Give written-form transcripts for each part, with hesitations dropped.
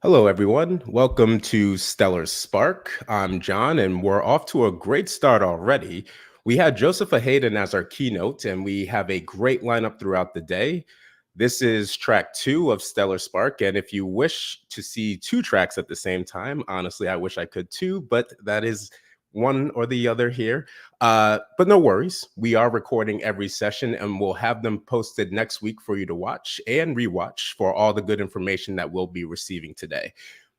Hello, everyone. Welcome to Stellar Spark. I'm John, and we're off to a great start already. We had Joseph Hayden as our keynote, and we have a great lineup throughout the day. This is track 2 of Stellar Spark, and if you wish to see 2 tracks at the same time, honestly, I wish I could too, but that is one or the other here. But no worries. We are recording every session and we'll have them posted next week for you to watch and rewatch for all the good information that we'll be receiving today.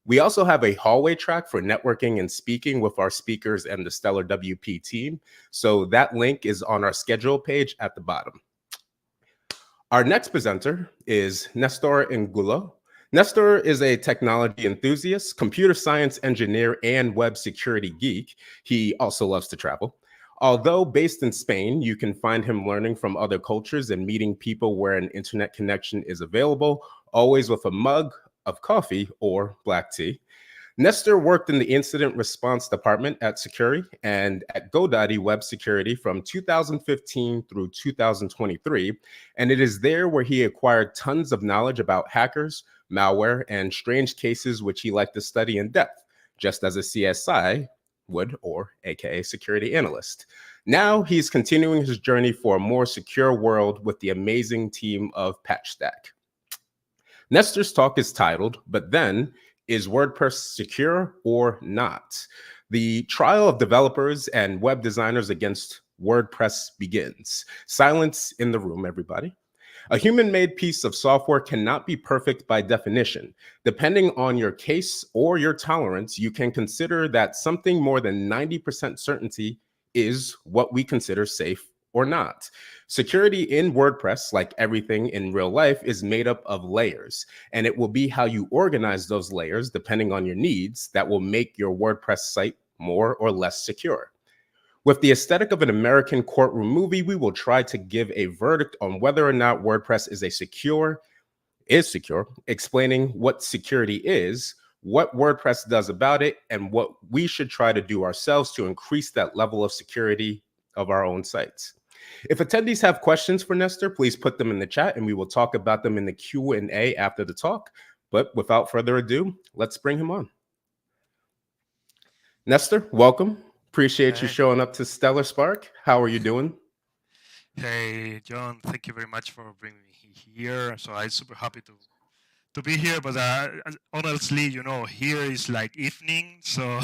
We also have a hallway track for networking and speaking with our speakers and the Stellar WP team. So that link is on our schedule page at the bottom. Our next presenter is Nestor Angulo. Nestor is a technology enthusiast, computer science engineer, and web security geek. He also loves to travel. Although based in Spain, you can find him learning from other cultures and meeting people where an internet connection is available, always with a mug of coffee or black tea. Nestor worked in the incident response department at Securi and at GoDaddy Web Security from 2015 through 2023, and it is there where he acquired tons of knowledge about hackers, malware, and strange cases which he liked to study in depth, just as a CSI would, or aka security analyst. Now he's continuing his journey for a more secure world with the amazing team of PatchStack. Nestor's talk is titled, But Then, Is WordPress Secure or Not? The trial of developers and web designers against WordPress begins. Silence in the room, everybody. A human-made piece of software cannot be perfect by definition. Depending on your case or your tolerance, you can consider that something more than 90% certainty is what we consider safe or not. Security in WordPress, like everything in real life, is made up of layers, and it will be how you organize those layers, depending on your needs, that will make your WordPress site more or less secure. With the aesthetic of an American courtroom movie, we will try to give a verdict on whether or not WordPress is secure, explaining what security is, what WordPress does about it, and what we should try to do ourselves to increase that level of security of our own sites. If attendees have questions for Nestor, please put them in the chat and we will talk about them in the Q&A after the talk. But without further ado, let's bring him on. Nestor, welcome. Appreciate you Hey, showing up to Stellar Spark. How are you doing? hey, John. Thank you very much for bringing me here. So I'm super happy to be here. But honestly, here is like evening, so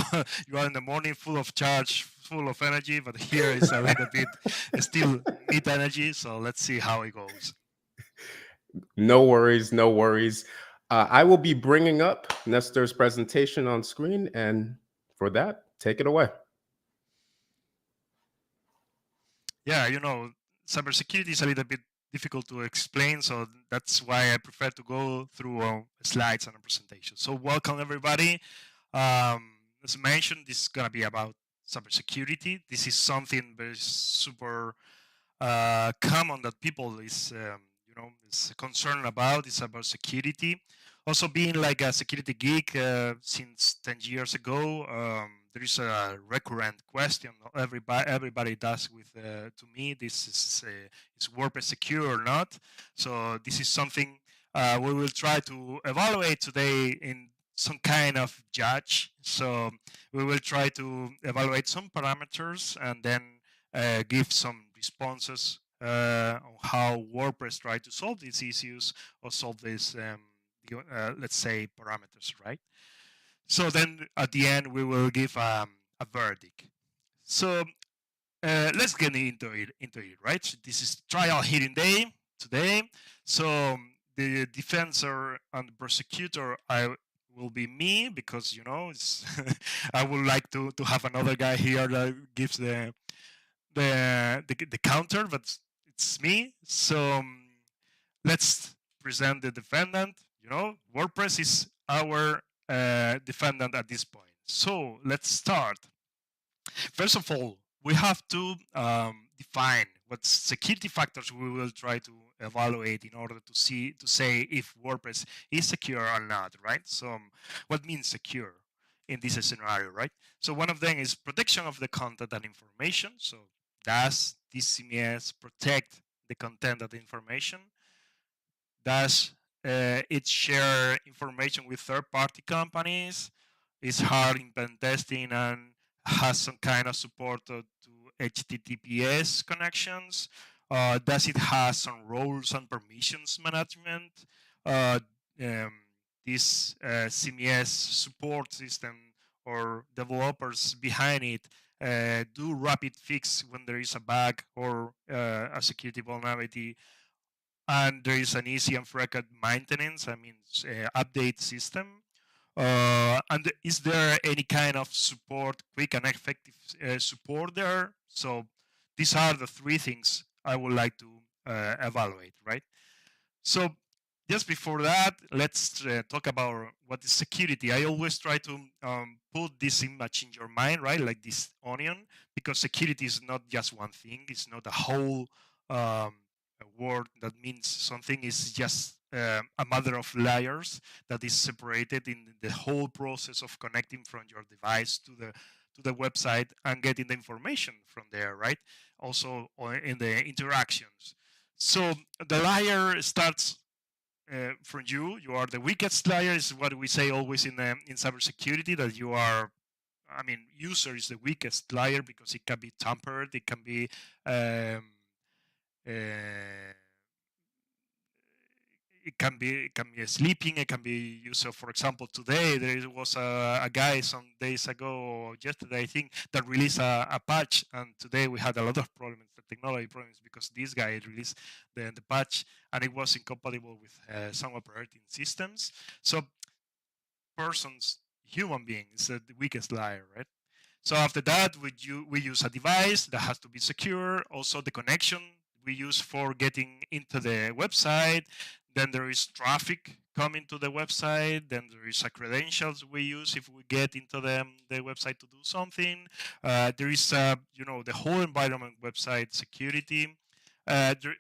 you are in the morning, full of charge, full of energy. But here is a little bit still mid energy. So let's see how it goes. No worries, no worries. I will be bringing up Nestor's presentation on screen, and for that, take it away. Yeah, cybersecurity is a little bit difficult to explain, so that's why I prefer to go through slides and a presentation. So welcome everybody. As mentioned, this is gonna be about cybersecurity. This is something very super common that people is concerned about. Is about security. Also, being like a security geek since 10 years ago, there is a recurrent question everybody does with to me. This is WordPress secure or not? So this is something we will try to evaluate today in some kind of judge. So we will try to evaluate some parameters and then give some responses on how WordPress try to solve these issues or solve these, let's say, parameters, right? So then at the end, we will give a verdict. So let's get into it, right? So this is trial hearing day today. So the defender and prosecutor will be me because it's I would like to have another guy here that gives the counter, but it's me. So let's present the defendant. WordPress is our defendant at this point. So let's start. First of all, we have to define what security factors we will try to evaluate in order to say if WordPress is secure or not, right? So what means secure in this scenario, right? So one of them is protection of the content and information. So does this CMS protect the content of the information? Does it share information with third-party companies. It's hard in pen testing and has some kind of support to HTTPS connections. Does it has some roles and permissions management? Uh, um, this CMS support system or developers behind it do rapid fix when there is a bug or a security vulnerability, and there is an easy and frequent maintenance, I mean, update system. And is there any kind of support, quick and effective support there? So these are the three things I would like to evaluate, right? So just before that, let's talk about what is security. I always try to put this image in your mind, right? Like this onion, because security is not just one thing. It's not a whole word that means something. It's just a matter of layers that is separated in the whole process of connecting from your device to the website and getting the information from there, right? Also in the interactions. So the layer starts from you. You are the weakest layer. Is what we say always in cybersecurity, that you are. I mean, user is the weakest layer because it can be tampered. It can be uh, it can be sleeping. It can be used. So, for example, today there was a guy some days ago, or yesterday I think, that released a patch, and today we had a lot of problems, the technology problems, because this guy released the patch and it was incompatible with some operating systems. So, persons, human beings, the weakest layer, right? So after that, we use a device that has to be secure. Also, the connection we use for getting into the website. Then there is traffic coming to the website. Then there is a credentials we use if we get into the website to do something. There is the whole environment website security. The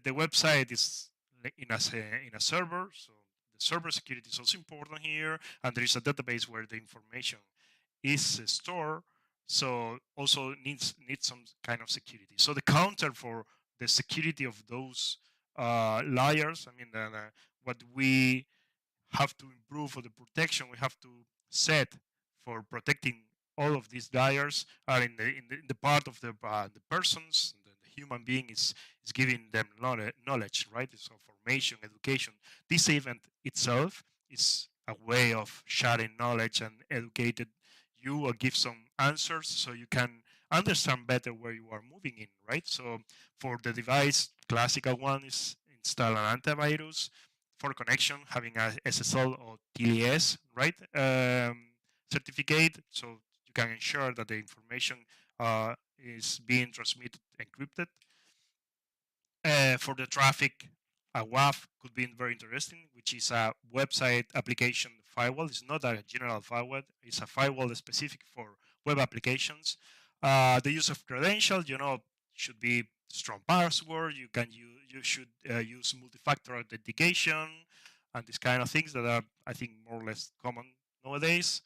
website is in a server, so the server security is also important here. And there is a database where the information is stored, so also needs some kind of security. So the counter for the security of those layers, I mean, what we have to improve for the protection we have to set for protecting all of these layers are in the part of the persons. The human being is giving them knowledge, right? So formation, education. This event itself is a way of sharing knowledge and educated you, or give some answers so you can understand better where you are moving in, right? So for the device, classical one is install an antivirus. For connection, having a SSL or TLS, right? Certificate, so you can ensure that the information is being transmitted encrypted. For the traffic, a WAF could be very interesting, which is a website application firewall. It's not a general firewall. It's a firewall specific for web applications. The use of credentials, should be strong password. You should use multi-factor authentication and these kind of things that are, I think, more or less common nowadays.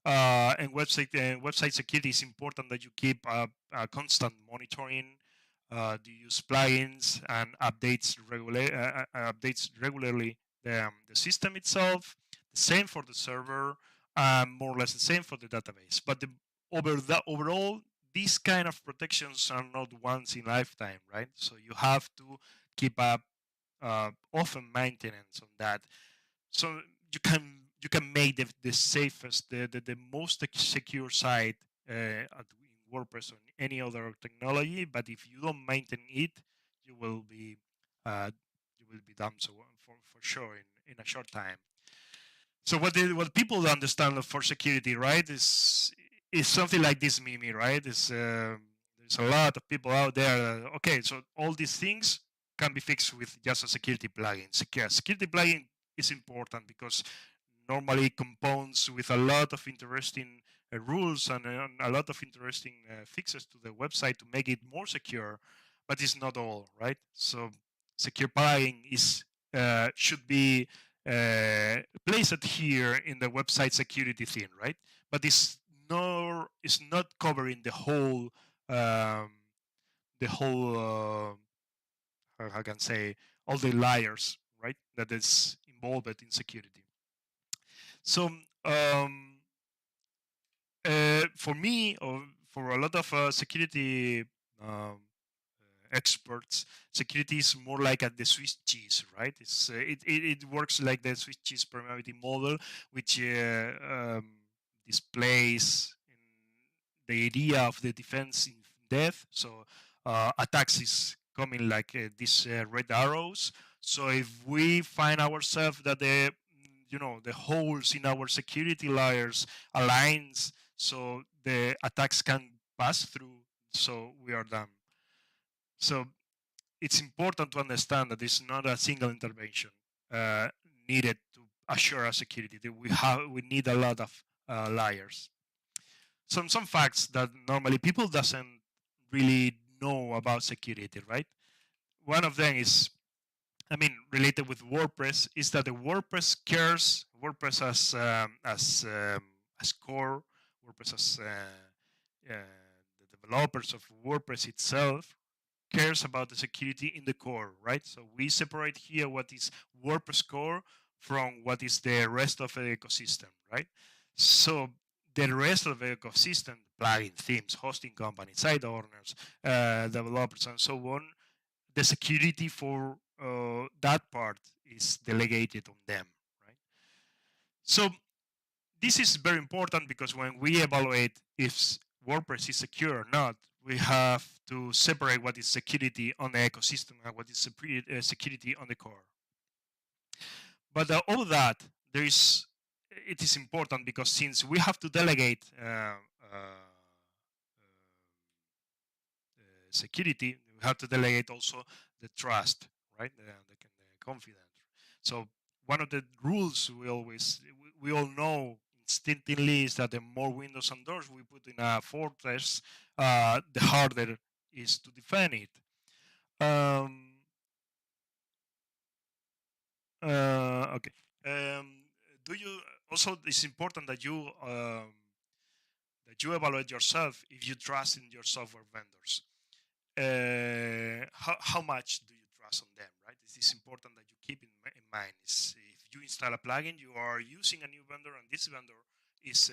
And website security is important that you keep a constant monitoring. Do you use plugins and updates regularly the system itself? The same for the server, more or less the same for the database. But overall, these kind of protections are not once in lifetime, right? So you have to keep up often maintenance on that. So you can make the safest, the most secure site in WordPress or any other technology. But if you don't maintain it, you will be uh, you will be done, so for sure in a short time. So what people understand for security, right, is something like this meme, right? There's a lot of people out there. Okay, so all these things can be fixed with just a security plugin. Security plugin is important because normally compounds with a lot of interesting rules and a lot of interesting fixes to the website to make it more secure, but it's not all, right? So secure plugin is should be placed here in the website security thing, right? But it's not covering um, the whole how can I say, all the layers, right? That is involved in security. So for me, or for a lot of security experts, security is more like at the Swiss cheese, right? It works like the Swiss cheese permeability model, which displays the idea of the defense in depth. So attacks is coming like these red arrows. So if we find ourselves that the holes in our security layers aligns, so the attacks can pass through, so we are done. So it's important to understand that it's not a single intervention uh, needed to assure our security. That we need a lot of layers. Some facts that normally people doesn't really know about security, right? One of them is, related with WordPress, is that the WordPress cares WordPress as core, WordPress as the developers of WordPress itself cares about the security in the core, right? So we separate here what is WordPress core from what is the rest of the ecosystem, right? So the rest of the ecosystem, plugin, themes, hosting companies, site owners, developers, and so on, the security for that part is delegated on them, right? So this is very important because when we evaluate if WordPress is secure or not, we have to separate what is security on the ecosystem and what is security on the core. But all that, it is important because since we have to delegate security, we have to delegate also the trust, right? The confidence. So one of the rules we all know instinctively is that the more windows and doors we put in a fortress, the harder is to defend it. Um, okay. Do you also? It's important that you evaluate yourself if you trust in your software vendors. How much do you trust on them, right? This is important that you keep in mind. Is if you install a plugin, you are using a new vendor, and this vendor is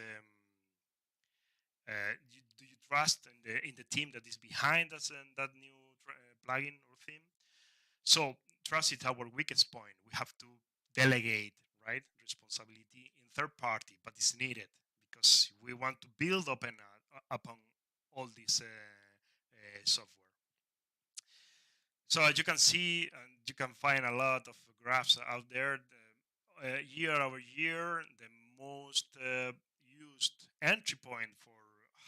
do you trust in the team that is behind us and that new plugin or theme? So trust is our weakest point. We have to delegate, right, responsibility in third party, but it's needed because we want to build upon all this software. So as you can see, and you can find a lot of graphs out there. Year over year, the most used entry point for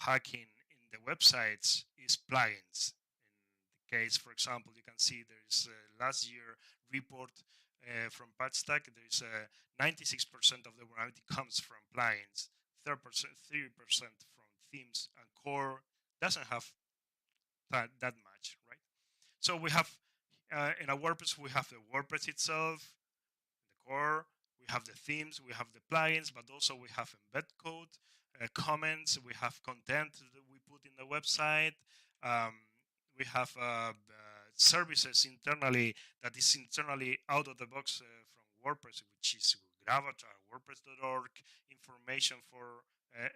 hacking in the websites is plugins. In the case, for example, you can see there is last year report from Patchstack. There is 96% of the vulnerability comes from plugins, 3% from themes, and core doesn't have that much, right? So we have in our WordPress, we have the WordPress itself, the core, we have the themes, we have the plugins, but also we have embed code, comments, we have content that we put in the website. Um, we have services internally that is internally out of the box from WordPress, which is Gravatar, WordPress.org, information for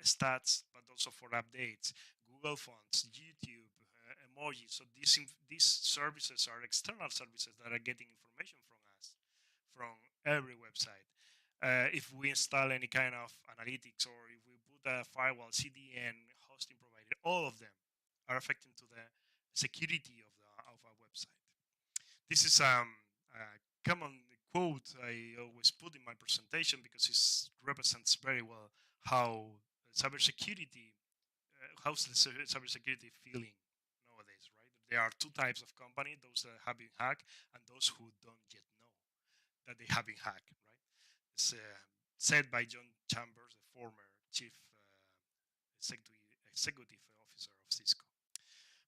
stats, but also for updates, Google Fonts, YouTube, emojis. So these services are external services that are getting information from us, from every website. If we install any kind of analytics or if we put a firewall, CDN, hosting provider, all of them are affecting to the security of our website. This is a common quote I always put in my presentation because it represents very well how cybersecurity, how's the cybersecurity feeling nowadays, right? There are two types of company: those that have been hacked and those who don't yet know that they have been hacked, right? It's said by John Chambers, the former chief executive officer of Cisco.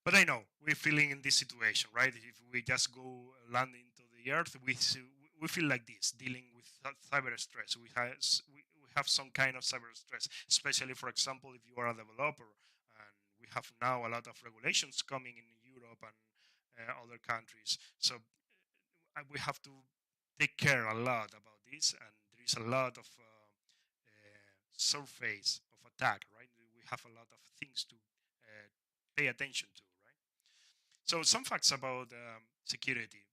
But I know we're feeling in this situation, right? If we just go land into the earth, we feel like this, dealing with cyber stress. We have some kind of cyber stress, especially, for example, if you are a developer, and we have now a lot of regulations coming in Europe and other countries. So we have to take care a lot about this, and there is a lot of surface of attack, right? We have a lot of things to pay attention to, right? So some facts about security.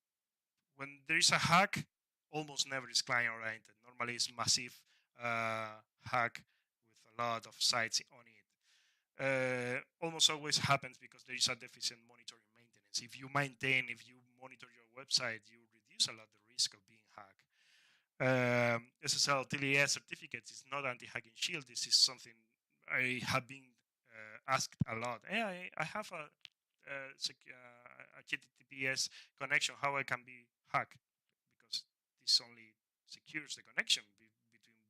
When there is a hack, almost never is client oriented. Normally, it's massive hack with a lot of sites on it. Almost always happens because there is a deficient monitoring maintenance. If you monitor your website, you reduce a lot the risk of being hacked. SSL TLS certificates is not anti-hacking shield. This is something I have been asked a lot. Hey, I have a HTTPS connection. How I can be hacked? Because this only secures the connection between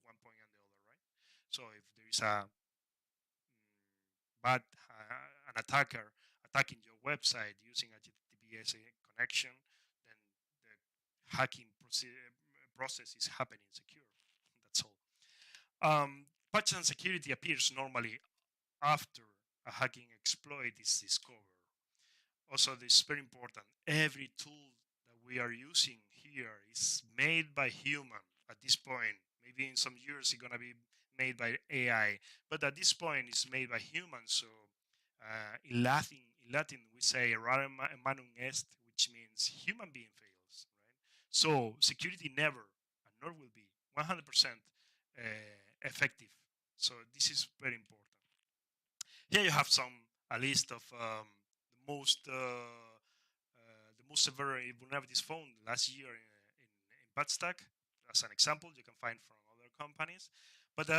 one point and the other, right? So if there is a bad an attacker attacking your website using a HTTPS connection, then the hacking process is happening secure. That's all. Patch and security appears normally after a hacking exploit is discovered. Also, this is very important. Every tool that we are using here is made by human at this point. Maybe in some years it's gonna be made by AI, but at this point it's made by humans. So in Latin we say "rarem manum est," which means human being fails, right? So security never and nor will be 100% effective. So this is very important. Here you have a list of the most severe vulnerabilities found last year in Patchstack. As an example, you can find from other companies. But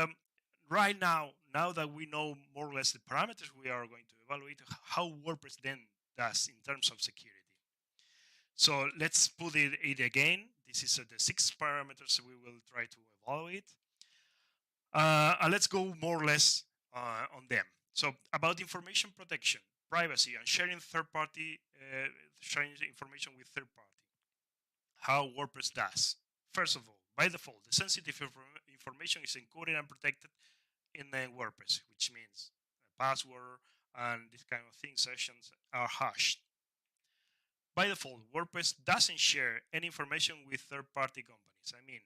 right now that we know more or less the parameters, we are going to evaluate how WordPress then does in terms of security. So let's put it again. This is the 6 parameters we will try to evaluate. And let's go more or less on them. So about information protection, privacy, and sharing information with third party. How WordPress does. First of all, by default, the sensitive information is encoded and protected in the WordPress, which means password and this kind of thing sessions are hashed. By default, WordPress doesn't share any information with third-party companies. I mean,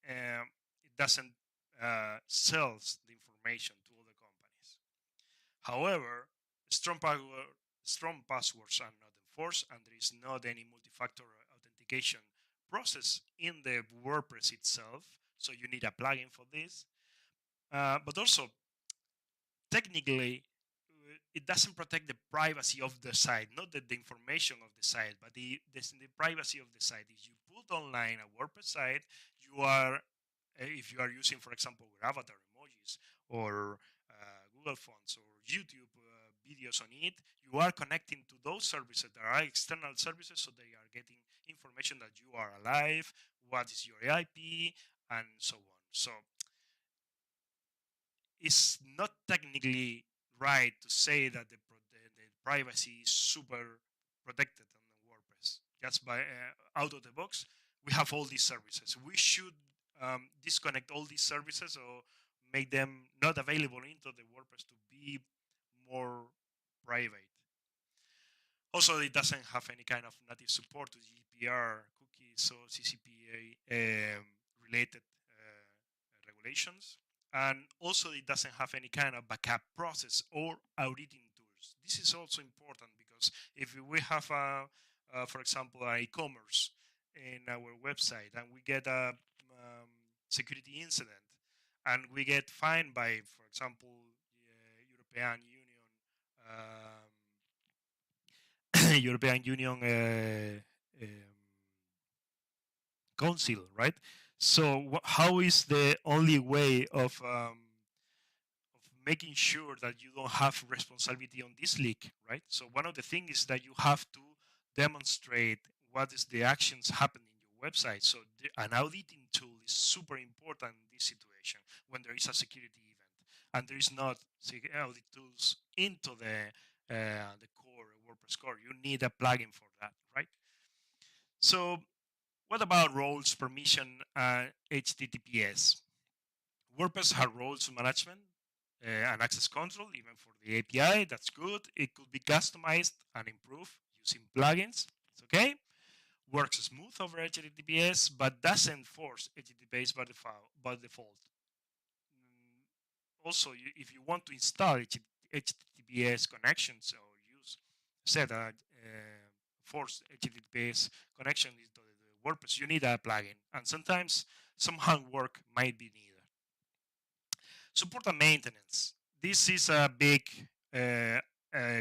it doesn't sells the information to other companies. However, strong passwords are not enforced, and there is not any multi-factor authentication process in the WordPress itself. So you need a plugin for this. But also, technically, it doesn't protect the privacy of the site, not the information of the site, but the privacy of the site. If you put online a WordPress site, you are, if you are using, for example, avatar emojis or Google Fonts or YouTube videos on it, you are connecting to those services that are external services, so they are getting information that you are alive, what is your IP, and so on. So it's not technically right to say that the privacy is super protected on the WordPress. Just by out of the box, we have all these services. We should disconnect all these services or make them not available into the WordPress to be more private. Also, it doesn't have any kind of native support to GDPR, cookies, or CCPA related regulations. And also, it doesn't have any kind of backup process or auditing tools. This is also important because if we have, for example, an e-commerce in our website and we get a security incident and we get fined by, for example, European Union, European Union Council, right? So how is the only way of making sure that you don't have responsibility on this leak, right? So one of the things is that you have to demonstrate what is the actions happening in your website. So an auditing tool is super important in this situation when there is a security event and there is not audit tools into the core WordPress core. You need a plugin for that, right? So what about roles, permission, and HTTPS? WordPress has roles management and access control, even for the API. That's good. It could be customized and improved using plugins. It's okay. works smooth over HTTPS, but doesn't force HTTPS by default. Also, if you want to install HTTPS connections or use set a force HTTPS connection into the WordPress, you need a plugin, and sometimes some handwork might be needed. Support and maintenance. This is a big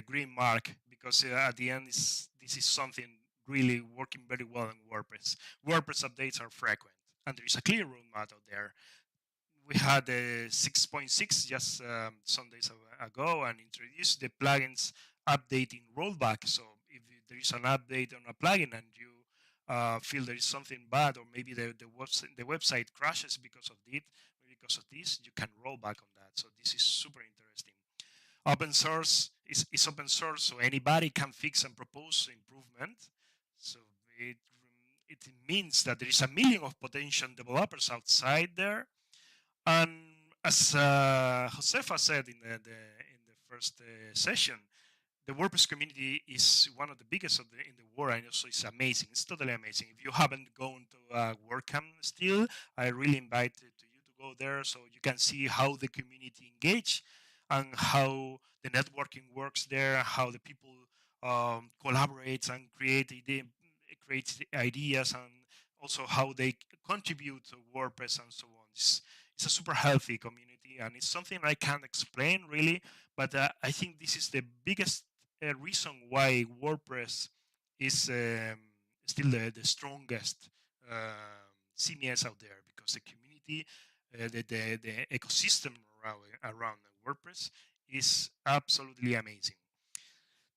green mark because at the end, this is something really working very well in WordPress. WordPress updates are frequent, and there is a clear roadmap out there. We had a 6.6 just some days ago and introduced the plugins updating rollback. So if there is an update on a plugin and you feel there is something bad, or maybe the website crashes because of it, because of this, you can roll back on that. So this is super interesting. Open source is open source, so anybody can fix and propose improvement. So it it means that there is a million of potential developers outside there, and as Josefa said in the first session, the WordPress community is one of the biggest in the world, and also it's amazing. It's totally amazing. If you haven't gone to WordCamp still, I really invite to you to go there so you can see how the community engage and how the networking works there, how the people collaborate and create ideas, and also how they contribute to WordPress and so on. It's a super healthy community, and it's something I can't explain really, but I think this is the biggest reason why WordPress is still the strongest CMS out there, because the community, the ecosystem around WordPress is absolutely amazing.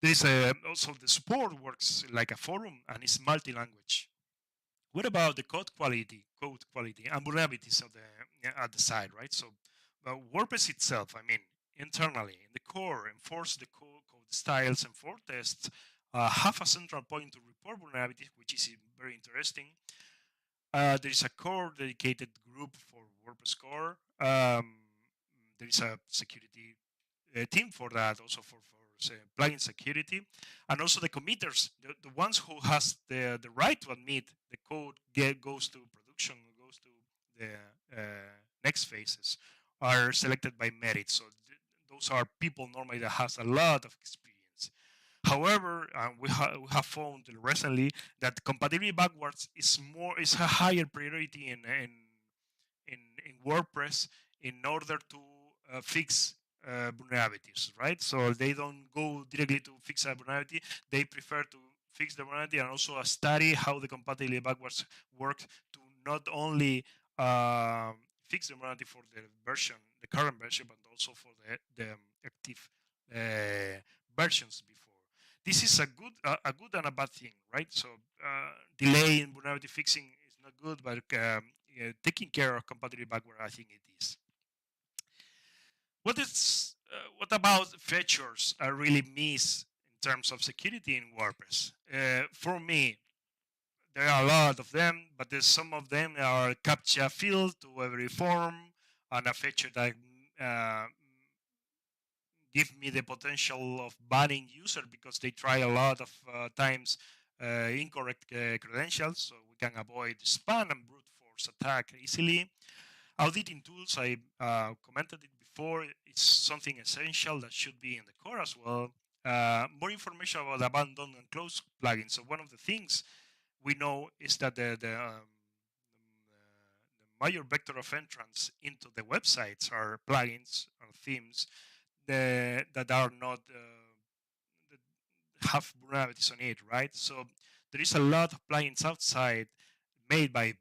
There is also the support works like a forum and it's multi-language. What about the code quality, and vulnerabilities of at the side, right? So, WordPress itself, I mean, internally in the core, enforce the code styles and for tests, have a central point to report vulnerabilities, which is very interesting. There is a core dedicated group for WordPress core. There is a security team for that, also for say, plugin security, and also the committers, the ones who has the right to admit the code goes to production, goes to the next phases, are selected by merit. So those are people normally that has a lot of experience. However, we have found recently that compatibility backwards is a higher priority in WordPress in order to fix vulnerabilities, right? So they don't go directly to fix a vulnerability; they prefer to fix the vulnerability and also study how the compatibility backwards works to not only fix the vulnerability for the current version, but also for the active versions before. This is a good and a bad thing, right? So delay in vulnerability fixing is not good, but taking care of compatibility backward, I think it is. What about features I really miss in terms of security in WordPress? For me, there are a lot of them, but there's some of them are captcha field to every form, and a feature that uh, give me the potential of banning user because they try a lot of times incorrect credentials, so we can avoid spam and brute force attack easily. Auditing tools, I commented it before, it's something essential that should be in the core as well. More information about abandoned and closed plugins. So one of the things we know is that the major vector of entrance into the websites are plugins or themes that are not that have vulnerabilities on it, right? So there is a lot of plugins outside made by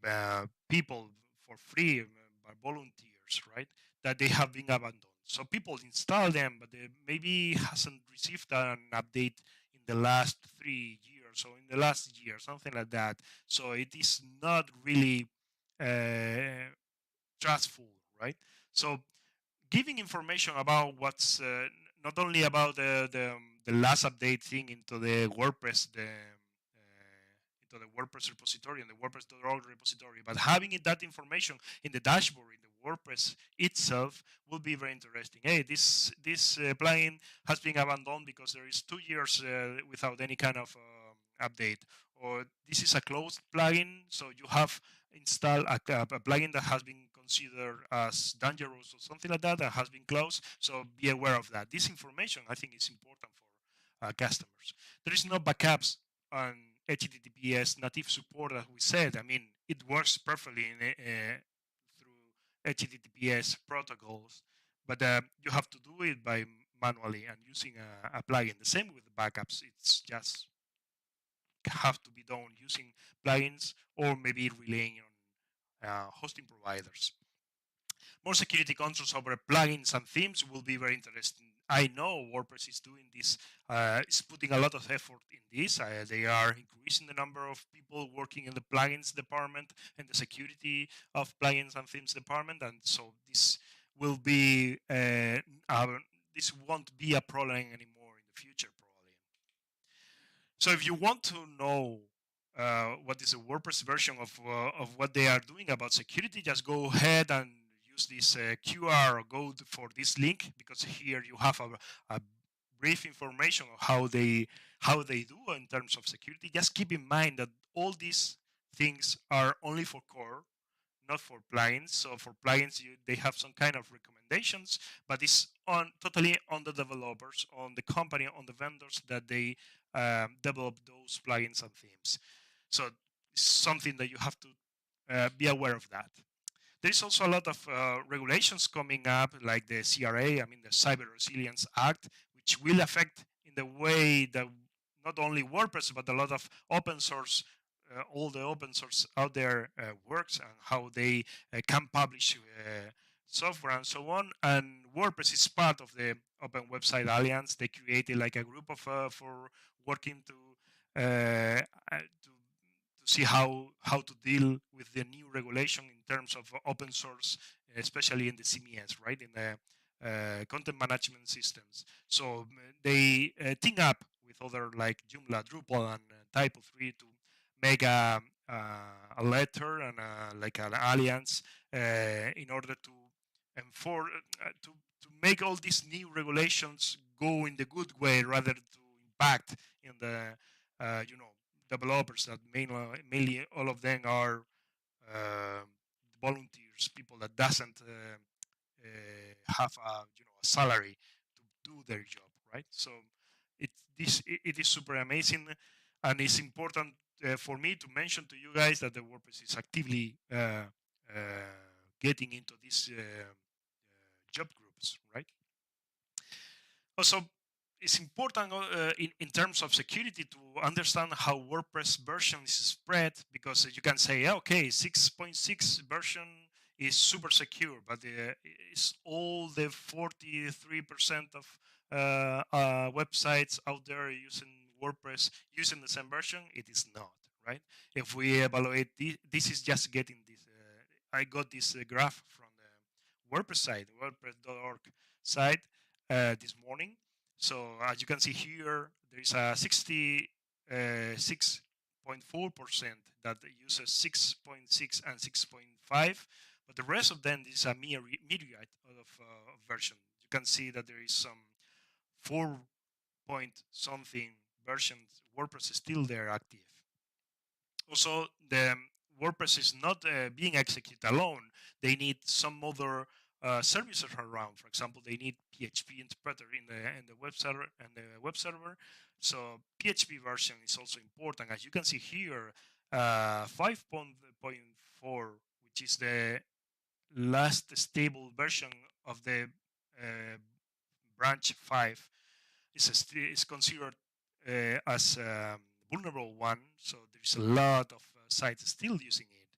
people for free, by volunteers, right? That they have been abandoned. So people install them, but they maybe hasn't received an update in the last 3 years or in the last year, something like that. So it is not really uh, trustful, right? So giving information about what's not only about the last update thing into the WordPress into the WordPress repository and the WordPress.org repository, but having that information in the dashboard in the WordPress itself will be very interesting. Hey, this plugin has been abandoned because there is 2 years without any kind of update, or this is a closed plugin, so you have installed a plugin that has been considered as dangerous or something like that that has been closed. So be aware of that. This information I think is important for customers. There is no backups on HTTPS native support, as we said. I mean, it works perfectly through HTTPS protocols, but you have to do it by manually and using a plugin. The same with the backups. It's just have to be done using plugins or maybe relying on hosting providers. More security controls over plugins and themes will be very interesting. I know WordPress is doing this, is putting a lot of effort in this. They are increasing the number of people working in the plugins department and the security of plugins and themes department, and so this will be this won't be a problem anymore in the future, probably. So if you want to know what is a WordPress version of what they are doing about security, just go ahead and use this QR or go for this link, because here you have a brief information of how they do in terms of security. Just keep in mind that all these things are only for core, not for plugins. So for plugins, they have some kind of recommendations, but it's on totally on the developers, on the company, on the vendors that they develop those plugins and themes. So it's something that you have to be aware of that. There's also a lot of regulations coming up, like the CRA, I mean the Cyber Resilience Act, which will affect in the way that not only WordPress but a lot of open source, all the open source out there works, and how they can publish software and so on. And WordPress is part of the Open Website Alliance. They created like a group of for working to see how to deal with the new regulation in terms of open source, especially in the CMS, right, in the content management systems. So they team up with other like Joomla, Drupal, and Typo3 to make a letter and like an alliance in order to enforce to make all these new regulations go in the good way rather to impact in the you know developers that mainly all of them are uh, volunteers, people that doesn't have a salary to do their job, right? So it is super amazing, and it's important for me to mention to you guys that the WordPress is actively getting into these job groups, right? Also, it's important in terms of security to understand how WordPress version is spread, because you can say, okay, 6.6 version is super secure, but it's all the 43% of websites out there using WordPress using the same version. It is not, right? If we evaluate this is just getting this. I got this graph from the WordPress site, WordPress.org site this morning. So as you can see here, there is a 6.4% that uses 6.6 and 6.5, but the rest of them is a myriad of version. You can see that there is some 4 point something versions WordPress is still there active. Also, the WordPress is not being executed alone. They need some other services around. For example, they need PHP interpreter in the web server. So PHP version is also important. As you can see here, 5.4, which is the last stable version of the uh, branch 5, is considered as vulnerable one. So there's a lot of sites still using it.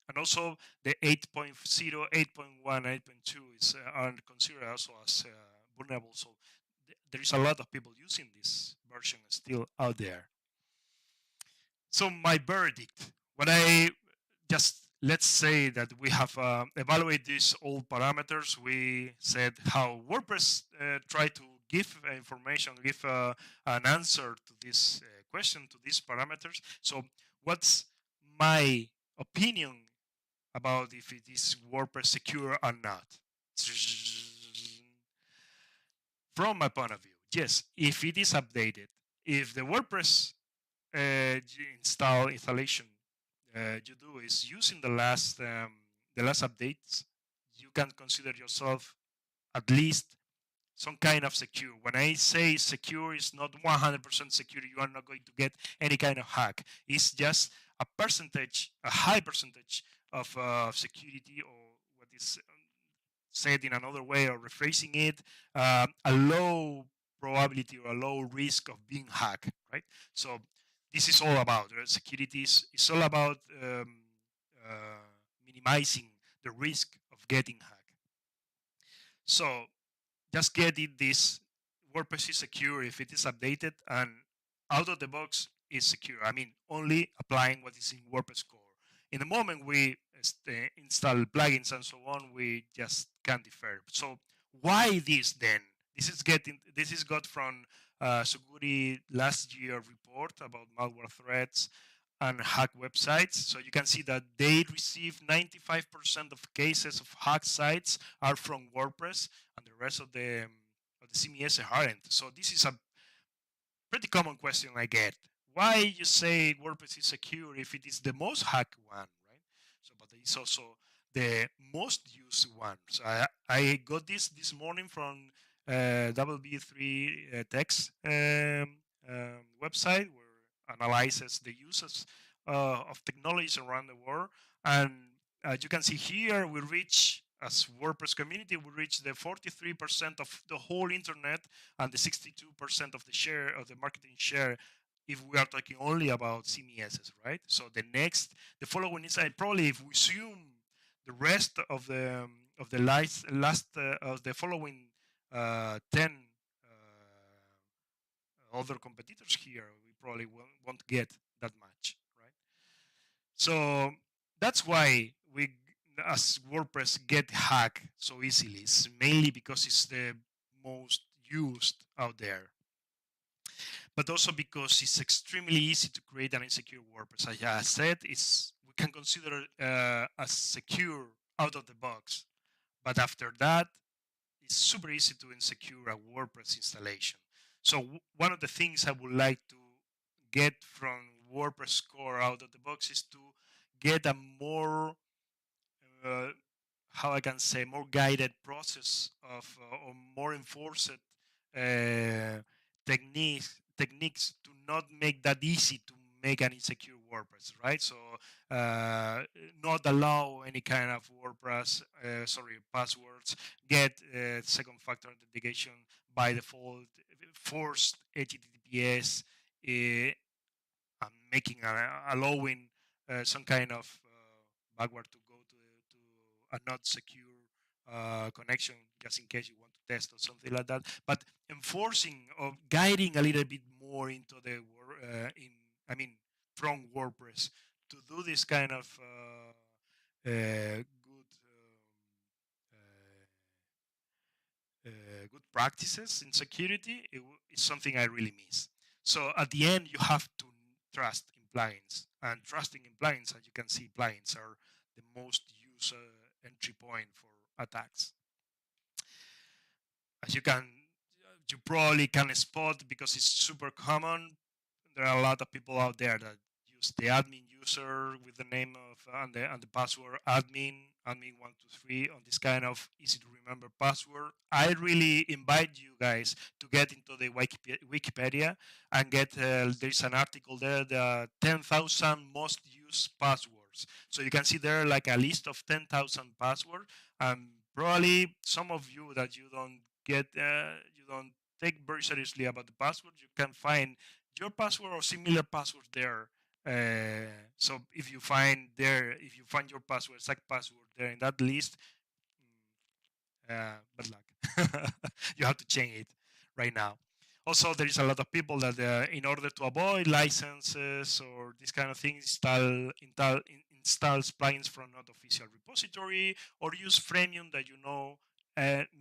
And also the 8.0, 8.1, 8.2 is are considered also as vulnerable. So there is a lot of people using this version still out there. So my verdict, what I just let's say that we have evaluated these all parameters. We said how WordPress tried to give information, give an answer to this question, to these parameters. So what's my opinion about if it is WordPress secure or not? From my point of view, yes, if it is updated, if the WordPress installation you do is using the last updates. You can consider yourself at least some kind of secure. When I say secure, it's not 100% secure. You are not going to get any kind of hack. It's just a percentage, a high percentage of security, or what is said in another way, or rephrasing it, a low probability or a low risk of being hacked, right? So this is all about securities. It's all about uh, minimizing the risk of getting hacked. So just get it this WordPress is secure if it is updated, and out of the box is secure. I mean, only applying what is in WordPress core. In the moment we install plugins and so on, we just can't defer. So why this then? This is got from Suguri last year report about malware threats and hack websites. So you can see that they receive 95% of cases of hacked sites are from WordPress, and the rest of the CMS aren't. So this is a pretty common question I get. Why you say WordPress is secure if it is the most hacked one, right? So, but it's also the most used one. So I got this morning from WB3 Tech's website, where analyzes the uses of technologies around the world, and you can see here we reach, as WordPress community, we reach the 43% of the whole internet and the 62% of the share of the marketing share if we are talking only about CMSs, right? So the following is probably if we assume the rest of the last of the following 10 other competitors here, we probably won't get that much, right? So that's why we, as WordPress, get hacked so easily. It's mainly because it's the most used out there, but also because it's extremely easy to create an insecure WordPress. As I said, we can consider as secure out of the box, but after that, it's super easy to insecure a WordPress installation. So one of the things I would like to get from WordPress core out of the box is to get a more uh, how I can say, more guided process of or more enforced techniques to not make that easy to make an insecure WordPress, right? So not allow any kind of WordPress, passwords, get second factor authentication by default, forced HTTPS, making allowing some kind of backward to go to a not secure connection just in case you want to test or something like that. But enforcing or guiding a little bit more into the from WordPress to do this kind of good practices in security is something I really miss. So at the end, you have to trust in plugins, and trusting in plugins, as you can see, plugins are the most used entry point for attacks. As you probably can spot because it's super common. There are a lot of people out there that use the admin user with the name of and the password admin123 on this kind of easy to remember password. I really invite you guys to get into the Wikipedia and get there's an article there, the 10,000 most used passwords. So you can see there like a list of 10,000 passwords, and probably some of you that you don't take very seriously about the password, you can find your password or similar password there. So if you find your password, exact password there in that list, bad luck. You have to change it right now. Also, there is a lot of people that, in order to avoid licenses or this kind of things, installs plugins from not official repository, or use freemium that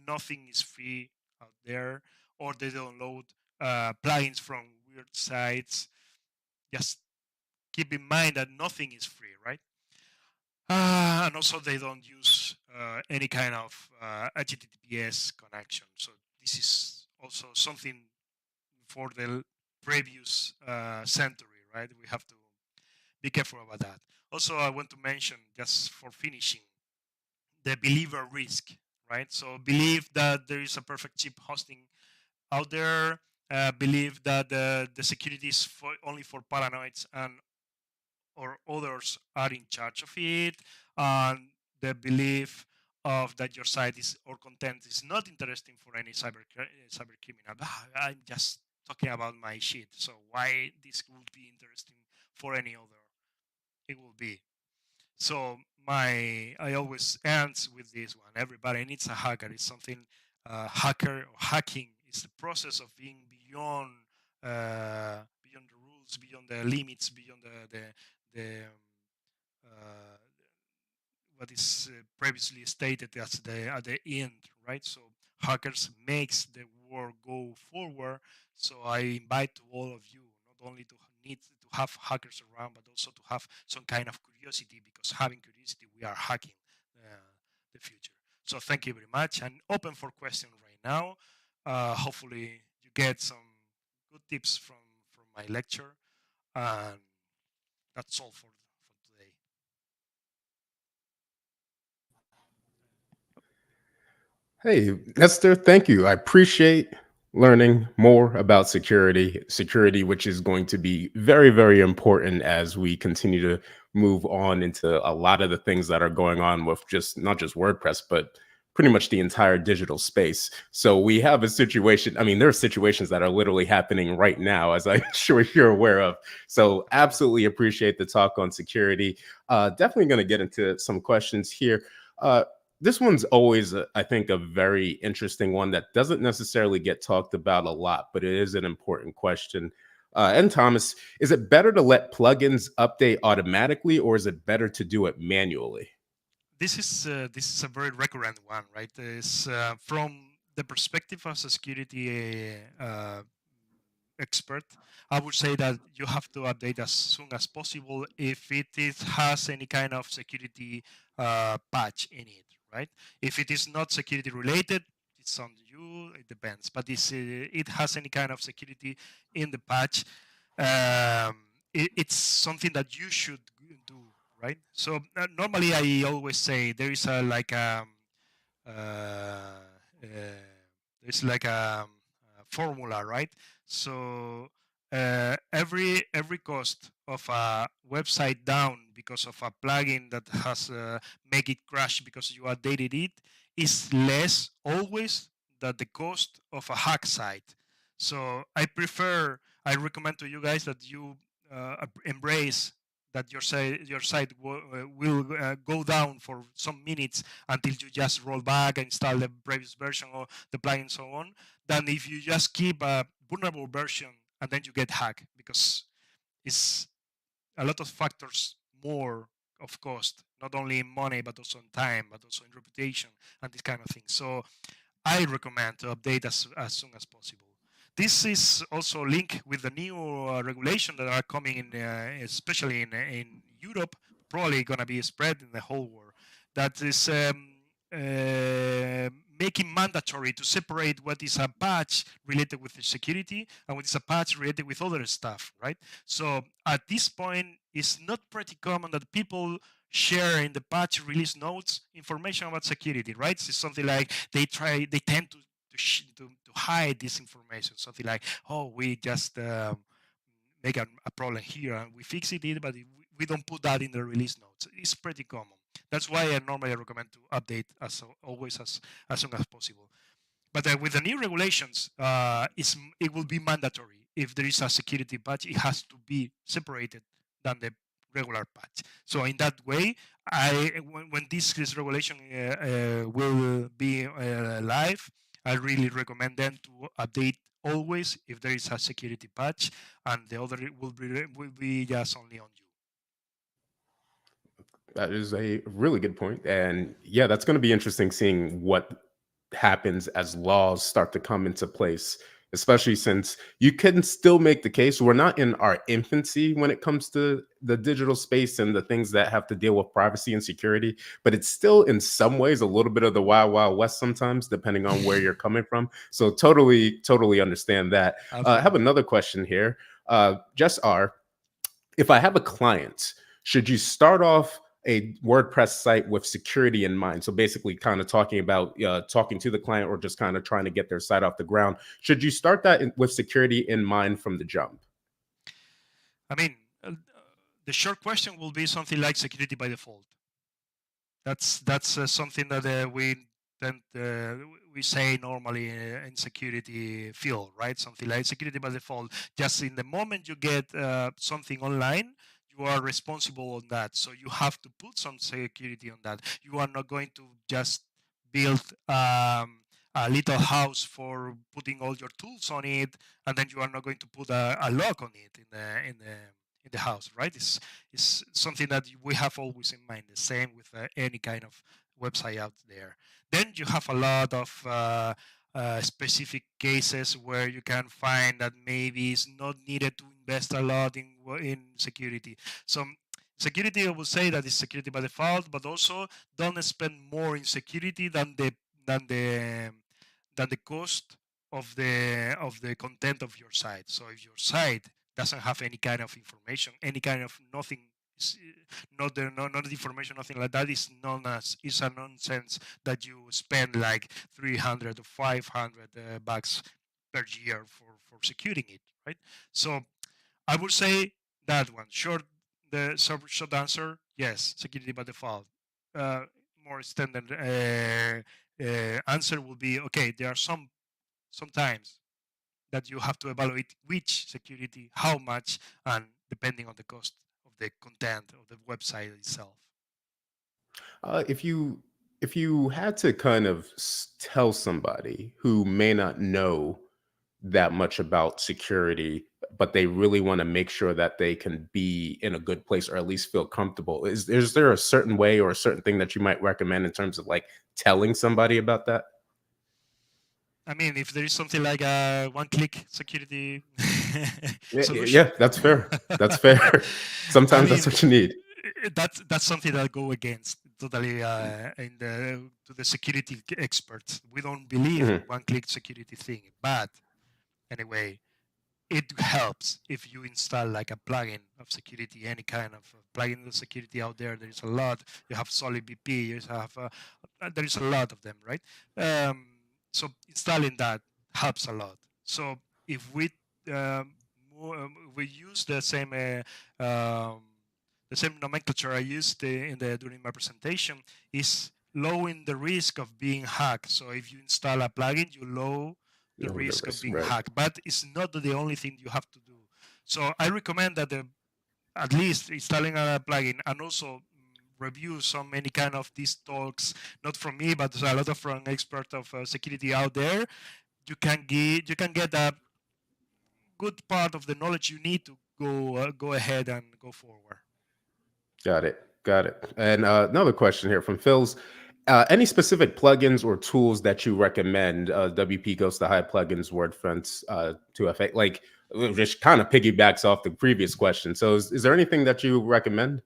nothing is free out there, or they download plugins from weird sites. Just keep in mind that nothing is free, right? And also they don't use any kind of HTTPS connection. So this is also something for the previous century, right? We have to be careful about that. Also, I want to mention, just for finishing, the believer risk, right? So believe that there is a perfect chip hosting out there. Believe that the security is only for paranoids and or others are in charge of it, and the belief of that your site is or content is not interesting for any cyber criminal. I'm just talking about my shit, so why this would be interesting for any other? It will be. So I always ends with this one. Everybody needs a hacker. It's something hacker or hacking is the process of being beyond the rules, beyond the limits, beyond uh, what is previously stated as the at the end, right? So hackers makes the world go forward. So I invite to all of you not only to need to have hackers around, but also to have some kind of curiosity, because having curiosity, we are hacking the future. So thank you very much, and open for questions right now. Hopefully you get some good tips from my lecture, and that's all for today. Hey, Esther, thank you. I appreciate learning more about security, which is going to be very, very important as we continue to move on into a lot of the things that are going on with just not just WordPress, but pretty much the entire digital space. So we have a situation. I mean, there are situations that are literally happening right now, as I'm sure you're aware of. So Sure. absolutely appreciate the talk on security. Definitely going to get into some questions here. This one's always, I think, a very interesting one that doesn't necessarily get talked about a lot, but it is an important question. And Thomas, is it better to let plugins update automatically, or is it better to do it manually? This is a very recurrent one, right? Is from the perspective of a security expert, I would say that you have to update as soon as possible if has any kind of security patch in it, right? If it is not security related, it's on you. It depends, but it has any kind of security in the patch. Um, it's something that you should do, right? So normally I always say there is a like uh, uh, there's like a formula, right? So every cost of a website down because of a plugin that has make it crash because you updated it is less always than the cost of a hack site. So I recommend to you guys that you embrace that your site will go down for some minutes until you just roll back and install the previous version or the plugin and so on, than if you just keep a vulnerable version and then you get hacked, because it's a lot of factors more of cost, not only in money but also in time, but also in reputation and this kind of thing. So I recommend to update as soon as possible. This is also linked with the new regulation that are coming in, especially in Europe, probably going to be spread in the whole world. That is making mandatory to separate what is a patch related with the security and what is a patch related with other stuff, right? So at this point, it's not pretty common that people share in the patch release notes information about security, right? It's something like they tend to hide this information. Something like, oh, we just make a problem here and we fix it, but we don't put that in the release notes. It's pretty common. That's why I normally recommend to update as always as soon as possible. But with the new regulations, it will be mandatory. If there is a security patch, it has to be separated than the regular patch. So in that way, when this regulation will be live, I really recommend them to update always if there is a security patch, and the other will be just only on you. That is a really good point. And yeah, that's going to be interesting seeing what happens as laws start to come into place, especially since you can still make the case we're not in our infancy when it comes to the digital space and the things that have to deal with privacy and security, but it's still in some ways a little bit of the wild, wild west sometimes, depending on where you're coming from. So totally, totally understand that. I have Absolutely. another question here. Just R. if I have a client, should you start off a WordPress site with security in mind? So basically, kind of talking about talking to the client or just kind of trying to get their site off the ground. Should you start that with security in mind from the jump? I mean, the short question will be something like security by default. That's something that we say normally in security field, right? Something like security by default. Just in the moment you get something online, you are responsible on that. So you have to put some security on that. You are not going to just build a little house for putting all your tools on it, and then you are not going to put a lock on it in the house, right? It's something that we have always in mind. The same with any kind of website out there. Then you have a lot of specific cases where you can find that maybe it's not needed to invest a lot in security. So security, I would say that is security by default, but also don't spend more in security than the than the cost of the content of your site. So if your site doesn't have any kind of information, any kind of nothing, not the information, nothing like that is known as is a nonsense that you spend like 300 or 500 bucks per year for securing it, right? So I would say that one. Short answer, yes, security by default. Uh, More standard answer will be okay. There are sometimes that you have to evaluate which security, how much, and depending on the cost of the content of the website itself. If you had to kind of tell somebody who may not know that much about security, but they really want to make sure that they can be in a good place or at least feel comfortable, is there a certain way or a certain thing that you might recommend in terms of like telling somebody about that? I mean, if there is something like a one-click security Yeah, solution, yeah, that's fair. That's fair. I Sometimes that's mean, what you need. that's something that go against totally in the to the security experts. We don't believe in Mhm. one-click security thing, but anyway, it helps if you install like a plugin of security, any kind of plugin of security out there. There is a lot. You have Solid BP. You have there is a lot of them, right? Um, so installing that helps a lot. So if um, we use um, the same nomenclature I used in the during my presentation is lowering the risk of being hacked. So if you install a plugin, you low the Over the risk of risk, being right? hacked, but it's not the only thing you have to do. So I recommend that at least installing a plugin and also review some any kind of these talks, not from me, but a lot of from expert of security out there. You can get a good part of the knowledge you need to go ahead and go forward. Got it. Got it. And another question here from Phil's. Any specific plugins or tools that you recommend? WP goes to high plugins, WordFence to effect. Like, just kind of piggybacks off the previous question. So, is there anything that you recommend?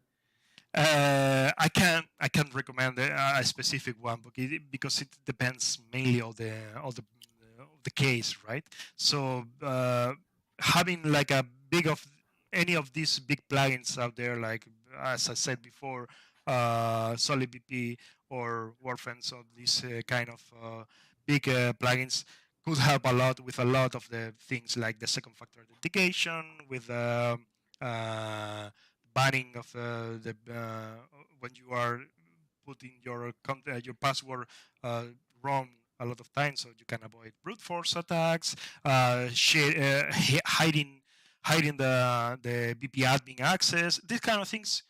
I can't recommend a specific one because it depends mainly of the case, right? So having like a big of any of these big plugins out there, like as I said before, Solid BP or WordFence or these kind of big plugins could help a lot with a lot of the things like the second factor authentication with uh, banning of the when you are putting your password uh, wrong a lot of times, so you can avoid brute force attacks, hiding the VP admin access, these kind of things.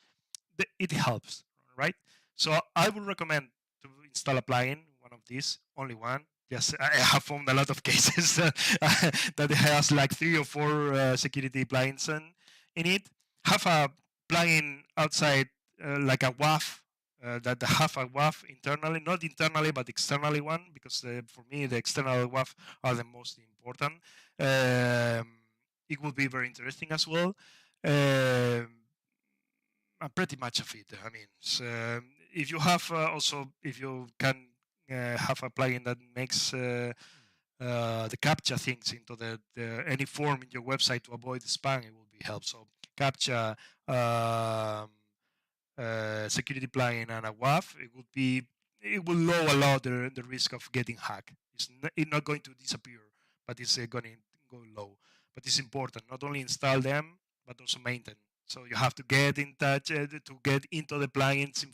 It helps, right? So I would recommend to install a plugin, one of these, only one. Yes, I have found a lot of cases that has like 3 or 4 security plugins in it. Have a plugin outside, like a WAF, that have a WAF internally, not internally, but externally one, because for me, the external WAF are the most important. Um, it will be very interesting as well. Um, Pretty much of it. I mean, if you have also, if you can have a plugin that makes the captcha things into the any form in your website to avoid spam, it will be help. So CAPTCHA, security plugin, and a WAF, it will lower a lot the risk of getting hacked. It's not going to disappear, but it's going to go low. But it's important not only install them but also maintain. So you have to get in touch to get into the plugins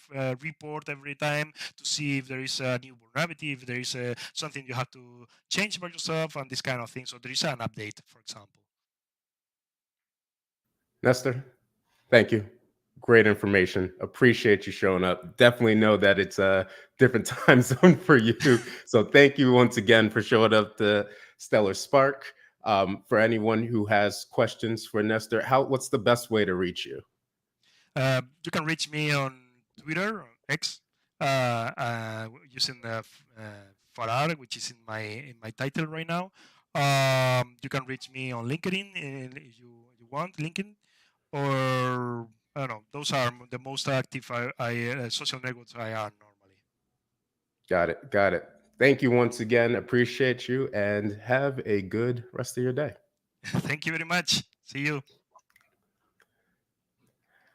report every time to see if there is a new vulnerability, if there is something you have to change by yourself, and this kind of thing. So there is an update, for example. Nestor, thank you. Great information. Appreciate you showing up. Definitely know that it's a different time zone for you. So thank you once again for showing up to Stellar Spark. For anyone who has questions for Nestor, what's the best way to reach you? You can reach me on Twitter or X using Farad, which is in my title right now. You can reach me on LinkedIn if you want LinkedIn, or I don't know. Those are the most active social networks I are normally. Got it. Got it. Thank you once again. Appreciate you and have a good rest of your day. Thank you very much. See you.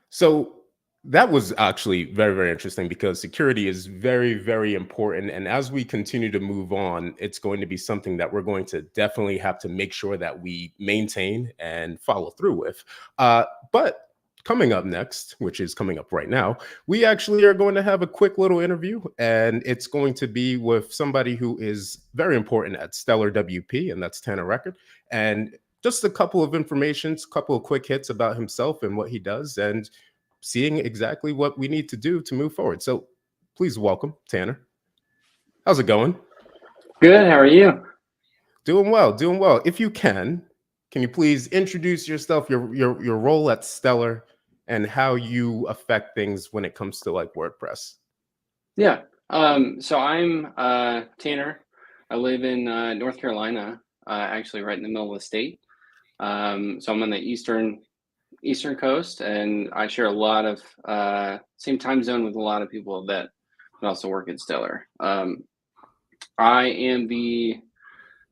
So that was actually very, very interesting because security is very, very important. And as we continue to move on, it's going to be something that we're going to definitely have to make sure that we maintain and follow through with. But coming up next, which is coming up right now, we actually are going to have a quick little interview, and it's going to be with somebody who is very important at Stellar WP, and that's Tanner Record. And just a couple of informations, a couple of quick hits about himself and what he does, and seeing exactly what we need to do to move forward. So please welcome Tanner. How's it going? Good. How are you? Doing well, doing well. If you can you please introduce yourself, your role at Stellar, and how you affect things when it comes to like WordPress? Yeah. So I'm Tanner. I live in North Carolina, actually right in the middle of the state. So I'm on the eastern coast, and I share a lot of same time zone with a lot of people that also work at Stellar. I am the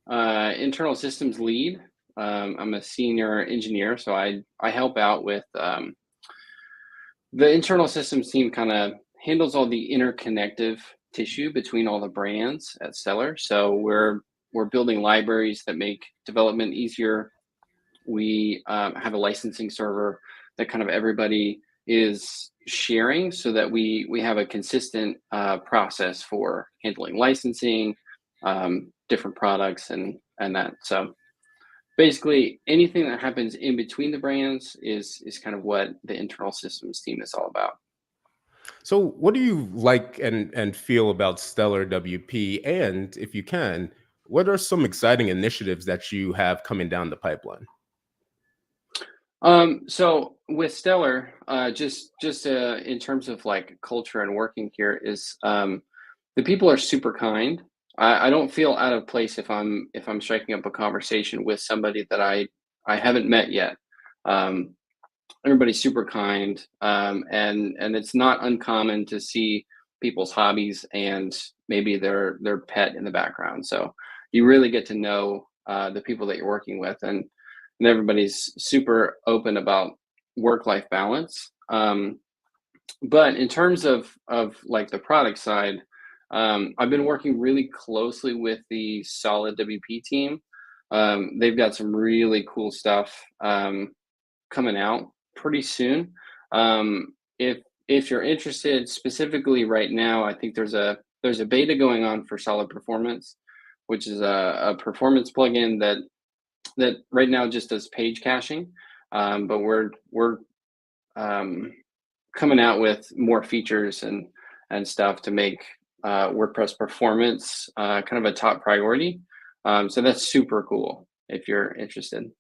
internal systems lead. I'm a senior engineer, so I help out with the internal systems team. Kind of handles all the interconnective tissue between all the brands at Stellar. So we're building libraries that make development easier. We have a licensing server that kind of everybody is sharing, so that we have a consistent process for handling licensing, different products, and that. So basically, anything that happens in between the brands is kind of what the internal systems team is all about. So what do you like and feel about Stellar WP? And if you can, what are some exciting initiatives that you have coming down the pipeline? So with Stellar, just in terms of like culture and working here, is the people are super kind. I don't feel out of place if I'm striking up a conversation with somebody that I haven't met yet. Um, Everybody's super kind, and it's not uncommon to see people's hobbies and maybe their pet in the background. So you really get to know the people that you're working with, and everybody's super open about work-life balance. But in terms of like the product side, I've been working really closely with the Solid WP team. They've got some really cool stuff coming out pretty soon. If you're interested specifically right now, I think there's a beta going on for Solid Performance, which is a performance plugin that right now just does page caching. But we're coming out with more features and stuff to make WordPress performance kind of a top priority. So that's super cool if you're interested.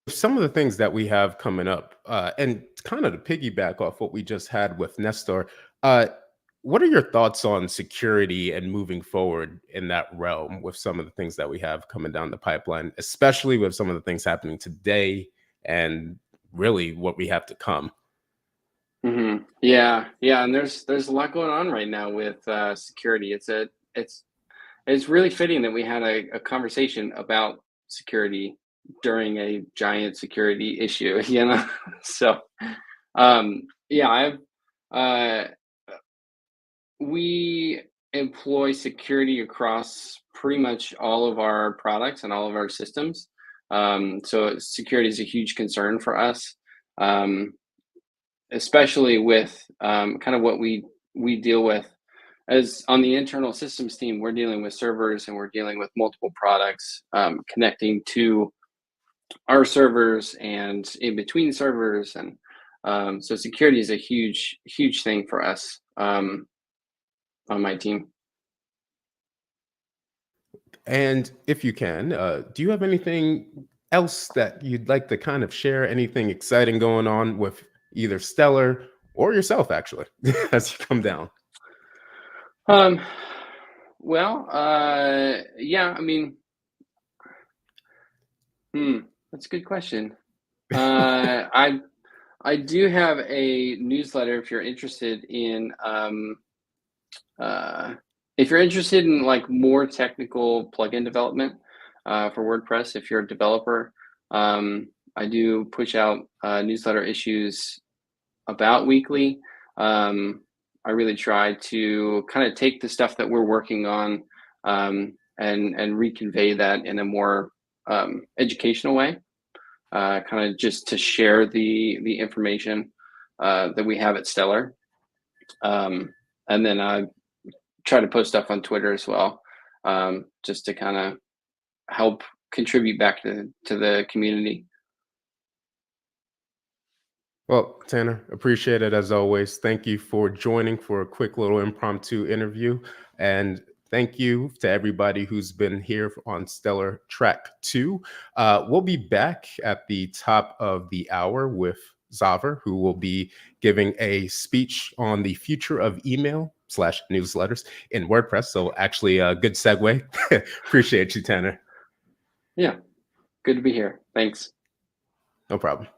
Some of the things that we have coming up, and kind of to piggyback off what we just had with Nestor, what are your thoughts on security and moving forward in that realm with some of the things that we have coming down the pipeline, especially with some of the things happening today and really what we have to come? Yeah, and there's a lot going on right now with security. It's really fitting that we had a conversation about security during a giant security issue, So, yeah, we employ security across pretty much all of our products and all of our systems. So security is a huge concern for us, um, especially with kind of what we deal with as on the internal systems team. We're dealing with servers and we're dealing with multiple products connecting to our servers and in between servers, and so security is a huge thing for us on my team. And if you can, do you have anything else that you'd like to kind of share? Anything exciting going on with either Stellar or yourself, actually, as you come down? Um, well, yeah, I mean, that's a good question. I do have a newsletter if you're interested in uh, like more technical plugin development for WordPress. If you're a developer, I do push out newsletter issues about weekly. I really try to kind of take the stuff that we're working on and reconvey that in a more educational way, kind of just to share the information that we have at Stellar. And then I try to post stuff on Twitter as well, just to kind of help contribute back to the community. Well, Tanner, appreciate it as always. Thank you for joining for a quick little impromptu interview. And thank you to everybody who's been here on Stellar Track 2. We'll be back at the top of the hour with Zaver, who will be giving a speech on the future of email/newsletters in WordPress. So actually a good segue. Appreciate you, Tanner. Yeah, good to be here. Thanks. No problem.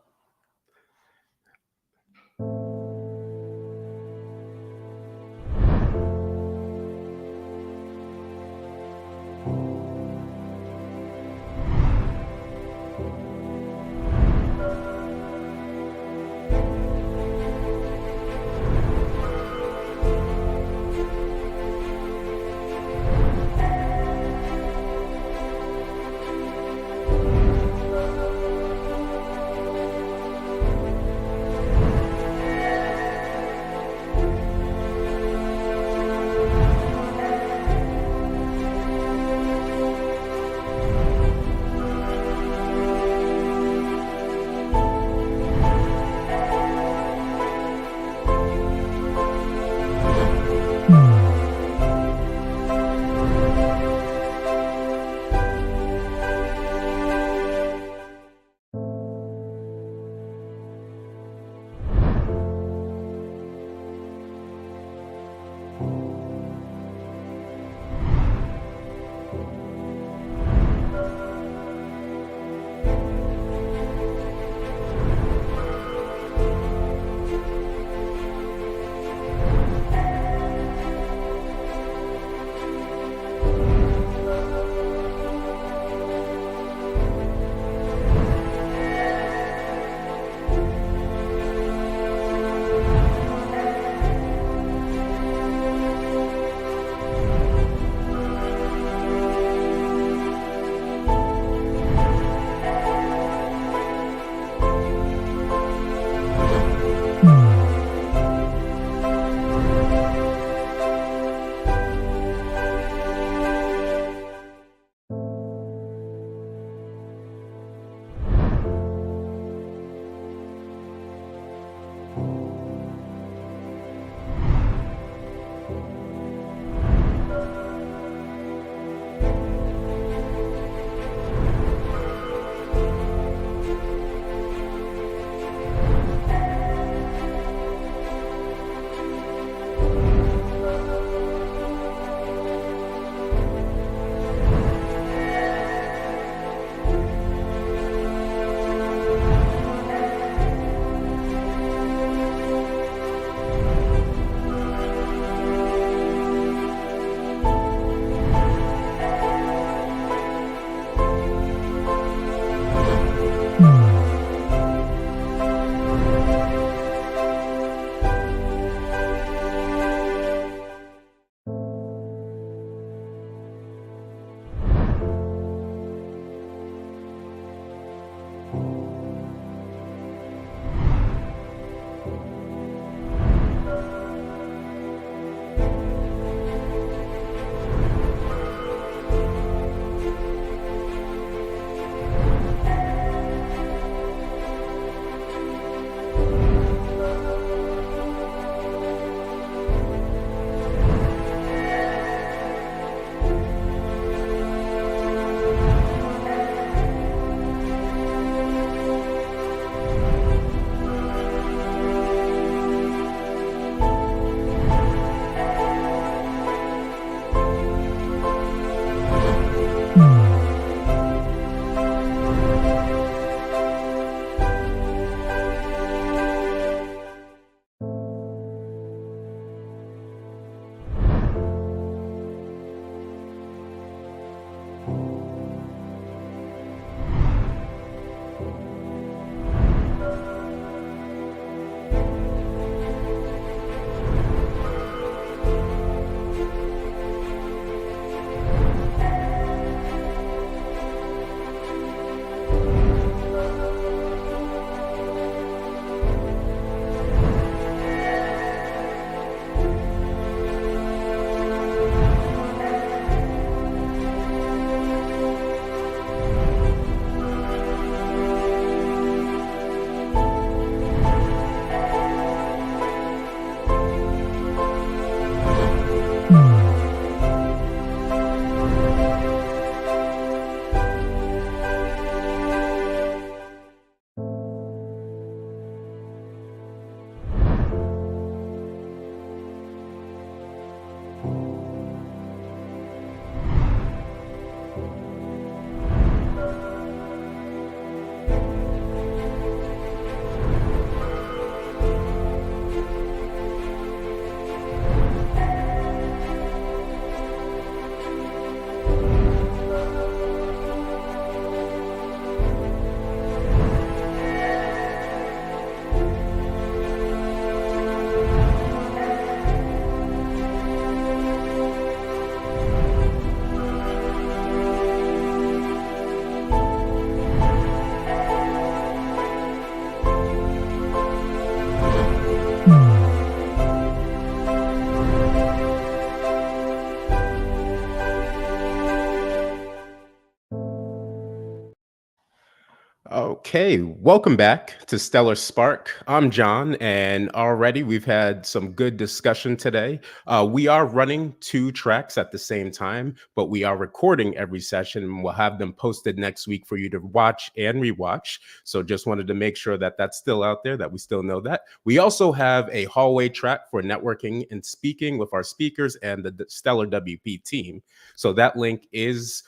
Okay, welcome back to Stellar Spark. I'm John, and already we've had some good discussion today. We are running 2 tracks at the same time, but we are recording every session, and we'll have them posted next week for you to watch and rewatch. So just wanted to make sure that that's still out there, that we still know that. We also have a hallway track for networking and speaking with our speakers and the Stellar WP team. So that link is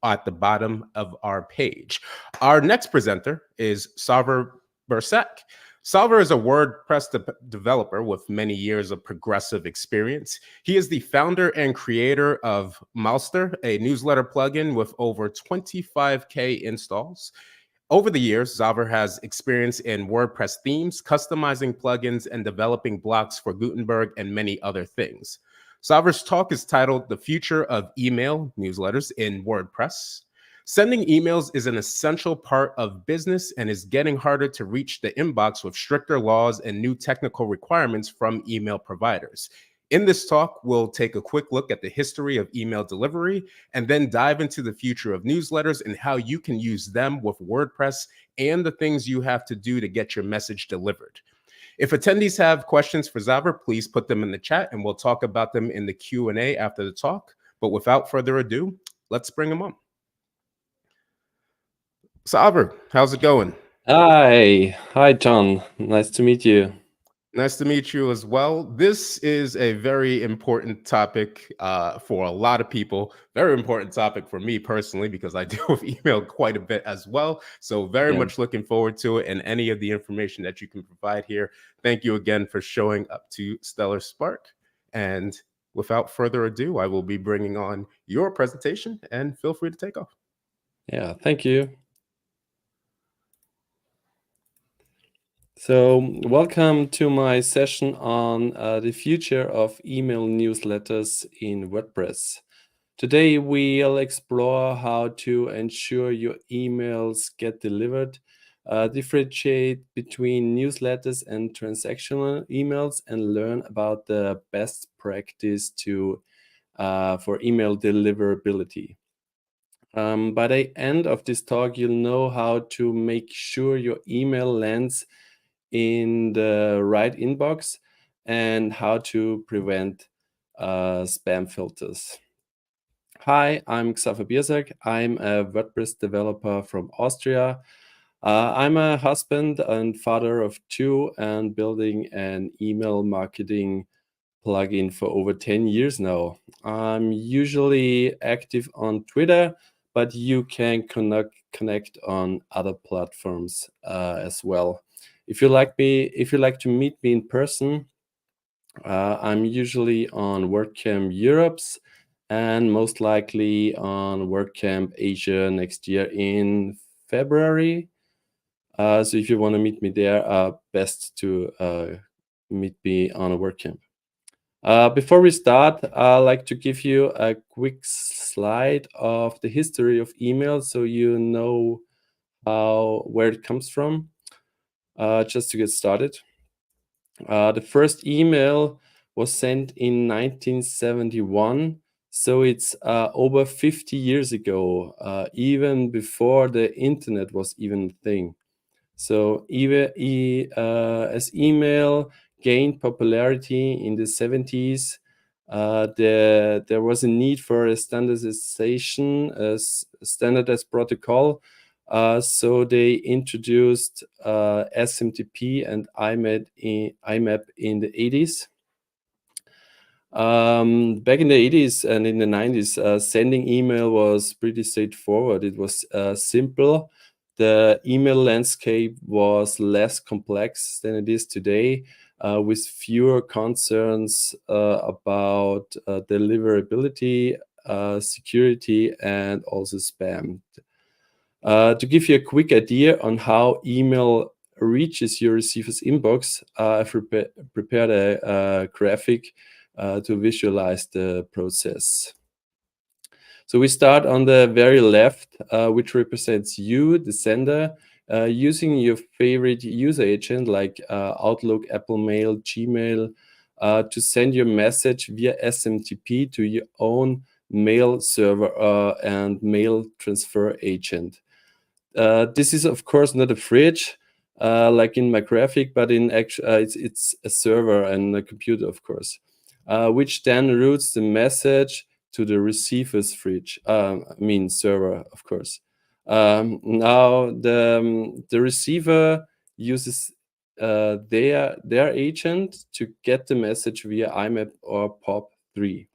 at the bottom of our page. Our next presenter is Salver Bursek. Salver is a WordPress developer with many years of progressive experience. He is the founder and creator of Mouster, a newsletter plugin with over 25K installs. Over the years, Salver has experience in WordPress themes, customizing plugins, and developing blocks for Gutenberg and many other things. Salver's talk is titled The Future of Email Newsletters in WordPress. Sending emails is an essential part of business and is getting harder to reach the inbox with stricter laws and new technical requirements from email providers. In this talk, we'll take a quick look at the history of email delivery and then dive into the future of newsletters and how you can use them with WordPress and the things you have to do to get your message delivered. If attendees have questions for Salver, please put them in the chat and we'll talk about them in the Q&A after the talk. But without further ado, let's bring them on. Salver, how's it going? Hi, John. Nice to meet you. Nice to meet you as well. This is a very important topic for a lot of people. Very important topic for me personally, because I deal with email quite a bit as well. So very much looking forward to it and any of the information that you can provide here. Thank you again for showing up to Stellar Spark. And without further ado, I will be bringing on your presentation and feel free to take off. Yeah, thank you. So welcome to my session on the future of email newsletters in WordPress. Today we'll explore how to ensure your emails get delivered, differentiate between newsletters and transactional emails, and learn about the best practice for email deliverability. By the end of this talk, you'll know how to make sure your email lands in the right inbox and how to prevent spam filters. Hi, I'm Xaver Bierzak. I'm a WordPress developer from Austria. I'm a husband and father of 2 and building an email marketing plugin for over 10 years now. I'm usually active on Twitter, but you can connect on other platforms as well. If you like to meet me in person, I'm usually on WordCamp Europe's and most likely on WordCamp Asia next year in February. So if you want to meet me there, best to meet me on a WordCamp. Before we start, I'd like to give you a quick slide of the history of email so you know where it comes from. Just to get started. The first email was sent in 1971, so it's over 50 years ago, even before the internet was even a thing. So as email gained popularity in the 70s, there was a need for a standardization, a standardized protocol. So they introduced SMTP and IMAP in the 80s. Back in the 80s and in the 90s, sending email was pretty straightforward. It was simple. The email landscape was less complex than it is today, with fewer concerns about deliverability, security, and also spam. To give you a quick idea on how email reaches your receiver's inbox, I've prepared a graphic to visualize the process. So we start on the very left, which represents you, the sender, using your favorite user agent like Outlook, Apple Mail, Gmail, to send your message via SMTP to your own mail server and mail transfer agent. This is of course not a fridge like in my graphic, but in it's a server and a computer, of course, which then routes the message to the receiver's fridge. I mean server, of course. Now the receiver uses their agent to get the message via IMAP or POP3.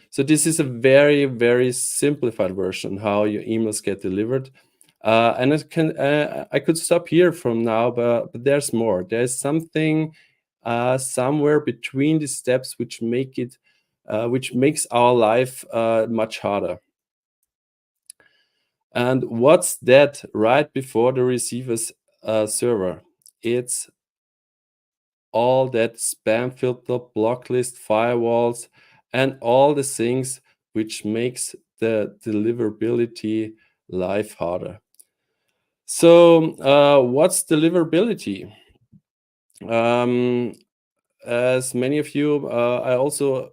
So this is a very, very simplified version how your emails get delivered. And I could stop here from now, but there's more. There's something somewhere between the steps which makes our life much harder. And what's that right before the receiver's server? It's all that spam filter, block list, firewalls, and all the things which makes the deliverability life harder. So what's deliverability? As many of you, I also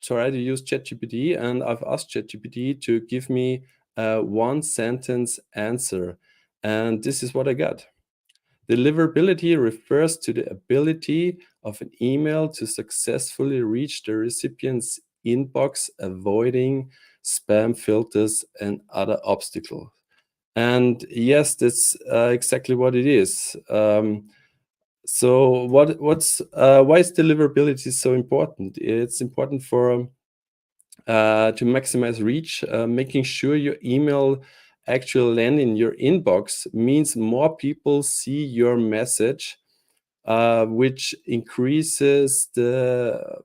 try to use ChatGPT, and I've asked ChatGPT to give me a one-sentence answer, and this is what I got. Deliverability refers to the ability of an email to successfully reach the recipient's inbox, avoiding spam filters and other obstacles. And yes, that's exactly what it is. So why is deliverability so important? It's important for to maximize reach. Making sure your email actually land in your inbox means more people see your message, which increases the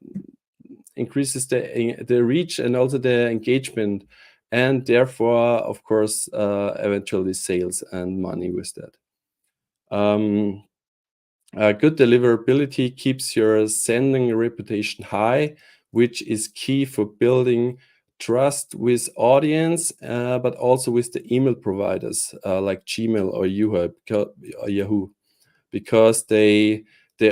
reach and also the engagement, and therefore, of course, eventually sales and money with that. Good deliverability keeps your sending reputation high, which is key for building trust with audience, but also with the email providers like Gmail or Yahoo, because they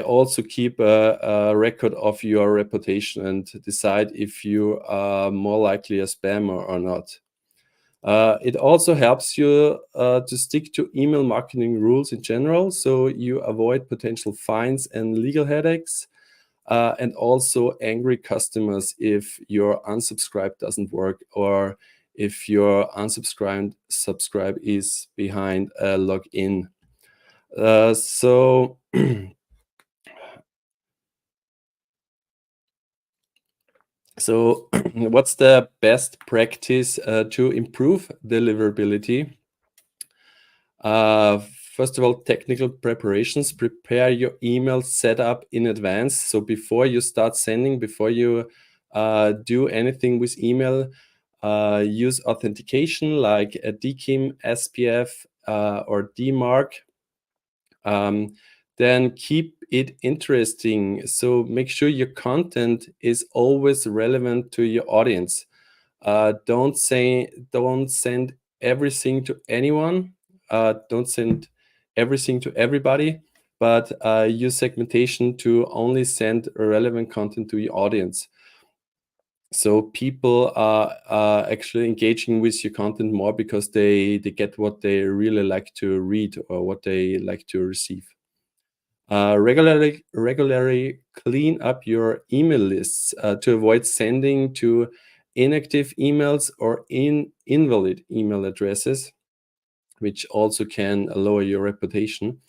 also keep a record of your reputation and decide if you are more likely a spammer or not. It also helps you to stick to email marketing rules in general, so you avoid potential fines and legal headaches, and also angry customers if your unsubscribe doesn't work, or if your subscribe is behind a login. So So what's the best practice to improve deliverability? First of all, technical preparations. Prepare your email setup in advance. So before you start sending, before you do anything with email, use authentication like a DKIM, SPF, or DMARC. Then keep it interesting. So make sure your content is always relevant to your audience. Don't send everything to anyone. Don't send everything to everybody, but use segmentation to only send relevant content to your audience. So people are actually engaging with your content more because they get what they really like to read or what they like to receive. Regularly clean up your email lists to avoid sending to inactive emails or invalid email addresses, which also can lower your reputation.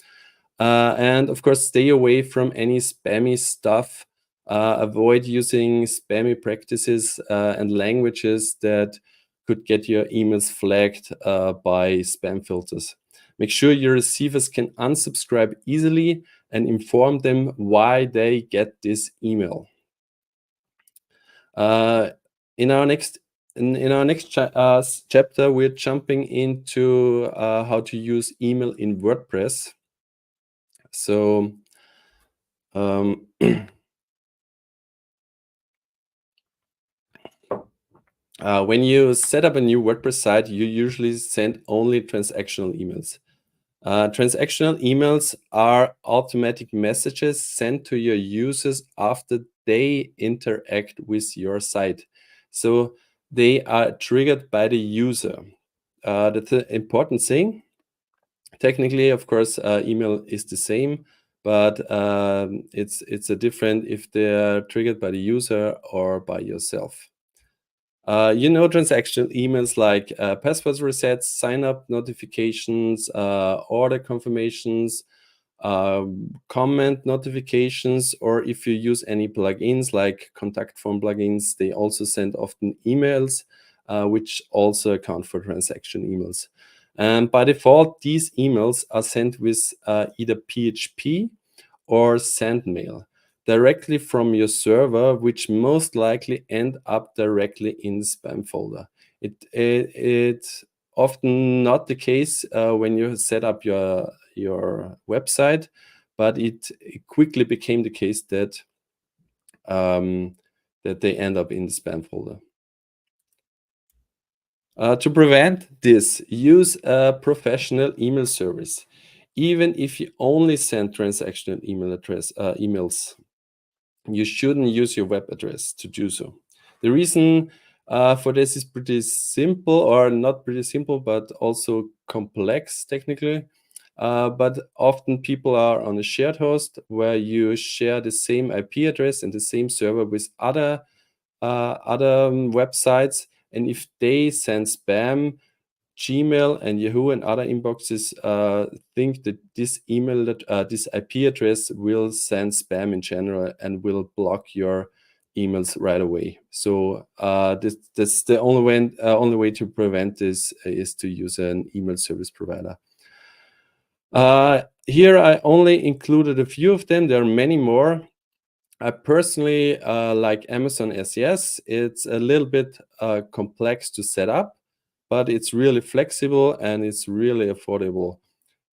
And of course, stay away from any spammy stuff. Avoid using spammy practices and languages that could get your emails flagged by spam filters. Make sure your receivers can unsubscribe easily and inform them why they get this email. In our next chapter, we're jumping into how to use email in WordPress. So when you set up a new WordPress site, you usually send only transactional emails. Transactional emails are automatic messages sent to your users after they interact with your site. So they are triggered by the user. That's an important thing. Technically, of course, email is the same, but it's a different if they're triggered by the user or by yourself. Transactional emails like password resets, sign-up notifications, order confirmations, comment notifications, or if you use any plugins like contact form plugins, they also send often emails, which also account for transaction emails. And by default, these emails are sent with either PHP or SendMail directly from your server, which most likely end up directly in the spam folder. It's often not the case when you set up your website, but it quickly became the case that that they end up in the spam folder. To prevent this, use a professional email service, even if you only send transactional emails. You shouldn't use your web address to do so. The reason for this is pretty simple, or not pretty simple, but also complex technically. But often people are on a shared host where you share the same IP address and the same server with other websites. And if they send spam, Gmail and Yahoo and other inboxes think that this this IP address will send spam in general and will block your emails right away. So that's the only way to prevent this is to use an email service provider. Here I only included a few of them. There are many more. I personally like Amazon SES. It's a little bit complex to set up, but it's really flexible and it's really affordable.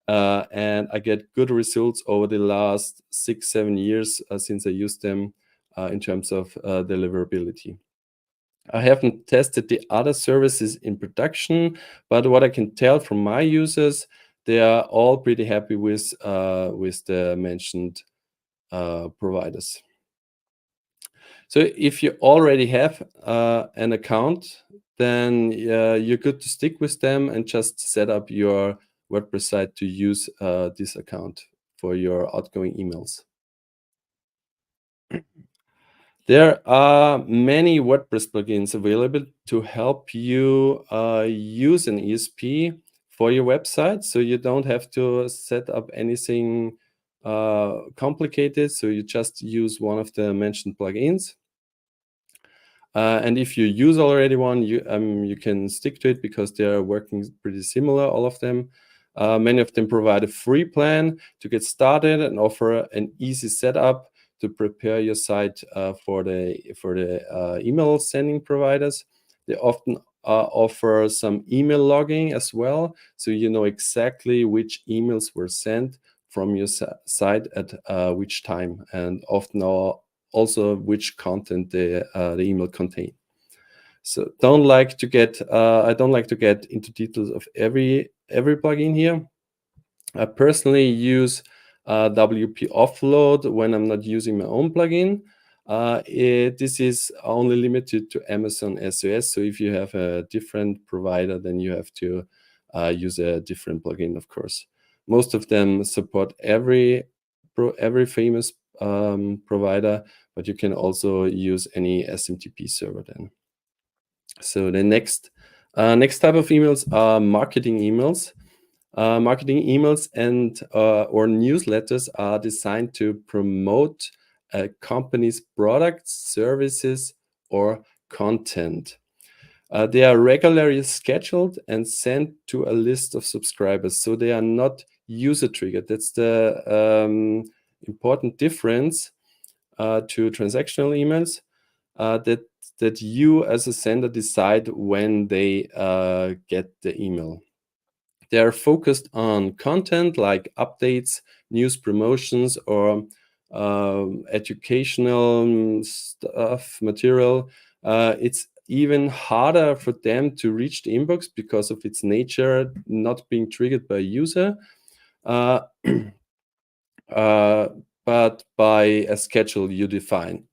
And I get good results over the last 6-7 years since I used them in terms of deliverability. I haven't tested the other services in production, but what I can tell from my users, they are all pretty happy with the mentioned providers. So if you already have an account, then you're good to stick with them and just set up your WordPress site to use this account for your outgoing emails. There are many WordPress plugins available to help you use an ESP for your website, so you don't have to set up anything complicated. So you just use one of the mentioned plugins. And if you use already one, you can stick to it because they are working pretty similar, all of them. Many of them provide a free plan to get started and offer an easy setup to prepare your site for the email sending providers. They often offer some email logging as well, so you know exactly which emails were sent from your site at which time, and often also which content the email contain. So I don't like to get into details of every plugin here. I personally use WP Offload when I'm not using my own plugin. This is only limited to Amazon SOS. So if you have a different provider, then you have to use a different plugin, of course. Most of them support every famous provider, but you can also use any SMTP server then. So the next type of emails are marketing emails. Marketing emails and or newsletters are designed to promote a company's products, services, or content. They are regularly scheduled and sent to a list of subscribers, so they are not user triggered. That's the important difference to transactional emails, that you as a sender decide when they get the email. They are focused on content like updates, news, promotions, or educational stuff, material. It's even harder for them to reach the inbox because of its nature not being triggered by a user, but by a schedule you define.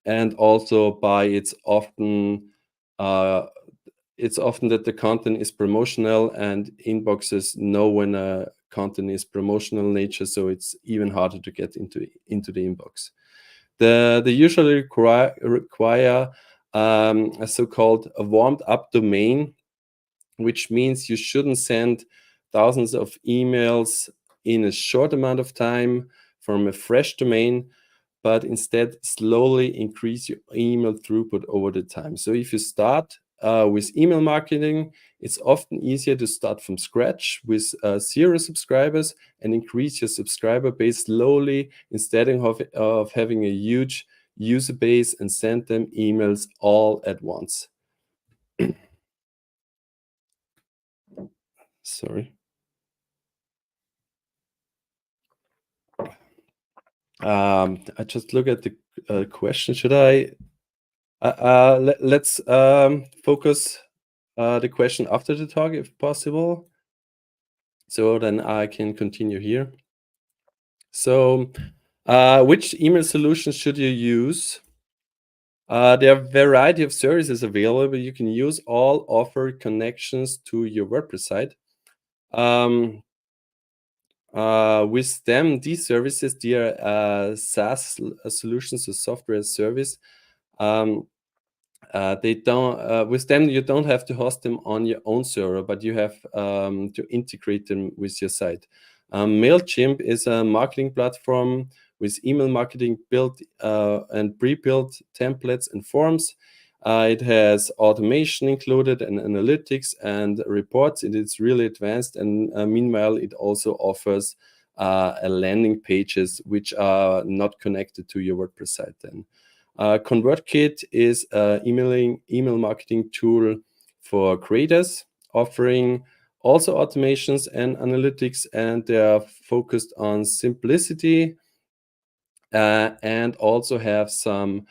And also by its often it's often that the content is promotional, and inboxes know when a content is promotional nature, so it's even harder to get into the inbox. They usually require a so-called warmed up domain, which means you shouldn't send thousands of emails in a short amount of time from a fresh domain, but instead slowly increase your email throughput over the time. So if you start with email marketing, it's often easier to start from scratch with 0 subscribers and increase your subscriber base slowly instead of having a huge user base and send them emails all at once. Sorry. I just look at the question. Should I? Let's focus the question after the talk, if possible. So then I can continue here. So, which email solutions should you use? There are a variety of services available. You can use all offer connections to your WordPress site. With them, these services, they are SaaS solutions, so software as service. They don't. With them, you don't have to host them on your own server, but you have to integrate them with your site. Mailchimp is a marketing platform with email marketing built and pre-built templates and forms. It has automation included and analytics and reports. It is really advanced, and meanwhile, it also offers landing pages which are not connected to your WordPress site. Then, ConvertKit is an email marketing tool for creators, offering also automations and analytics, and they are focused on simplicity and also have some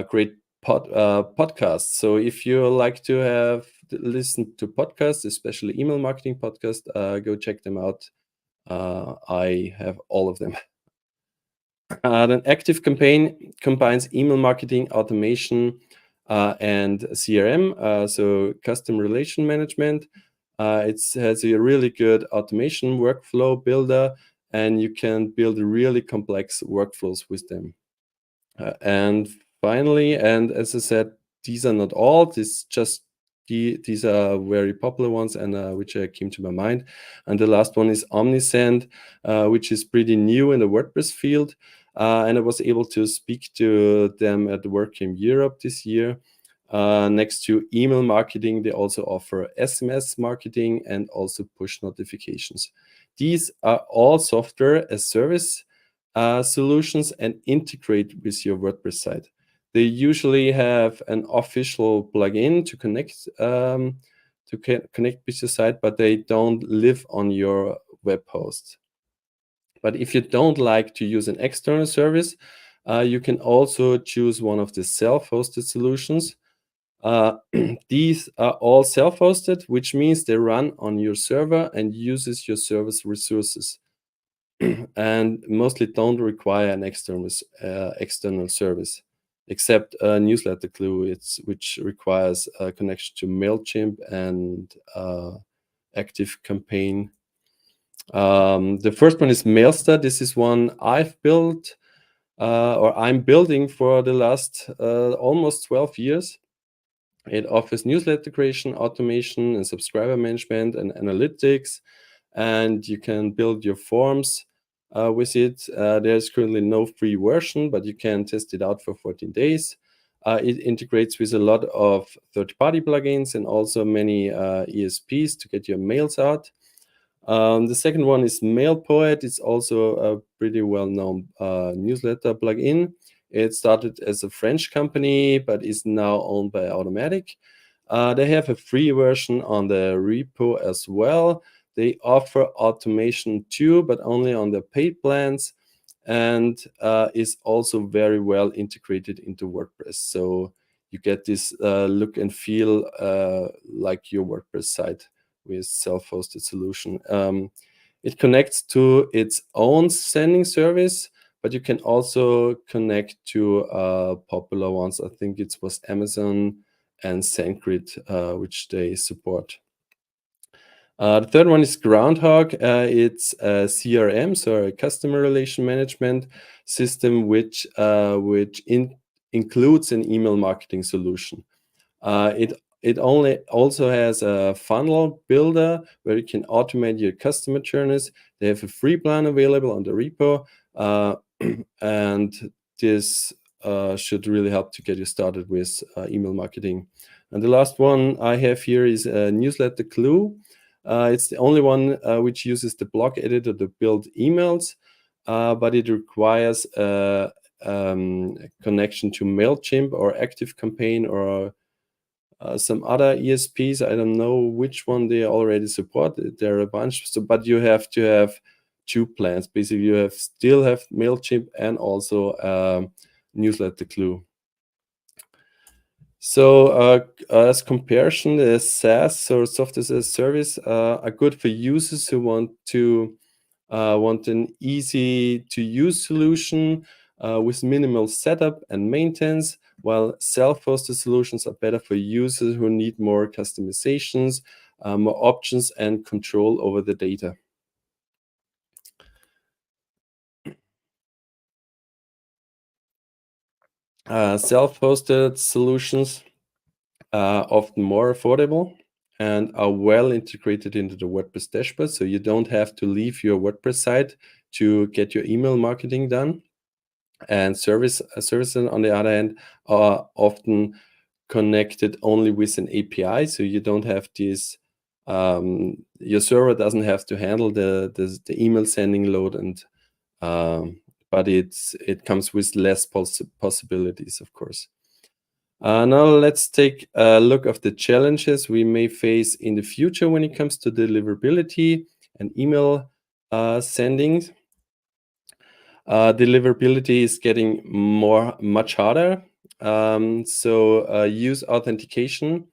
great podcasts. So if you like to listen to podcasts, especially email marketing podcasts, go check them out. I have all of them. Then ActiveCampaign combines email marketing, automation, and CRM, so custom relation management. It has a really good automation workflow builder, and you can build really complex workflows with them. And finally, and as I said, these are not all. These are very popular ones, and which came to my mind. And the last one is Omnisend, which is pretty new in the WordPress field. And I was able to speak to them at the WordCamp Europe this year. Next to email marketing, they also offer SMS marketing and also push notifications. These are all software as service solutions and integrate with your WordPress site. They usually have an official plugin to connect with your site, but they don't live on your web host. But if you don't like to use an external service, you can also choose one of the self-hosted solutions. These are all self-hosted, which means they run on your server and uses your server's resources, and mostly don't require an external service, except Newsletter Glue, which requires a connection to Mailchimp and ActiveCampaign. The first one is Mailster. This is one I've built or I'm building for the last almost 12 years. It offers newsletter creation, automation, and subscriber management and analytics, and you can build your forms with it. There's currently no free version, but you can test it out for 14 days. It integrates with a lot of third-party plugins and also many ESPs to get your mails out. The second one is MailPoet. It's also a pretty well-known newsletter plugin. It started as a French company, but is now owned by Automatic. They have a free version on the repo as well. They offer automation too, but only on the paid plans, and is also very well integrated into WordPress. So you get this look and feel like your WordPress site with self-hosted solution. It connects to its own sending service, but you can also connect to popular ones. I think it was Amazon and SendGrid, which they support. The third one is Groundhog. It's a CRM, so a customer relation management system, which includes an email marketing solution. It also has a funnel builder where you can automate your customer journeys. They have a free plan available on the repo, and this should really help to get you started with email marketing. And the last one I have here is Newsletter Clue. It's the only one which uses the block editor to build emails, but it requires a connection to MailChimp or ActiveCampaign or some other ESPs. I don't know which one they already support. There are a bunch, but you have to have 2 plans. Basically, you still have MailChimp and also Newsletter Clue. So as comparison, the SaaS or software as a service are good for users who want an easy to use solution with minimal setup and maintenance, while self-hosted solutions are better for users who need more customizations, more options, and control over the data. Self-hosted solutions are often more affordable and are well integrated into the WordPress dashboard, so you don't have to leave your WordPress site to get your email marketing done. And services, on the other hand, are often connected only with an API, so you don't have this. Your server doesn't have to handle the email sending load, and but it comes with less possibilities, of course. Now let's take a look at the challenges we may face in the future when it comes to deliverability and email sendings. Deliverability is getting much harder. So use authentication.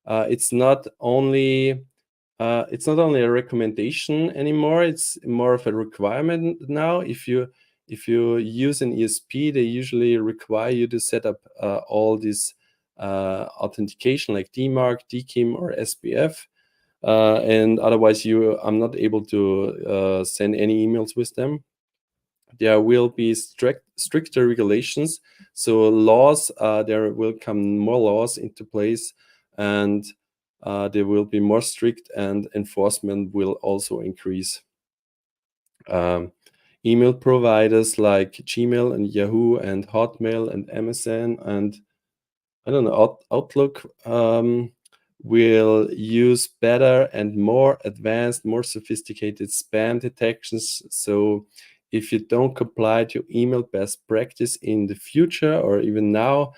It's not only a recommendation anymore. It's more of a requirement now. If you use an ESP, they usually require you to set up all this authentication like DMARC, DKIM, or SPF. And otherwise, I'm not able to send any emails with them. There will be stricter regulations. So laws, there will come more laws into place, and they will be more strict, and enforcement will also increase. Email providers like Gmail and Yahoo and Hotmail and MSN and I don't know, Outlook will use better and more advanced, more sophisticated spam detections. So if you don't comply to email best practice in the future or even now,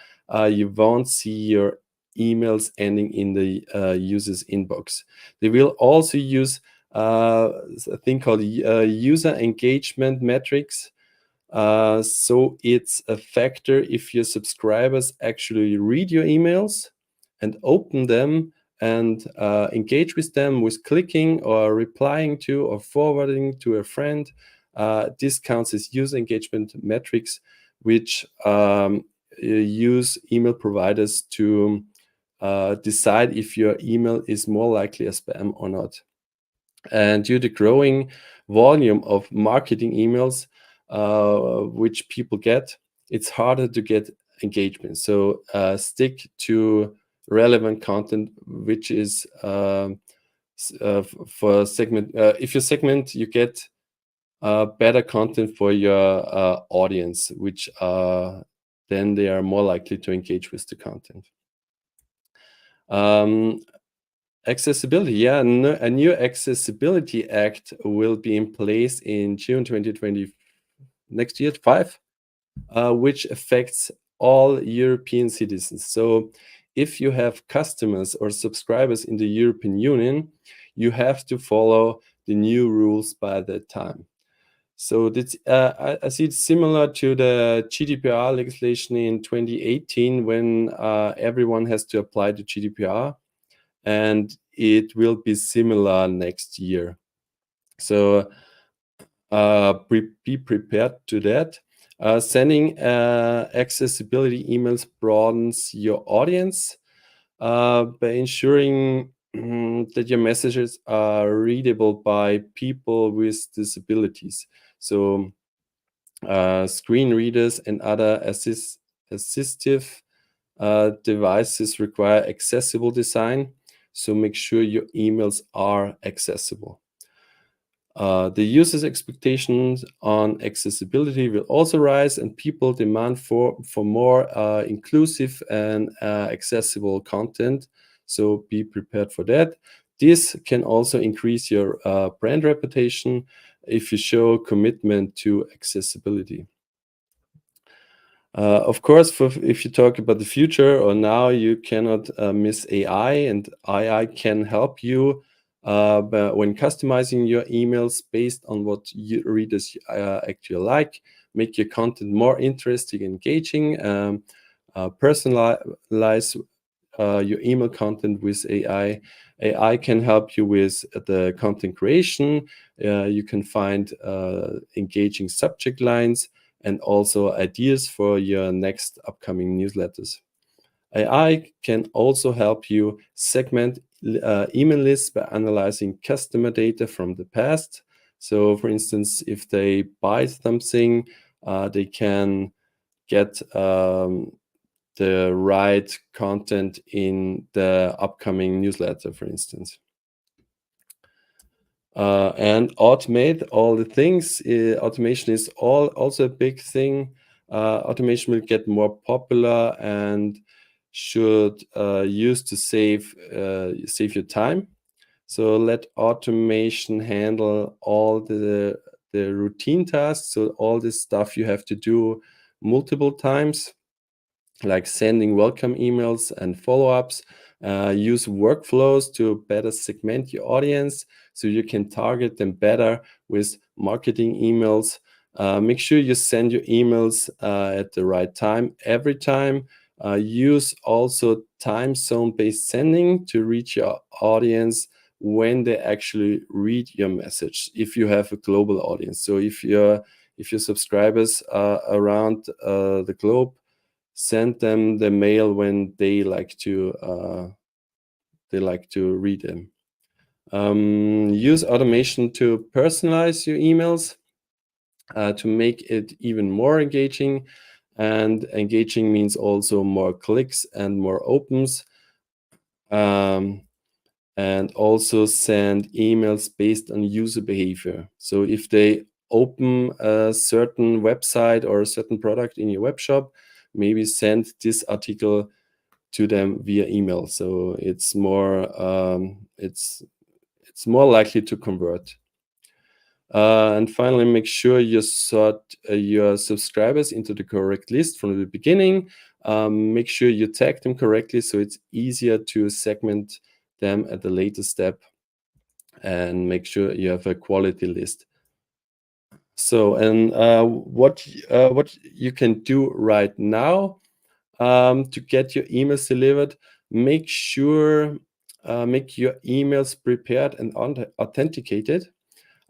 you won't see your emails ending in the user's inbox. They will also use a thing called user engagement metrics. So it's a factor if your subscribers actually read your emails and open them and engage with them with clicking or replying to or forwarding to a friend. This counts as user engagement metrics, which use email providers to decide if your email is more likely a spam or not. And due to growing volume of marketing emails, which people get, it's harder to get engagement. So stick to relevant content, which is for segment. If you segment, you get better content for your audience, which then they are more likely to engage with the content. Accessibility, yeah, a new Accessibility Act will be in place in June 2020, next year, 5, which affects all European citizens. So if you have customers or subscribers in the European Union, you have to follow the new rules by that time. So that's, I see it similar to the GDPR legislation in 2018 when everyone has to apply to GDPR. And it will be similar next year. So be prepared to that. Sending accessibility emails broadens your audience. by ensuring that your messages are readable by people with disabilities. So screen readers and other assistive devices require accessible design, so make sure your emails are accessible. The user's expectations on accessibility will also rise, and people demand for more inclusive and accessible content. So be prepared for that. This can also increase your brand reputation if you show commitment to accessibility. Of course, if you talk about the future or now, you cannot miss AI, and AI can help you but when customizing your emails based on what readers actually like, make your content more interesting, engaging, personalize your email content with AI. AI can help you with the content creation. You can find engaging subject lines and also ideas for your next upcoming newsletters. AI can also help you segment email lists by analyzing customer data from the past. So, for instance, if they buy something, they can get the right content in the upcoming newsletter, for instance. And automate all the things. Automation is also a big thing. Automation will get more popular and should use to save your time. So let automation handle all the routine tasks. So all this stuff you have to do multiple times, like sending welcome emails and follow-ups. Use workflows to better segment your audience so you can target them better with marketing emails. Make sure you send your emails at the right time every time. Use also time zone based sending to reach your audience when they actually read your message, if you have a global audience. So if your subscribers are around the globe, send them the mail when they like to read them. Use automation to personalize your emails to make it even more engaging. And engaging means also more clicks and more opens. And also send emails based on user behavior. So if they open a certain website or a certain product in your web shop, maybe send this article to them via email. So it's more likely to convert. And finally, make sure you sort your subscribers into the correct list from the beginning. Make sure you tag them correctly so it's easier to segment them at the later step, and make sure you have a quality list. So, and what you can do right now to get your emails delivered, make sure make your emails prepared and authenticated.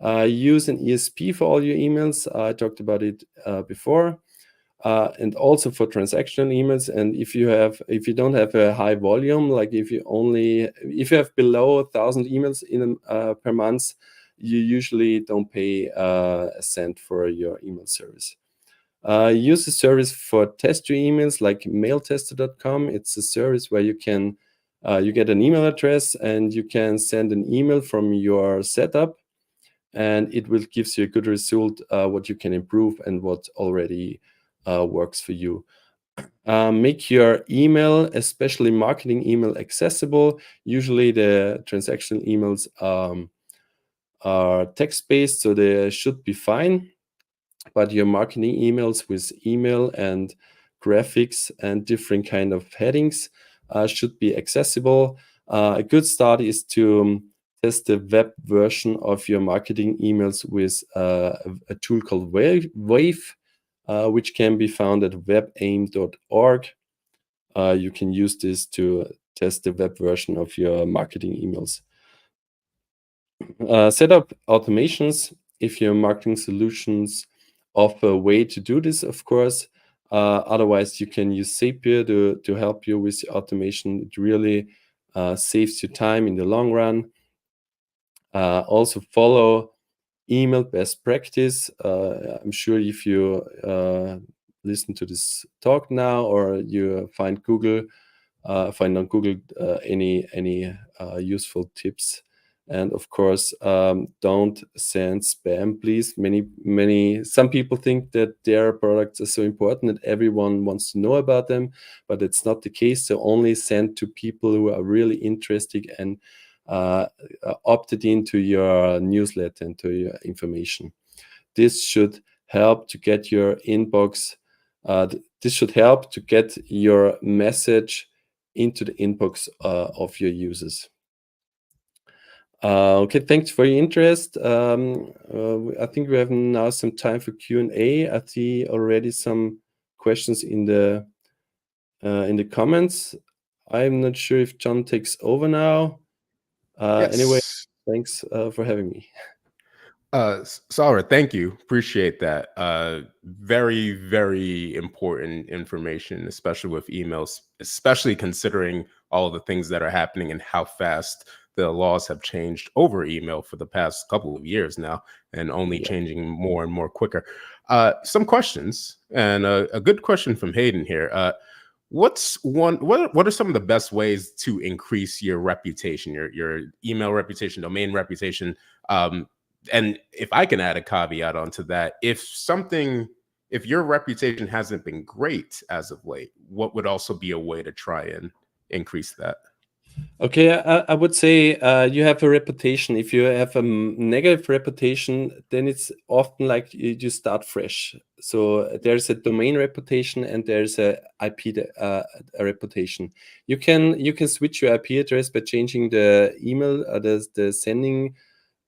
Use an ESP for all your emails. I talked about it before. And also for transactional emails. And if you don't have a high volume, like if you have below 1,000 emails per month, you usually don't pay a cent for your email service. Use a service for test your emails like mailtester.com. It's a service where you can you get an email address and you can send an email from your setup, and it will gives you a good result, what you can improve and what already works for you. Make your email, especially marketing email, accessible. Usually the transactional emails are text-based, so they should be fine. But your marketing emails with email and graphics and different kind of headings should be accessible. A good start is to test the web version of your marketing emails with a tool called Wave, which can be found at webaim.org. You can use this to test the web version of your marketing emails. Set up automations if your marketing solutions offer a way to do this, of course. Otherwise, you can use Zapier to help you with the automation. It really saves you time in the long run. Also follow email best practice. I'm sure if you listen to this talk now, or you find on Google any useful tips. And of course, don't send spam, please. Some people think that their products are so important that everyone wants to know about them, but it's not the case. So only send to people who are really interested and opted into your newsletter and to your information. This should help to get your inbox. This should help to get your message into the inbox of your users. Okay, thanks for your interest. I think we have now some time for Q&A. I see already some questions in the comments. I'm not sure if John takes over now. Yes. Anyway, thanks for having me. Sarah, thank you. Appreciate that. Very, very important information, especially with emails, especially considering all of the things that are happening and how fast the laws have changed over email for the past couple of years now, and only changing more and more quicker. Some questions, and a good question from Hayden here. What are some of the best ways to increase your reputation, your email reputation, domain reputation? And if I can add a caveat onto that, if your reputation hasn't been great as of late, what would also be a way to try and increase that? Okay, I would say you have a reputation. If you have a negative reputation, then it's often like you start fresh. So there's a domain reputation and there's a IP a reputation. You can switch your IP address by changing the email, the sending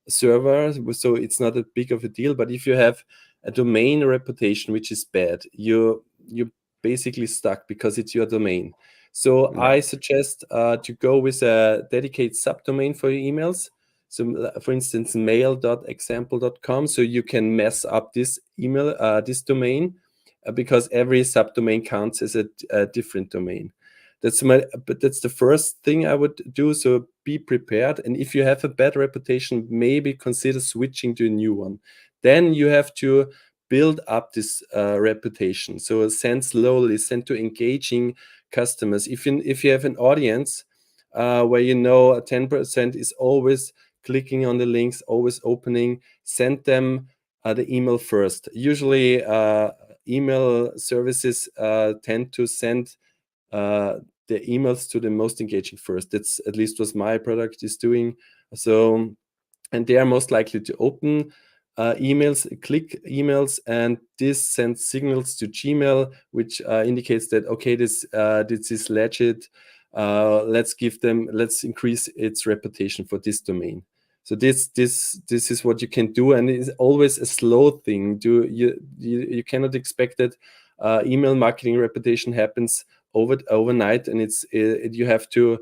server, so it's not a big of a deal. But if you have a domain reputation which is bad, you basically stuck because it's your domain. So Right. I suggest to go with a dedicated subdomain for your emails. So for instance, mail.example.com, so you can mess up this email, this domain, because every subdomain counts as a different domain. But that's the first thing I would do. So be prepared. And if you have a bad reputation, maybe consider switching to a new one. Then you have to build up this reputation. So send slowly, send to engaging customers. If you have an audience where 10% is always clicking on the links, always opening, send them the email first. Usually email services tend to send the emails to the most engaging first. That's at least what my product is doing. So, and they are most likely to open emails, click emails, and this sends signals to Gmail, which indicates that, okay, this is legit. Let's increase its reputation for this domain. So this is what you can do, and it's always a slow thing. You cannot expect that email marketing reputation happens overnight, and you have to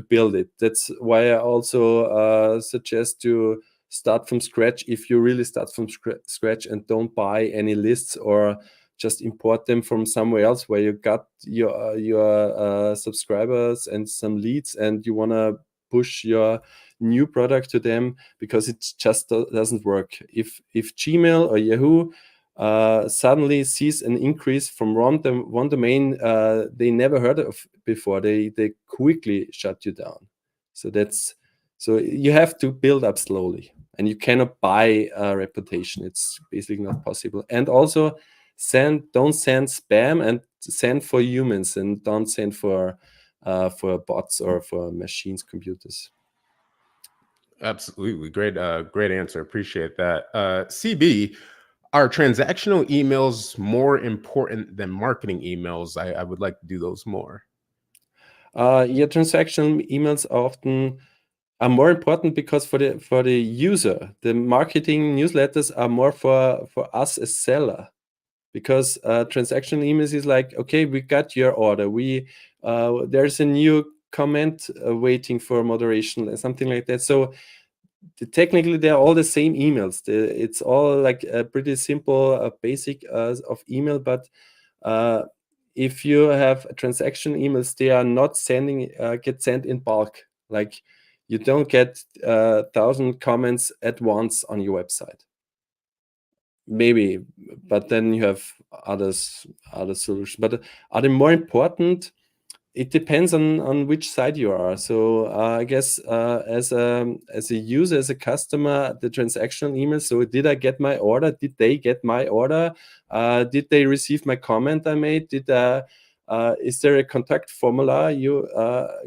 build it. That's why I also suggest to start from scratch. If you really start from scratch and don't buy any lists or just import them from somewhere else where you got your subscribers and some leads, and you want to push your new product to them, because it just doesn't work. If Gmail or Yahoo suddenly sees an increase from one domain they never heard of before, they quickly shut you down. So you have to build up slowly, and you cannot buy a reputation. It's basically not possible. And also don't send spam, and send for humans, and don't send for bots or for machines, computers. Absolutely. Great answer. Appreciate that. CB, are transactional emails more important than marketing emails? I would like to do those more. Transactional emails are more important because for the user, the marketing newsletters are more for us as seller. Because transactional emails is like, okay, we got your order. There's a new comment waiting for moderation, something like that. So technically they're all the same emails. It's all like a pretty simple basic of email, but if you have transaction emails, they are not sending get sent in bulk. Like you don't get 1,000 comments at once on your website. Maybe, but then you have other solutions. But are they more important? It depends on which side you are. So I guess as a user, as a customer, the transactional email. So did I get my order? Did they get my order? Did they receive my comment I made? Is there a contact formula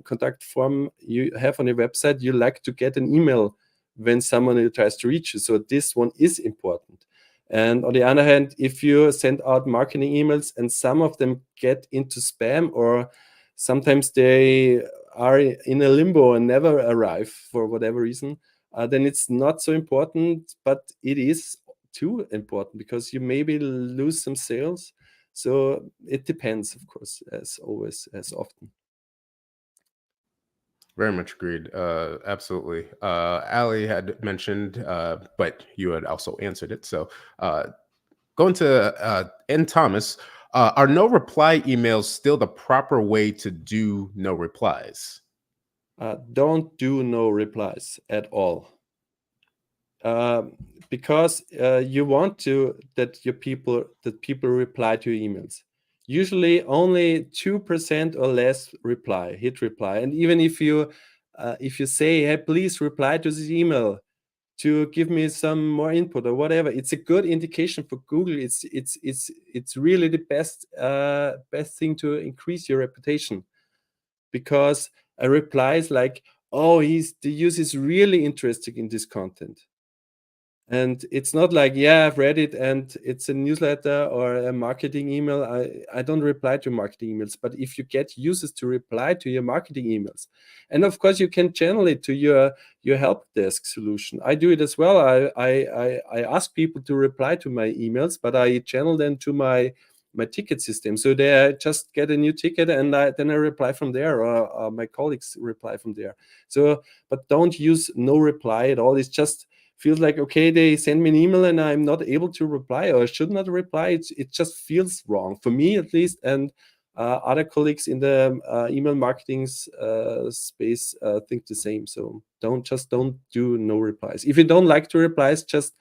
contact form you have on your website? You like to get an email when someone tries to reach you. So this one is important. And on the other hand, if you send out marketing emails and some of them get into spam, or sometimes they are in a limbo and never arrive for whatever reason, then it's not so important, but it is too important because you maybe lose some sales. So it depends, of course, as always, as often. Very much agreed. Absolutely. Ali had mentioned, but you had also answered it. So going to N. Thomas, are no reply emails still the proper way to do no replies? Don't do no replies at all. Because you want that people reply to your emails. Usually only 2% or less hit reply. And even if you say, hey, please reply to this email to give me some more input or whatever, it's a good indication for Google. It's really the best thing to increase your reputation, because a reply is like, oh, the user is really interested in this content. And it's not like, yeah, I've read it and it's a newsletter or a marketing email. I don't reply to marketing emails. But if you get users to reply to your marketing emails, and of course you can channel it to your help desk solution. I do it as well. I ask people to reply to my emails, but I channel them to my ticket system. So they just get a new ticket and then I reply from there, or my colleagues reply from there. So, but don't use no reply at all. It's just feels like, okay, they send me an email and I'm not able to reply, or I should not reply. It just feels wrong for me, at least, and other colleagues in the email marketing space think the same. So don't do no replies. If you don't like to replies, just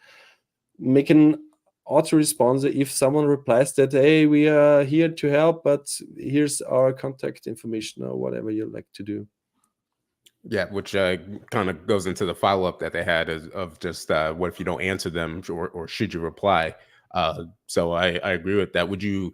make an autoresponder. If someone replies that, hey, we are here to help, but here's our contact information, or whatever you like to do. Yeah, which kind of goes into the follow-up that they had of just what if you don't answer them, or should you reply? So I agree with that. Would you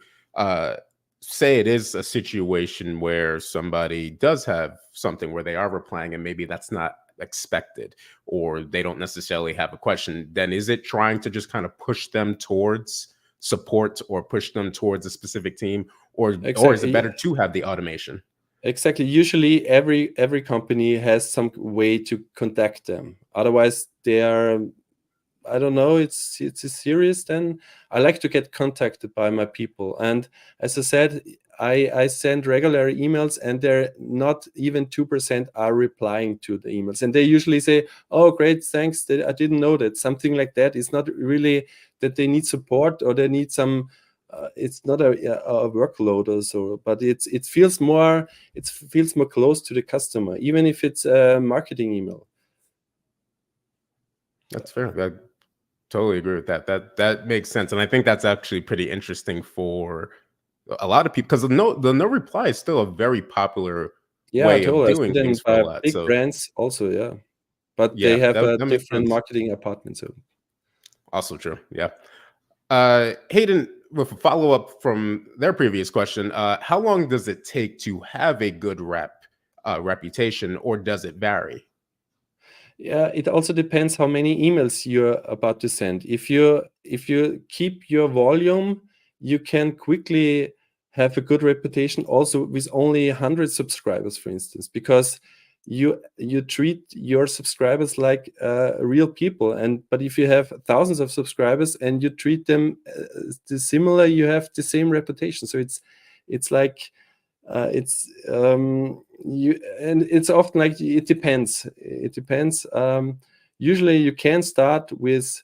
say it is a situation where somebody does have something where they are replying and maybe that's not expected, or they don't necessarily have a question? Then is it trying to just kind of push them towards support or push them towards a specific team, or is it better to have the automation? Exactly. Usually every company has some way to contact them. Otherwise they are, I don't know, it's serious. Then I like to get contacted by my people. And as I said, I send regular emails and they're not even 2% are replying to the emails. And they usually say, oh, great, thanks. I didn't know that. Something like that. It's not really that they need support or they need some, it's not a workload or so, but it feels more close to the customer, even if it's a marketing email. That's fair. I totally agree with that. That makes sense, and I think that's actually pretty interesting for a lot of people, because the no reply is still a very popular way of Totally. I see doing them things for a lot. big So brands also, yeah. But yeah, they have a that makes different sense. marketing department. So Also true. Yeah. Hayden, with a follow up from their previous question, how long does it take to have a good reputation, or does it vary? yeah, it also depends how many emails you're about to send. If you keep your volume, you can quickly have a good reputation also with only 100 subscribers, for instance, because you treat your subscribers like real people. But if you have thousands of subscribers and you treat them similar, you have the same reputation. So it's like it's it's often like it depends. Usually you can start with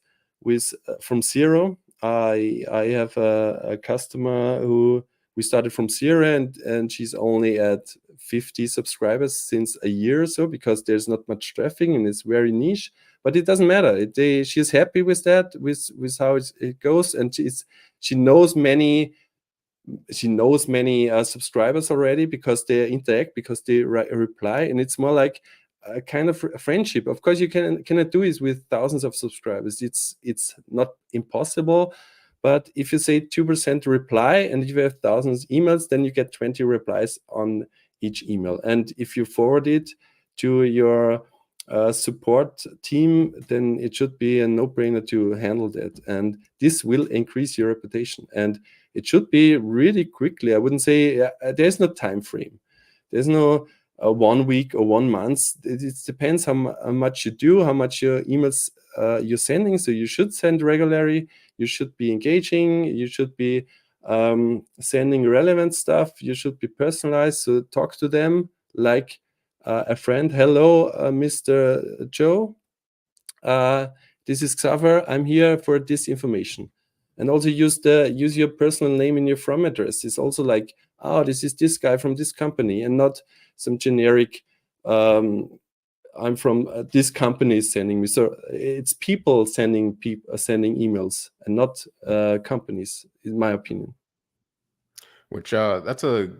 from zero, I have a customer who we started from zero, and she's only at 50 subscribers since a year or so, because there's not much traffic and it's very niche. But it doesn't matter. She's happy with that, with how it goes, and she knows many subscribers already, because they interact, because they reply, and it's more like a kind of friendship. Of course, you cannot do this with thousands of subscribers. It's not impossible, but if you say 2% reply, and if you have thousands of emails, then you get 20 replies on each email. And if you forward it to your support team, then it should be a no-brainer to handle that, and this will increase your reputation. And it should be really quickly. I wouldn't say there's no time frame. There's no 1 week or 1 month. It depends how much you do, how much your emails you're sending. So you should send regularly. You should be engaging. You should be sending relevant stuff. You should be personalized. So talk to them like a friend. Hello, Mr. Joe. This is Xaver. I'm here for this information. And also use your personal name in your from address. It's also like, oh, this is this guy from this company, and not some generic, I'm from this company is sending me. So it's people sending emails, and not companies, in my opinion. Which that's a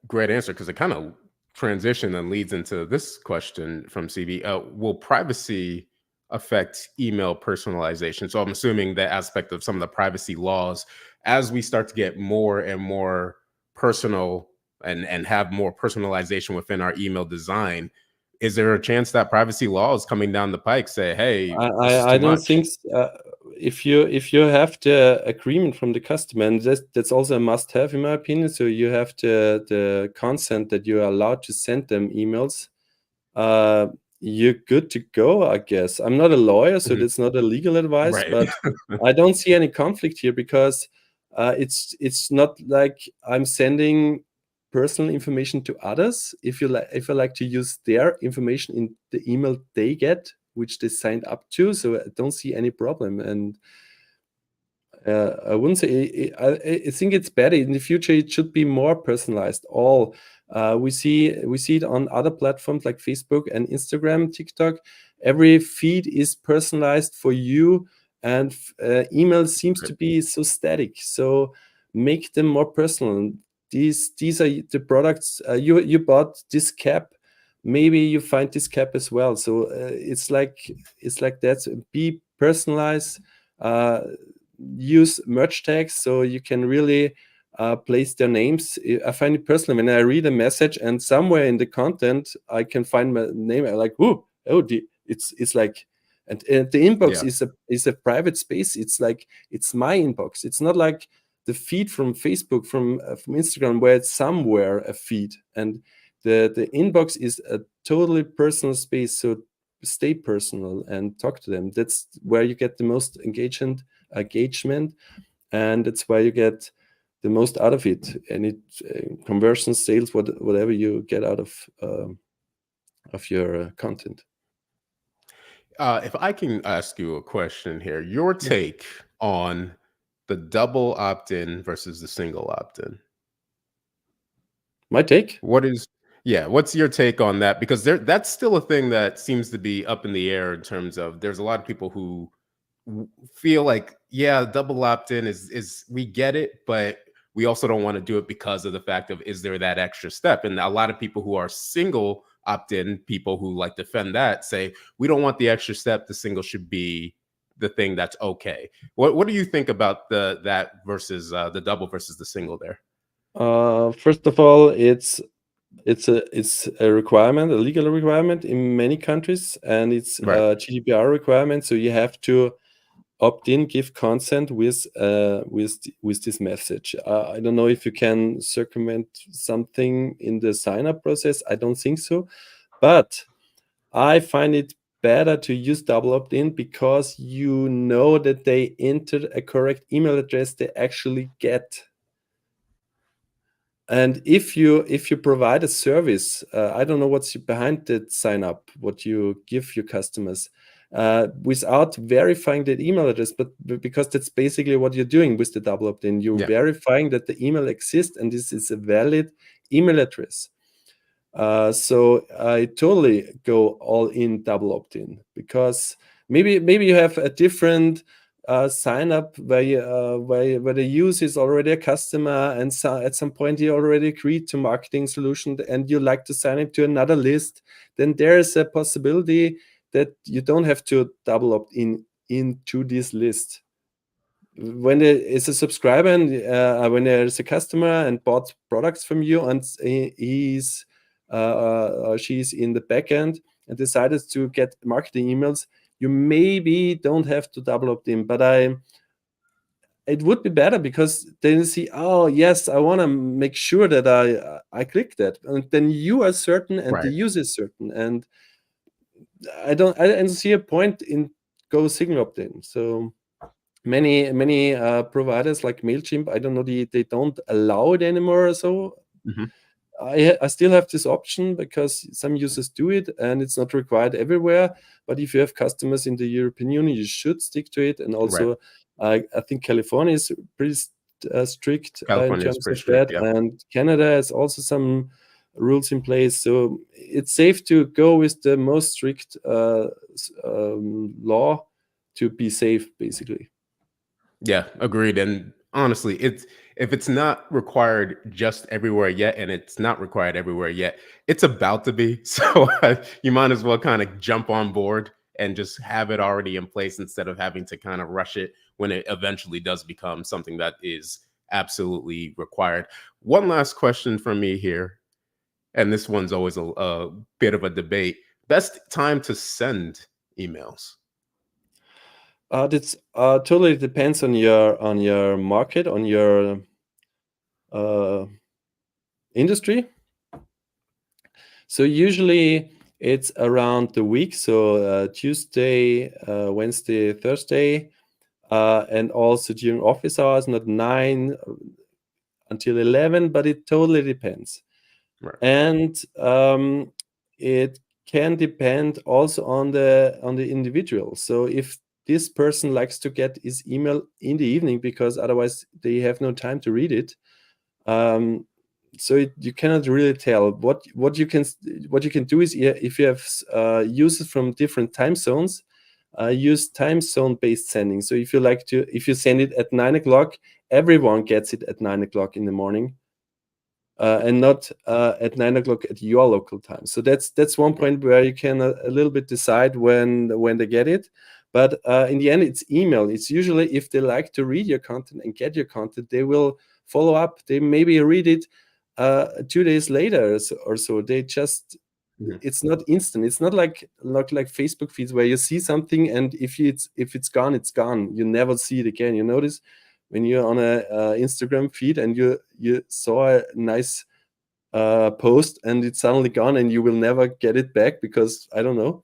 great answer, because it kind of transition and leads into this question from CV. Will privacy affect email personalization? So I'm assuming the aspect of some of the privacy laws, as we start to get more and more personal and have more personalization within our email design, is there a chance that privacy laws coming down the pike say, hey, this is I too don't much? think if you have the agreement from the customer, and that's also a must-have in my opinion. So you have the consent that you are allowed to send them emails. You're good to go, I guess. I'm not a lawyer, so that's not a legal advice, Right. but I don't see any conflict here, because it's not like I'm sending personal information to others. If I like to use their information in the email they get, which they signed up to, so I don't see any problem. And I wouldn't say I think it's better in the future. It should be more personalized. We see it on other platforms like Facebook and Instagram, TikTok. Every feed is personalized for you, and email seems to be so static. So make them more personal. These are the products you bought this cap. Maybe you find this cap as well. So it's like that. Be personalized. Use merge tags, so you can really place their names. I find it personally, when I read a message and somewhere in the content I can find my name, I'm like, it's like, and the inbox is a private space. It's like, it's my inbox. It's not like the feed from Facebook, from Instagram, where it's somewhere a feed. And the inbox is a totally personal space. So stay personal and talk to them. That's where you get the most engagement, and that's why you get the most out of it. And it conversion, sales, whatever you get out of your content. If I can ask you a question here, your take on the double opt-in versus the single opt-in. My take? What's your take on that? Because that's still a thing that seems to be up in the air, in terms of there's a lot of people who feel like, double opt-in is we get it, but we also don't want to do it because of the fact of, is there that extra step? And a lot of people who are single opt-in, people who like defend that, say we don't want the extra step. The single should be the thing that's okay. What do you think about that versus the double versus the single there? First of all, it's a requirement, a legal requirement in many countries, and it's a GDPR requirement. So you have to opt in, give consent with this message. I don't know if you can circumvent something in the sign up process. I don't think so, but I find it better to use double opt in, because you know that they entered a correct email address they actually get. And if you provide a service, I don't know what's behind that sign up, what you give your customers. without verifying that email address, but because that's basically what you're doing with the double opt-in. You're verifying that the email exists and this is a valid email address. So I totally go all in double opt-in, because maybe you have a different sign up where the user is already a customer, and at some point he already agreed to marketing solution and you like to sign him to another list. Then there is a possibility that you don't have to double opt in into this list. When there is a subscriber and when there is a customer and bought products from you, and he's or she's in the backend and decided to get marketing emails, you maybe don't have to double opt in. But it would be better, because then you see, oh yes, I want to make sure that I click that, and then you are certain and the user is certain, and I don't see a point in go single opt-in. So many providers like MailChimp, I don't know, they don't allow it anymore or so. I still have this option because some users do it and it's not required everywhere. But if you have customers in the European Union, you should stick to it. And also, I think California is pretty strict in terms of that. And Canada has also some rules in place. So it's safe to go with the most strict law to be safe, basically. Yeah, agreed. And honestly, if it's not required just everywhere yet, and it's not required everywhere yet, it's about to be. So you might as well kind of jump on board and just have it already in place instead of having to kind of rush it when it eventually does become something that is absolutely required. One last question from me here, and this one's always a bit of a debate. Best time to send emails? This totally depends on your market, on your industry. So usually it's around the week, so Tuesday, Wednesday, Thursday, and also during office hours, not 9 until 11, but it totally depends. And it can depend also on the individual. So if this person likes to get his email in the evening because otherwise they have no time to read it, so you cannot really tell. What you can do is, if you have users from different time zones, use time zone based sending. So if you send it at 9 o'clock, everyone gets it at 9 o'clock in the morning, and not at 9 o'clock at your local time. So that's one point where you can a little bit decide when they get it. But in the end, it's email. It's usually, if they like to read your content and get your content, they will follow up. They maybe read it 2 days later or so. They just, it's not instant. It's not like Facebook feeds where you see something and if it's gone, it's gone. You never see it again. You notice when you're on a Instagram feed and you saw a nice post and it's suddenly gone and you will never get it back because I don't know.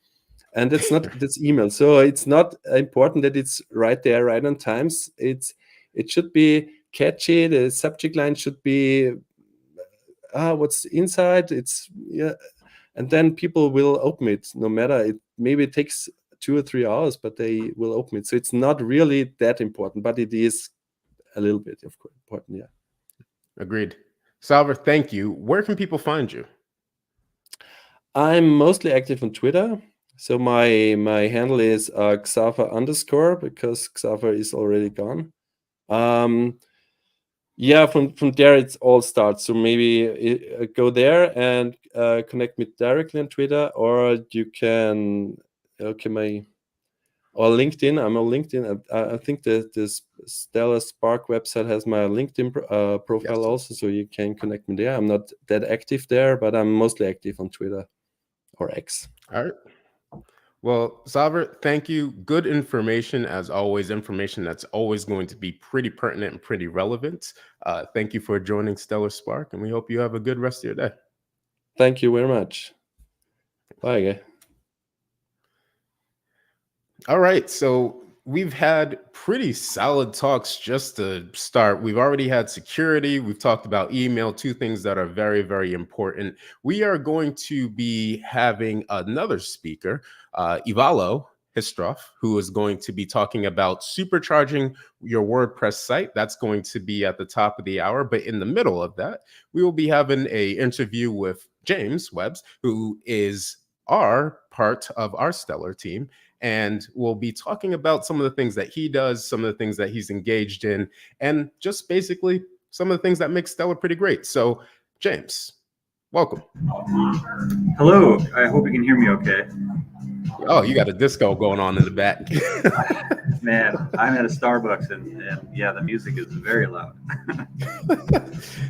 And that's email. So it's not important that it's right there, right on times. It should be catchy. The subject line should be what's inside. And then people will open it, no matter it. Maybe it takes 2 or 3 hours, but they will open it. So it's not really that important, but it is a little bit, of course, important. Yeah. Agreed. Salver, thank you. Where can people find you? I'm mostly active on Twitter. So my handle is Xaver_, because Xaver is already gone. Yeah, from there it all starts. So maybe go there and connect me directly on Twitter, or you can or LinkedIn. I'm on LinkedIn. I think this Stellar Spark website has my LinkedIn profile also, so you can connect me there. I'm not that active there, but I'm mostly active on Twitter or X. All right. Well, Salver, thank you. Good information, as always, information that's always going to be pretty pertinent and pretty relevant. Thank you for joining Stellar Spark, and we hope you have a good rest of your day. Thank you very much. Bye, guys. All right, so we've had pretty solid talks just to start. We've already had security. We've talked about email, two things that are very, very important. We are going to be having another speaker, Ivalo. Histroff, who is going to be talking about supercharging your WordPress site. That's going to be at the top of the hour. But in the middle of that, we will be having an interview with James Webbs, who is our part of our Stellar team. And we'll be talking about some of the things that he does, some of the things that he's engaged in, and just basically some of the things that make Stellar pretty great. So, James, welcome. Hello. I hope you can hear me okay. Oh, you got a disco going on in the back. Man, I'm at a Starbucks and yeah, the music is very loud.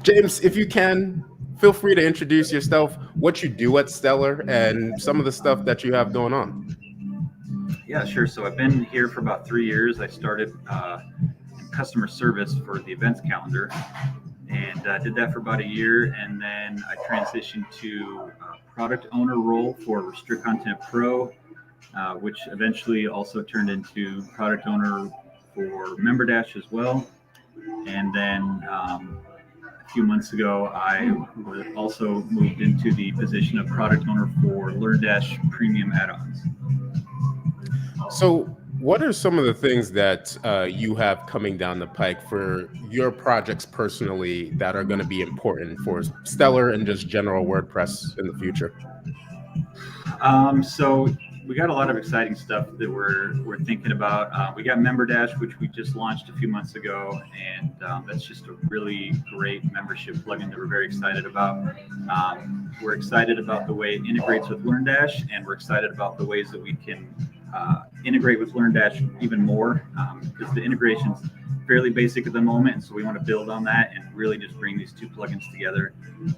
James, if you can, feel free to introduce yourself, what you do at Stellar, and some of the stuff that you have going on. Yeah, sure. So I've been here for about 3 years. I started customer service for the events calendar and did that for about a year. And then I transitioned to a product owner role for Restrict Content Pro, which eventually also turned into product owner for MemberDash as well. And then a few months ago, I also moved into the position of product owner for LearnDash premium add-ons. So what are some of the things that you have coming down the pike for your projects personally that are going to be important for Stellar and just general WordPress in the future? So we got a lot of exciting stuff that we're thinking about. We got MemberDash, which we just launched a few months ago, and that's just a really great membership plugin that we're very excited about. We're excited about the way it integrates with LearnDash, and we're excited about the ways that we can integrate with LearnDash even more, because the integration's fairly basic at the moment, and so we want to build on that and really just bring these two plugins together.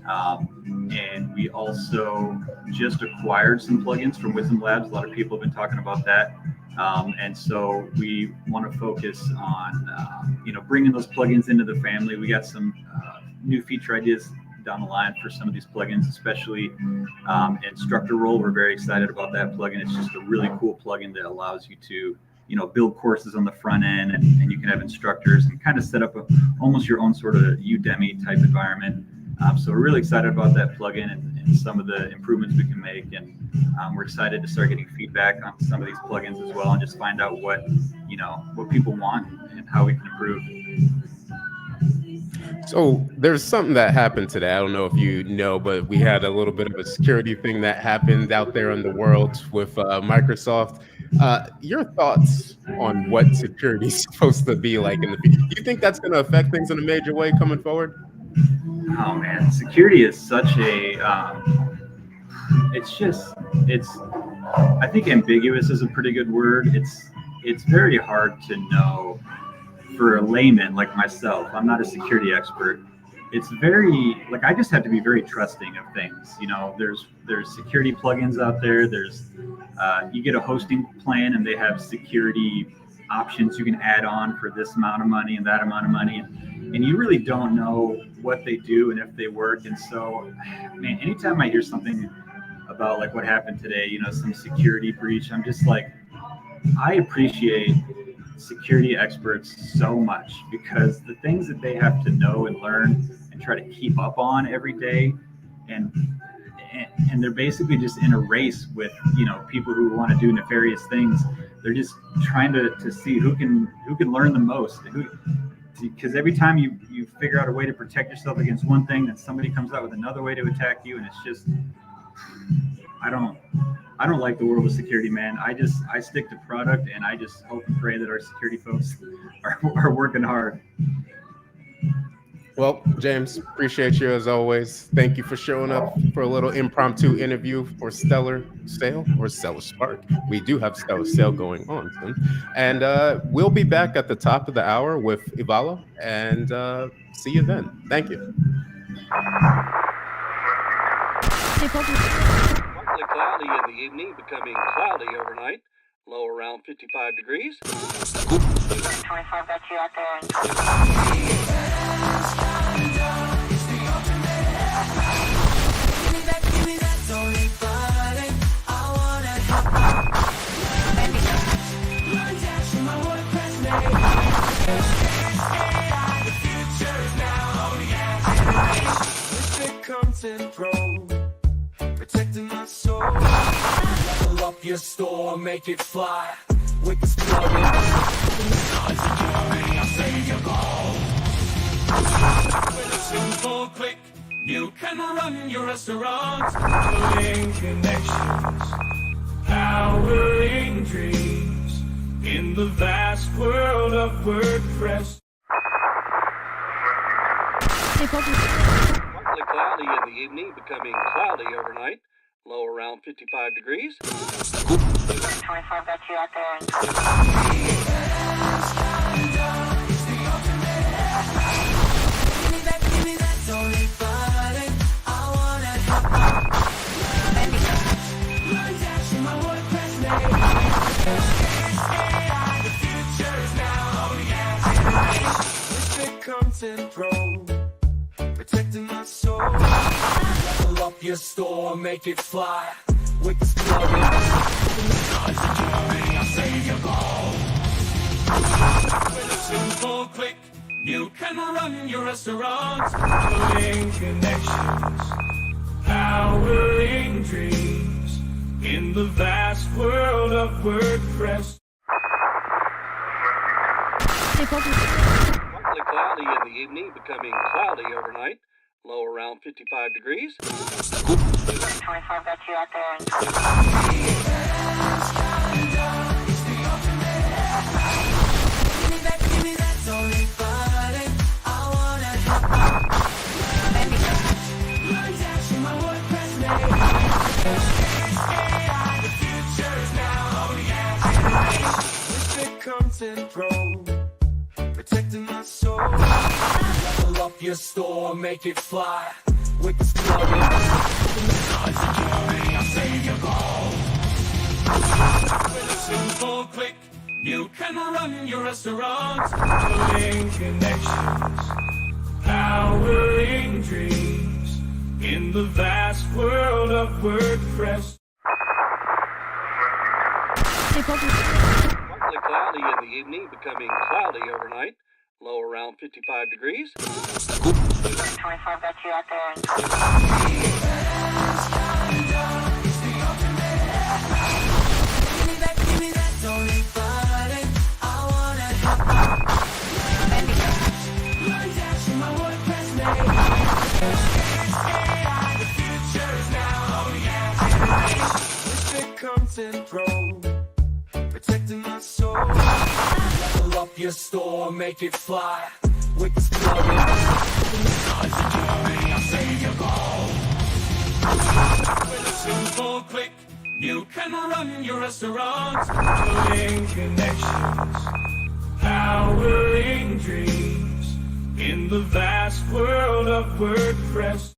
And we also just acquired some plugins from Wisdom Labs. A lot of people have been talking about that. And so we want to focus on, bringing those plugins into the family. We got some new feature ideas down the line for some of these plugins, especially instructor role. We're very excited about that plugin. It's just a really cool plugin that allows you to build courses on the front end, and you can have instructors and kind of set up almost your own sort of Udemy type environment. So we're really excited about that plugin and some of the improvements we can make. And we're excited to start getting feedback on some of these plugins as well, and just find out what people want and how we can improve. So there's something that happened today. I don't know if you know, but we had a little bit of a security thing that happened out there in the world with Microsoft. Your thoughts on what security is supposed to be like in the future? Do you think that's going to affect things in a major way coming forward? Oh man, security is such a, I think ambiguous is a pretty good word. It's very hard to know for a layman like myself. I'm not a security expert. It's very, I just have to be very trusting of things. There's security plugins out there. There's, you get a hosting plan and they have security options you can add on for this amount of money and that amount of money. And you really don't know what they do and if they work. And so, man, anytime I hear something about what happened today, some security breach, I'm just I appreciate security experts so much, because the things that they have to know and learn and try to keep up on every day, and they're basically just in a race with people who want to do nefarious things. They're just trying to see who can learn the most, because every time you figure out a way to protect yourself against one thing, then somebody comes out with another way to attack you, and it's just, I don't like the world of security, man. I stick to product, and I just hope and pray that our security folks are working hard. Well, James, appreciate you as always. Thank you for showing up for a little impromptu interview for Stellar Sale or Stellar Spark. We do have Stellar Sale going on soon. And we'll be back at the top of the hour with Ivala, and see you then. Thank you. Partly cloudy in the evening, becoming cloudy overnight. Low around 55 degrees. 24 got you out there. Content Pro, protecting my soul. Level up your store, make it fly. With this plug in, I'll save your gold. With a simple click, you can run your restaurant. Building connections, powering dreams in the vast world of WordPress. Partly cloudy in the evening, becoming cloudy overnight. Low around 55 degrees. 25 got you out there. Give me that, don't leave fighting. I wanna learn dash in my WordPress name. AI, the future is now, oh yeah. With content pro, protecting my soul. Level up your store, make it fly. With this plug in, I'll save your gold. With a simple click, you can run your restaurant. Building connections, powering dreams in the vast world of WordPress. Partly cloudy in the evening, becoming cloudy overnight. Low around 55 degrees. 25 got you out there. Give me that, don't leave fighting. I wanna learn dash in my WordPress name. AI, the future is now, oh yeah. With content pro, protecting my soul. Level up your store, make it fly. With this plug in, I'll save your gold. With a simple click, you can run your restaurant. Building connections, powering dreams in the vast world of WordPress. Partly cloudy in the evening, becoming cloudy overnight. Low around 55 degrees. 25 got you out there. Give me that, don't leave fighting. I wanna learn dash in my WordPress name. AI, the future is now, oh yeah. With content pro, protecting my soul. Level up your store, make it fly. With this plug in, I'll save your gold. With a simple click, you can run your restaurant. Building connections, powering dreams in the vast world of WordPress.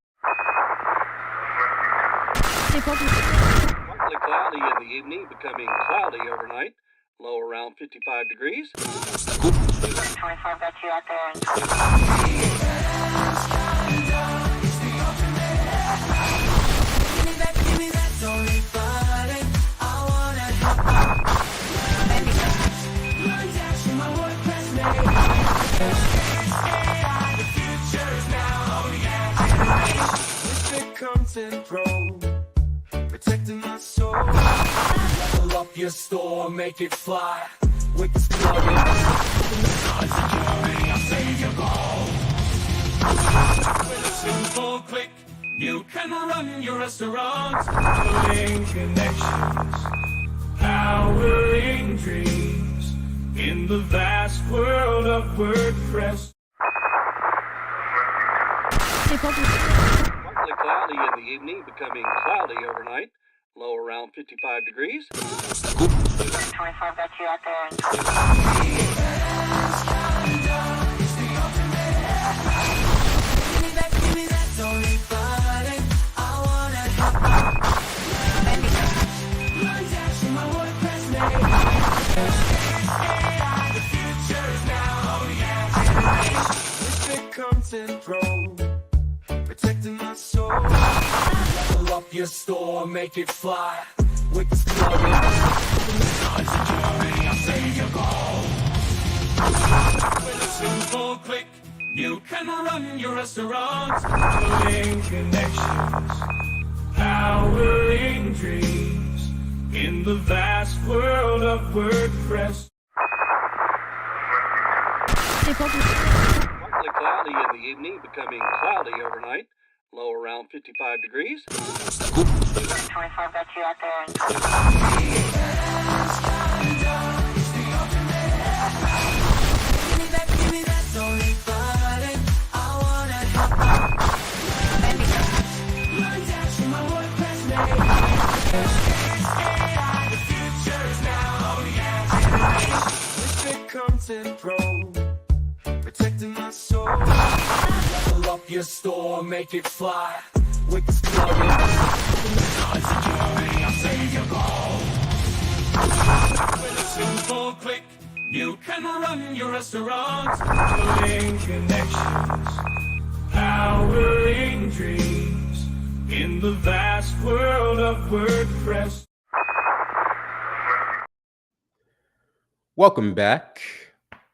Partly cloudy in the evening, becoming cloudy overnight. Low around 55 degrees. 25 got you out there. Give me that, don't leave fighting. I wanna learn dash in my WordPress name. AI, the future is now, oh yeah. With content pro, protecting my soul. Level up your store, make it fly. With this plug in, I'll save your gold. With a simple click, you can run your restaurant. Building connections, powering dreams in the vast world of WordPress. Partly cloudy in the evening, becoming cloudy overnight. Low around 55 degrees. 25 got you out there. Give me that, don't leave fighting. I wanna learn dash in my WordPress name. AI, the future is now, oh yeah. With content pro, protecting my soul. Level up your store, make it fly. With this plug in, I'll save your gold. With a simple click, you can run your restaurant. Building connections, power WordPress. Partly cloudy in the evening, becoming cloudy overnight. Low around 55 degrees. 24 got you out there. Give me that, don't need fighting. I wanna help. My dash in my WordPress name. AI, the future is now, oh yeah. With the content pro, protecting my soul. Level up your store, make it fly. With this plugin, security, I'll save your goal. With a simple click, you can run your restaurant. Building connections, powering dreams in the vast world of WordPress. Welcome back.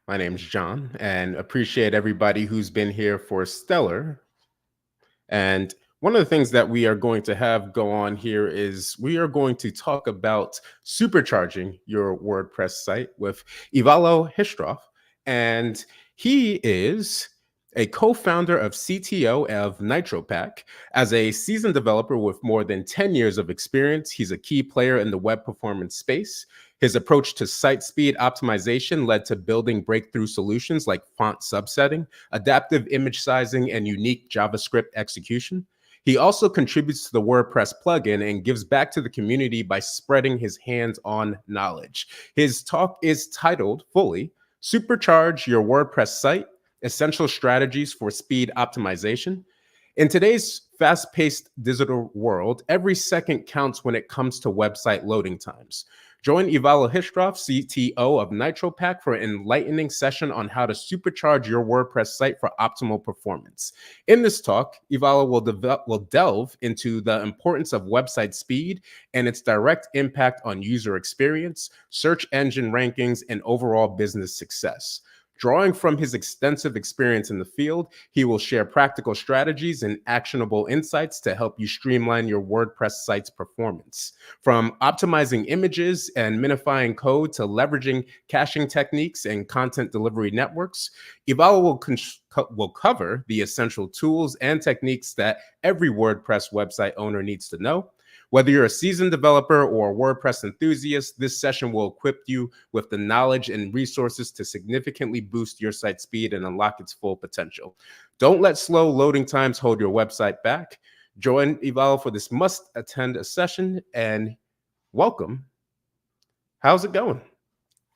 My name's John, and appreciate everybody who's been here for Stellar. And one of the things that we are going to have go on here is we are going to talk about supercharging your WordPress site with Ivalo Histroff. And he is a co-founder of CTO of NitroPack. As a seasoned developer with more than 10 years of experience, he's a key player in the web performance space. His approach to site speed optimization led to building breakthrough solutions like font subsetting, adaptive image sizing, and unique JavaScript execution. He also contributes to the WordPress plugin and gives back to the community by spreading his hands-on knowledge. His talk is titled fully, Supercharge Your WordPress Site, Essential Strategies for Speed Optimization. In today's fast-paced digital world, every second counts when it comes to website loading times. Join Ivalo Histroff, CTO of NitroPack, for an enlightening session on how to supercharge your WordPress site for optimal performance. In this talk, Ivalo will delve into the importance of website speed and its direct impact on user experience, search engine rankings, and overall business success. Drawing from his extensive experience in the field, he will share practical strategies and actionable insights to help you streamline your WordPress site's performance. From optimizing images and minifying code to leveraging caching techniques and content delivery networks, Ivalo will cover the essential tools and techniques that every WordPress website owner needs to know. Whether you're a seasoned developer or a WordPress enthusiast, this session will equip you with the knowledge and resources to significantly boost your site speed and unlock its full potential. Don't let slow loading times hold your website back. Join Ivalo for this must-attend session, and welcome. How's it going?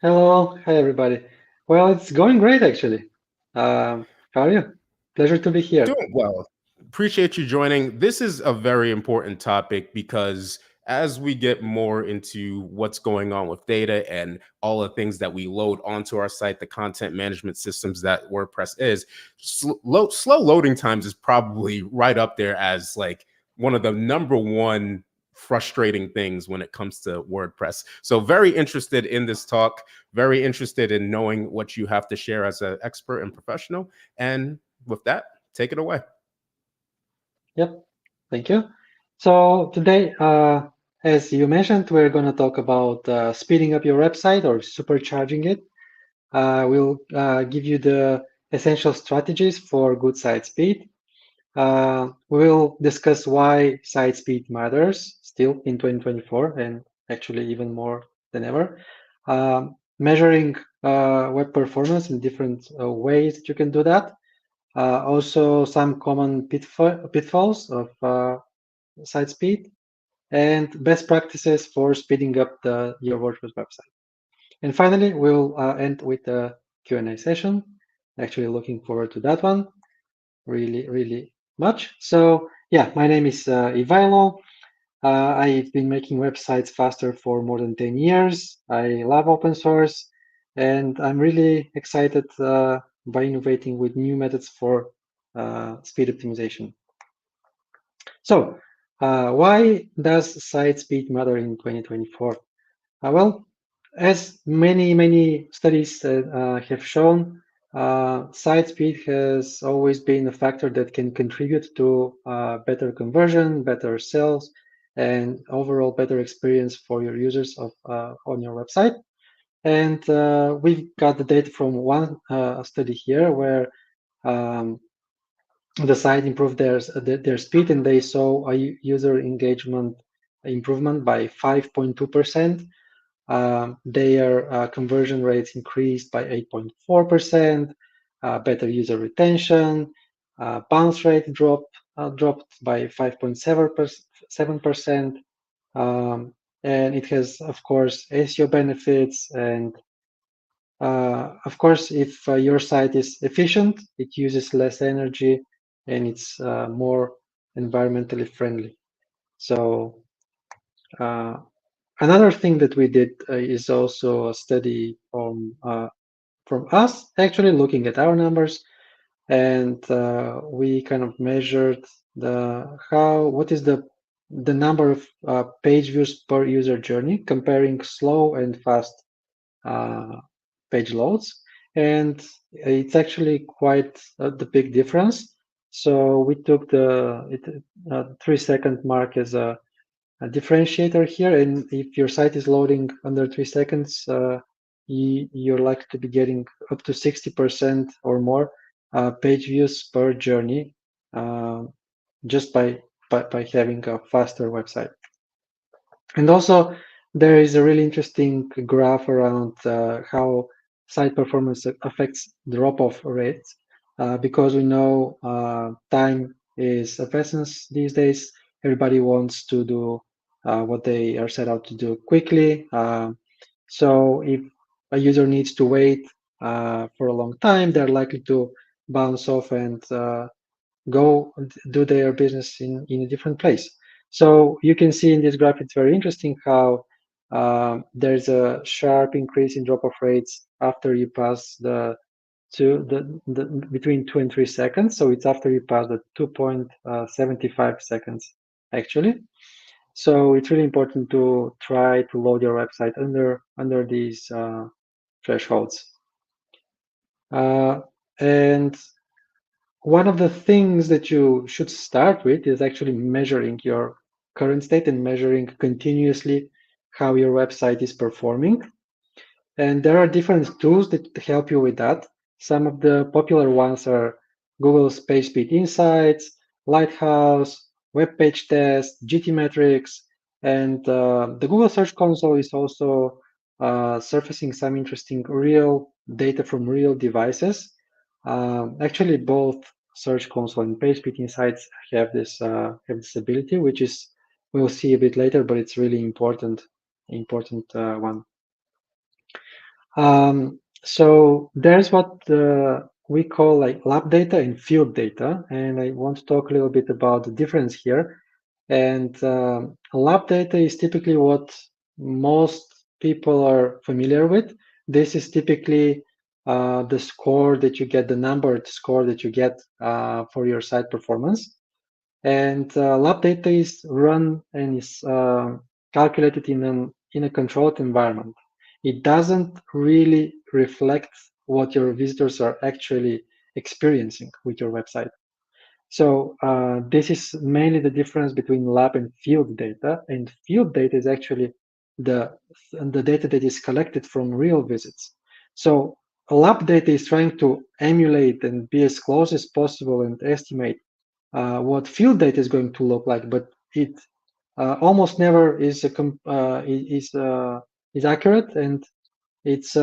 Hello, hi everybody. Well, it's going great actually. How are you? Pleasure to be here. Doing well. Appreciate you joining. This is a very important topic because as we get more into what's going on with data and all the things that we load onto our site, the content management systems that WordPress is, slow loading times is probably right up there as like one of the number one frustrating things when it comes to WordPress. So very interested in this talk, very interested in knowing what you have to share as an expert and professional. And with that, take it away. Yep, thank you. So today, as you mentioned, we're going to talk about speeding up your website or supercharging it. We'll give you the essential strategies for good site speed. We'll discuss why site speed matters still in 2024 and actually even more than ever. Measuring web performance in different ways that you can do that. Also, some common pitfalls of site speed and best practices for speeding up your WordPress website. And finally, we'll end with a Q&A session. Actually looking forward to that one really much. So yeah, my name is Ivailo. I've been making websites faster for more than 10 years. I love open source, and I'm really excited by innovating with new methods for speed optimization. So why does site speed matter in 2024? Well, as many studies have shown, site speed has always been a factor that can contribute to better conversion, better sales, and overall better experience for your users on your website. And we've got the data from one study here where um, the site improved their speed, and they saw a user engagement improvement by 5.2%. Their conversion rates increased by 8.4%, better user retention, bounce rate dropped by 5.7%, and it has, of course, SEO benefits. And of course, if your site is efficient, it uses less energy and it's more environmentally friendly. So another thing that we did is also a study from us, actually looking at our numbers, and we kind of measured what is the number of page views per user journey, comparing slow and fast page loads, and it's actually quite the big difference. So we took the 3-second mark as a differentiator here, and if your site is loading under 3 seconds, you're likely to be getting up to 60% or more page views per journey, just by having a faster website. And also, there is a really interesting graph around how site performance affects drop-off rates, because we know time is of essence these days. Everybody wants to do what they are set out to do quickly. So if a user needs to wait for a long time, they're likely to bounce off and go do their business in a different place. So you can see in this graph, it's very interesting how there's a sharp increase in drop-off rates after you pass the between 2 and 3 seconds. So it's after you pass the 2.75 seconds actually. So it's really important to try to load your website under these thresholds. And one of the things that you should start with is actually measuring your current state and measuring continuously how your website is performing. And there are different tools that help you with that. Some of the popular ones are Google's PageSpeed Insights, Lighthouse, Web Page Test, GTmetrix, and the Google Search Console is also surfacing some interesting real data from real devices. Actually, both Search Console and PageSpeed Insights have this ability, which is we'll see a bit later, but it's really important one. So there's what we call like lab data and field data, and I want to talk a little bit about the difference here. And lab data is typically what most people are familiar with. This is typically the score that you get, the numbered score that you get for your site performance. And lab data is run and is calculated in a controlled environment. It doesn't really reflect what your visitors are actually experiencing with your website. So this is mainly the difference between lab and field data. And field data is actually the data that is collected from real visits. So lab data is trying to emulate and be as close as possible and estimate what field data is going to look like, but it almost never is accurate, and it's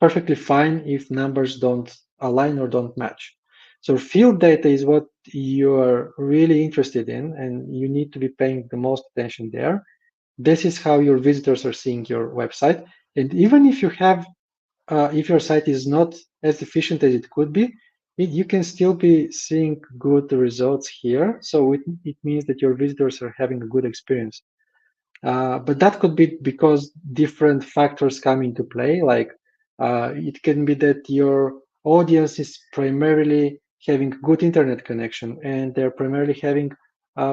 perfectly fine if numbers don't align or don't match. So field data is what you are really interested in, and you need to be paying the most attention there. This is how your visitors are seeing your website, and even if you have if your site is not as efficient as it could be, you can still be seeing good results here. So it means that your visitors are having a good experience. But that could be because different factors come into play. Like it can be that your audience is primarily having good internet connection and they're primarily having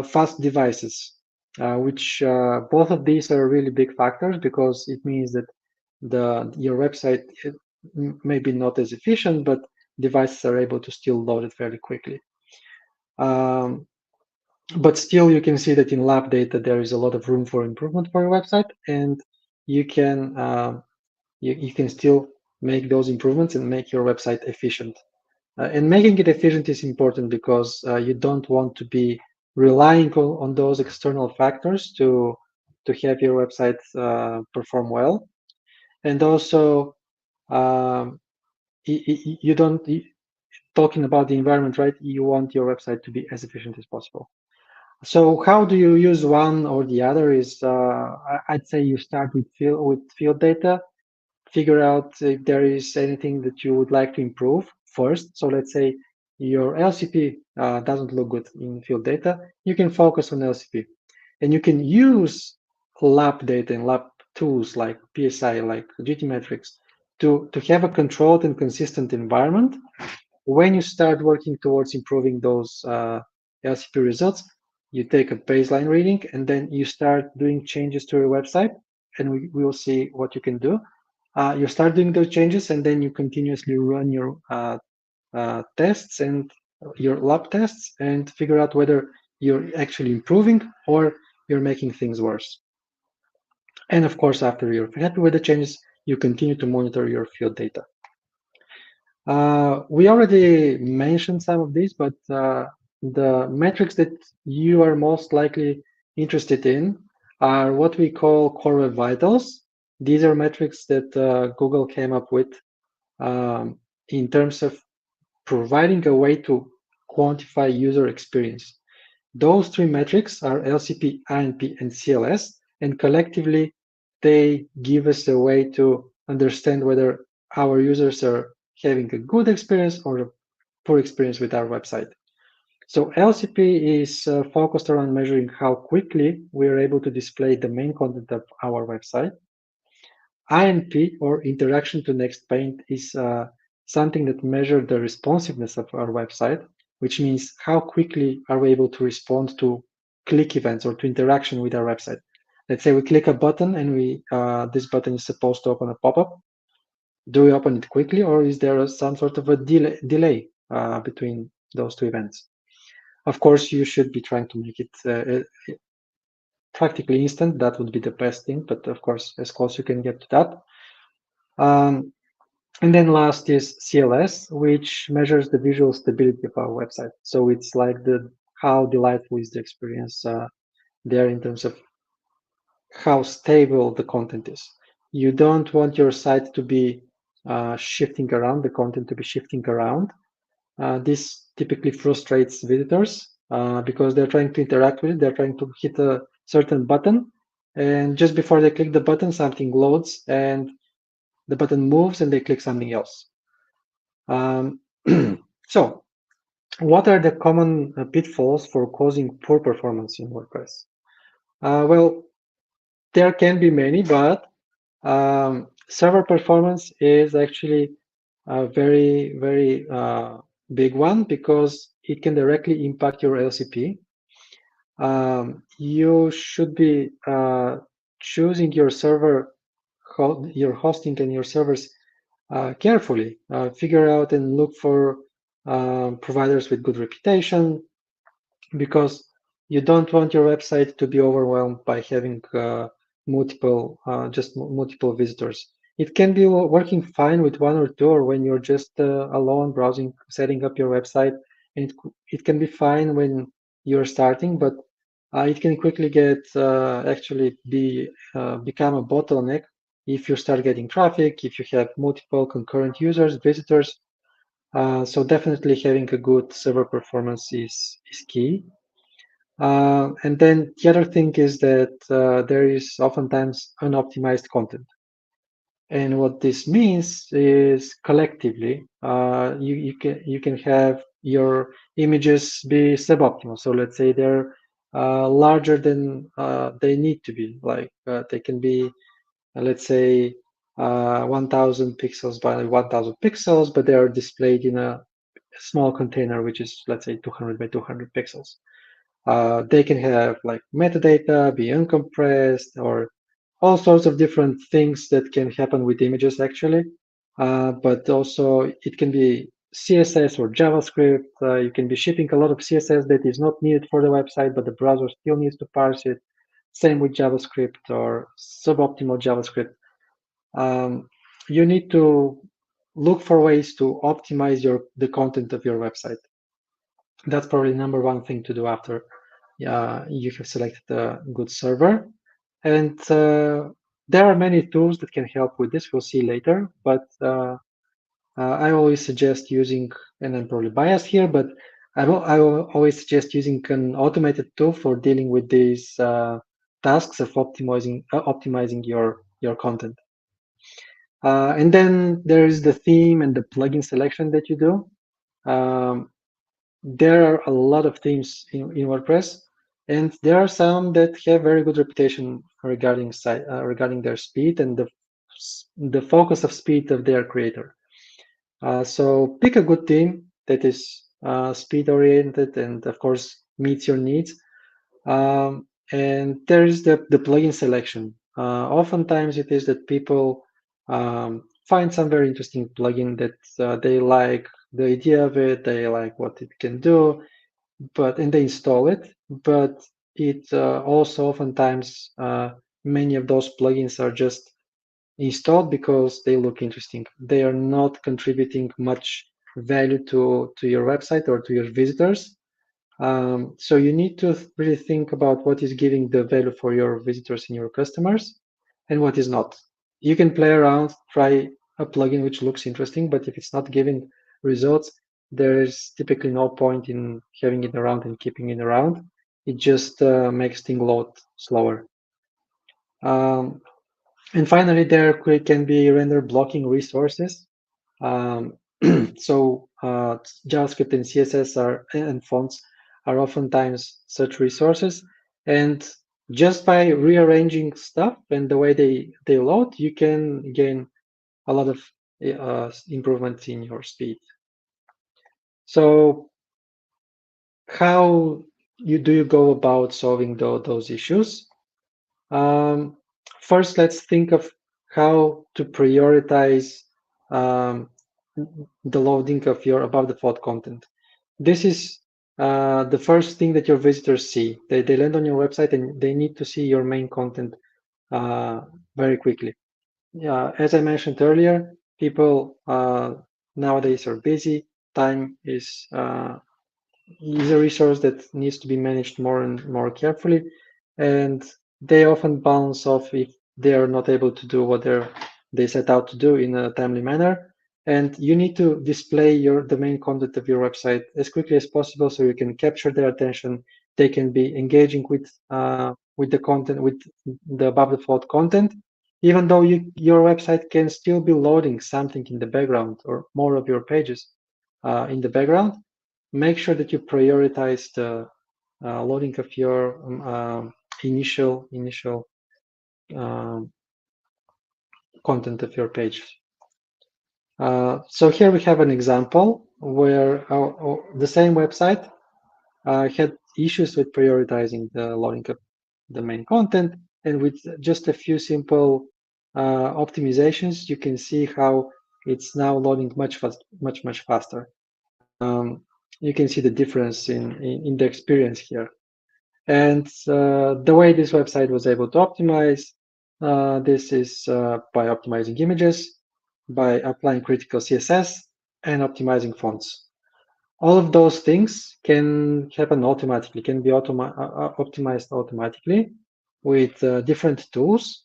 fast devices, which both of these are really big factors because it means that your website maybe not as efficient, but devices are able to still load it very quickly. But still, you can see that in lab data, there is a lot of room for improvement for your website, and you can you can still make those improvements and make your website efficient. And making it efficient is important because you don't want to be relying on those external factors to have your website perform well. And also, you don't, talking about the environment, right? You want your website to be as efficient as possible. So how do you use one or the other is, I'd say you start with field data, figure out if there is anything that you would like to improve first. So let's say your LCP doesn't look good in field data, you can focus on LCP. And you can use lab data and lab tools like PSI, like GTmetrix, to have a controlled and consistent environment. When you start working towards improving those LCP results, you take a baseline reading and then you start doing changes to your website, and we will see what you can do. You start doing those changes, and then you continuously run your tests and your lab tests and figure out whether you're actually improving or you're making things worse. And of course, after you're happy with the changes, you continue to monitor your field data. We already mentioned some of these, but the metrics that you are most likely interested in are what we call core web vitals. These are metrics that Google came up with in terms of providing a way to quantify user experience. Those three metrics are LCP, INP, and CLS, and collectively they give us a way to understand whether our users are having a good experience or a poor experience with our website. So LCP is focused around measuring how quickly we are able to display the main content of our website. INP, or interaction to next page, is something that measures the responsiveness of our website, which means how quickly are we able to respond to click events or to interaction with our website. Let's say we click a button and this button is supposed to open a pop-up. Do we open it quickly, or is there some sort of a delay between those two events? Of course, you should be trying to make it practically instant. That would be the best thing, but of course, as close you can get to that. And then last is CLS, which measures the visual stability of our website. So it's like how delightful is the experience there in terms of how stable the content is. You don't want your site to be shifting around, the content to be shifting around. This typically frustrates visitors because they're trying to interact with it. They're trying to hit a certain button, and just before they click the button, something loads and the button moves and they click something else. So what are the common pitfalls for causing poor performance in WordPress? Well, there can be many, but server performance is actually a very, very big one because it can directly impact your LCP. You should be choosing your server, your hosting and your servers carefully. Figure out and look for providers with good reputation, because you don't want your website to be overwhelmed by having multiple visitors. It can be working fine with one or two, or when you're just alone browsing, setting up your website, and it can be fine when you're starting, but it can quickly get become a bottleneck if you start getting traffic, if you have multiple concurrent users, visitors. So definitely having a good server performance is key. And then the other thing is that there is oftentimes unoptimized content. And what this means is collectively, you can have your images be suboptimal. So let's say they're larger than they need to be. Like they can be, let's say, 1,000 pixels by 1,000 pixels, but they are displayed in a small container, which is, let's say, 200 by 200 pixels. They can have like metadata, be uncompressed, or all sorts of different things that can happen with images actually. But also it can be CSS or JavaScript. You can be shipping a lot of CSS that is not needed for the website, but the browser still needs to parse it. Same with JavaScript or suboptimal JavaScript. you need to look for ways to optimize the content of your website. That's probably number one thing to do after you have selected a good server. And there are many tools that can help with this. We'll see later, but I always suggest using, and I'm probably biased here, but I will always suggest using an automated tool for dealing with these tasks of optimizing your content. And then there is the theme and the plugin selection that you do. There are a lot of themes in WordPress, and there are some that have very good reputation regarding regarding their speed and the focus of speed of their creator. So pick a good theme that is speed oriented and of course meets your needs. And there is the plugin selection. Oftentimes it is that people find some very interesting plugin that they like the idea of it, they like what it can do, and they install it. But it also oftentimes many of those plugins are just installed because they look interesting. They are not contributing much value to your website or to your visitors. So you need to really think about what is giving the value for your visitors and your customers and what is not. You can play around, try a plugin which looks interesting, but if it's not giving results, there is typically no point in having it around and keeping it around. It just makes things load slower. And finally, there can be render blocking resources. So JavaScript and CSS and fonts are oftentimes such resources. And just by rearranging stuff and the way they load, you can gain a lot of improvements in your speed. So how do you go about solving those issues? First, let's think of how to prioritize the loading of your above default content. This is the first thing that your visitors see. They land on your website and they need to see your main content very quickly. As I mentioned earlier, people nowadays are busy. Time is a resource that needs to be managed more and more carefully, and they often bounce off if they are not able to do what they set out to do in a timely manner. And you need to display the main content of your website as quickly as possible so you can capture their attention. They can be engaging with the content, with the above default content, even though your website can still be loading something in the background or more of your pages in the background. Make sure that you prioritize the loading of your initial content of your page. So here we have an example where the same website had issues with prioritizing the loading of the main content, and with just a few simple optimizations, you can see how it's now loading much faster. You can see the difference in the experience here. And the way this website was able to optimize this is by optimizing images, by applying critical CSS, and optimizing fonts. All of those things can happen automatically, can be optimized automatically with different tools,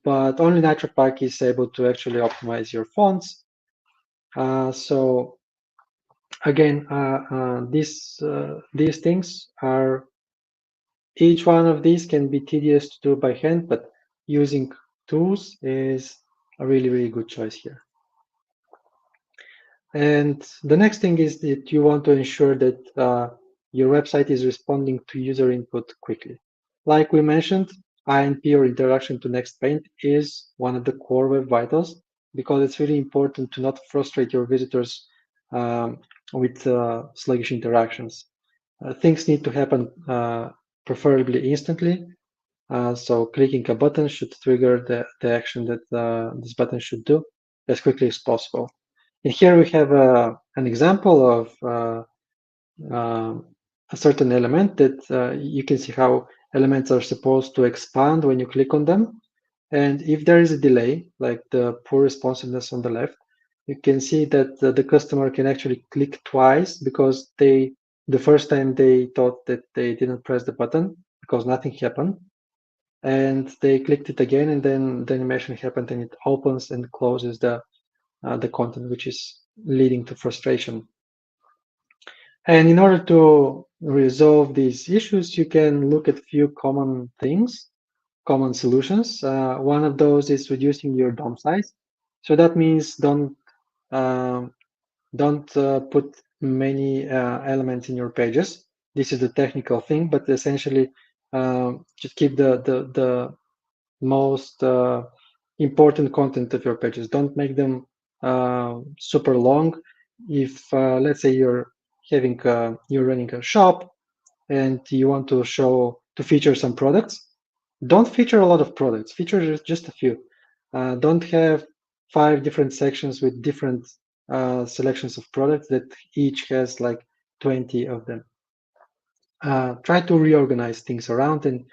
but only NitroPack is able to actually optimize your fonts. So again, these things are, each one of these can be tedious to do by hand, but using tools is a really, really good choice here. And the next thing is that you want to ensure that your website is responding to user input quickly. Like we mentioned, INP, or introduction to next paint, is one of the core web vitals, because it's really important to not frustrate your visitors with sluggish interactions. Things need to happen preferably instantly. So clicking a button should trigger the action that this button should do as quickly as possible. And here we have an example of a certain element that you can see how elements are supposed to expand when you click on them. And if there is a delay, like the poor responsiveness on the left, you can see that the customer can actually click twice because the first time they thought that they didn't press the button because nothing happened, and they clicked it again, and then the animation happened, and it opens and closes the content, which is leading to frustration. And in order to resolve these issues, you can look at few common things, common solutions. One of those is reducing your DOM size. So that means um, don't put many elements in your pages. This is the technical thing, but essentially just keep the most important content of your pages. Don't make them super long. If let's say you're running a shop and you want to feature some products, don't feature a lot of products. Feature just a few. Don't have 5 different sections with different selections of products that each has like 20 of them. Try to reorganize things around and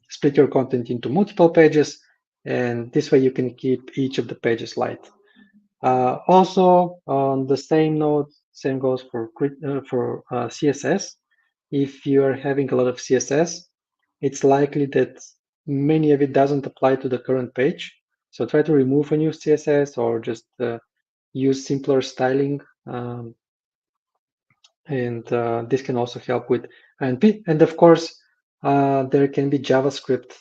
split your content into multiple pages, and this way you can keep each of the pages light. Also, on the same note, same goes for CSS. If you are having a lot of CSS, it's likely that many of it doesn't apply to the current page. So try to remove a new CSS or just use simpler styling. And this can also help with INP. And of course, there can be JavaScript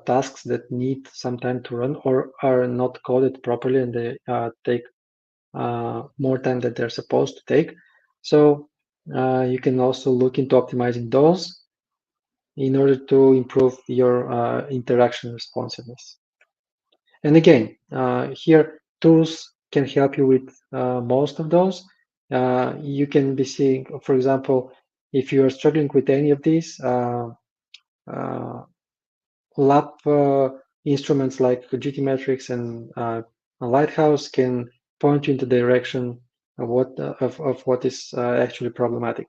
tasks that need some time to run or are not coded properly, and they take more time than they're supposed to take. So you can also look into optimizing those in order to improve your interaction responsiveness. And again, here tools can help you with most of those. You can be seeing, for example, if you are struggling with any of these, lab instruments like GTmetrix and Lighthouse can point you into the direction of what is actually problematic.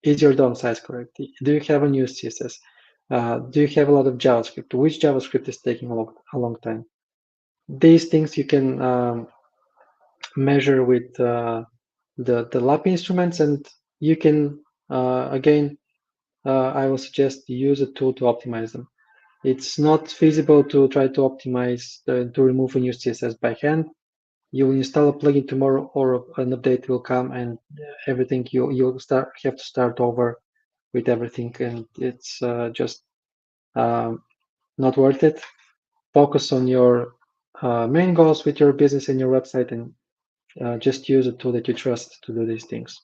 Is your DOM size correct? Do you have unused CSS? Do you have a lot of JavaScript? Which JavaScript is taking a long time? These things you can measure with the lab instruments, and you can again, I will suggest you use a tool to optimize them. It's not feasible to try to optimize to remove unused CSS by hand. You will install a plugin tomorrow, or an update will come, and everything you'll have to start over with everything, and it's just not worth it. Focus on your main goals with your business and your website, and just use a tool that you trust to do these things.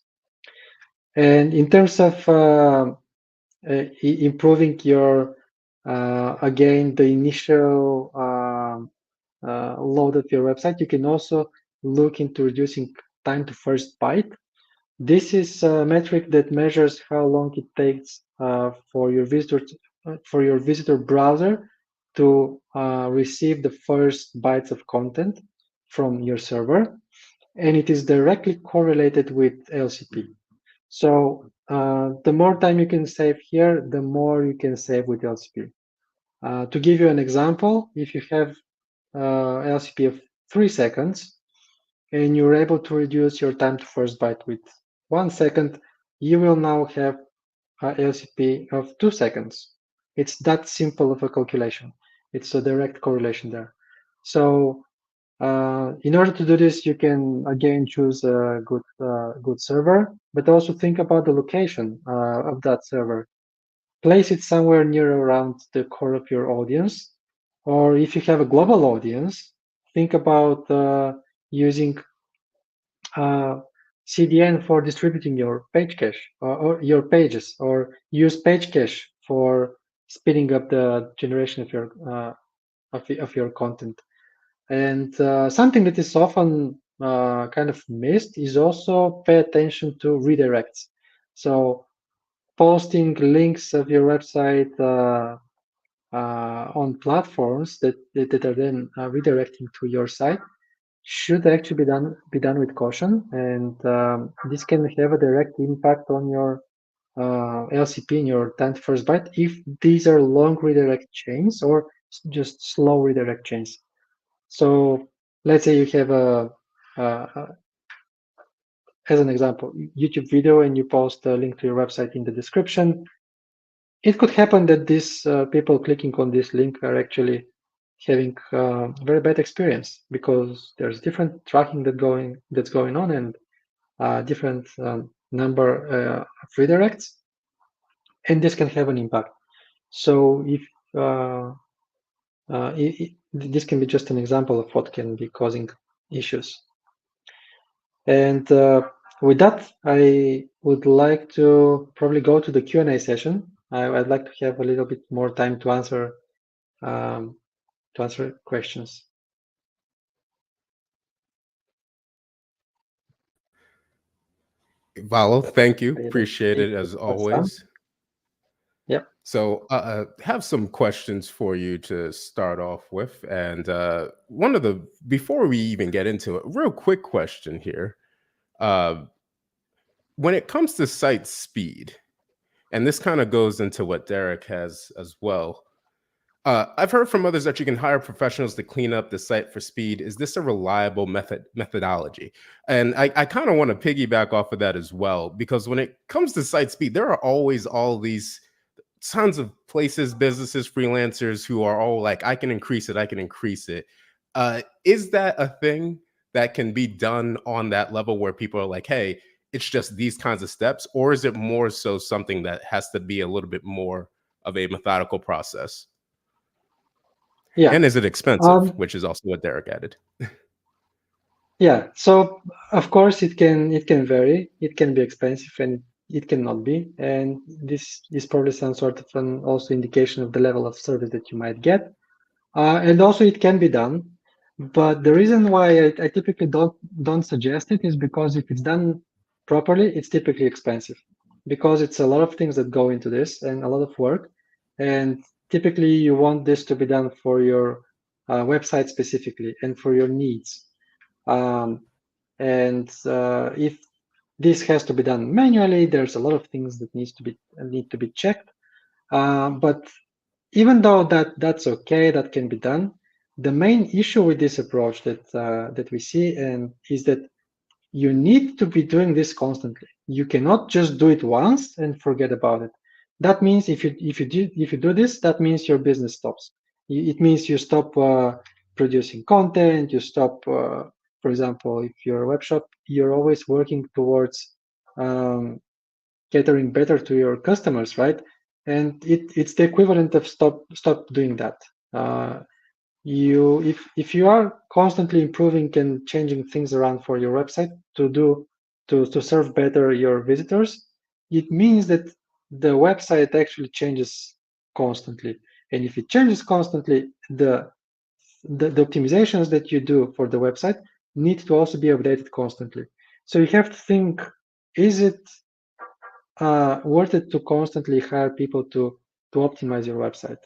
And in terms of improving your again the initial load of your website, you can also look into reducing time to first byte. This is a metric that measures how long it takes for your visitor browser to receive the first bytes of content from your server, and it is directly correlated with LCP. So the more time you can save here, the more you can save with LCP. To give you an example, if you have LCP of 3 seconds and you're able to reduce your time to first byte with 1 second, you will now have a LCP of 2 seconds. It's that simple of a calculation. It's a direct correlation there. So in order to do this, you can again choose a good server, but also think about the location of that server. Place it somewhere near around the core of your audience, or if you have a global audience, think about using CDN for distributing your page cache or your pages, or use page cache for speeding up the generation of your content. And something that is often kind of missed is also pay attention to redirects. So posting links of your website on platforms that are then redirecting to your site should actually be done with caution, and this can have a direct impact on your LCP in your 10th first byte if these are long redirect chains, or just slow redirect chains. So let's say you have as an example, YouTube video, and you post a link to your website in the description. It could happen that these people clicking on this link are actually having very bad experience because there's different tracking that's going on, and different number of redirects, and this can have an impact. So if this can be just an example of what can be causing issues. And with that, I would like to probably go to the Q&A session. I'd like to have a little bit more time to answer questions. Valo, thank you. Are you Appreciate ready it as to start? always. Yep. So have some questions for you to start off with. And before we even get into it, real quick question here. When it comes to site speed, and this kind of goes into what Derek has as well, I've heard from others that you can hire professionals to clean up the site for speed. Is this a reliable methodology? And I kind of want to piggyback off of that as well, because when it comes to site speed, there are always all these tons of places, businesses, freelancers who are all like, I can increase it, I can increase it. Is that a thing that can be done on that level where people are like, hey, it's just these kinds of steps? Or is it more so something that has to be a little bit more of a methodical process? Yeah. And is it expensive, which is also what Derek added. Yeah. So of course it can vary. It can be expensive and it cannot be. And this is probably some sort of an also indication of the level of service that you might get. And also it can be done. But the reason why I typically don't suggest it is because if it's done properly, it's typically expensive because it's a lot of things that go into this and a lot of work. And typically you want this to be done for your website specifically and for your needs. And if this has to be done manually, there's a lot of things that need to be checked. But even though that's okay, that can be done. The main issue with this approach that we see and is that you need to be doing this constantly. You cannot just do it once and forget about it. That means if you do this, that means your business stops. It means you stop producing content. You stop, for example, if you're a web shop, you're always working towards catering better to your customers, right? And it's the equivalent of stop doing that. If you are constantly improving and changing things around for your website to serve better your visitors, it means that the website actually changes constantly. And if it changes constantly, the optimizations that you do for the website need to also be updated constantly. So you have to think, is it worth it to constantly hire people to optimize your website,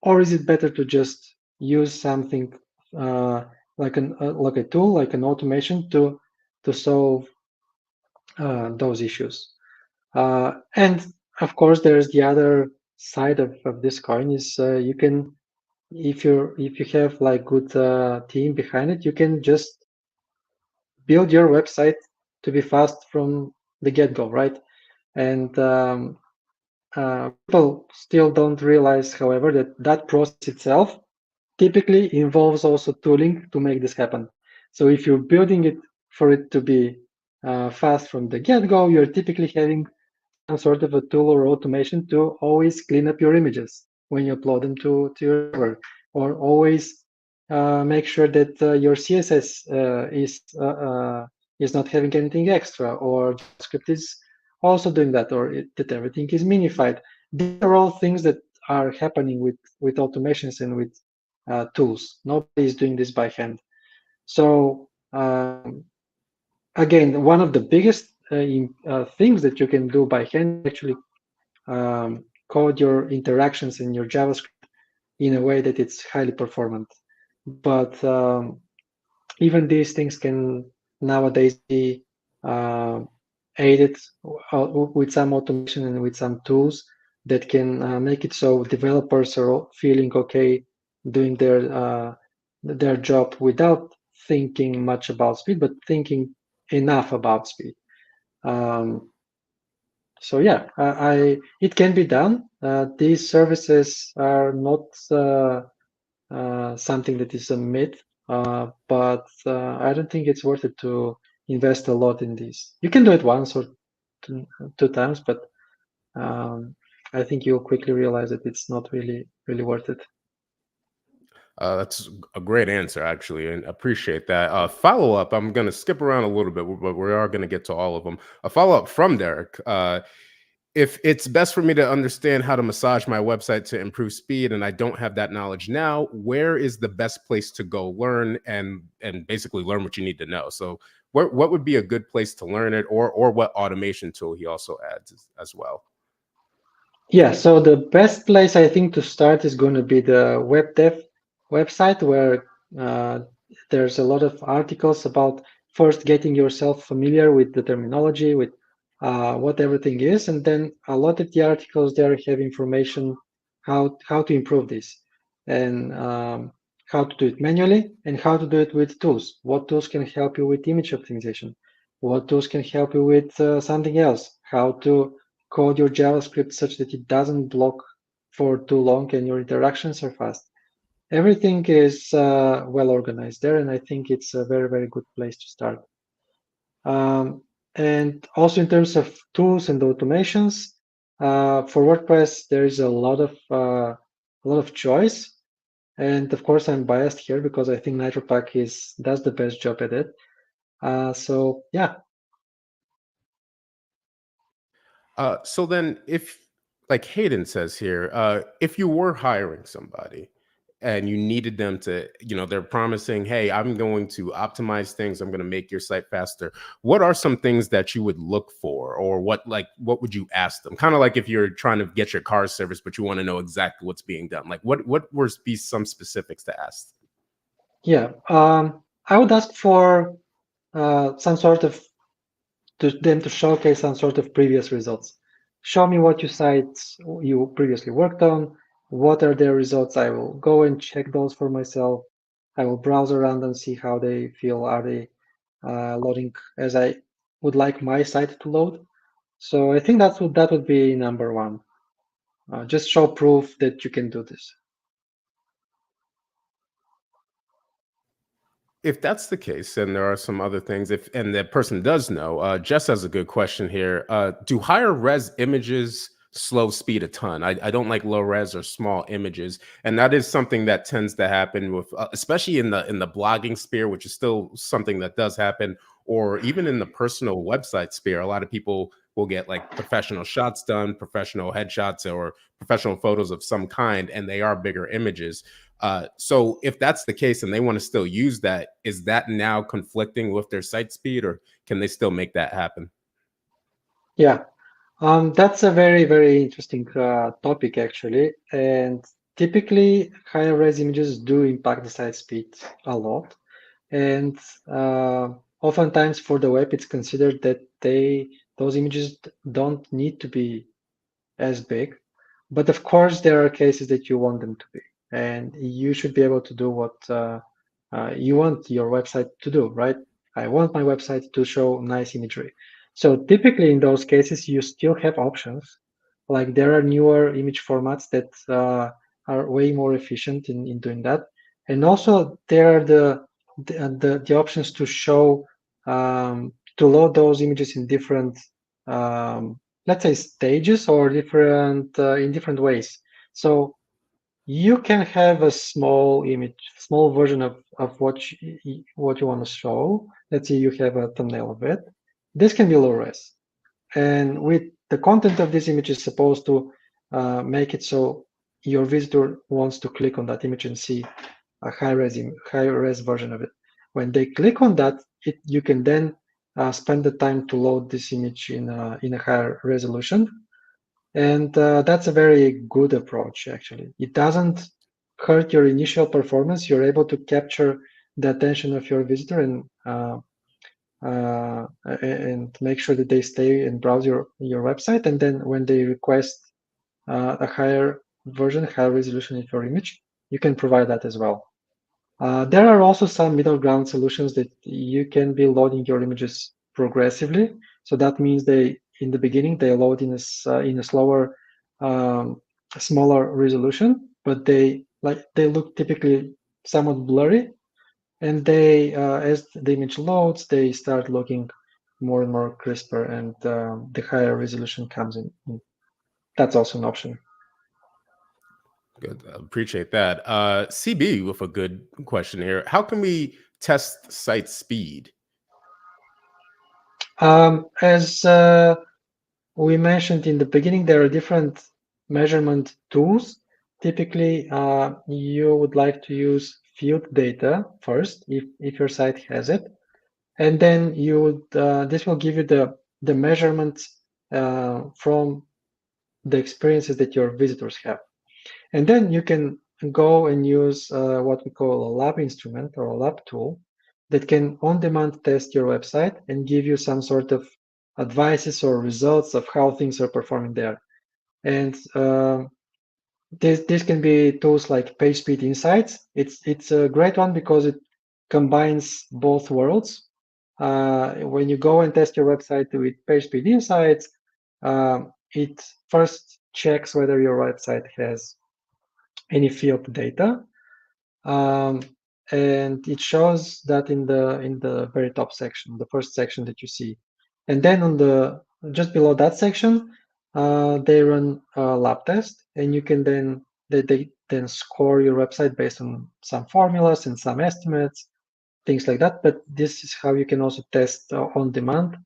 or is it better to just use something like a tool, like an automation to solve those issues? And of course, there's the other side of this coin is you can, if you have like good team behind it, you can just build your website to be fast from the get-go, right? And people still don't realize, however, that process itself typically involves also tooling to make this happen. So if you're building it for it to be fast from the get-go, you're typically having some sort of a tool or automation to always clean up your images when you upload them to your server, or always make sure that your CSS is not having anything extra, or JavaScript is also doing that, or that everything is minified. These are all things that are happening with automations and with tools. Nobody is doing this by hand. So again, one of the biggest things that you can do by hand actually code your interactions in your JavaScript in a way that it's highly performant. But even these things can nowadays be aided with some automation and with some tools that can make it so developers are feeling okay doing their job without thinking much about speed, but thinking enough about speed. So yeah, it can be done. These services are not something that is a myth, but I don't think it's worth it to invest a lot in these. You can do it once or two times, but I think you'll quickly realize that it's not really worth it. That's a great answer, actually, and appreciate that. Follow up, I'm going to skip around a little bit, but we are going to get to all of them. A follow up from Derek. If it's best for me to understand how to massage my website to improve speed and I don't have that knowledge now, where is the best place to go learn and basically learn what you need to know? So what would be a good place to learn it, or what automation tool he also adds as well? Yeah, so the best place I think to start is going to be the web dev website, where there's a lot of articles about first getting yourself familiar with the terminology, with what everything is, and then a lot of the articles there have information how to improve this, and how to do it manually, and how to do it with tools. What tools can help you with image optimization? What tools can help you with something else? How to code your JavaScript such that it doesn't block for too long and your interactions are fast. Everything is well organized there, and I think it's a very good place to start. And also in terms of tools and automations, for WordPress there is a lot of choice, and of course I'm biased here because I think NitroPack does the best job at it. So yeah. So then, if, like Hayden says here, if you were hiring somebody and you needed them to, they're promising, hey, I'm going to optimize things, I'm going to make your site faster. What are some things that you would look for, or what would you ask them? Kind of like if you're trying to get your car serviced, but you want to know exactly what's being done. Like what would be some specifics to ask? Yeah, I would ask for some sort of them to showcase some sort of previous results. Show me what sites you previously worked on. What are their results? I will go and check those for myself. I will browse around and see how they feel. Are they loading as I would like my site to load? So I think that would be number one. Just show proof that you can do this. If that's the case, and there are some other things, and that person does know, Jess has a good question here. Do higher res images slow speed a ton? I don't like low res or small images, and that is something that tends to happen with, especially in the blogging sphere, which is still something that does happen, or even in the personal website sphere. A lot of people will get like professional shots done, professional headshots, or professional photos of some kind, and they are bigger images. So if that's the case and they want to still use that, is that now conflicting with their site speed, or can they still make that happen? Yeah, that's a very interesting topic actually, and typically higher res images do impact the site speed a lot, and oftentimes for the web it's considered that those images don't need to be as big, but of course there are cases that you want them to be, and you should be able to do what you want your website to do, right? I want my website to show nice imagery. So typically in those cases, you still have options. Like there are newer image formats that are way more efficient in doing that. And also there are the options to show, to load those images in different, let's say stages, or different in different ways. So you can have a small image, small version of what you want to show. Let's say you have a thumbnail of it. This can be low res, and with the content of this image is supposed to make it so your visitor wants to click on that image and see a high res version of it. When they click on that, you can then spend the time to load this image in a higher resolution. And that's a very good approach, actually. It doesn't hurt your initial performance. You're able to capture the attention of your visitor and make sure that they stay and browse your website. And then when they request a higher version, higher resolution of your image, you can provide that as well. There are also some middle ground solutions that you can be loading your images progressively. So that means in the beginning they load in a slower, smaller resolution, but they look typically somewhat blurry, and as the image loads, they start looking more and more crisper, and the higher resolution comes in. That's also an option. Good. Appreciate that. CB with a good question here. How can we test site speed? As we mentioned in the beginning, there are different measurement tools. Typically, you would like to use field data first, if your site has it, and then this will give you the measurements from the experiences that your visitors have. And then you can go and use what we call a lab instrument or a lab tool that can on-demand test your website and give you some sort of advices or results of how things are performing there. And this can be tools like PageSpeed Insights. It's a great one because it combines both worlds. When you go and test your website with PageSpeed Insights, it first checks whether your website has any field data, and it shows that in the very top section, the first section that you see, and then on the just below that section, they run a lab test, and you can they then score your website based on some formulas and some estimates, things like that. But this is how you can also test on demand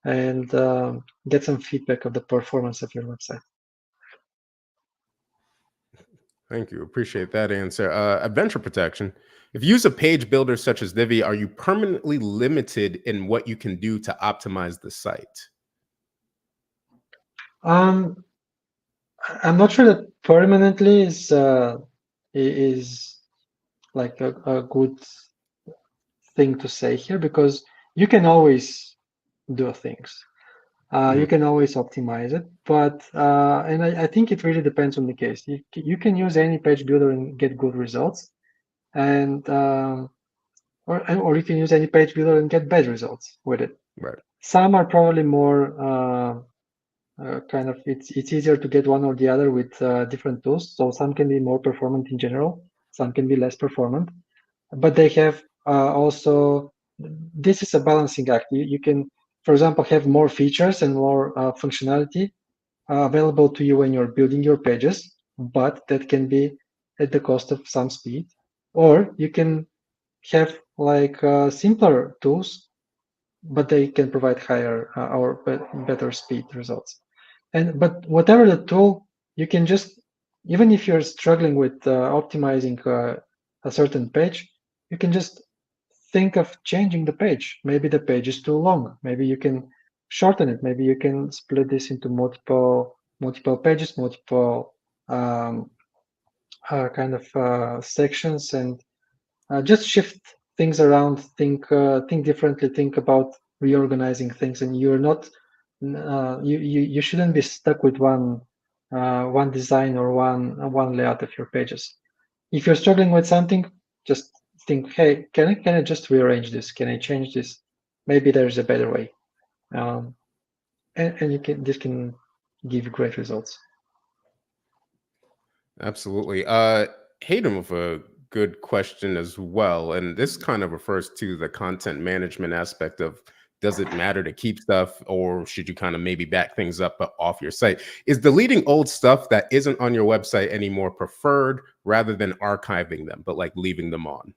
and get some feedback of the performance of your website. Thank you. Appreciate that answer. Adventure protection. If you use a page builder such as Divi, are you permanently limited in what you can do to optimize the site? I'm not sure that permanently is like a good thing to say here, because you can always do things. You can always optimize it, but and I think it really depends on the case. You can use any page builder and get good results, and or you can use any page builder and get bad results with it. Right. Some are probably more kind of it's easier to get one or the other with different tools. So some can be more performant in general, some can be less performant, but they have also, this is a balancing act. You can, for example, have more features and more functionality available to you when you're building your pages, but that can be at the cost of some speed. Or you can have like simpler tools, but they can provide higher or better speed results. But whatever the tool, you can just, even if you're struggling with optimizing a certain page, you can just think of changing the page. Maybe the page is too long. Maybe you can shorten it. Maybe you can split this into multiple pages, multiple kind of sections, and just shift things around. Think differently. Think about reorganizing things, and you're not you shouldn't be stuck with one design or one layout of your pages. If you're struggling with something, just think, hey, can I just rearrange this? Can I change this? Maybe there's a better way, and this can give you great results. Absolutely. Hayden with a good question as well. And this kind of refers to the content management aspect of, does it matter to keep stuff, or should you kind of maybe back things up off your site? Is deleting old stuff that isn't on your website anymore preferred rather than archiving them, but like leaving them on?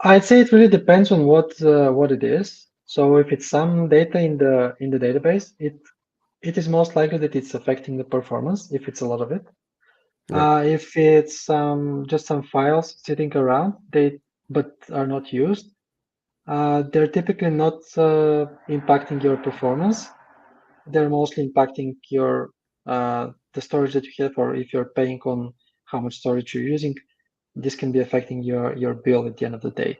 I'd say it really depends on what it is. So if it's some data in the database, it is most likely that it's affecting the performance if it's a lot of it. Right. If it's just some files sitting around, but are not used, they're typically not impacting your performance. They're mostly impacting your the storage that you have, or if you're paying on how much storage you're using, this can be affecting your bill at the end of the day.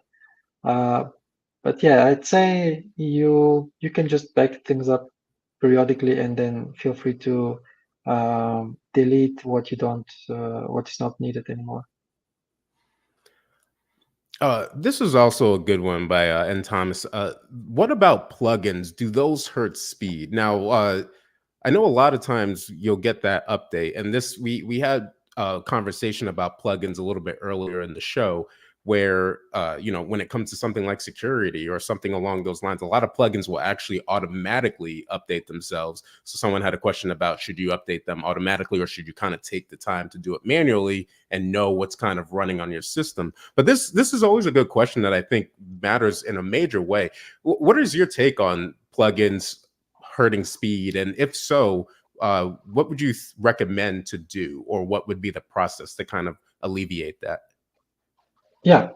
But yeah, I'd say you can just back things up periodically, and then feel free to delete what you don't, what is not needed anymore. This is also a good one by N. Thomas. What about plugins? Do those hurt speed? Now, I know a lot of times you'll get that update, and this we had a conversation about plugins a little bit earlier in the show, where when it comes to something like security or something along those lines, a lot of plugins will actually automatically update themselves. So someone had a question about, should you update them automatically, or should you kind of take the time to do it manually and know what's kind of running on your system? But this is always a good question that I think matters in a major way. What is your take on plugins hurting speed? And if so, what would you recommend to do, or what would be the process to kind of alleviate that? Yeah,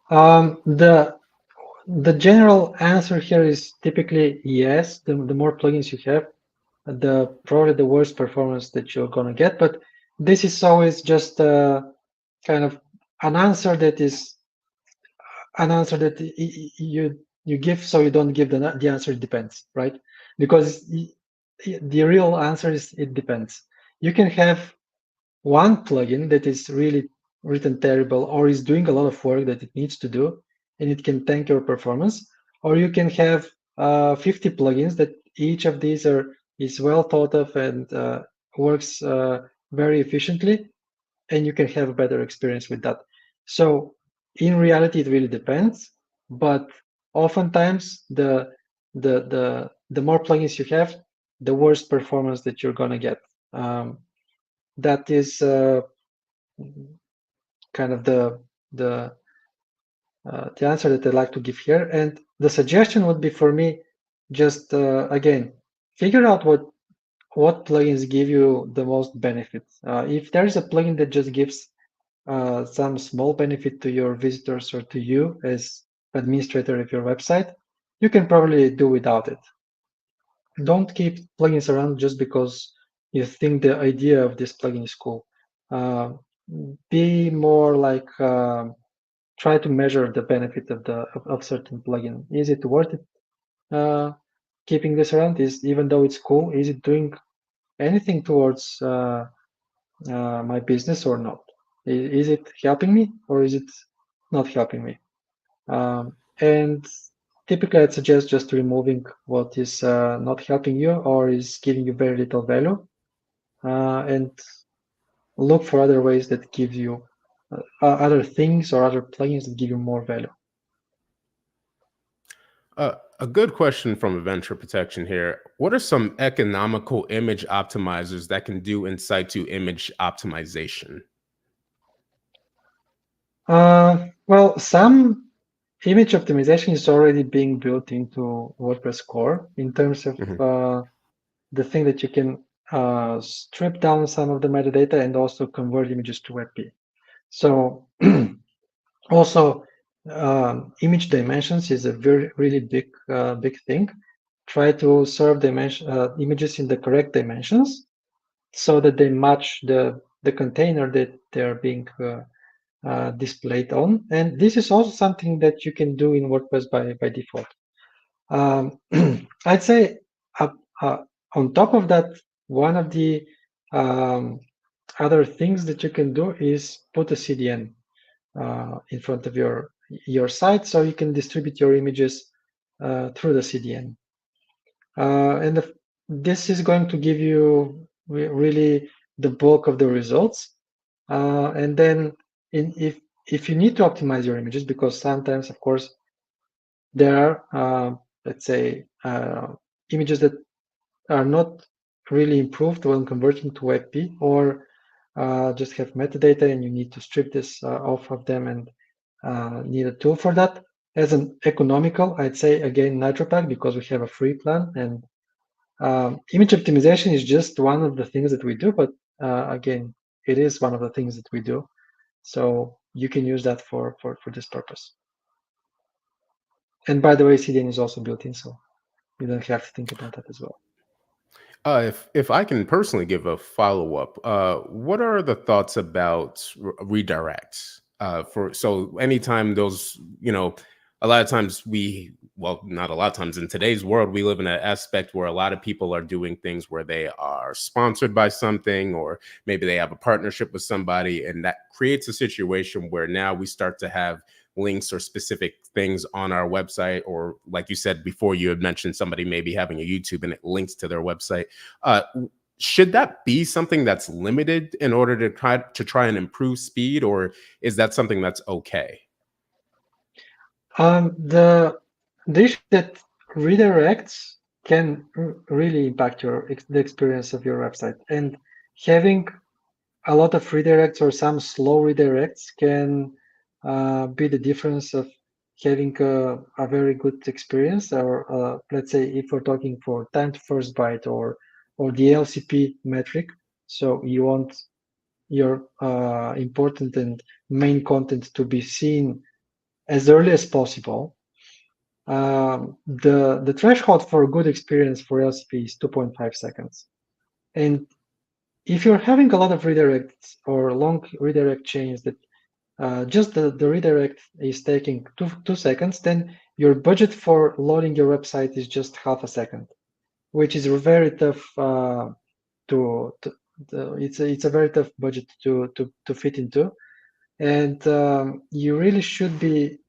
the general answer here is typically yes. The more plugins you have, the probably the worse performance that you're gonna get. But this is always just kind of an answer that is an answer that you give, so you don't give the answer. It depends, right? Because the real answer is it depends. You can have one plugin that is really written terrible, or is doing a lot of work that it needs to do, and it can tank your performance. Or you can have 50 plugins that each of these is well thought of and works very efficiently, and you can have a better experience with that. So in reality, it really depends, but oftentimes the more plugins you have, the worse performance that you're gonna get. That is kind of the answer that I like to give here. And the suggestion would be for me, just again, figure out what plugins give you the most benefit. If there is a plugin that just gives some small benefit to your visitors or to you as administrator of your website, you can probably do without it. Don't keep plugins around just because you think the idea of this plugin is cool. Be more like try to measure the benefit of certain plugin. Is it worth it keeping this around? Even though it's cool, is it doing anything towards my business or not? Is it helping me, or is it not helping me? And typically, I'd suggest just removing what is not helping you or is giving you very little value, and look for other ways that give you other things or other plugins that give you more value. A good question from Venture Protection here. What are some economical image optimizers that can do in situ image optimization? Well, some image optimization is already being built into WordPress core in terms of the thing that you can strip down some of the metadata and also convert images to WebP. So also image dimensions is a really big thing. Try to serve images in the correct dimensions so that they match the container that they're being displayed on. And this is also something that you can do in WordPress by default. I'd say on top of that, one of the other things that you can do is put a CDN in front of your site, so you can distribute your images through the CDN. And this is going to give you really the bulk of the results. And then if you need to optimize your images, because sometimes, of course, there are, let's say, images that are not really improved when converting to WebP, or just have metadata and you need to strip this off of them and need a tool for that. As an economical, I'd say, again, NitroPack, because we have a free plan, and image optimization is just one of the things that we do, but again, it is one of the things that we do. So you can use that for this purpose. And by the way, CDN is also built in, so you don't have to think about that as well. If I can personally give a follow-up, what are the thoughts about redirects? So anytime those, a lot of times we well, not a lot of times in today's world, we live in an aspect where a lot of people are doing things where they are sponsored by something, or maybe they have a partnership with somebody, and that creates a situation where now we start to have links or specific things on our website, or like you said before, you had mentioned somebody maybe having a YouTube and it links to their website. uh, should that be something that's limited in order to try and improve speed, or is that something that's okay? The issue that redirects can really impact the experience of your website, and having a lot of redirects or some slow redirects can be the difference of having a very good experience, or let's say if we're talking for time to first byte or the LCP metric. So you want your important and main content to be seen as early as possible. The threshold for a good experience for LCP is 2.5 seconds. And if you're having a lot of redirects or long redirect chains that just the redirect is taking 2 seconds, then your budget for loading your website is just half a second, which is very tough it's a very tough budget to fit into. And you really should be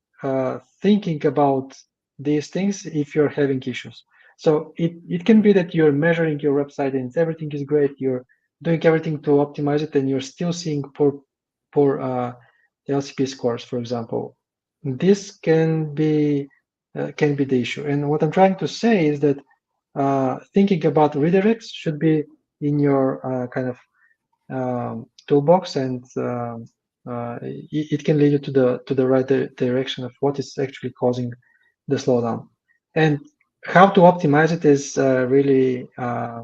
thinking about these things if you're having issues. So it can be that you're measuring your website and everything is great, you're doing everything to optimize it, and you're still seeing poor LCP scores, for example. This can be the issue. And what I'm trying to say is that thinking about redirects should be in your kind of toolbox, and it can lead you to the right direction of what is actually causing the slowdown. And how to optimize it is really a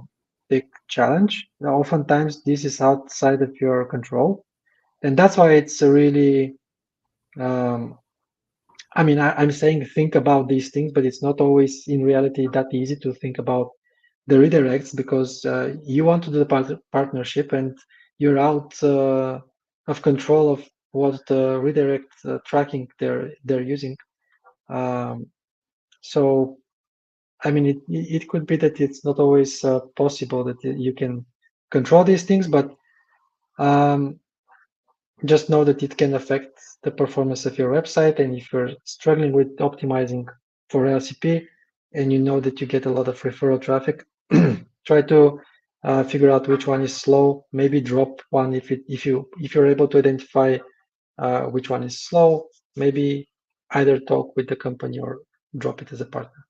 big challenge. Oftentimes, this is outside of your control, and that's why it's a really I mean, I'm saying think about these things, but it's not always in reality that easy to think about the redirects, because you want to do the partnership and you're out of control of what the redirect tracking they're using. Um, so, I mean, it could be that it's not always possible that you can control these things, but um, just know that it can affect the performance of your website. And if you're struggling with optimizing for LCP and you know that you get a lot of referral traffic, try to figure out which one is slow. Maybe drop one if you're able to identify which one is slow. Maybe either talk with the company or drop it as a partner.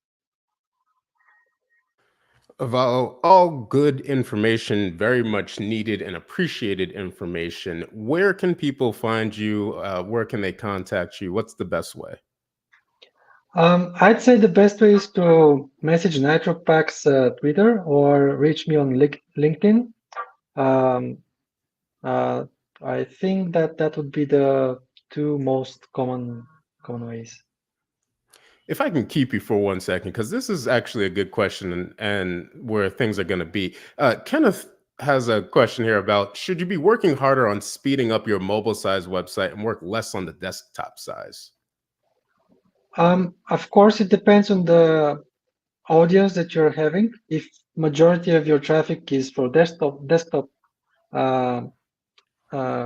Val, all good information, very much needed and appreciated information. Where can people find you? Where can they contact you? What's the best way? I'd say the best way is to message NitroPack's Twitter or reach me on LinkedIn. Um, uh, I think that would be the two most common ways. If I can keep you for 1 second, because this is actually a good question, and where things are going to be. Kenneth has a question here about, should you be working harder on speeding up your mobile size website and work less on the desktop size? Of course, it depends on the audience that you're having. If majority of your traffic is for desktop uh,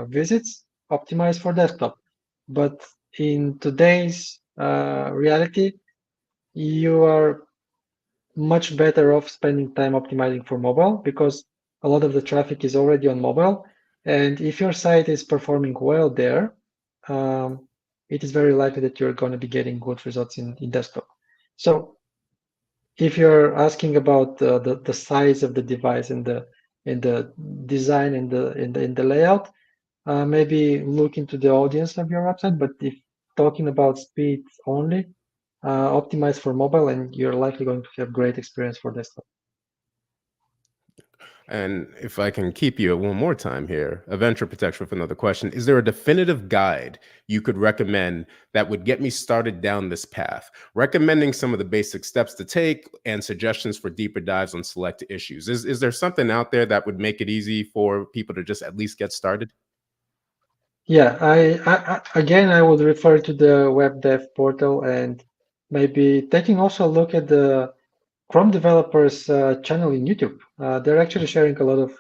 visits, optimize for desktop. But in today's reality, you are much better off spending time optimizing for mobile, because a lot of the traffic is already on mobile. And if your site is performing well there, it is very likely that you're going to be getting good results in desktop. So if you're asking about the size of the device and the design and the layout, maybe look into the audience of your website. But if talking about speed only, optimize for mobile, and you're likely going to have great experience for desktop. And if I can keep you one more time here, a venture protection with another question. Is there a definitive guide you could recommend that would get me started down this path, recommending some of the basic steps to take and suggestions for deeper dives on select issues? Is there something out there that would make it easy for people to just at least get started? Yeah, I again, I would refer to the web dev portal, and maybe taking also a look at the Chrome developers channel in YouTube. They're actually sharing a lot of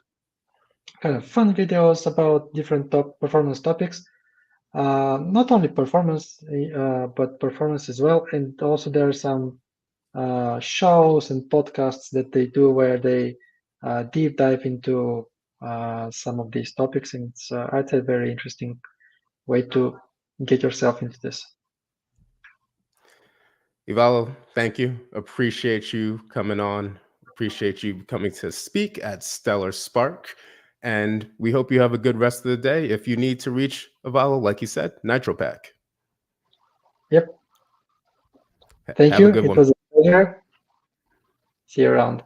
kind of fun videos about different performance topics. Not only performance, but performance as well. And also there are some shows and podcasts that they do where they deep dive into some of these topics. And it's, I'd say, a very interesting way to get yourself into this. Ivalo, thank you. Appreciate you coming on. Appreciate you coming to speak at Stellar Spark. And we hope you have a good rest of the day. If you need to reach Ivalo, like you said, Nitro Pack. Yep. Thank Have you. a good It one. was a pleasure. See you around.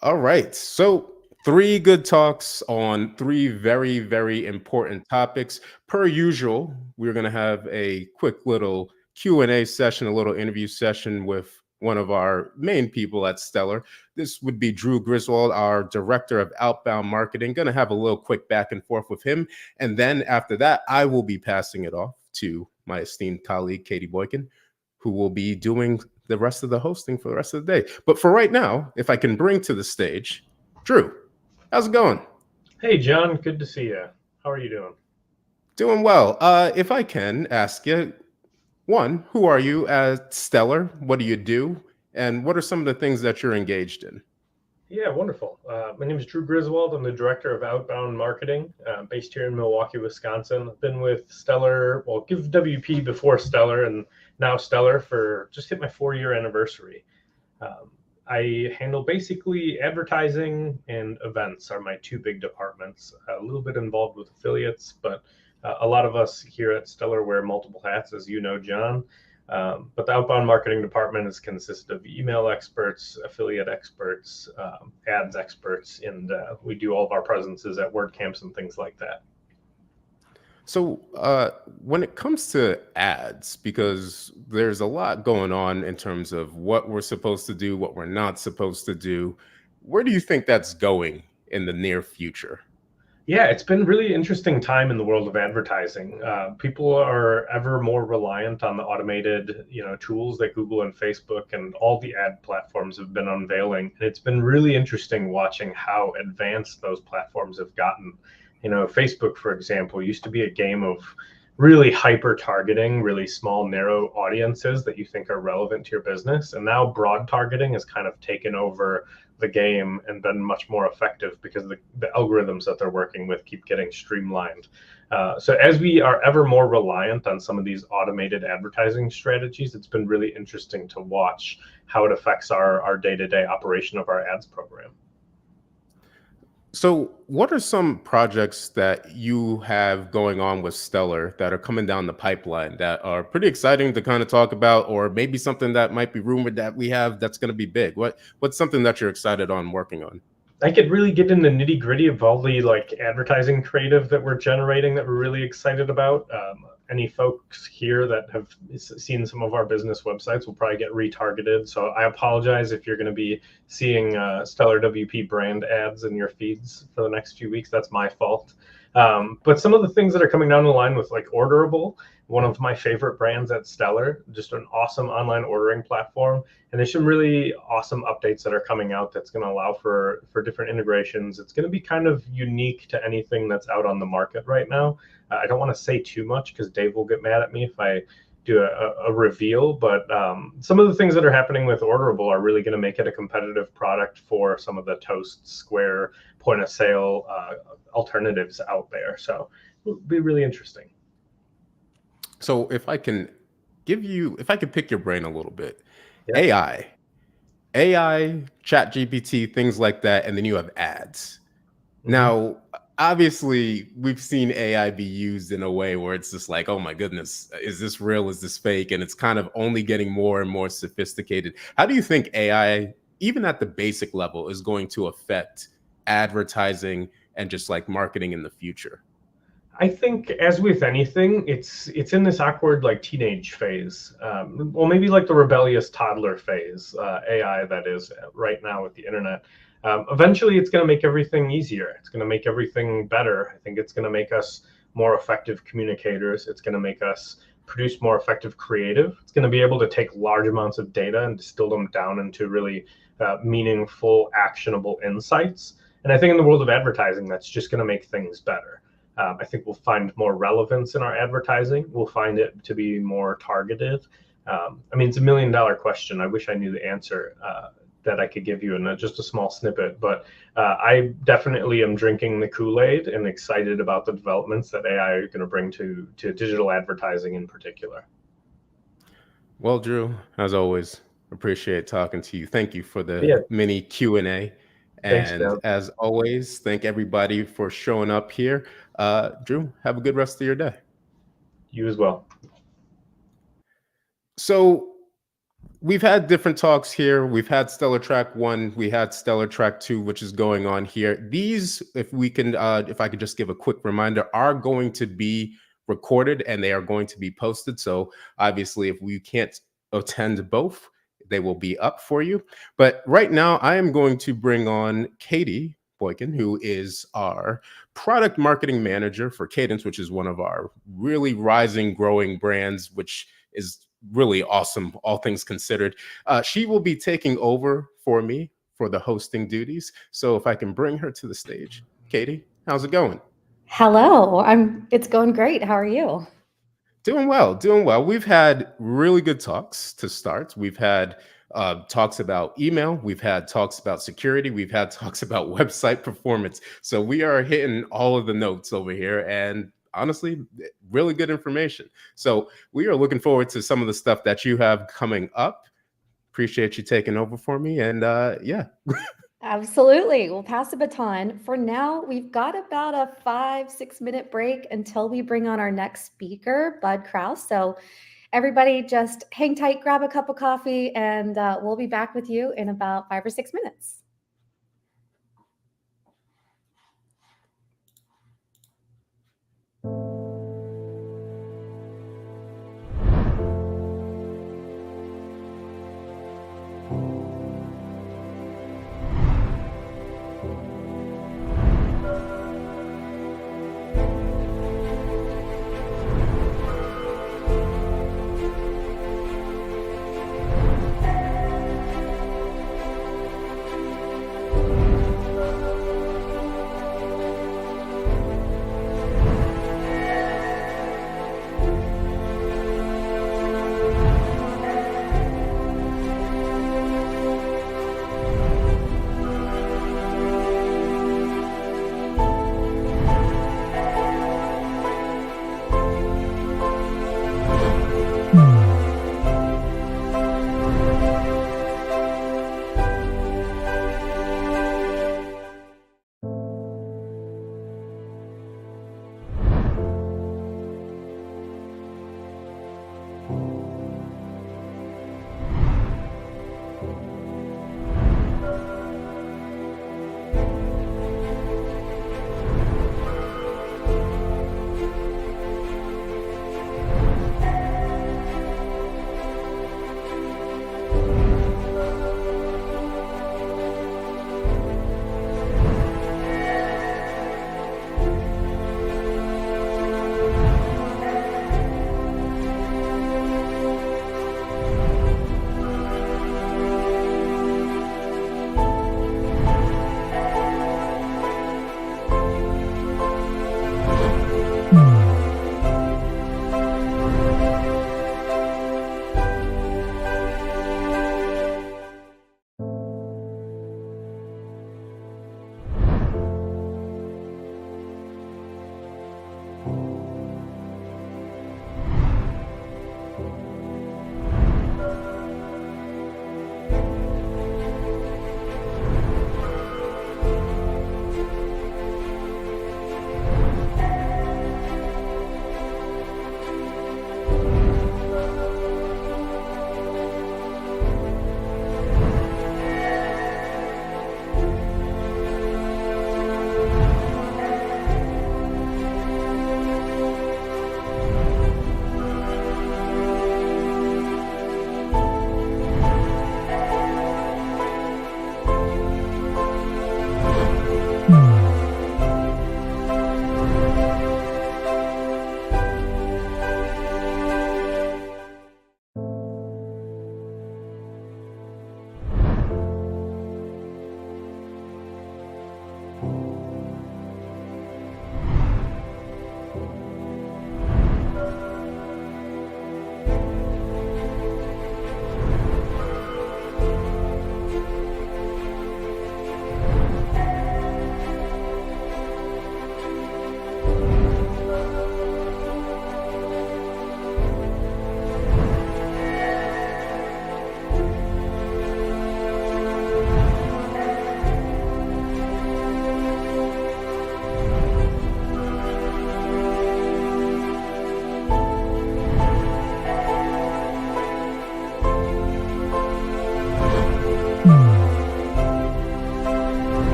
All right. So 3 good talks on 3 very, very important topics. Per usual, we're going to have a quick little Q&A session, a little interview session with one of our main people at Stellar. This would be Drew Griswold, our Director of Outbound Marketing. Going to have a little quick back and forth with him. And then after that, I will be passing it off to my esteemed colleague, Katie Boykin, who will be doing the rest of the hosting for the rest of the day. But for right now, if I can bring to the stage, Drew, how's it going? Hey, John, good to see you. How are you doing? Doing well. If I can ask you, one, who are you at Stellar? What do you do? And what are some of the things that you're engaged in? Yeah, wonderful. My name is Drew Griswold. I'm the Director of Outbound Marketing, based here in Milwaukee, Wisconsin. I've been with Stellar, well, give WP before Stellar and now Stellar for just hit my 4-year anniversary. I handle basically advertising and events are my 2 big departments. A little bit involved with affiliates, but a lot of us here at Stellar wear multiple hats, as you know, John. But the outbound marketing department is consisted of email experts, affiliate experts, ads experts, and we do all of our presences at WordCamps and things like that. So when it comes to ads, because there's a lot going on in terms of what we're supposed to do, what we're not supposed to do, where do you think that's going in the near future? Yeah, it's been really interesting time in the world of advertising. People are ever more reliant on the automated, tools that Google and Facebook and all the ad platforms have been unveiling. And it's been really interesting watching how advanced those platforms have gotten. Facebook, for example, used to be a game of really hyper targeting, really small, narrow audiences that you think are relevant to your business. And now broad targeting has kind of taken over the game and been much more effective because the algorithms that they're working with keep getting streamlined. So as we are ever more reliant on some of these automated advertising strategies, it's been really interesting to watch how it affects our day-to-day operation of our ads program. So what are some projects that you have going on with Stellar that are coming down the pipeline that are pretty exciting to kind of talk about, or maybe something that might be rumored that we have that's going to be big? What's something that you're excited on working on? I could really get in the nitty gritty of all the advertising creative that we're generating that we're really excited about. Any folks here that have seen some of our business websites will probably get retargeted. So I apologize if you're going to be seeing Stellar WP brand ads in your feeds for the next few weeks. That's my fault. But some of the things that are coming down the line with Orderable, one of my favorite brands at Stellar, just an awesome online ordering platform. And there's some really awesome updates that are coming out that's going to allow for different integrations. It's going to be kind of unique to anything that's out on the market right now. I don't want to say too much because Dave will get mad at me if I do a reveal, but some of the things that are happening with Orderable are really going to make it a competitive product for some of the Toast, Square, point of sale alternatives out there. So it'll be really interesting. So if I can pick your brain a little bit, yeah. AI, chat GPT, things like that, and then you have ads. Mm-hmm. Now, obviously, we've seen AI be used in a way where it's just like, oh my goodness, is this real? Is this fake? And it's kind of only getting more and more sophisticated. How do you think AI, even at the basic level, is going to affect advertising and just marketing in the future? I think, as with anything, it's in this awkward teenage phase. Well, maybe the rebellious toddler phase, AI that is right now with the internet. Eventually, it's going to make everything easier. It's going to make everything better. I think it's going to make us more effective communicators. It's going to make us produce more effective creative. It's going to be able to take large amounts of data and distill them down into really meaningful, actionable insights. And I think in the world of advertising, that's just going to make things better. I think we'll find more relevance in our advertising. We'll find it to be more targeted. I mean, it's $1 million question. I wish I knew the answer that I could give you in just a small snippet, but I definitely am drinking the Kool-Aid and excited about the developments that AI is going to bring to digital advertising in particular. Well, Drew, as always, appreciate talking to you. Thank you for the mini Q&A. Thanks, And Dan. as always, thank everybody for showing up here. Drew, have a good rest of your day. You as well. So we've had different talks here. We've had Stellar Track 1, we had Stellar Track 2, which is going on here. These, if we can, if I could just give a quick reminder, are going to be recorded and they are going to be posted. So obviously, if we can't attend both, they will be up for you. But right now, I am going to bring on Katie Boykin, who is our product marketing manager for Cadence, which is one of our really rising, growing brands, which is really awesome, all things considered. She will be taking over for me for the hosting duties. So if I can bring her to the stage. Katie, how's it going? Hello, it's going great. How are you? Doing well, doing well. We've had really good talks to start. We've had talks about email. We've had talks about security. We've had talks about website performance. So we are hitting all of the notes over here. And honestly, really good information. So we are looking forward to some of the stuff that you have coming up. Appreciate you taking over for me. And yeah. Absolutely. We'll pass the baton. For now, we've got about a 5-6 minute break until we bring on our next speaker, Bud Kraus. So everybody just hang tight, grab a cup of coffee, and we'll be back with you in about 5 or 6 minutes.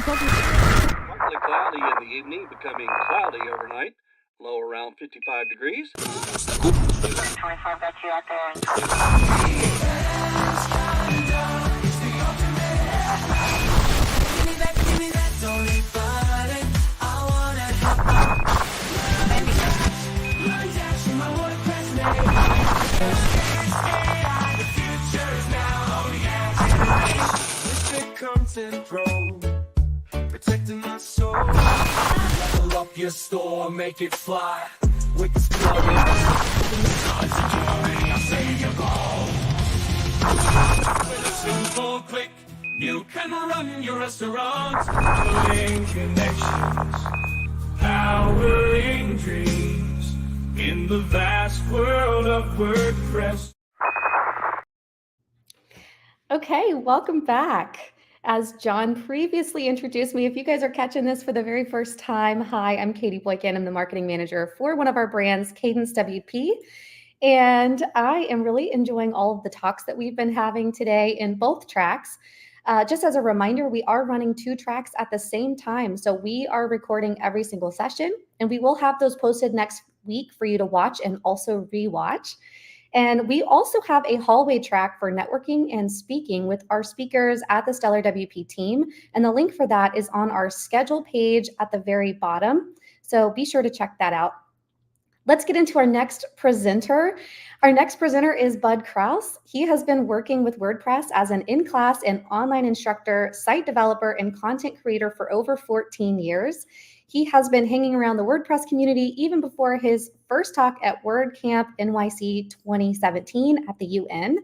Partly cloudy in the evening, becoming cloudy overnight. Low around 55 degrees. 24, got you out there. Give me that, don't leave button. I wanna help. Dash in my WordPress name. AI, the future is now. Oh yeah. With the content pro, protecting my soul. Level up your store, make it fly. With this plugin, I'll save your goal. With a simple click, you can run your restaurant. Building connections, powering dreams in the vast world of WordPress. Okay, welcome back. As John previously introduced me, if you guys are catching this for the very first time, hi, I'm Katie Boykin. I'm the marketing manager for one of our brands, Cadence WP. And I am really enjoying all of the talks that we've been having today in both tracks. Just as a reminder, we are running 2 tracks at the same time. So we are recording every single session, and we will have those posted next week for you to watch and also rewatch. And we also have a hallway track for networking and speaking with our speakers at the Stellar WP team. And the link for that is on our schedule page at the very bottom. So be sure to check that out. Let's get into our next presenter. Our next presenter is Bud Kraus. He has been working with WordPress as an in-class and online instructor, site developer, and content creator for over 14 years. He has been hanging around the WordPress community even before his first talk at WordCamp NYC 2017 at the UN.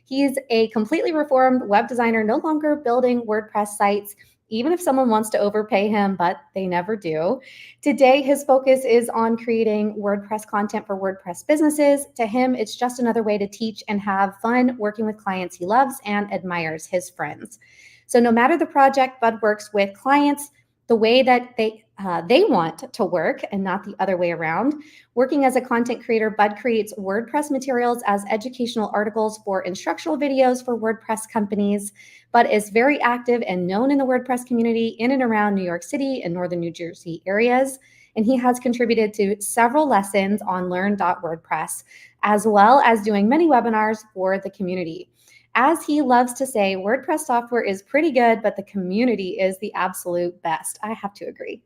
He's a completely reformed web designer, no longer building WordPress sites, even if someone wants to overpay him, but they never do. Today, his focus is on creating WordPress content for WordPress businesses. To him, it's just another way to teach and have fun working with clients he loves and admires, his friends. So no matter the project, Bud works with clients the way that they want to work and not the other way around. Working as a content creator, Bud creates WordPress materials as educational articles for instructional videos for WordPress companies. Bud is very active and known in the WordPress community in and around New York City and Northern New Jersey areas. And he has contributed to several lessons on learn.wordpress, as well as doing many webinars for the community. As he loves to say, WordPress software is pretty good, but the community is the absolute best. I have to agree.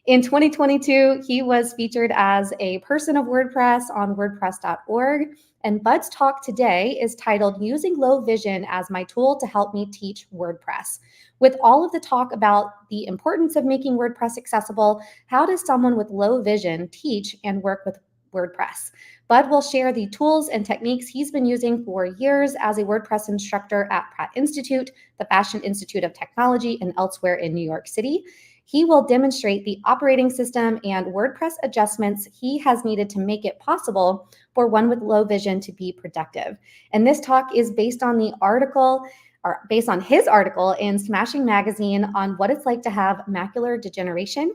In 2022, he was featured as a person of WordPress on WordPress.org. And Bud's talk today is titled Using Low Vision as My Tool to Help Me Teach WordPress. With all of the talk about the importance of making WordPress accessible, how does someone with low vision teach and work with WordPress? Bud will share the tools and techniques he's been using for years as a WordPress instructor at Pratt Institute, the Fashion Institute of Technology, and elsewhere in New York City. He will demonstrate the operating system and WordPress adjustments he has needed to make it possible for one with low vision to be productive. And this talk is based on the article, or based on his article in Smashing Magazine on what it's like to have macular degeneration,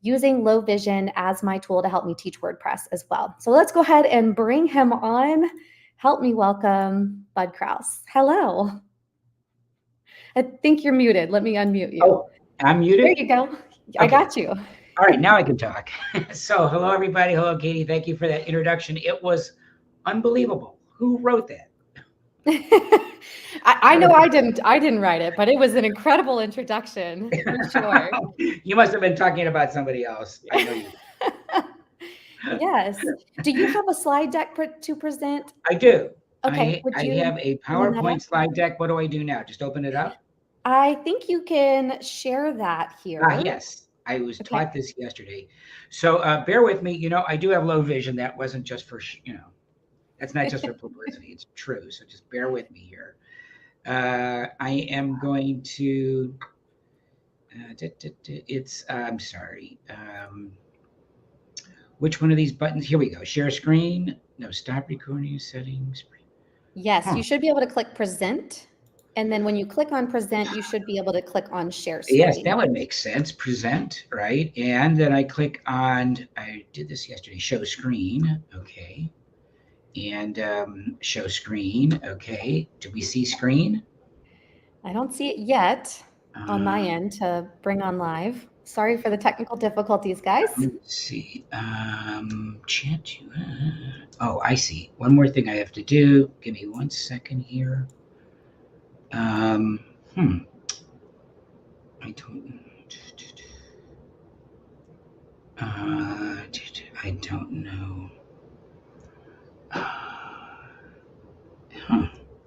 using low vision as my tool to help me teach WordPress as well. So let's go ahead and bring him on. Help me welcome Bud Kraus. Hello. I think you're muted. Let me unmute you. Oh, I'm muted? There you go. I got you. All right, now I can talk. So hello, everybody. Hello, Katie. Thank you for that introduction. It was unbelievable. Who wrote that? I know I didn't write it, but it was an incredible introduction for sure. You must have been talking about somebody else. I know you. Yes. Do you have a slide deck to present? I do. Okay. I have a PowerPoint slide deck. What do I do now? Just open it up? I think you can share that here. Yes. I was taught this yesterday. So bear with me. You know, I do have low vision. That wasn't just for, that's not just for publicity. It's true. So just bear with me here. I am going to, I'm sorry. Which one of these buttons? Here we go. Share screen. No, stop recording settings. Yes, you should be able to click present. And then when you click on present, you should be able to click on share screen. Yes, that would make sense. Present, right? And then I click on, I did this yesterday, show screen. Okay. And show screen. Okay. Do we see screen? I don't see it yet. on my end to bring on live. Sorry for the technical difficulties, guys. Let's see. Chat. Oh, I see. One more thing I have to do. Give me 1 second here. I don't. I don't know.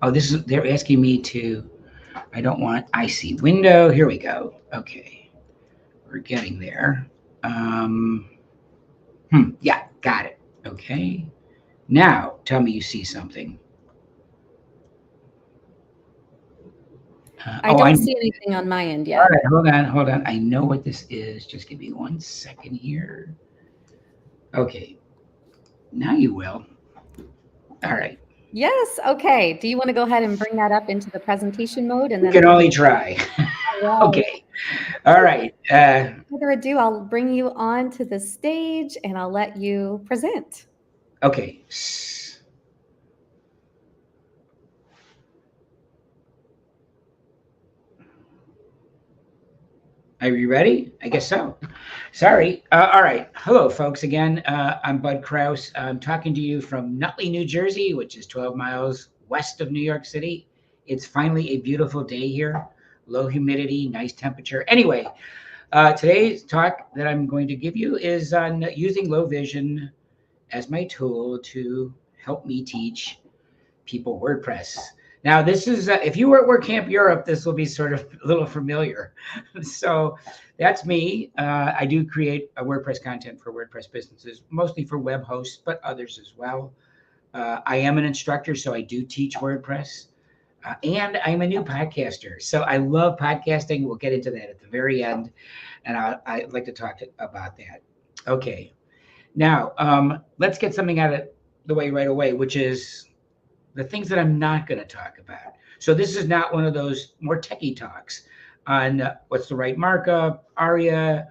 Oh, this is. They're asking me to. I don't want. I see. Window. Here we go. Okay, we're getting there. Yeah, got it. Okay. Now, tell me you see something. I don't see anything on my end yet. All right, hold on. I know what this is. Just give me 1 second here. Okay. Now you will. All right. Yes. Okay. Do you want to go ahead and bring that up into the presentation mode? And then You can only try. Okay. All right. Without further ado, I'll bring you on to the stage and I'll let you present. Okay. Are you ready? I guess so. Sorry. All right. Hello, folks. Again, I'm Bud Krause. I'm talking to you from Nutley, New Jersey, which is 12 miles west of New York City. It's finally a beautiful day here. Low humidity, nice temperature. Anyway, today's talk that I'm going to give you is on using low vision as my tool to help me teach people WordPress. Now, this is, if you were at WordCamp Europe, this will be sort of a little familiar. So that's me. I do create WordPress content for WordPress businesses, mostly for web hosts, but others as well. I am an instructor, so I do teach WordPress. And I'm a new podcaster. So I love podcasting. We'll get into that at the very end. And I'd like to talk about that. Okay. Now, let's get something out of the way right away, which is the things that I'm not going to talk about. So this is not one of those more techie talks on what's the right markup, ARIA,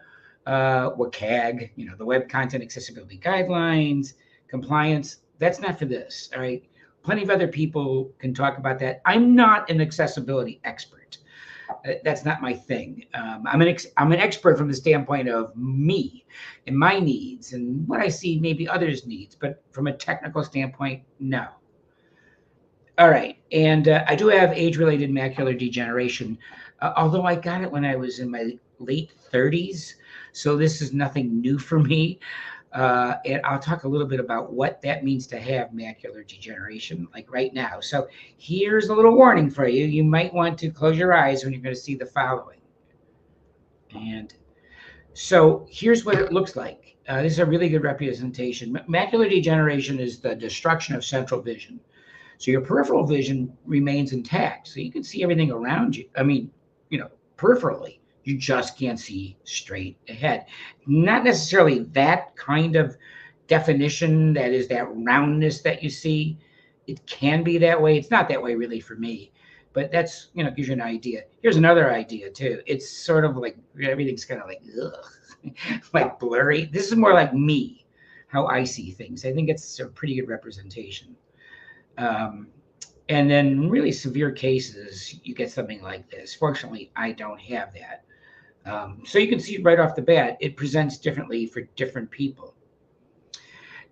WCAG, the Web Content Accessibility Guidelines, compliance. That's not for this, all right? Plenty of other people can talk about that. I'm not an accessibility expert. That's not my thing. I'm an expert from the standpoint of me and my needs and what I see maybe others' needs, but from a technical standpoint, no. All right, and I do have age-related macular degeneration, although I got it when I was in my late 30s, so this is nothing new for me. And I'll talk a little bit about what that means to have macular degeneration, like right now. So here's a little warning for you. You might want to close your eyes when you're going to see the following. And so here's what it looks like. This is a really good representation. Macular degeneration is the destruction of central vision. So your peripheral vision remains intact. So you can see everything around you. I mean, peripherally, you just can't see straight ahead. Not necessarily that kind of definition, that is that roundness that you see. It can be that way. It's not that way really for me, but that's, gives you an idea. Here's another idea too. It's sort of like everything's kind of like, ugh, like blurry. This is more like me, how I see things. I think it's a pretty good representation. And then really severe cases, you get something like this. Fortunately, I don't have that. So you can see right off the bat, it presents differently for different people.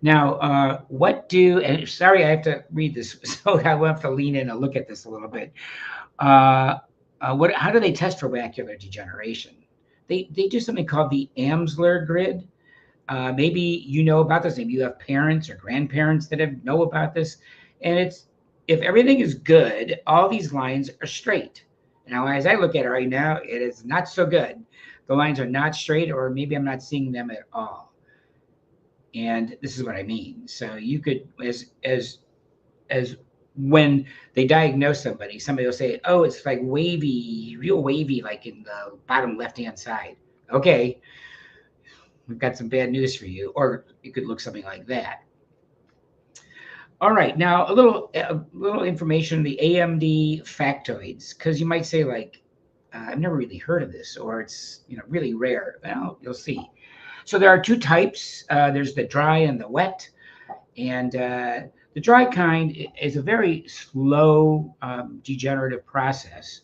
Now, and sorry, I have to read this, so I will have to lean in and look at this a little bit. How do they test for macular degeneration? They do something called the Amsler grid. Maybe you know about this. Maybe you have parents or grandparents that know about this. And it's, if everything is good, all these lines are straight. Now, as I look at it right now, it is not so good. The lines are not straight, or maybe I'm not seeing them at all. And this is what I mean. So you could, as when they diagnose somebody will say, oh, it's like wavy, real wavy, like in the bottom left-hand side. Okay, we've got some bad news for you. Or it could look something like that. All right, now a little information, the AMD factoids, because you might say like, I've never really heard of this, or it's really rare. Well, you'll see. So there are two types. There's the dry and the wet, and the dry kind is a very slow degenerative process.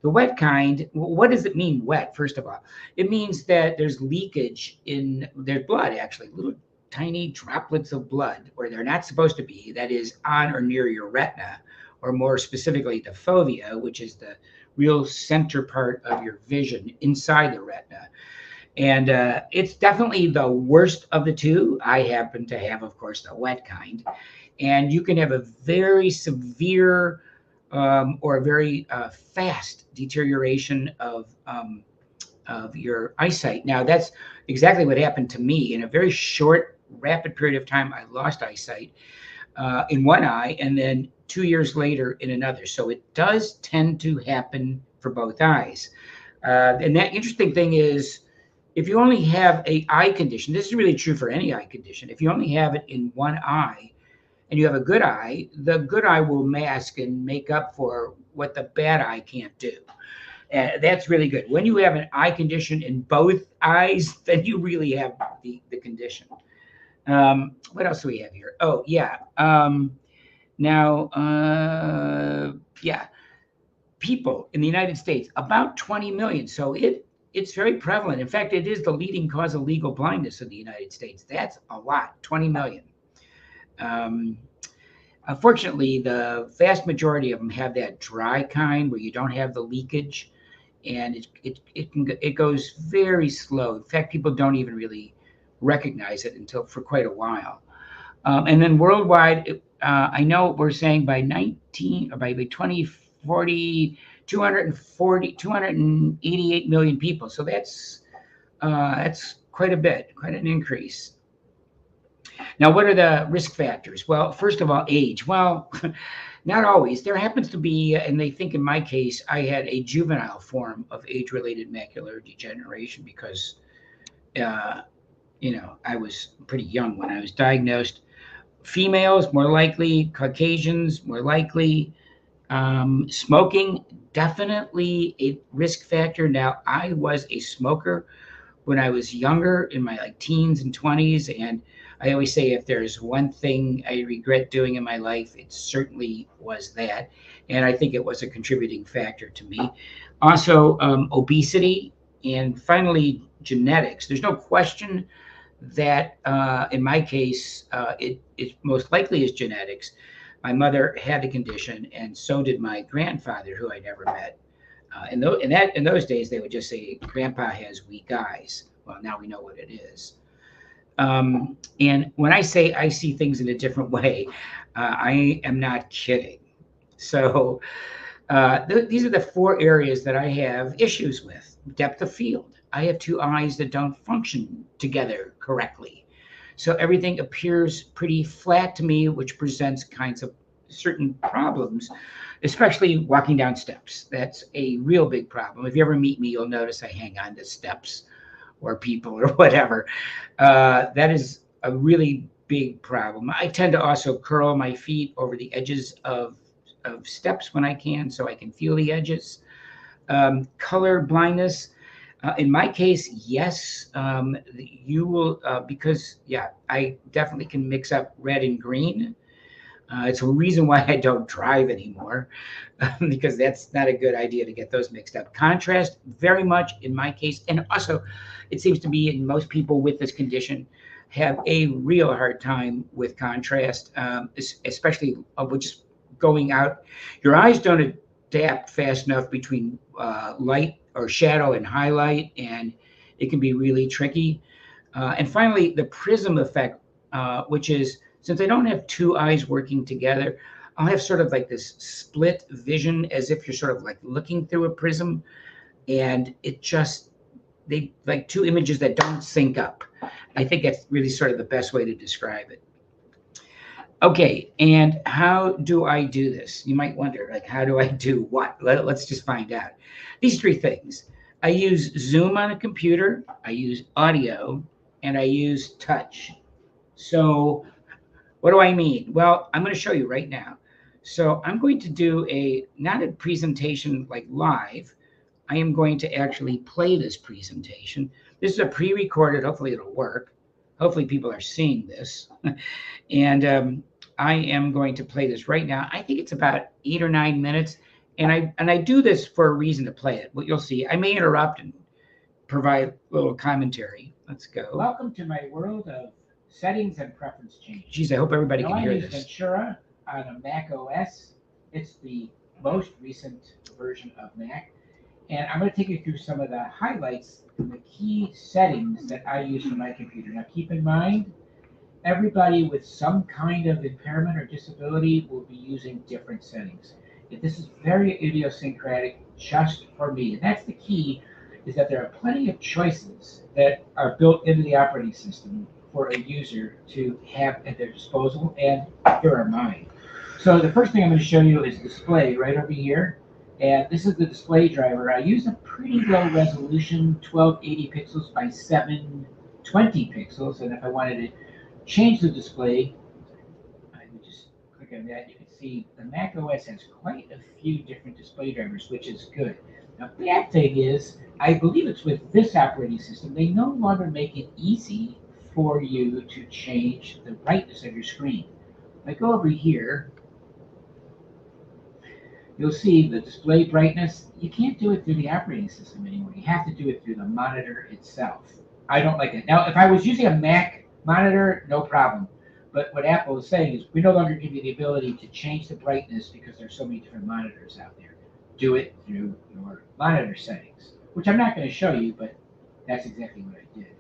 The wet kind, what does it mean, wet, first of all? It means that there's leakage in their blood, actually, little tiny droplets of blood where they're not supposed to be, that is on or near your retina, or more specifically the fovea, which is the real center part of your vision inside the retina. And it's definitely the worst of the two. I happen to have, of course, the wet kind. And you can have a very severe or a very fast deterioration of your eyesight. Now, that's exactly what happened to me. In a very short, rapid period of time, I lost eyesight in one eye, and then 2 years later in another. So it does tend to happen for both eyes. And that interesting thing is, if you only have a eye condition, this is really true for any eye condition. If you only have it in one eye, and you have a good eye, the good eye will mask and make up for what the bad eye can't do. That's really good. When you have an eye condition in both eyes, then you really have the condition. What else do we have here? Oh, yeah. Yeah. People in the United States, about 20 million. So it's very prevalent. In fact, it is the leading cause of legal blindness in the United States. That's a lot, 20 million. Unfortunately, the vast majority of them have that dry kind where you don't have the leakage, and it goes very slow. In fact, people don't even really recognize it until for quite a while. And then worldwide, I know we're saying by 2040, 288 million people. So that's quite a bit, quite an increase. Now, what are the risk factors? Well, first of all, age. Well, not always. There happens to be, and they think in my case, I had a juvenile form of age-related macular degeneration because, I was pretty young when I was diagnosed. Females, more likely. Caucasians, more likely. Smoking, definitely a risk factor. Now, I was a smoker when I was younger, in my teens and 20s, and I always say if there's one thing I regret doing in my life, it certainly was that. And I think it was a contributing factor to me. Also, obesity, and finally, genetics. There's no question that in my case, it most likely is genetics. My mother had the condition, and so did my grandfather, who I never met. In those days, they would just say, "Grandpa has weak eyes." Well, now we know what it is. And when I say I see things in a different way, I am not kidding. So these are the 4 areas that I have issues with. Depth of field. I have 2 eyes that don't function together correctly. So everything appears pretty flat to me, which presents kinds of certain problems, especially walking down steps. That's a real big problem. If you ever meet me, you'll notice I hang on to steps or people or whatever. That is a really big problem. I tend to also curl my feet over the edges of steps when I can, so I can feel the edges. Color blindness. In my case, yes, you will, because, I definitely can mix up red and green. It's a reason why I don't drive anymore, because that's not a good idea to get those mixed up. Contrast, very much in my case, and also it seems to be in most people with this condition, have a real hard time with contrast, especially with just going out. Your eyes don't adapt fast enough between light or shadow and highlight, and it can be really tricky. And finally, the prism effect, which is, since I don't have 2 eyes working together, I'll have sort of like this split vision, as if you're sort of like looking through a prism, and they like 2 images that don't sync up. I think that's really sort of the best way to describe it. Okay, and how do I do this? You might wonder, how do I do what? Let's just find out. These 3 things. I use Zoom on a computer, I use audio, and I use touch. So what do I mean? Well, I'm going to show you right now. So I'm going to do not a presentation like live. I am going to actually play this presentation. This is a pre-recorded, hopefully it'll work. Hopefully people are seeing this. And I am going to play this right now. I think it's about 8 or 9 minutes. And I do this for a reason to play it. What you'll see, I may interrupt and provide a little commentary. Let's go. Welcome to my world of settings and preference change. Geez, I hope everybody can hear this. I use Ventura on a Mac OS. It's the most recent version of Mac. And I'm going to take you through some of the highlights and the key settings that I use for my computer. Now, keep in mind, everybody with some kind of impairment or disability will be using different settings. This is very idiosyncratic just for me. And that's the key, is that there are plenty of choices that are built into the operating system for a user to have at their disposal, and here are mine. So the first thing I'm going to show you is display right over here. And this is the display driver. I use a pretty low resolution, 1280 pixels by 720 pixels. And if I wanted to change the display, I would just click on that. You can see the Mac OS has quite a few different display drivers, which is good. Now, the bad thing is, I believe it's with this operating system, they no longer make it easy for you to change the brightness of your screen. If I go over here, you'll see the display brightness. You can't do it through the operating system anymore. You have to do it through the monitor itself. I don't like it. Now, if I was using a Mac monitor, no problem. But what Apple is saying is, we no longer give you the ability to change the brightness because there's so many different monitors out there. Do it through your monitor settings, which I'm not going to show you, but that's exactly what I did.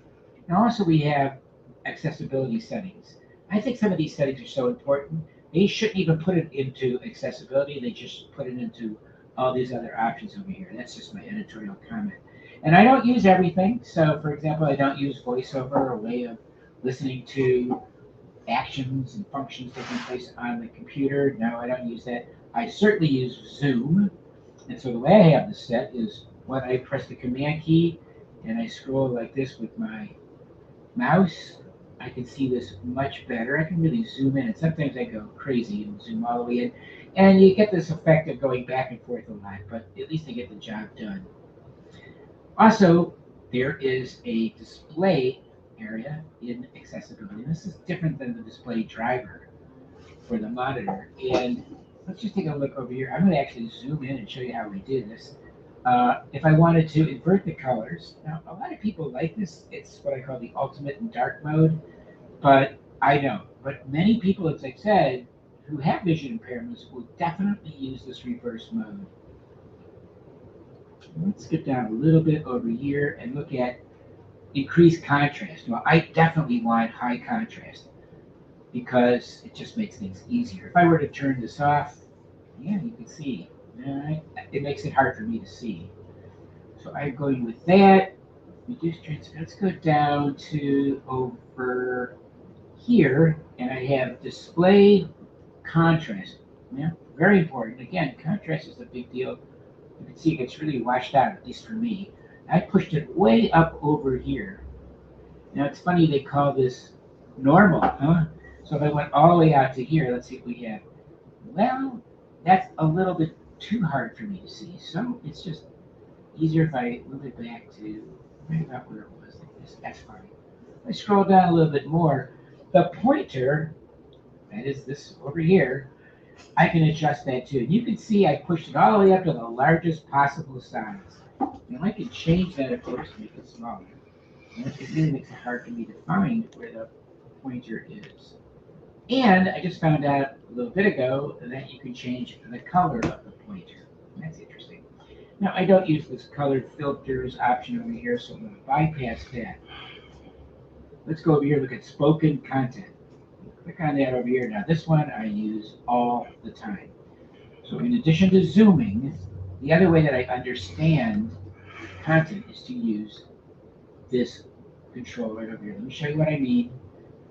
Now, also we have accessibility settings. I think some of these settings are so important, they shouldn't even put it into accessibility. They just put it into all these other options over here. That's just my editorial comment. And I don't use everything. So, for example, I don't use VoiceOver, a way of listening to actions and functions taking place on the computer. No, I don't use that. I certainly use Zoom. And so the way I have this set is when I press the Command key and I scroll like this with my mouse, I can see this much better. I can really zoom in, and sometimes I go crazy and zoom all the way in. And you get this effect of going back and forth a lot, but at least I get the job done. Also, there is a display area in accessibility. This is different than the display driver for the monitor. And let's just take a look over here. I'm going to actually zoom in and show you how we did this. If I wanted to invert the colors, now a lot of people like this. It's what I call the ultimate and dark mode, but I don't. But many people, as I said, who have vision impairments will definitely use this reverse mode. Let's skip down a little bit over here and look at increased contrast. Well, I definitely want high contrast because it just makes things easier. If I were to turn this off, yeah, you can see. It makes it hard for me to see. So I'm going with that. Reduce transfer. Let's go down to over here, and I have display contrast. Yeah, very important. Again, contrast is a big deal. You can see it gets really washed out, at least for me. I pushed it way up over here. Now it's funny they call this normal, huh? So if I went all the way out to here, let's see what we have. Well, that's a little bit too hard for me to see. So it's just easier if I move it back to right about where it was like this. That's fine. If I scroll down a little bit more, the pointer, that is this over here, I can adjust that too. And you can see I pushed it all the way up to the largest possible size. Now I can change that, of course, make it smaller. And it really makes it hard for me to find where the pointer is. And I just found out a little bit ago that you can change the color of the pointer. That's interesting. Now, I don't use this colored filters option over here, so I'm going to bypass that. Let's go over here and look at spoken content. Click on that over here. Now, this one I use all the time. So in addition to zooming, the other way that I understand content is to use this control right over here. Let me show you what I mean.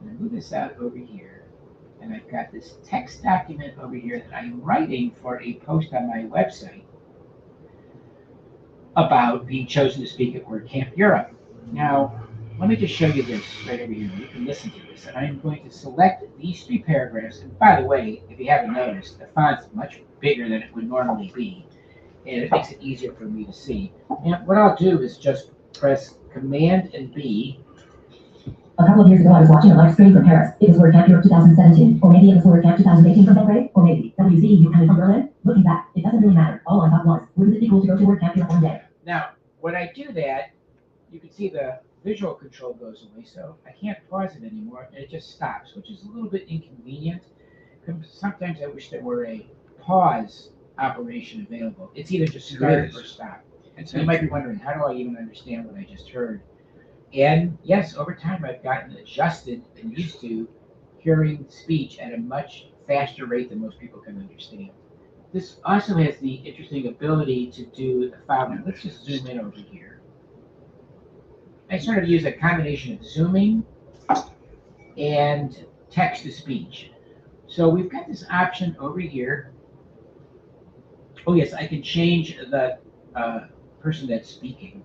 I'm going to move this out over here. And I've got this text document over here that I'm writing for a post on my website about being chosen to speak at WordCamp Europe. Now, let me just show you this right over here. You can listen to this. And I'm going to select these 3 paragraphs. And by the way, if you haven't noticed, the font's much bigger than it would normally be. And it makes it easier for me to see. And what I'll do is just press Command and B. A couple of years ago, I was watching a live stream from Paris. It was WordCamp Europe 2017, or maybe it was WordCamp 2018 from Belgrade, or maybe WCEU coming from Berlin. Looking back, it doesn't really matter. All I thought was, wouldn't it be cool to go to WordCamp Europe one day? Now, when I do that, you can see the visual control goes away, so I can't pause it anymore, and it just stops, which is a little bit inconvenient. Sometimes I wish there were a pause operation available. It's either just start or stop. And so you might be wondering, how do I even understand what I just heard? And yes, over time I've gotten adjusted and used to hearing speech at a much faster rate than most people can understand. This also has the interesting ability to do the following. Let's just zoom in over here. I sort of use a combination of zooming and text to speech. So we've got this option over here. Oh yes, I can change the person that's speaking.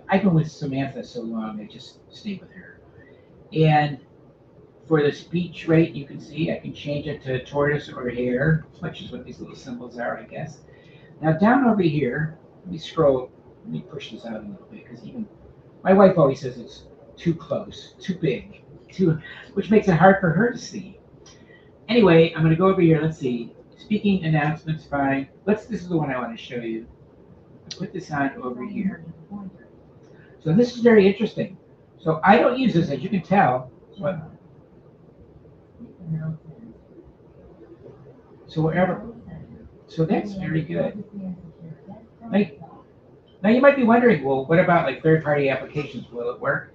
I've been with Samantha so long, I just stay with her. And for the speech rate, you can see I can change it to tortoise or hare, which is what these little symbols are, I guess. Now down over here, let me scroll, let me push this out a little bit, because even my wife always says it's too close, too big, which makes it hard for her to see. Anyway, I'm going to go over here. Let's see. Speaking announcements, fine. This is the one I want to show you. I'll put this on over here. So this is very interesting. So I don't use this, as you can tell. So that's very good. Now you might be wondering, well, what about like third-party applications? Will it work?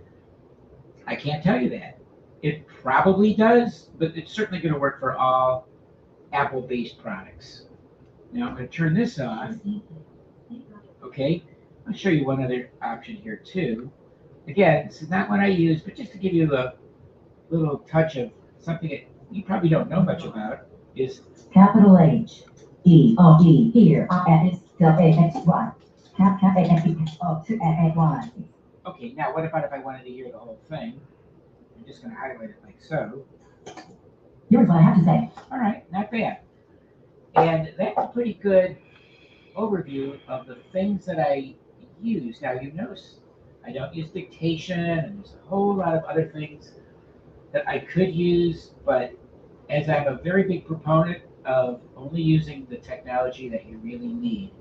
I can't tell you that. It probably does, but it's certainly going to work for all Apple-based products. Now I'm going to turn this off. Okay, I'll show you one other option here too. Again, this is not what I use, but just to give you a little touch of something that you probably don't know much about is capital H E O D here at WAXY. Cap A-X-Y. Okay, now what about if I wanted to hear the whole thing? I'm just going to highlight it like so. Here's what I have to say. All right, not bad. And that's a pretty good overview of the things that I use. Now you notice I don't use dictation, and there's a whole lot of other things that I could use, but as I'm a very big proponent of only using the technology that you really need.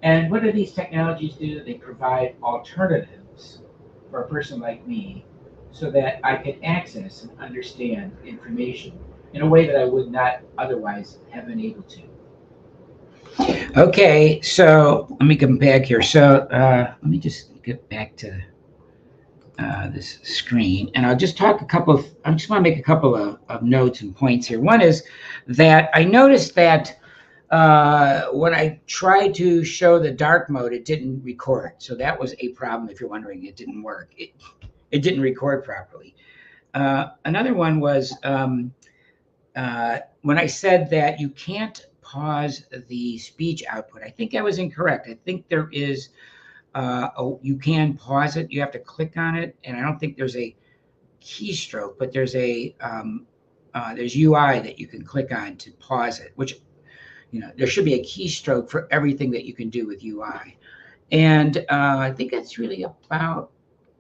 And what do these technologies do? They provide alternatives for a person like me so that I can access and understand information in a way that I would not otherwise have been able to. Okay, so let me come back here. So let me just get back to this screen, and I'll just talk I just want to make a couple of notes and points here. One is that I noticed that when I tried to show the dark mode, it didn't record. So that was a problem. If you're wondering, it didn't work. It didn't record properly. Another one was when I said that you can't pause the speech output. I think I was incorrect. I think there is, you can pause it. You have to click on it. And I don't think there's a keystroke, but there's there's UI that you can click on to pause it, which, there should be a keystroke for everything that you can do with UI. And I think that's really about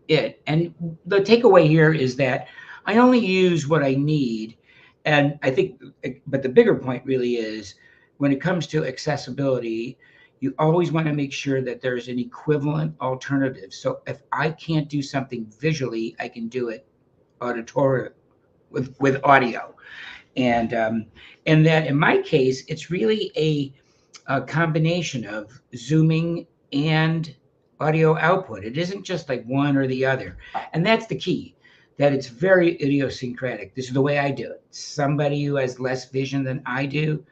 it. And the takeaway here is that I only use what I need. And I think, but the bigger point really is when it comes to accessibility, you always want to make sure that there's an equivalent alternative. So if I can't do something visually, I can do it auditory with audio. And that in my case, it's really a combination of zooming and audio output. It isn't just like one or the other. And that's the key, that it's very idiosyncratic. This is the way I do it. Somebody who has less vision than I do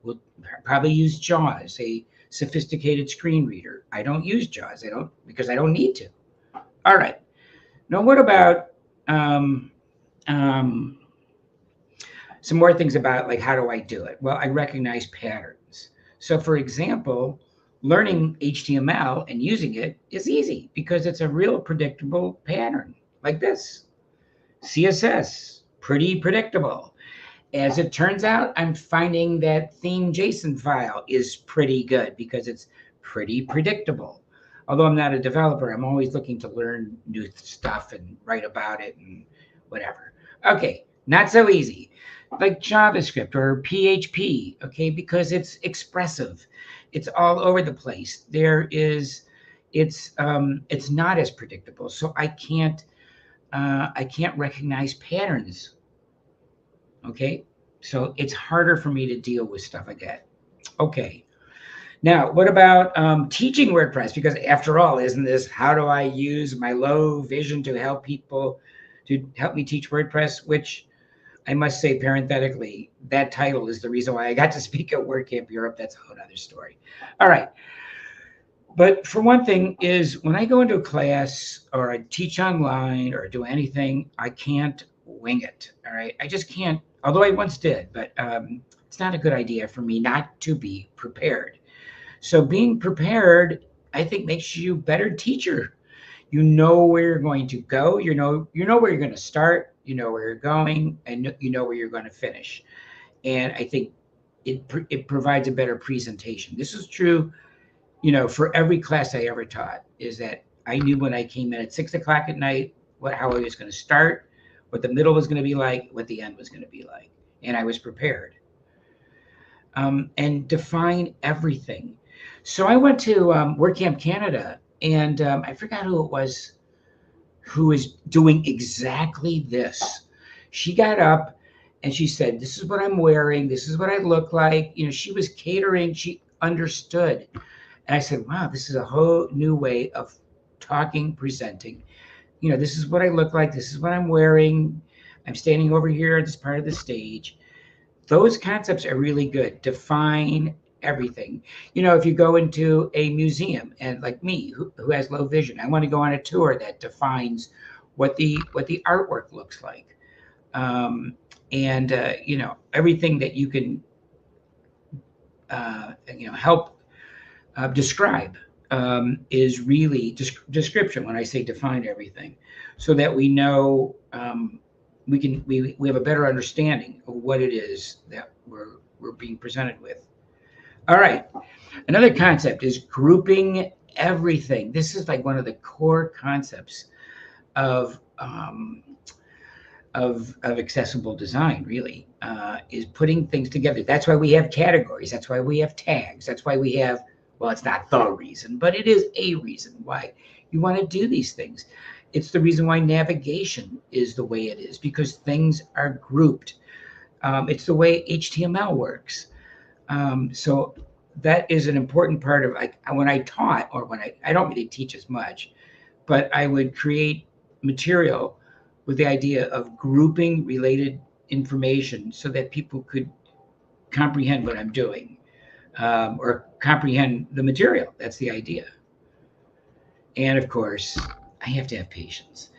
will probably use JAWS, a sophisticated screen reader. I don't use JAWS. Because I don't need to. All right. Now, what about some more things about like, how do I do it? Well, I recognize patterns. So for example, learning HTML and using it is easy because it's a real predictable pattern like this. CSS, pretty predictable. As it turns out, I'm finding that theme JSON file is pretty good because it's pretty predictable. although I'm not a developer, I'm always looking to learn new stuff and write about it and whatever. Okay, not so easy. Like JavaScript or PHP, okay, because it's expressive. It's all over the place. It's not as predictable. So I can't recognize patterns. Okay, so it's harder for me to deal with stuff like that. Okay. Now, what about teaching WordPress? Because after all, isn't this how do I use my low vision to help people, to help me teach WordPress? Which I must say parenthetically, that title is the reason why I got to speak at WordCamp Europe. That's a whole other story. All right. But for one thing is when I go into a class or I teach online or do anything, I can't wing it. All right. I just can't, although I once did, but it's not a good idea for me not to be prepared. So being prepared, I think, makes you a better teacher. You know where you're going to go. You know where you're going to start. You know where you're going, and you know where you're going to finish. And I think it provides a better presentation. This is true, for every class I ever taught. Is that I knew when I came in at 6 o'clock at night how I was going to start, what the middle was going to be like, what the end was going to be like, and I was prepared. And define everything. So I went to WordCamp Canada, and I forgot who it was who was doing exactly this. She got up and she said, "This is what I'm wearing. This is what I look like." She was catering. She understood. And I said, "Wow, this is a whole new way of talking, presenting. This is what I look like. This is what I'm wearing. I'm standing over here at this part of the stage." Those concepts are really good. Define everything. If you go into a museum, and like me, who has low vision, I want to go on a tour that defines what the artwork looks like, and everything that you can help describe is really description. When I say define everything, so that we know. We have a better understanding of what it is that we're being presented with. All right. Another concept is grouping everything. This is like one of the core concepts of accessible design, really, is putting things together. That's why we have categories. That's why we have tags. That's why we have, well, it's not the reason, but it is a reason why you want to do these things. It's the reason why navigation is the way it is, because things are grouped. It's the way HTML works. So that is an important part of, like, when I taught, or when I don't really teach as much, but I would create material with the idea of grouping related information so that people could comprehend what I'm doing, or comprehend the material. That's the idea. And of course, I have to have patience,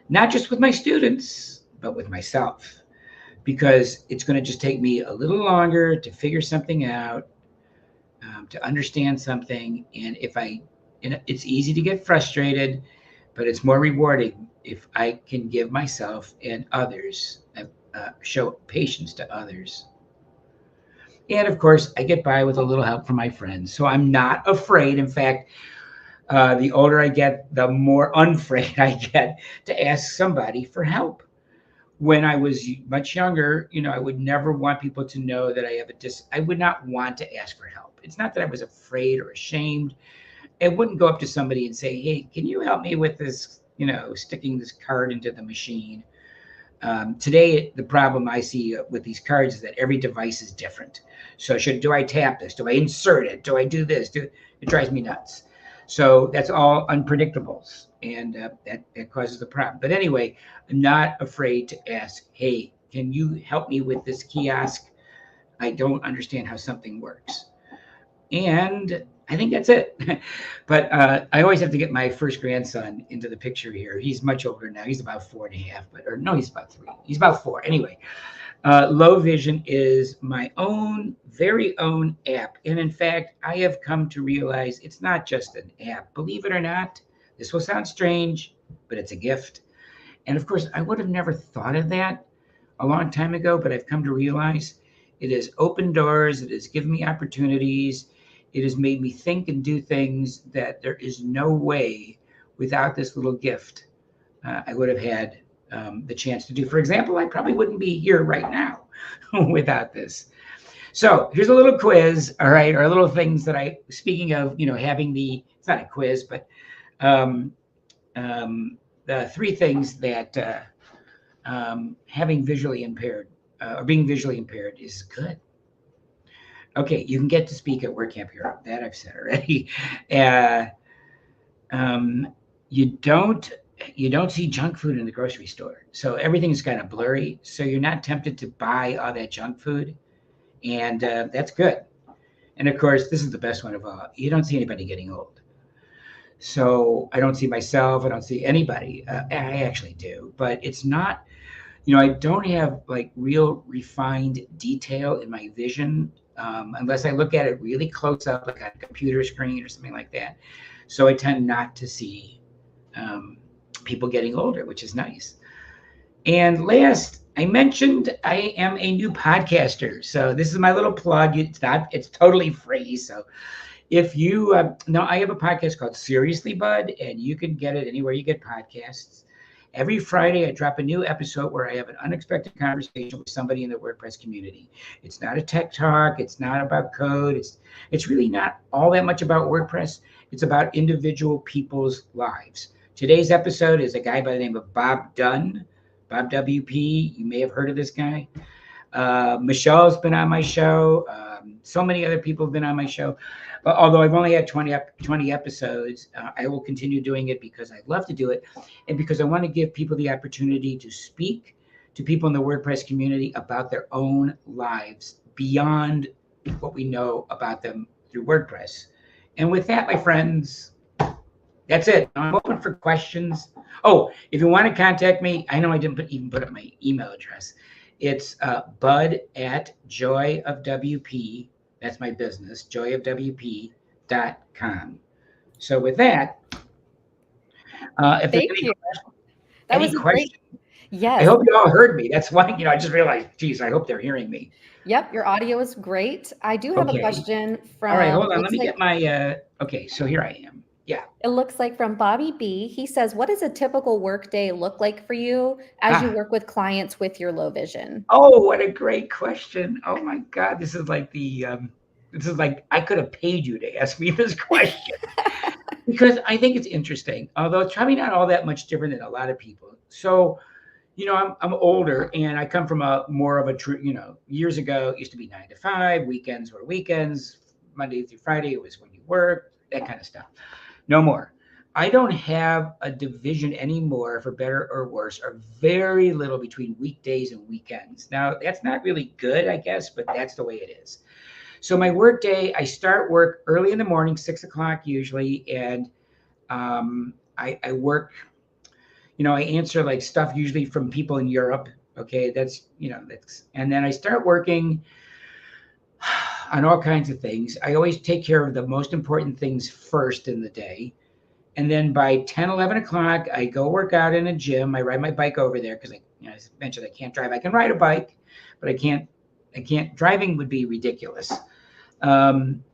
not just with my students, but with myself, because it's going to just take me a little longer to figure something out, to understand something. And it's easy to get frustrated, but it's more rewarding if I can give myself and others, show patience to others. And of course, I get by with a little help from my friends. So I'm not afraid. In fact, the older I get, the more unafraid I get to ask somebody for help. When I was much younger, I would never want people to know that I have I would not want to ask for help. It's not that I was afraid or ashamed. I wouldn't go up to somebody and say, "Hey, can you help me with this, sticking this card into the machine?" Today, the problem I see with these cards is that every device is different. So do I tap this? Do I insert it? Do I do this? It drives me nuts. So that's all unpredictables, and that causes the problem. But anyway, I'm not afraid to ask, "Hey, can you help me with this kiosk? I don't understand how something works." And I think that's it. But I always have to get my first grandson into the picture here. He's much older now. He's about 4.5, he's about 3. He's about 4. Anyway, Low Vision is my very own app. And in fact, I have come to realize it's not just an app. Believe it or not, this will sound strange, but it's a gift. And of course, I would have never thought of that a long time ago, but I've come to realize it has opened doors. It has given me opportunities. It has made me think and do things that there is no way without this little gift I would have had the chance to do. For example, I probably wouldn't be here right now without this. So here's a little quiz, all right, or little things that speaking of, having it's not a quiz, but the 3 things that having visually impaired or being visually impaired is good. Okay, you can get to speak at WordCamp Europe. That I've said already. You don't see junk food in the grocery store, so everything's kind of blurry. So you're not tempted to buy all that junk food, and that's good. And of course, this is the best one of all. You don't see anybody getting old. So I don't see myself. I don't see anybody. I actually do, but it's not. I don't have like real refined detail in my vision unless I look at it really close up, like on a computer screen or something like that. So I tend not to see people getting older, which is nice. And last, I mentioned I am a new podcaster. So this is my little plug. It's totally free. So if you, I have a podcast called Seriously Bud, and you can get it anywhere you get podcasts. Every Friday, I drop a new episode where I have an unexpected conversation with somebody in the WordPress community. It's not a tech talk. It's not about code. It's really not all that much about WordPress. It's about individual people's lives. Today's episode is a guy by the name of Bob Dunn, Bob WP. You may have heard of this guy. Michelle's been on my show. So many other people have been on my show. Although I've only had 20 episodes, I will continue doing it because I love to do it and because I want to give people the opportunity to speak to people in the WordPress community about their own lives beyond what we know about them through WordPress. And with that, my friends, that's it. I'm open for questions. Oh, if you want to contact me, I know I didn't even put up my email address. It's bud@joyofwp. That's my business, joyofwp.com. So with that, if there's any questions, yes. I hope you all heard me. That's why, I just realized, geez, I hope they're hearing me. Yep, your audio is great. I do have a question from. All right, hold on. Let me get my, okay, so here I am. Yeah. It looks like from Bobby B. He says, what does a typical work day look like for you as you work with clients with your low vision? Oh, what a great question. Oh my God. This is like I could have paid you to ask me this question because I think it's interesting, although it's probably not all that much different than a lot of people. So, I'm older and I come from more of a years ago, it used to be 9 to 5, weekends were weekends, Monday through Friday, it was when you work, that kind of stuff. No more. I don't have a division anymore, for better or worse, or very little between weekdays and weekends. Now, that's not really good, I guess, but that's the way it is. So my work day, I start work early in the morning, 6 o'clock usually, and I work, I answer like stuff usually from people in Europe. Okay, and then I start working on all kinds of things. I always take care of the most important things first in the day. And then by 10, 11 o'clock, I go work out in a gym. I ride my bike over there because as I mentioned, I can't drive. I can ride a bike, but I can't, driving would be ridiculous. And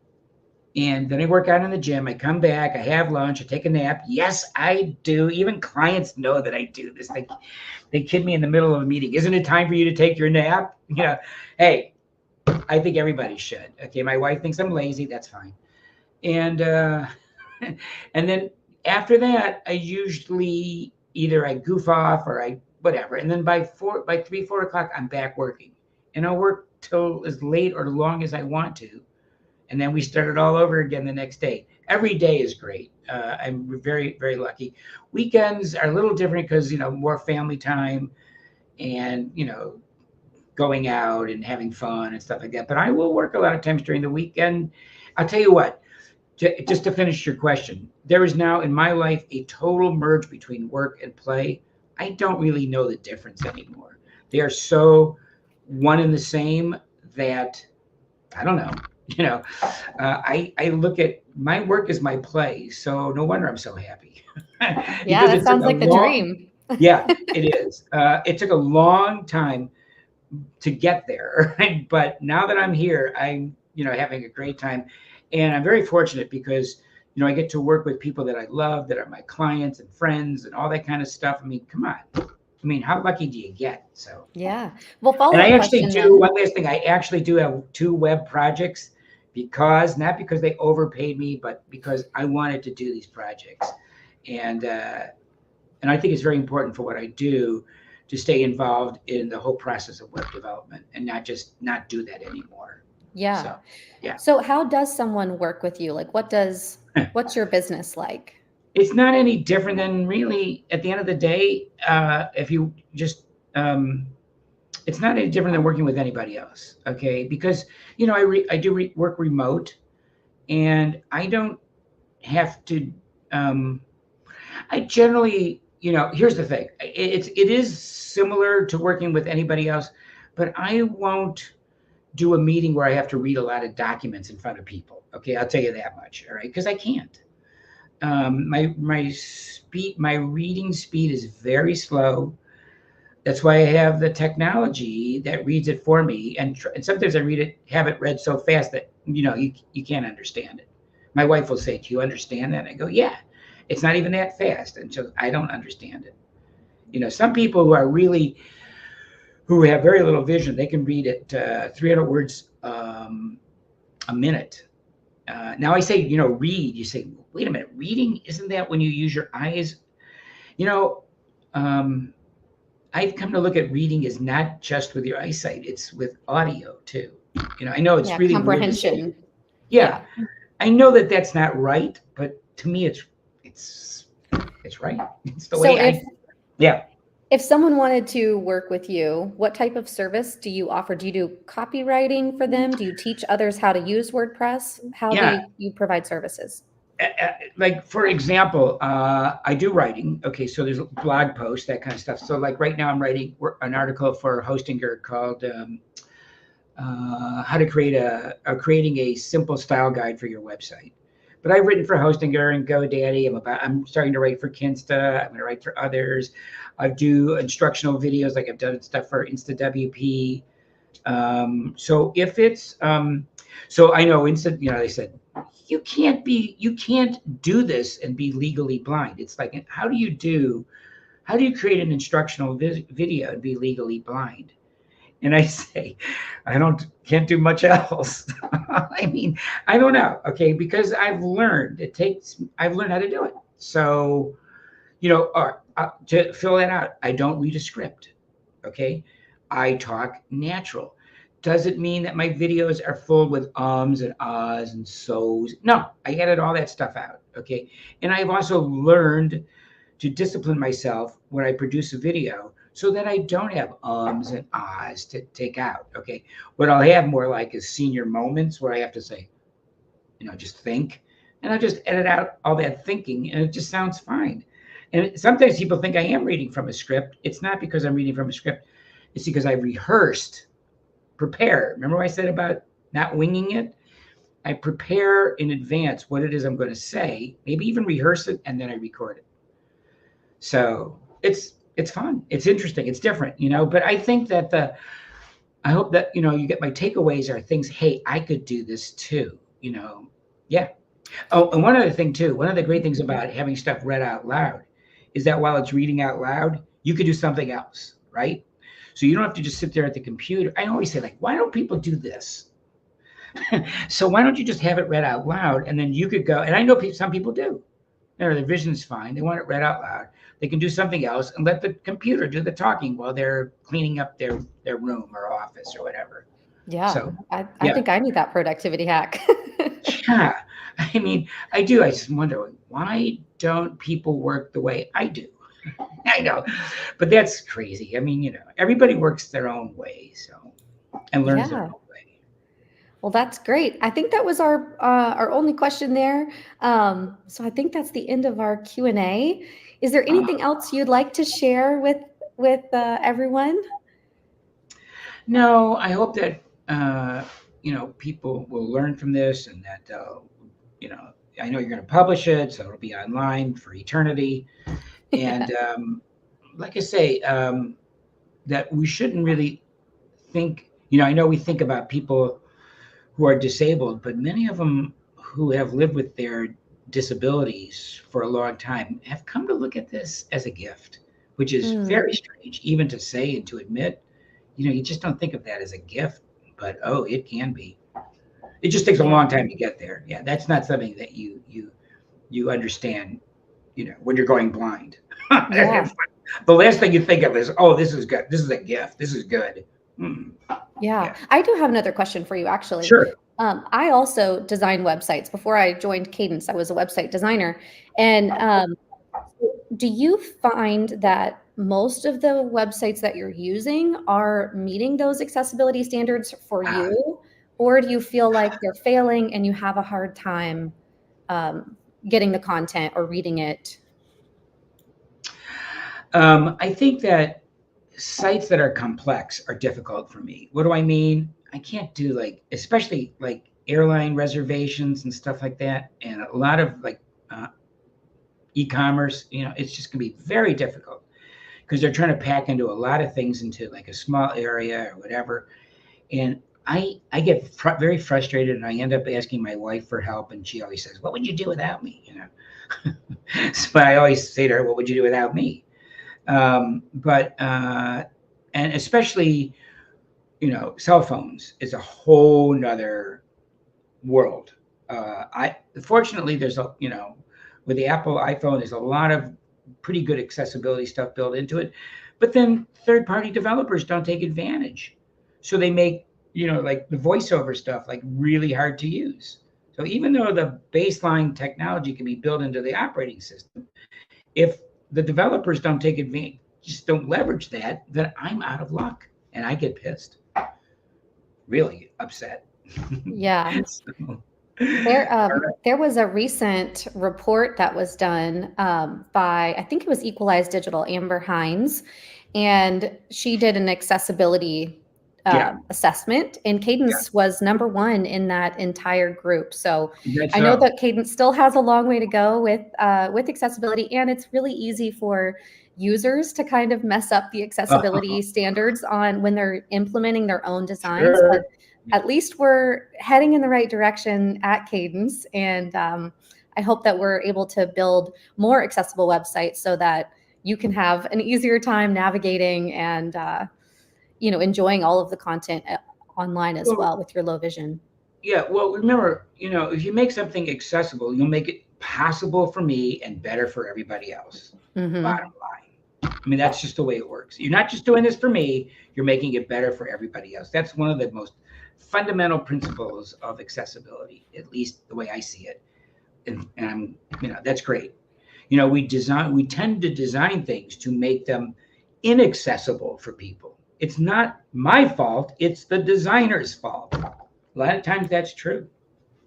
then I work out in the gym. I come back, I have lunch, I take a nap. Yes, I do. Even clients know that I do this. They kid me in the middle of a meeting. Isn't it time for you to take your nap? Hey, I think everybody should. Okay, my wife thinks I'm lazy. That's fine. And and then after that, I usually either I goof off or I whatever. And then by 3, 4 o'clock, I'm back working. And I'll work till as late or long as I want to. And then we start it all over again the next day. Every day is great. I'm very, very lucky. Weekends are a little different because, more family time and, going out and having fun and stuff like that. But I will work a lot of times during the weekend. I'll tell you what, just to finish your question, there is now in my life a total merge between work and play. I don't really know the difference anymore. They are so one and the same that I don't know. I look at my work as my play, so no wonder I'm so happy. Yeah, that sounds like the dream. Yeah, it is. It took a long time to get there, right? But now that I'm here, I'm having a great time. And I'm very fortunate because, you know, I get to work with people that I love, that are my clients and friends and all that kind of stuff. I mean, come on. I mean, how lucky do you get? So Yeah. Well, and follow I up actually question do then. one last thing. I actually do have 2 web projects because not because they overpaid me, but because I wanted to do these projects. And I think it's very important for what I do to stay involved in the whole process of web development and not just not do that anymore. Yeah. So, yeah. So how does someone work with you? Like what's your business like? It's not any different than really at the end of the day, if you just, it's not any different than working with anybody else. Okay. Because, you know, I do work remote and I don't have to, I generally, you know, here's the thing. It is similar to working with anybody else, but I won't do a meeting where I have to read a lot of documents in front of people. Okay, I'll tell you that much. All right, because I can't. My reading speed is very slow. That's why I have the technology that reads it for me, and sometimes I have it read so fast that you know you can't understand it. My wife will say, "Do you understand that?" And I go, "Yeah." It's not even that fast, and so I don't understand it. You know, some people who have very little vision, they can read it 300 words a minute. Now I say, you know, read. You say, wait a minute, reading, isn't that when you use your eyes? You know, I've come to look at reading as not just with your eyesight; it's with audio too. You know, I know it's really weird to say. Comprehension. Yeah, I know that that's not right, but to me, it's right. It's the way yeah. If someone wanted to work with you, what type of service do you offer? Do you do copywriting for them? Do you teach others how to use WordPress? How do you provide services? Like, for example, I do writing. Okay, so there's blog posts, that kind of stuff. So like right now I'm writing an article for Hostinger called how to creating a simple style guide for your website. But I've written for Hostinger and GoDaddy. I'm starting to write for Kinsta. I'm going to write for others. I do instructional videos, like I've done stuff for InstaWP. So if it's so I know you know, they said you can't do this and be legally blind. It's like, how do you create an instructional video and be legally blind? And I say, can't do much else. I mean, I don't know. Okay. Because I've learned how to do it. So, you know, to fill that out, I don't read a script. Okay. I talk natural. Does it mean that my videos are full with ums and ahs and so's? No, I edit all that stuff out. Okay. And I've also learned to discipline myself when I produce a video so that I don't have ums and ahs to take out. Okay. What I'll have more like is senior moments where I have to say, you know, just think, and I just edit out all that thinking and it just sounds fine. And sometimes people think I am reading from a script. It's not because I'm reading from a script. It's because I rehearsed, prepare. Remember what I said about not winging it? I prepare in advance what it is I'm going to say, maybe even rehearse it, and then I record it. So it's fun. It's interesting. It's different, you know, but I think that I hope that, you know, you get my takeaways are things, hey, I could do this too, you know? Yeah. Oh, and one other thing too, one of the great things about having stuff read out loud is that while it's reading out loud, you could do something else, right? So you don't have to just sit there at the computer. I always say, like, why don't people do this? So why don't you just have it read out loud, and then you could go, and I know some people do. You know, their vision's fine. They want it read out loud. They can do something else and let the computer do the talking while they're cleaning up their room or office or whatever. Yeah. So, I think I need that productivity hack. Yeah. I mean, I do. I just wonder, why don't people work the way I do? I know, but that's crazy. I mean, you know, everybody works their own way, so, and learns their own way. Well, that's great. I think that was our only question there. So I think that's the end of our Q&A. Is there anything else you'd like to share with everyone? No, I hope that you know, people will learn from this, and that you know, I know you're going to publish it, so it'll be online for eternity. And like I say, that we shouldn't really think, you know, I know we think about people who are disabled, but many of them who have lived with their disabilities for a long time have come to look at this as a gift, which is very strange, even to say and to admit. You just don't think of that as a gift, but oh, it can be. It just takes a long time to get there. Yeah, that's not something that you understand, when you're going blind. Yeah. The last thing you think of is, oh, this is good. This is a gift. This is good. Yeah. I do have another question for you, actually. Sure. I also design websites. Before I joined Cadence, I was a website designer. And do you find that most of the websites that you're using are meeting those accessibility standards for you? Or do you feel like they're failing and you have a hard time getting the content or reading it? I think that sites that are complex are difficult for me. What do I mean? I can't do especially airline reservations and stuff like that, and a lot of e-commerce. It's just gonna be very difficult because they're trying to pack into a lot of things into a small area or whatever. And I get very frustrated, and I end up asking my wife for help, and she always says, "What would you do without me?" But I always say to her, "What would you do without me?" And especially, cell phones is a whole nother world. Fortunately, there's with the Apple iPhone, there's a lot of pretty good accessibility stuff built into it, but then third-party developers don't take advantage. So they make, the voiceover stuff really hard to use. So even though the baseline technology can be built into the operating system, if the developers don't take advantage, just don't leverage that, then I'm out of luck and I get pissed. Really upset. Yeah. There was a recent report that was done by, I think it was Equalize Digital, Amber Hines, and she did an accessibility assessment, and Cadence was #1 in that entire group. So I know that Cadence still has a long way to go with accessibility, and it's really easy for users to kind of mess up the accessibility standards when they're implementing their own designs. But at least we're heading in the right direction at Cadence, and I hope that we're able to build more accessible websites so that you can have an easier time navigating and enjoying all of the content online as well with your low vision. Yeah, well, remember, if you make something accessible, you'll make it possible for me and better for everybody else. Bottom line. I mean, that's just the way it works. You're not just doing this for me, you're making it better for everybody else. That's one of the most fundamental principles of accessibility, at least the way I see it. And I'm, that's great. We tend to design things to make them inaccessible for people. It's not my fault, it's the designer's fault. A lot of times that's true.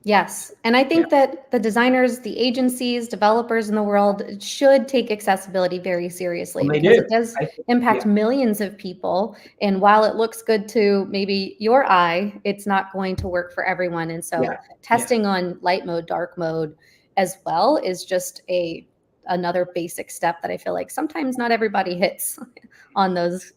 Yes. And I think that the designers, the agencies, developers in the world should take accessibility very seriously, because it does impact millions of people. And while it looks good to maybe your eye, it's not going to work for everyone. And so testing on light mode, dark mode as well is just another basic step that I feel like sometimes not everybody hits on those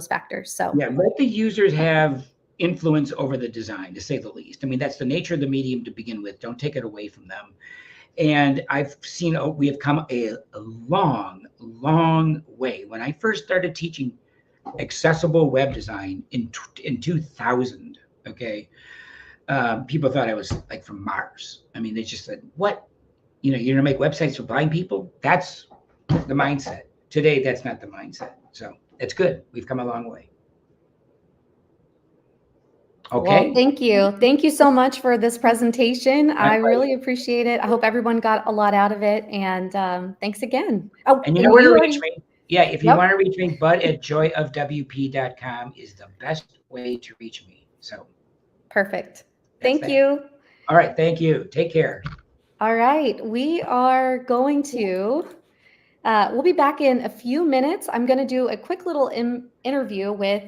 factors. So let the users have influence over the design, to say the least. I mean, that's the nature of the medium to begin with. Don't take it away from them. And I've seen we have come a long, long way. When I first started teaching accessible web design in 2000, people thought I was from Mars. I mean, they just said, "What? You're gonna make websites for blind people?" That's the mindset. Today, that's not the mindset. So it's good. We've come a long way. Okay. Well, thank you. Thank you so much for this presentation. I really appreciate it. I hope everyone got a lot out of it. And thanks again. Oh, and you know where to reach me. Yeah, if you want to reach me, bud@joyofwp.com is the best way to reach me. So perfect. Thank you. All right. Thank you. Take care. All right. We are going to we'll be back in a few minutes. I'm going to do a quick little interview with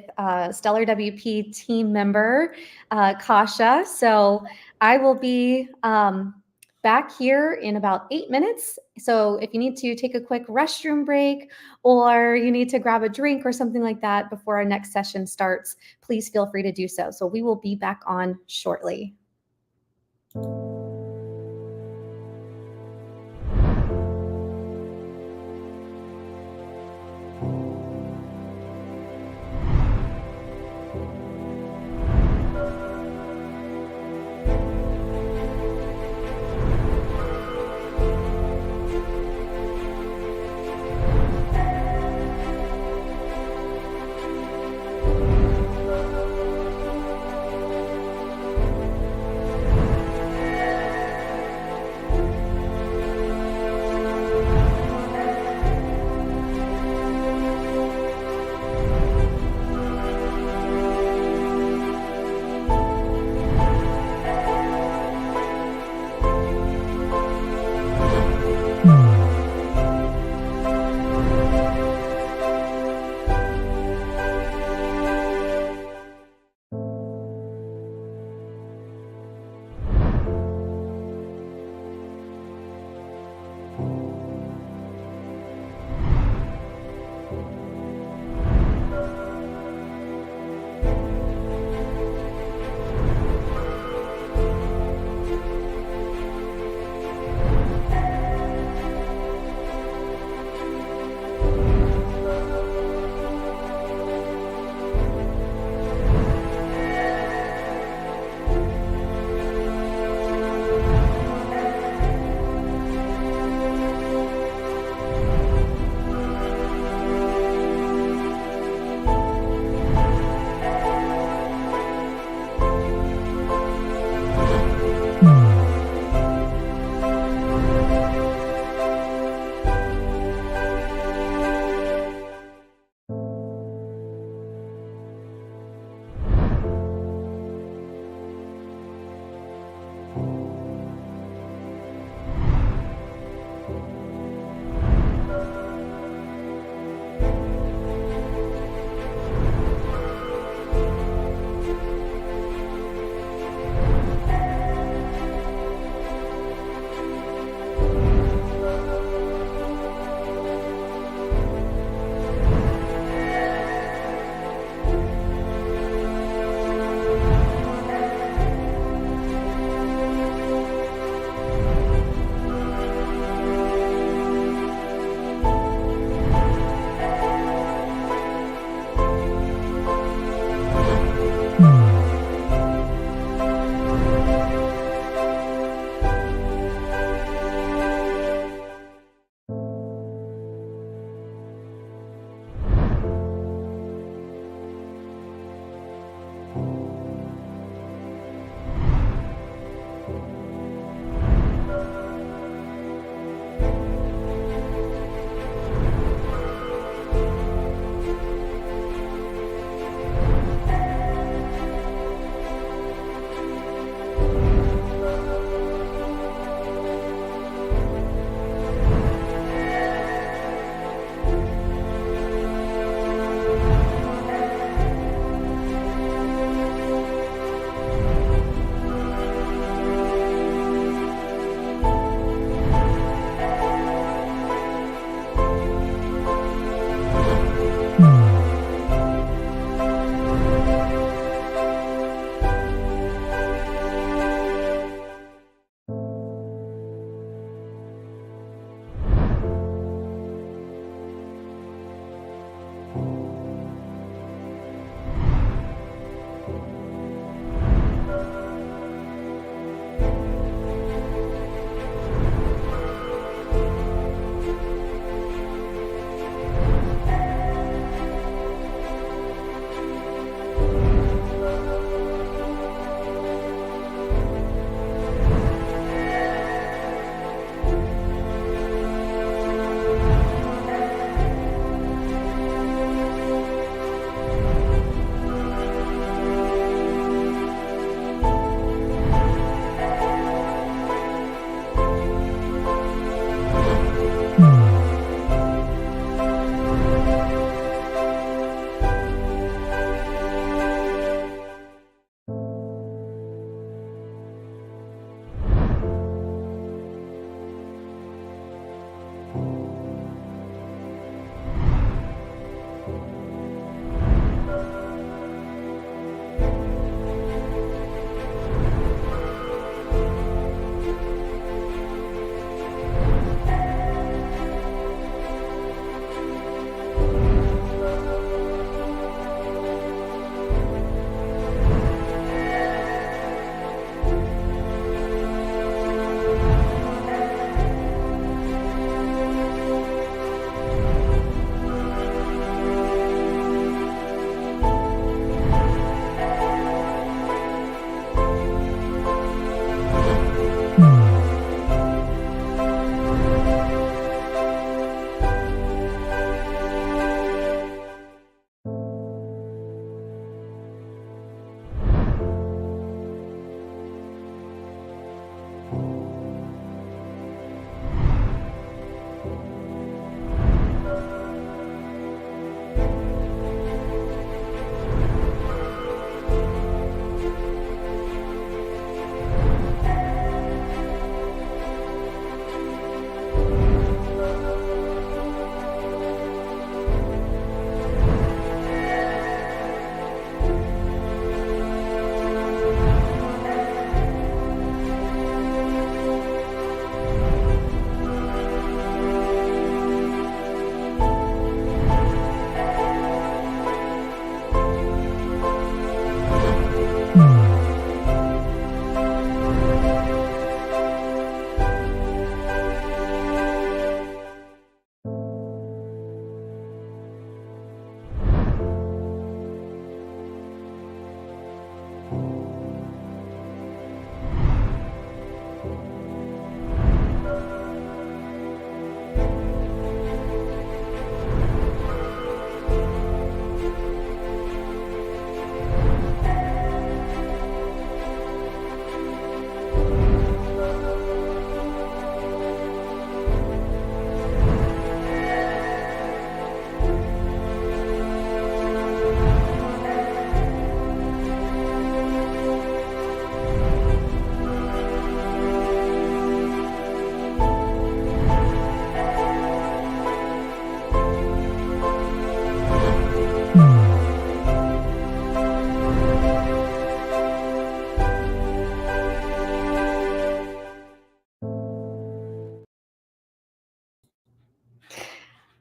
Stellar WP team member, Kasha. So I will be back here in about 8 minutes. So if you need to take a quick restroom break, or you need to grab a drink or something like that before our next session starts, please feel free to do so. So we will be back on shortly.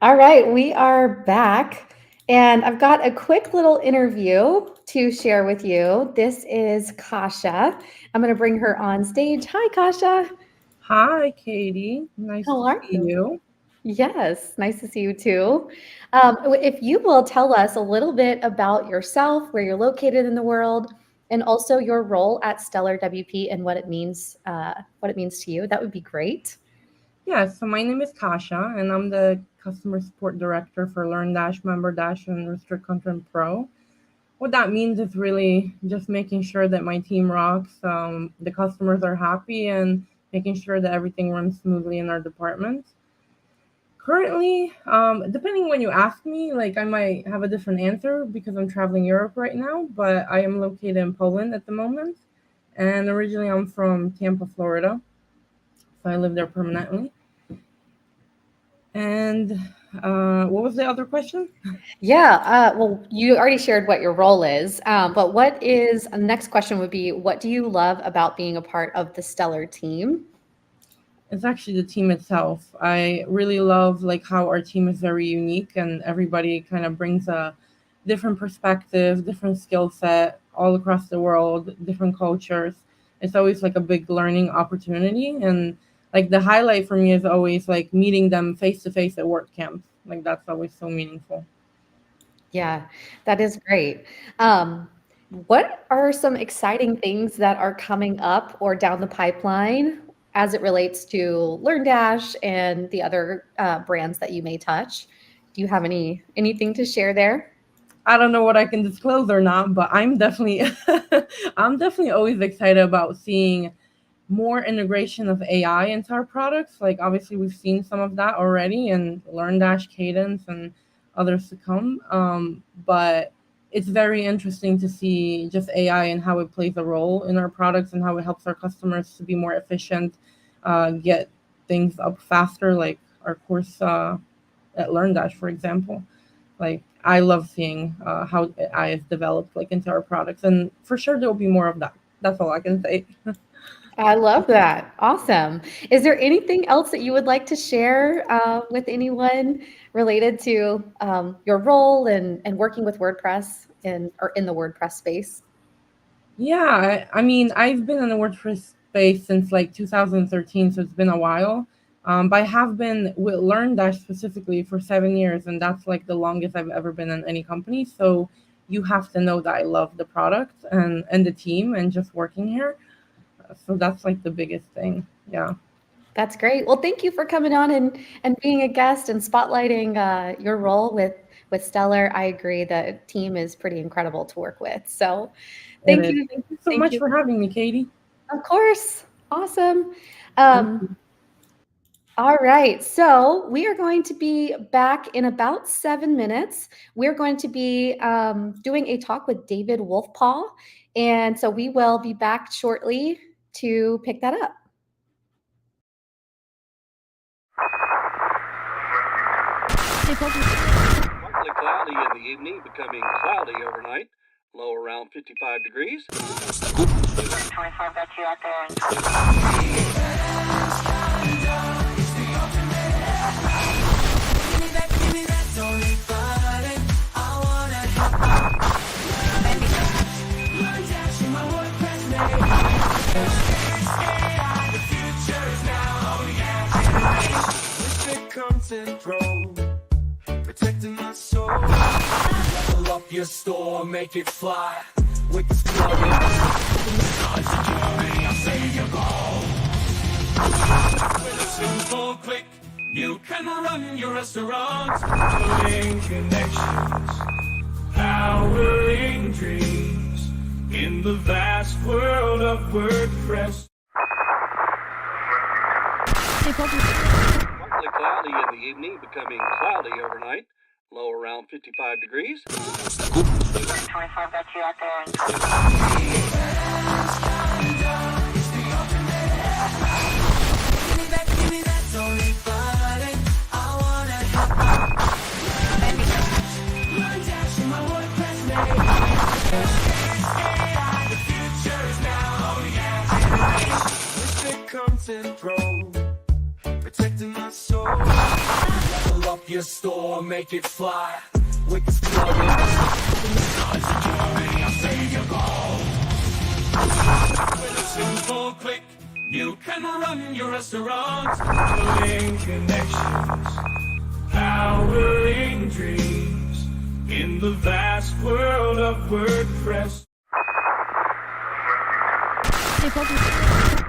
All right, we are back, and I've got a quick little interview to share with you. This is Kasha. I'm going to bring her on stage. Hi, Kasha. Hi, Katie. Nice How to are see you. Yes, nice to see you too. If you will tell us a little bit about yourself, where you're located in the world, and also your role at Stellar WP and what it means to you, that would be great. Yeah, so my name is Kasha, and I'm the customer support director for Learn Dash, Member Dash, and Restrict Content Pro. What that means is really just making sure that my team rocks, the customers are happy, and making sure that everything runs smoothly in our department. Currently, depending when you ask me, like I might have a different answer because I'm traveling Europe right now, but I am located in Poland at the moment. And originally I'm from Tampa, Florida. So I live there permanently. And what was the other question? Yeah, well, you already shared what your role is, but what is the next question would be, what do you love about being a part of the Stellar team? It's actually the team itself. I really love like how our team is very unique and everybody kind of brings a different perspective, different skill set all across the world, different cultures. It's always like a big learning opportunity, and like the highlight for me is always like meeting them face to face at work camps. Like that's always so meaningful. Yeah, that is great. What are some exciting things that are coming up or down the pipeline as it relates to LearnDash and the other brands that you may touch? Do you have anything to share there? I don't know what I can disclose or not, but I'm definitely I'm definitely always excited about seeing more integration of AI into our products. Like obviously we've seen some of that already in LearnDash, Cadence, and others to come. But it's very interesting to see just AI and how it plays a role in our products and how it helps our customers to be more efficient, get things up faster, like our course at LearnDash, for example. Like I love seeing how AI is developed like into our products, and for sure there will be more of that. That's all I can say. I love that. Awesome. Is there anything else that you would like to share with anyone related to your role and working with WordPress or in the WordPress space? Yeah, I mean, I've been in the WordPress space since like 2013, so it's been a while. But I have been with LearnDash specifically for 7 years, and that's like the longest I've ever been in any company. So you have to know that I love the product and the team and just working here. So that's like the biggest thing. Yeah. That's great. Well, thank you for coming on and being a guest and spotlighting your role with Stellar. I agree the team is pretty incredible to work with. So thank you. Thank you so much for having me, Katie. Of course. Awesome. All right, so we are going to be back in about 7 minutes. We're going to be doing a talk with David Wolfpaw, and so we will be back shortly to pick that up. Partly cloudy in the evening, becoming cloudy overnight. Low around 55 degrees. 24 got you out there. Content Pro, protecting my soul. Level up your store, make it fly with this plugin. Start your journey, I'll save your goal. With a simple click, you can run your restaurant. Building connections, powering dreams in the vast world of WordPress. Partly cloudy in the evening, becoming cloudy overnight. Low around 55 degrees. 24 got you out there. Content Pro, protecting my soul. Level up your store, make it fly. With this plugin, I'll save your goal. With a simple click, you can run your restaurant. Building connections, powering dreams in the vast world of WordPress.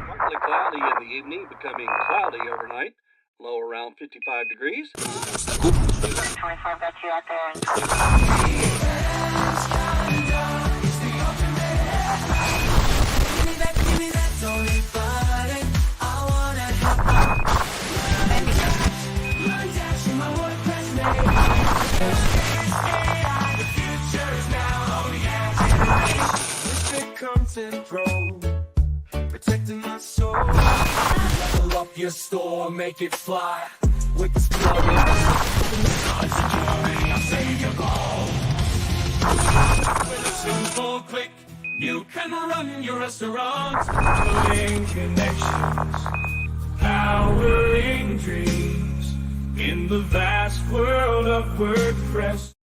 Partly cloudy in the evening, becoming cloudy overnight. Low around 55 degrees. 24, got you out there. Give me that Tony button. I wanna help you. Run dash in my WordPress name. AI, the future is now on the edge. With the content pro, protecting my soul. Level up your store, make it fly. With this plugin, I'll save your goal. With a simple click, you can run your restaurant. Building connections, powering dreams in the vast world of WordPress.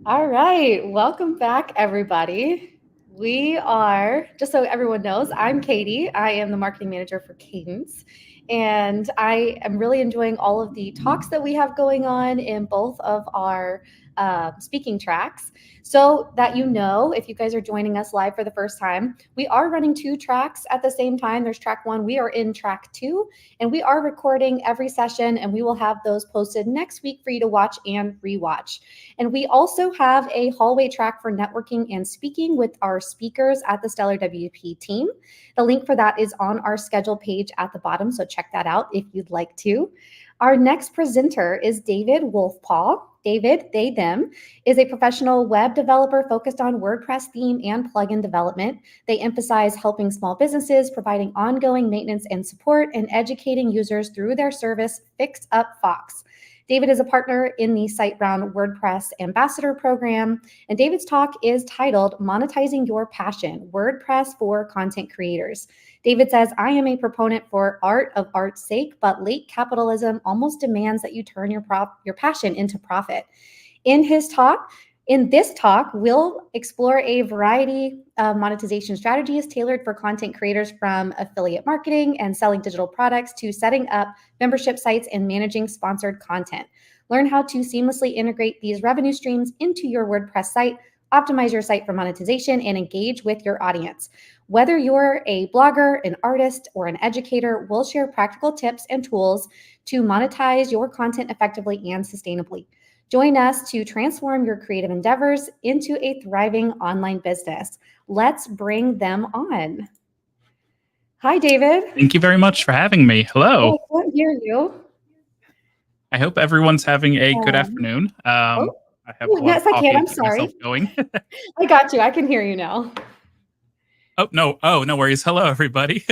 All right, welcome back, everybody. We are, just so everyone knows, I'm Katie. I am the marketing manager for Cadence, and I am really enjoying all of the talks that we have going on in both of our speaking tracks. So that you know, if you guys are joining us live for the first time, we are running 2 tracks at the same time. There's track 1, we are in track 2, and we are recording every session, and we will have those posted next week for you to watch and rewatch. And we also have a hallway track for networking and speaking with our speakers at the Stellar WP team. The link for that is on our schedule page at the bottom, so check that out if you'd like to. Our next presenter is David Wolfpaw. David, they, them, is a professional web developer focused on WordPress theme and plugin development. They emphasize helping small businesses, providing ongoing maintenance and support, and educating users through their service, Fix Up Fox. David is a partner in the SiteGround WordPress Ambassador Program, and David's talk is titled Monetizing Your Passion, WordPress for Content Creators. David says, I am a proponent for art of art's sake, but late capitalism almost demands that you turn your passion into profit. In this talk, we'll explore a variety of monetization strategies tailored for content creators, from affiliate marketing and selling digital products to setting up membership sites and managing sponsored content. Learn how to seamlessly integrate these revenue streams into your WordPress site, optimize your site for monetization, and engage with your audience. Whether you're a blogger, an artist, or an educator, we'll share practical tips and tools to monetize your content effectively and sustainably. Join us to transform your creative endeavors into a thriving online business. Let's bring them on. Hi, David. Thank you very much for having me. Hello. I can't hear you. I hope everyone's having a good afternoon. I have a lot Yes, of I coffee can. to I'm keep sorry. myself going. I got you. I can hear you now. No worries. Hello, everybody.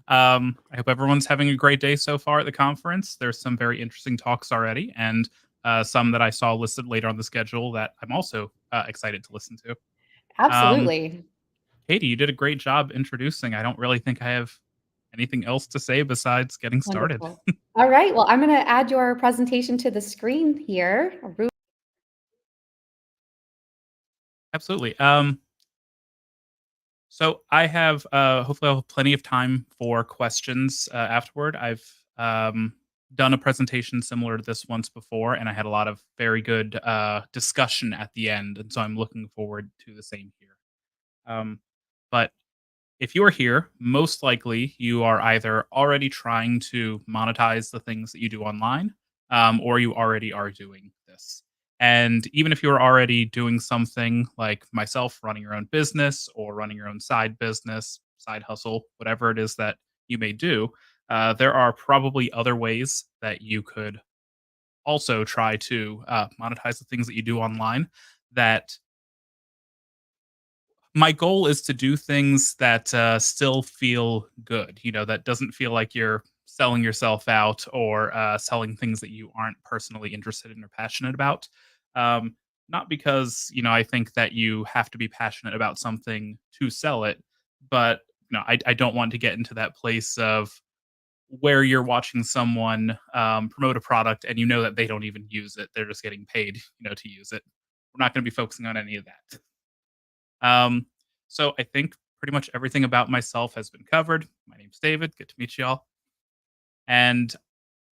I hope everyone's having a great day so far at the conference. There's some very interesting talks already, and some that I saw listed later on the schedule that I'm also excited to listen to. Absolutely. Katie, you did a great job introducing. I don't really think I have anything else to say besides getting started. Wonderful. All right. Well, I'm going to add your presentation to the screen here. Absolutely. So I have hopefully I'll have plenty of time for questions afterward. I've done a presentation similar to this once before, and I had a lot of very good discussion at the end, and so I'm looking forward to the same here. But if you are here, most likely you are either already trying to monetize the things that you do online, or you already are doing this. And even if you're already doing something like myself, running your own business or running your own side business, side hustle, whatever it is that you may do, there are probably other ways that you could also try to monetize the things that you do online. That my goal is to do things that still feel good, that doesn't feel like you're selling yourself out or selling things that you aren't personally interested in or passionate about. Not because, I think that you have to be passionate about something to sell it, but I don't want to get into that place of where you're watching someone promote a product and that they don't even use it. They're just getting paid, to use it. We're not going to be focusing on any of that. So I think pretty much everything about myself has been covered. My name's David. Good to meet you all. And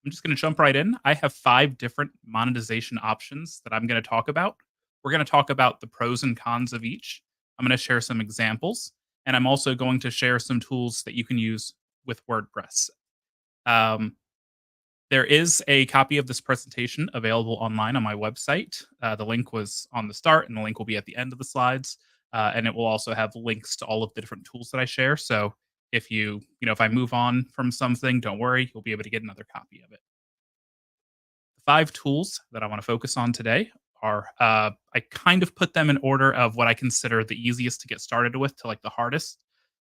I'm just going to jump right in. I have 5 different monetization options that I'm going to talk about. We're going to talk about the pros and cons of each. I'm going to share some examples, and I'm also going to share some tools that you can use with WordPress. There is a copy of this presentation available online on my website. The link was on the start, and the link will be at the end of the slides. And it will also have links to all of the different tools that I share. So if if I move on from something, don't worry, you'll be able to get another copy of it. The 5 tools that I want to focus on today are, I kind of put them in order of what I consider the easiest to get started with to like the hardest.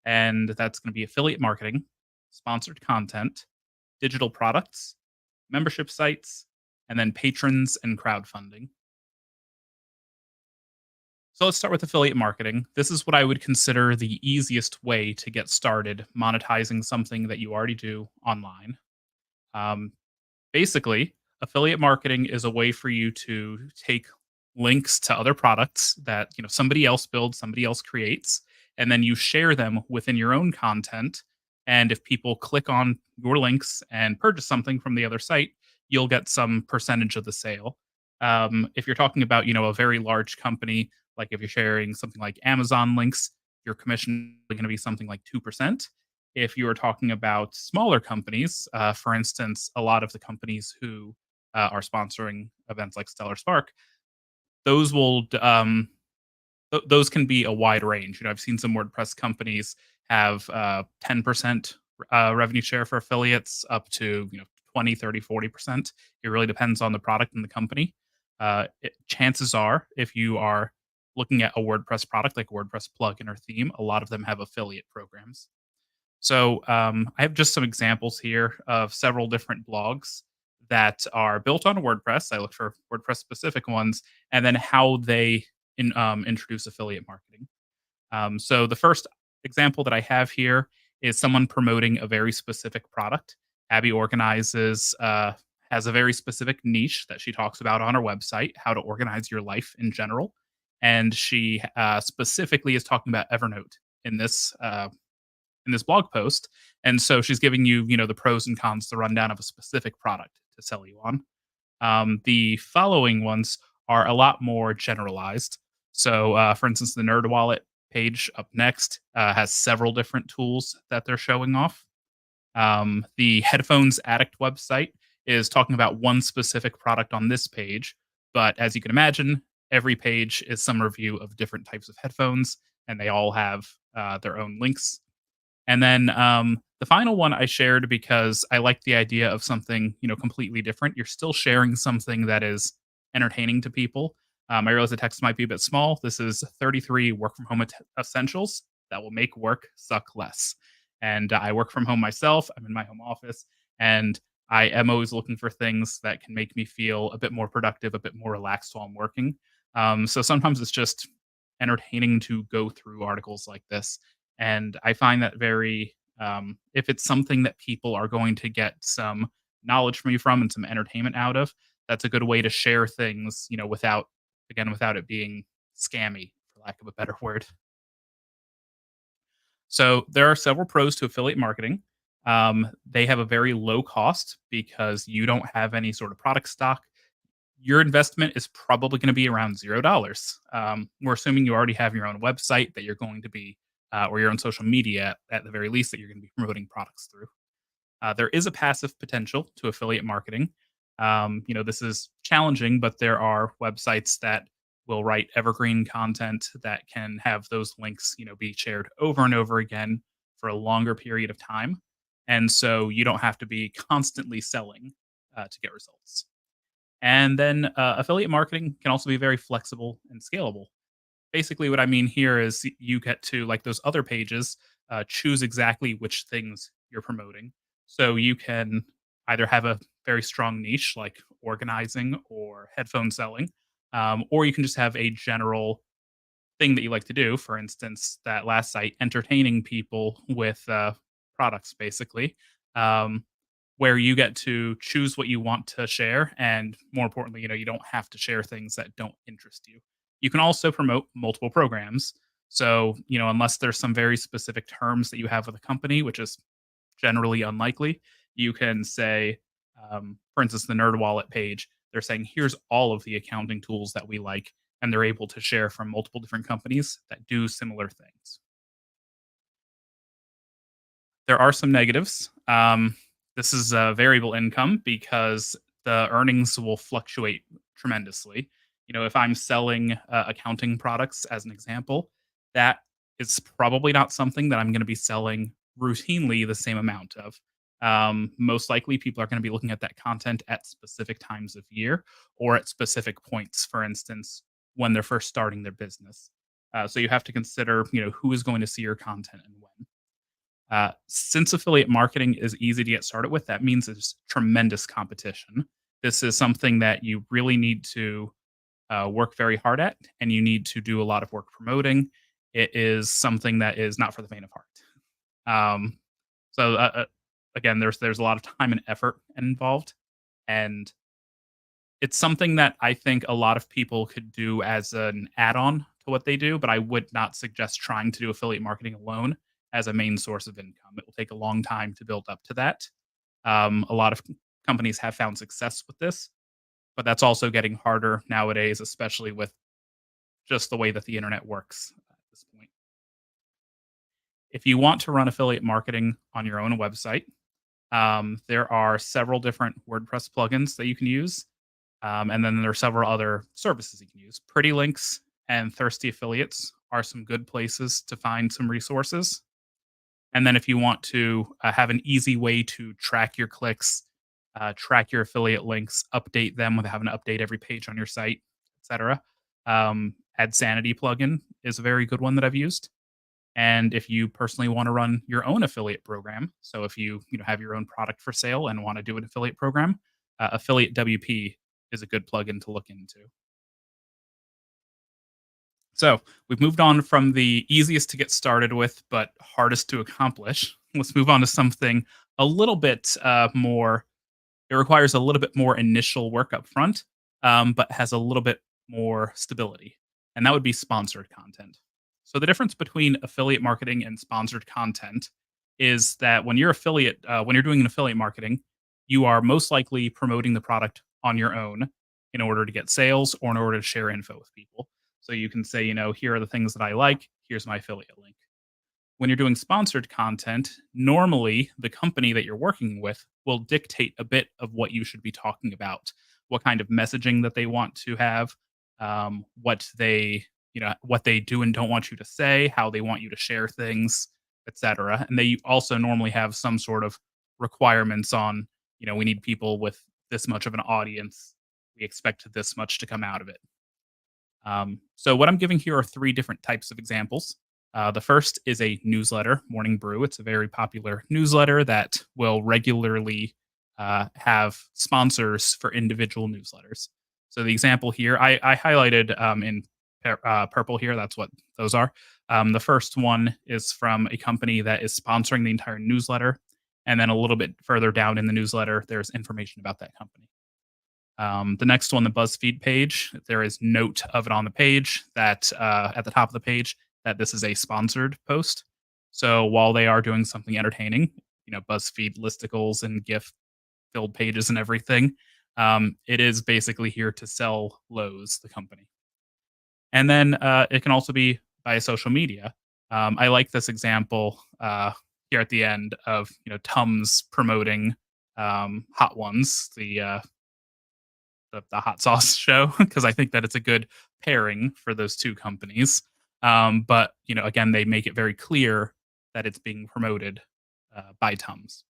And that's going to be affiliate marketing, sponsored content, digital products, membership sites, and then patrons and crowdfunding. So let's start with affiliate marketing. This is what I would consider the easiest way to get started monetizing something that you already do online. Basically, affiliate marketing is a way for you to take links to other products that somebody else builds, somebody else creates, and then you share them within your own content. And if people click on your links and purchase something from the other site, you'll get some percentage of the sale. If you're talking about a very large company, like if you're sharing something like Amazon links, your commission is going to be something like 2%. If you are talking about smaller companies, for instance, a lot of the companies who are sponsoring events like Stellar Spark, those will those can be a wide range. I've seen some WordPress companies have 10% revenue share for affiliates up to 20, 30, 40%. It really depends on the product and the company. chances are, if you are looking at a WordPress product like a WordPress plugin or theme, a lot of them have affiliate programs. So I have just some examples here of several different blogs that are built on WordPress. I look for WordPress specific ones, and then how they introduce affiliate marketing. So the first example that I have here is someone promoting a very specific product. Abby has a very specific niche that she talks about on her website, how to organize your life in general, and she specifically is talking about Evernote in this blog post. And so she's giving you, the pros and cons, the rundown of a specific product to sell you on. The following ones are a lot more generalized. So, for instance, the Nerd Wallet page up next has several different tools that they're showing off. The Headphones Addict website is talking about one specific product on this page, but as you can imagine, every page is some review of different types of headphones, and they all have their own links. And then the final one I shared because I like the idea of something completely different. You're still sharing something that is entertaining to people. I realize the text might be a bit small. This is 33 work from home essentials that will make work suck less. And I work from home myself. I'm in my home office, and I am always looking for things that can make me feel a bit more productive, a bit more relaxed while I'm working. So sometimes it's just entertaining to go through articles like this. And I find that if it's something that people are going to get some knowledge from you from and some entertainment out of, that's a good way to share things, without it being scammy, for lack of a better word. So there are several pros to affiliate marketing. They have a very low cost because you don't have any sort of product stock. Your investment is probably going to be around $0. We're assuming you already have your own website that you're going to be, or your own social media at the very least that you're going to be promoting products through. There is a passive potential to affiliate marketing. This is challenging, but there are websites that will write evergreen content that can have those links, be shared over and over again for a longer period of time. And so you don't have to be constantly selling to get results. And then affiliate marketing can also be very flexible and scalable. Basically, what I mean here is you get to, like those other pages, choose exactly which things you're promoting. So you can either have a very strong niche like organizing or headphone selling, or you can just have a general thing that you like to do. For instance, that last site, entertaining people with products, basically, where you get to choose what you want to share. And more importantly, you don't have to share things that don't interest you. You can also promote multiple programs. So, unless there's some very specific terms that you have with a company, which is generally unlikely, you can say, for instance, the Nerd Wallet page, they're saying, here's all of the accounting tools that we like, and they're able to share from multiple different companies that do similar things. There are some negatives. This is a variable income because the earnings will fluctuate tremendously. If I'm selling accounting products as an example, that is probably not something that I'm going to be selling routinely the same amount of. Most likely, people are going to be looking at that content at specific times of year or at specific points, for instance, when they're first starting their business. So you have to consider, who is going to see your content and when. Since affiliate marketing is easy to get started with, that means there's tremendous competition. This is something that you really need to work very hard at, and you need to do a lot of work promoting. It is something that is not for the faint of heart. So again, there's a lot of time and effort involved, and it's something that I think a lot of people could do as an add-on to what they do, but I would not suggest trying to do affiliate marketing alone as a main source of income. It will take a long time to build up to that. A lot of companies have found success with this, but that's also getting harder nowadays, especially with just the way that the internet works at this point. If you want to run affiliate marketing on your own website, there are several different WordPress plugins that you can use. And then there are several other services you can use. Pretty Links and Thirsty Affiliates are some good places to find some resources. And then if you want to have an easy way to track your clicks, track your affiliate links, update them with having to update every page on your site, etc. AdSanity plugin is a very good one that I've used. And if you personally want to run your own affiliate program, so if you have your own product for sale and want to do an affiliate program, Affiliate WP is a good plugin to look into. So we've moved on from the easiest to get started with, but hardest to accomplish. Let's move on to something a little bit more. It requires a little bit more initial work up front, but has a little bit more stability, and that would be sponsored content. So the difference between affiliate marketing and sponsored content is that when you're doing an affiliate marketing, you are most likely promoting the product on your own in order to get sales or in order to share info with people. So you can say, here are the things that I like. Here's my affiliate link. When you're doing sponsored content, normally the company that you're working with will dictate a bit of what you should be talking about, what kind of messaging that they want to have, what they do and don't want you to say, how they want you to share things, etc. And they also normally have some sort of requirements on, we need people with this much of an audience. We expect this much to come out of it. So what I'm giving here are 3 different types of examples. The first is a newsletter, Morning Brew. It's a very popular newsletter that will regularly have sponsors for individual newsletters. So the example here, I highlighted in purple here. That's what those are. The first one is from a company that is sponsoring the entire newsletter. And then a little bit further down in the newsletter, there's information about that company. The next one, the BuzzFeed page, there is note of it on the page that at the top of the page that this is a sponsored post. So while they are doing something entertaining, BuzzFeed listicles and GIF filled pages and everything, it is basically here to sell Lowe's, the company. And then it can also be via social media. I like this example here at the end of Tums promoting Hot Ones, the hot sauce show, because I think that it's a good pairing for those two companies. But again, they make it very clear that it's being promoted by Tums.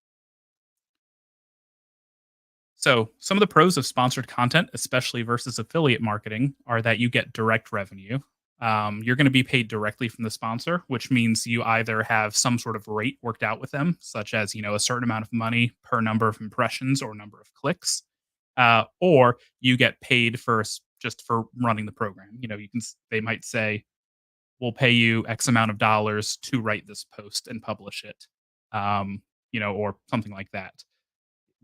So some of the pros of sponsored content, especially versus affiliate marketing, are that you get direct revenue. You're going to be paid directly from the sponsor, which means you either have some sort of rate worked out with them, such as a certain amount of money per number of impressions or number of clicks, or you get paid just for running the program. They might say, "We'll pay you X amount of dollars to write this post and publish it," or something like that.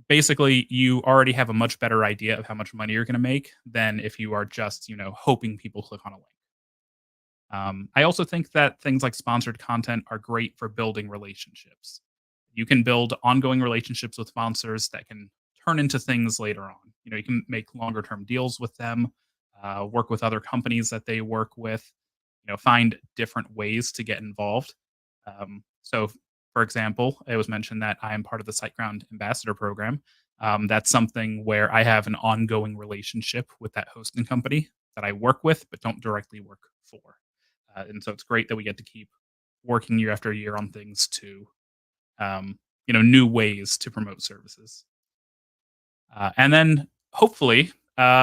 Basically, you already have a much better idea of how much money you're going to make than if you are just hoping people click on a link. I also think that things like sponsored content are great for building relationships. You can build ongoing relationships with sponsors that can turn into things later on. You can make longer term deals with them, work with other companies that they work with, find different ways to get involved. So, for example, it was mentioned that I am part of the SiteGround Ambassador program. That's something where I have an ongoing relationship with that hosting company that I work with, but don't directly work for. And so it's great that we get to keep working year after year on things to, new ways to promote services. And then hopefully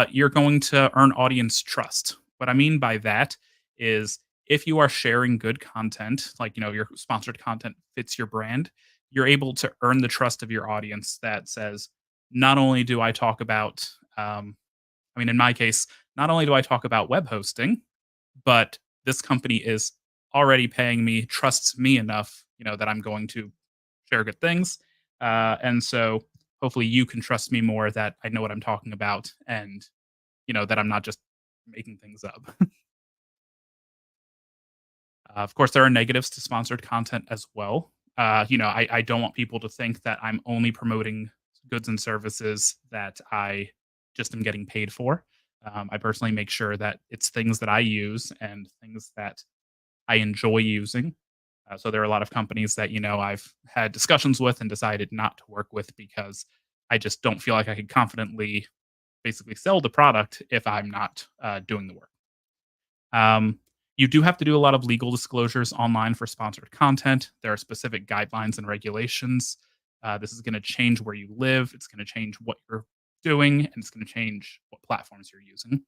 you're going to earn audience trust. What I mean by that is if you are sharing good content, like, your sponsored content fits your brand, you're able to earn the trust of your audience that says, not only do I talk about, in my case, not only do I talk about web hosting, but this company is already paying me, trusts me enough, that I'm going to share good things. And so hopefully you can trust me more that I know what I'm talking about and, that I'm not just making things up. Of course, there are negatives to sponsored content as well. I don't want people to think that I'm only promoting goods and services that I just am getting paid for. I personally make sure that it's things that I use and things that I enjoy using. So there are a lot of companies that, I've had discussions with and decided not to work with because I just don't feel like I could confidently basically sell the product if I'm not doing the work. You do have to do a lot of legal disclosures online for sponsored content. There are specific guidelines and regulations. This is going to change where you live. It's going to change what you're doing, and it's going to change what platforms you're using.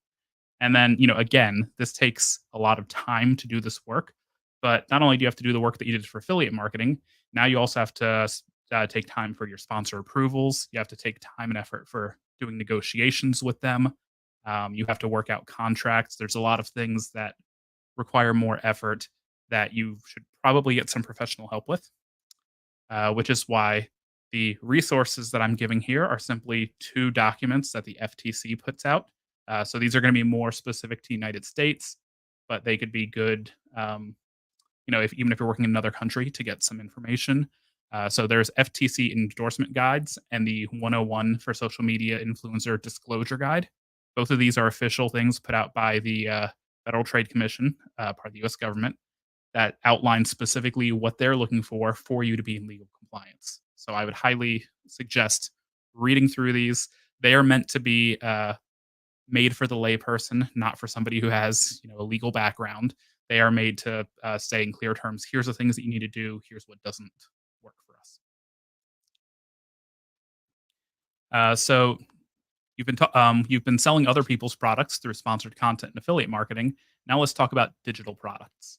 And then, again, this takes a lot of time to do this work. But not only do you have to do the work that you did for affiliate marketing, now you also have to take time for your sponsor approvals. You have to take time and effort for doing negotiations with them. You have to work out contracts. There's a lot of things that require more effort that you should probably get some professional help with, which is why the resources that I'm giving here are simply 2 documents that the FTC puts out. So these are going to be more specific to United States, but they could be good, even if you're working in another country to get some information. So there's FTC endorsement guides and the 101 for social media influencer disclosure guide. Both of these are official things put out by the Federal Trade Commission, part of the U.S. government, that outline specifically what they're looking for you to be in legal compliance. So I would highly suggest reading through these. They are meant to be made for the layperson, not for somebody who has a legal background. They are made to say in clear terms, here's the things that you need to do, here's what doesn't work for us. So you've been selling other people's products through sponsored content and affiliate marketing. Now let's talk about digital products.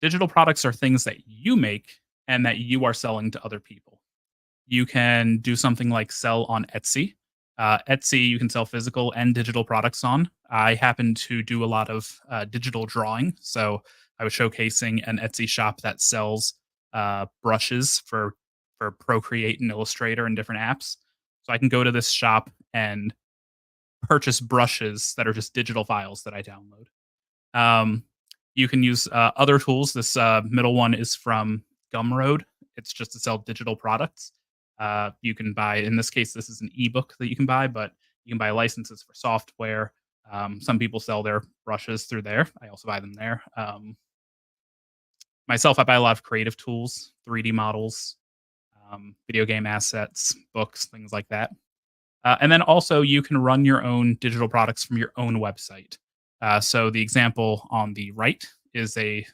Digital products are things that you make and that you are selling to other people. You can do something like sell on Etsy. Etsy, you can sell physical and digital products on. I happen to do a lot of digital drawing. So I was showcasing an Etsy shop that sells brushes for Procreate and Illustrator and different apps. So I can go to this shop and purchase brushes that are just digital files that I download. You can use other tools. This middle one is from Gumroad. It's just to sell digital products. You can buy, in this case, this is an ebook that you can buy, but you can buy licenses for software. Some people sell their brushes through there. I also buy them there. Myself, I buy a lot of creative tools, 3D models, video game assets, books, things like that. And then also you can run your own digital products from your own website. So the example on the right is a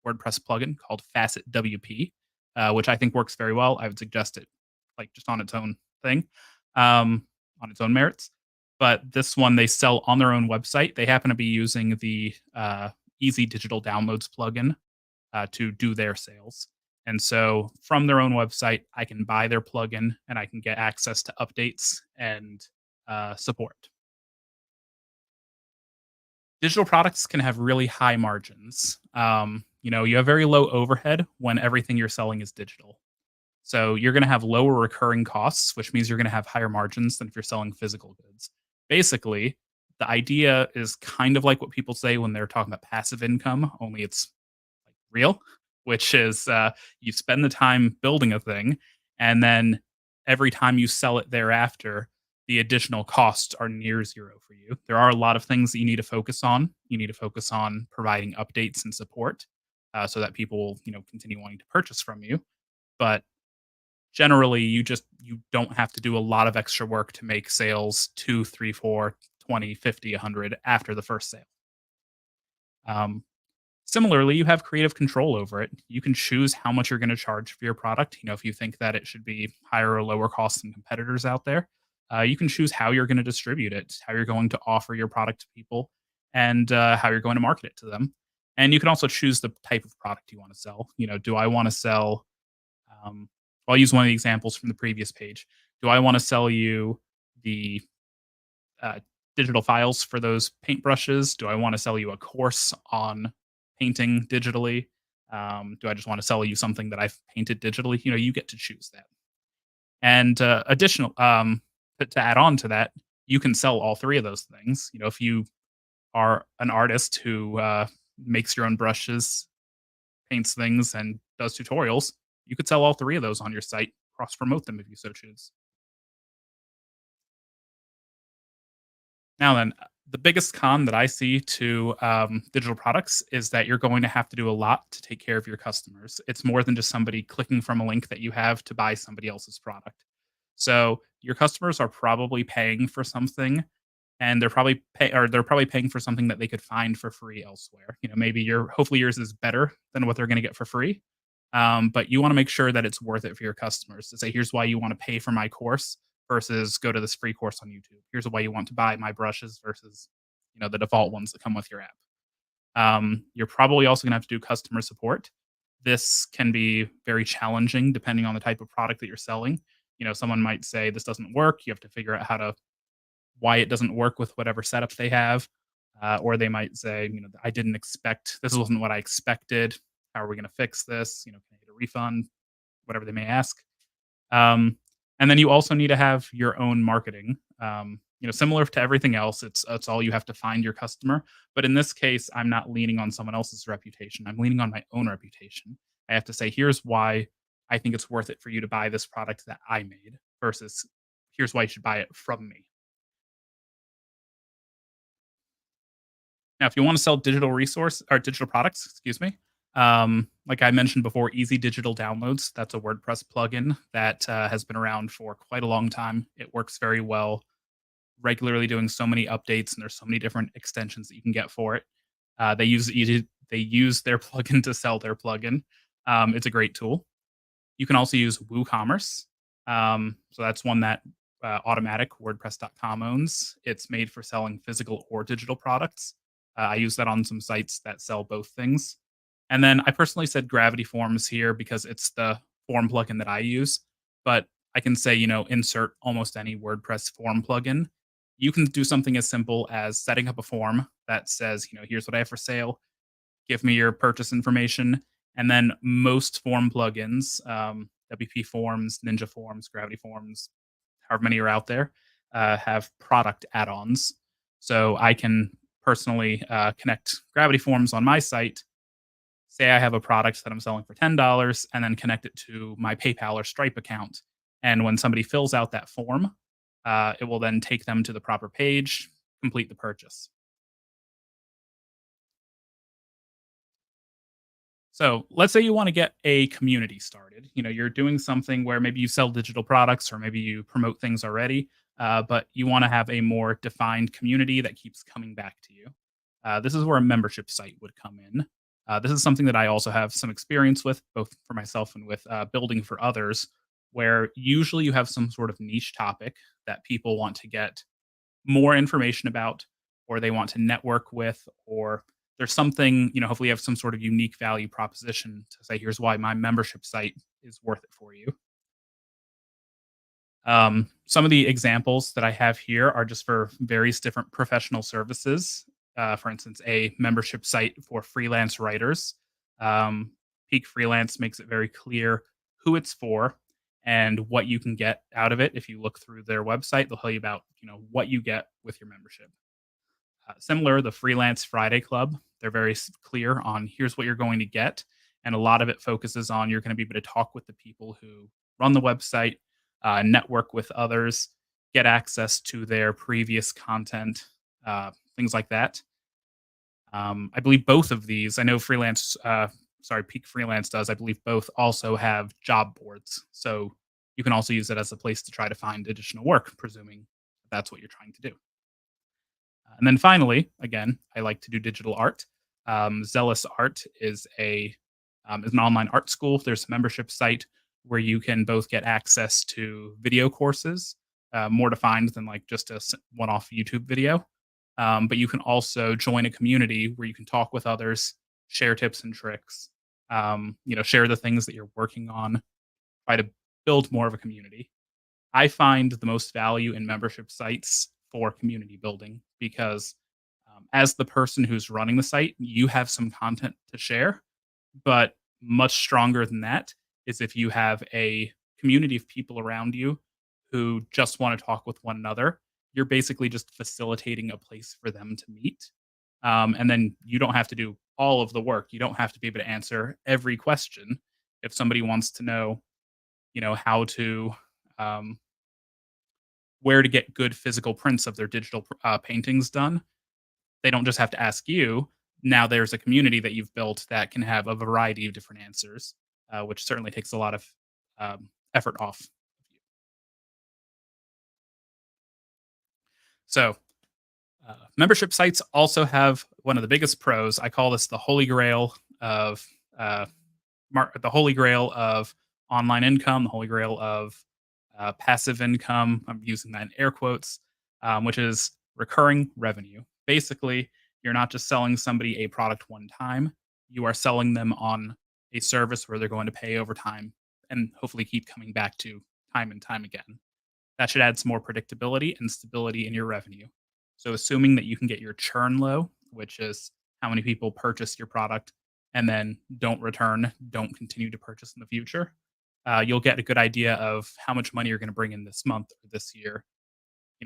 WordPress plugin called Facet WP, which I think works very well. I would suggest it like just on its own thing, on its own merits. But this one they sell on their own website. They happen to be using the Easy Digital Downloads plugin to do their sales. And so from their own website, I can buy their plugin and I can get access to updates and support. Digital products can have really high margins. You have very low overhead when everything you're selling is digital. So you're going to have lower recurring costs, which means you're going to have higher margins than if you're selling physical goods. Basically, the idea is kind of like what people say when they're talking about passive income, only it's like real, which is you spend the time building a thing, and then every time you sell it thereafter, the additional costs are near zero for you. There are a lot of things that you need to focus on. You need to focus on providing updates and support so that people will, continue wanting to purchase from you. But generally, you don't have to do a lot of extra work to make sales 2, 3, 4, 20, 50, 100 after the first sale. Similarly, you have creative control over it. You can choose how much you're going to charge for your product. If you think that it should be higher or lower cost than competitors out there, you can choose how you're going to distribute it, how you're going to offer your product to people, and how you're going to market it to them. And you can also choose the type of product you want to sell. Do I want to sell? I'll use one of the examples from the previous page. Do I want to sell you the digital files for those paintbrushes? Do I want to sell you a course on painting digitally? Do I just want to sell you something that I've painted digitally? You get to choose that. And to add on to that, you can sell all 3 of those things. If you are an artist who makes your own brushes, paints things, and does tutorials, you could sell all 3 of those on your site, cross-promote them if you so choose. Now then, the biggest con that I see to digital products is that you're going to have to do a lot to take care of your customers. It's more than just somebody clicking from a link that you have to buy somebody else's product. So your customers are probably paying for something, and they're probably paying for something that they could find for free elsewhere. Maybe hopefully yours is better than what they're going to get for free. But you want to make sure that it's worth it for your customers to say, here's why you want to pay for my course versus go to this free course on YouTube. Here's why you want to buy my brushes versus, the default ones that come with your app. You're probably also going to have to do customer support. This can be very challenging depending on the type of product that you're selling. Someone might say this doesn't work. You have to figure out why it doesn't work with whatever setup they have. Or they might say, I didn't expect, this wasn't what I expected. How are we going to fix this? Can I get a refund? Whatever they may ask. And then you also need to have your own marketing. Similar to everything else, it's all you have to find your customer. But in this case, I'm not leaning on someone else's reputation. I'm leaning on my own reputation. I have to say, here's why I think it's worth it for you to buy this product that I made versus here's why you should buy it from me. Now, if you want to sell digital products, excuse me, like I mentioned before, Easy Digital Downloads, that's a WordPress plugin that has been around for quite a long time. It works very well, regularly doing so many updates, and there's so many different extensions that you can get for it. They use their plugin to sell their plugin. It's a great tool. You can also use WooCommerce. So that's one that Automatic WordPress.com owns. It's made for selling physical or digital products. I use that on some sites that sell both things. And then I personally said Gravity Forms here because it's the form plugin that I use. But I can say, insert almost any WordPress form plugin. You can do something as simple as setting up a form that says, here's what I have for sale. Give me your purchase information. And then most form plugins, WP Forms, Ninja Forms, Gravity Forms, however many are out there, have product add-ons. So I can personally connect Gravity Forms on my site, say I have a product that I'm selling for $10, and then connect it to my PayPal or Stripe account. And when somebody fills out that form, it will then take them to the proper page, complete the purchase. So let's say you want to get a community started. You're doing something where maybe you sell digital products or maybe you promote things already, but you want to have a more defined community that keeps coming back to you. This is where a membership site would come in. This is something that I also have some experience with, both for myself and with building for others, where usually you have some sort of niche topic that people want to get more information about, or they want to network with, or there's something, hopefully you have some sort of unique value proposition to say, here's why my membership site is worth it for you. Some of the examples that I have here are just for various different professional services. For instance, a membership site for freelance writers. Peak Freelance makes it very clear who it's for and what you can get out of it. If you look through their website, they'll tell you about what you get with your membership. Similar, the Freelance Friday Club, they're very clear on here's what you're going to get. And a lot of it focuses on you're going to be able to talk with the people who run the website, network with others, get access to their previous content, things like that. I believe both of these, I know Peak Freelance does, I believe both also have job boards. So you can also use it as a place to try to find additional work, presuming that's what you're trying to do. And then finally, again, I like to do digital art. Zealous Art is an online art school. There's a membership site where you can both get access to video courses, more defined than like just a one-off YouTube video. But you can also join a community where you can talk with others, share tips and tricks, share the things that you're working on, try to build more of a community. I find the most value in membership sites for community building because as the person who's running the site, you have some content to share, but much stronger than that is if you have a community of people around you who just want to talk with one another. You're basically just facilitating a place for them to meet. And then you don't have to do all of the work. You don't have to be able to answer every question. If somebody wants to know, how to where to get good physical prints of their digital paintings done, they don't just have to ask you. Now there's a community that you've built that can have a variety of different answers, which certainly takes a lot of effort off. So membership sites also have one of the biggest pros. I call this the holy grail of the holy grail of online income, the holy grail of passive income. I'm using that in air quotes, which is recurring revenue. Basically, you're not just selling somebody a product one time, you are selling them on a service where they're going to pay over time and hopefully keep coming back to time and time again. That should add some more predictability and stability in your revenue. So, assuming that you can get your churn low, which is how many people purchase your product and then don't return, don't continue to purchase in the future, you'll get a good idea of how much money you're going to bring in this month or this year,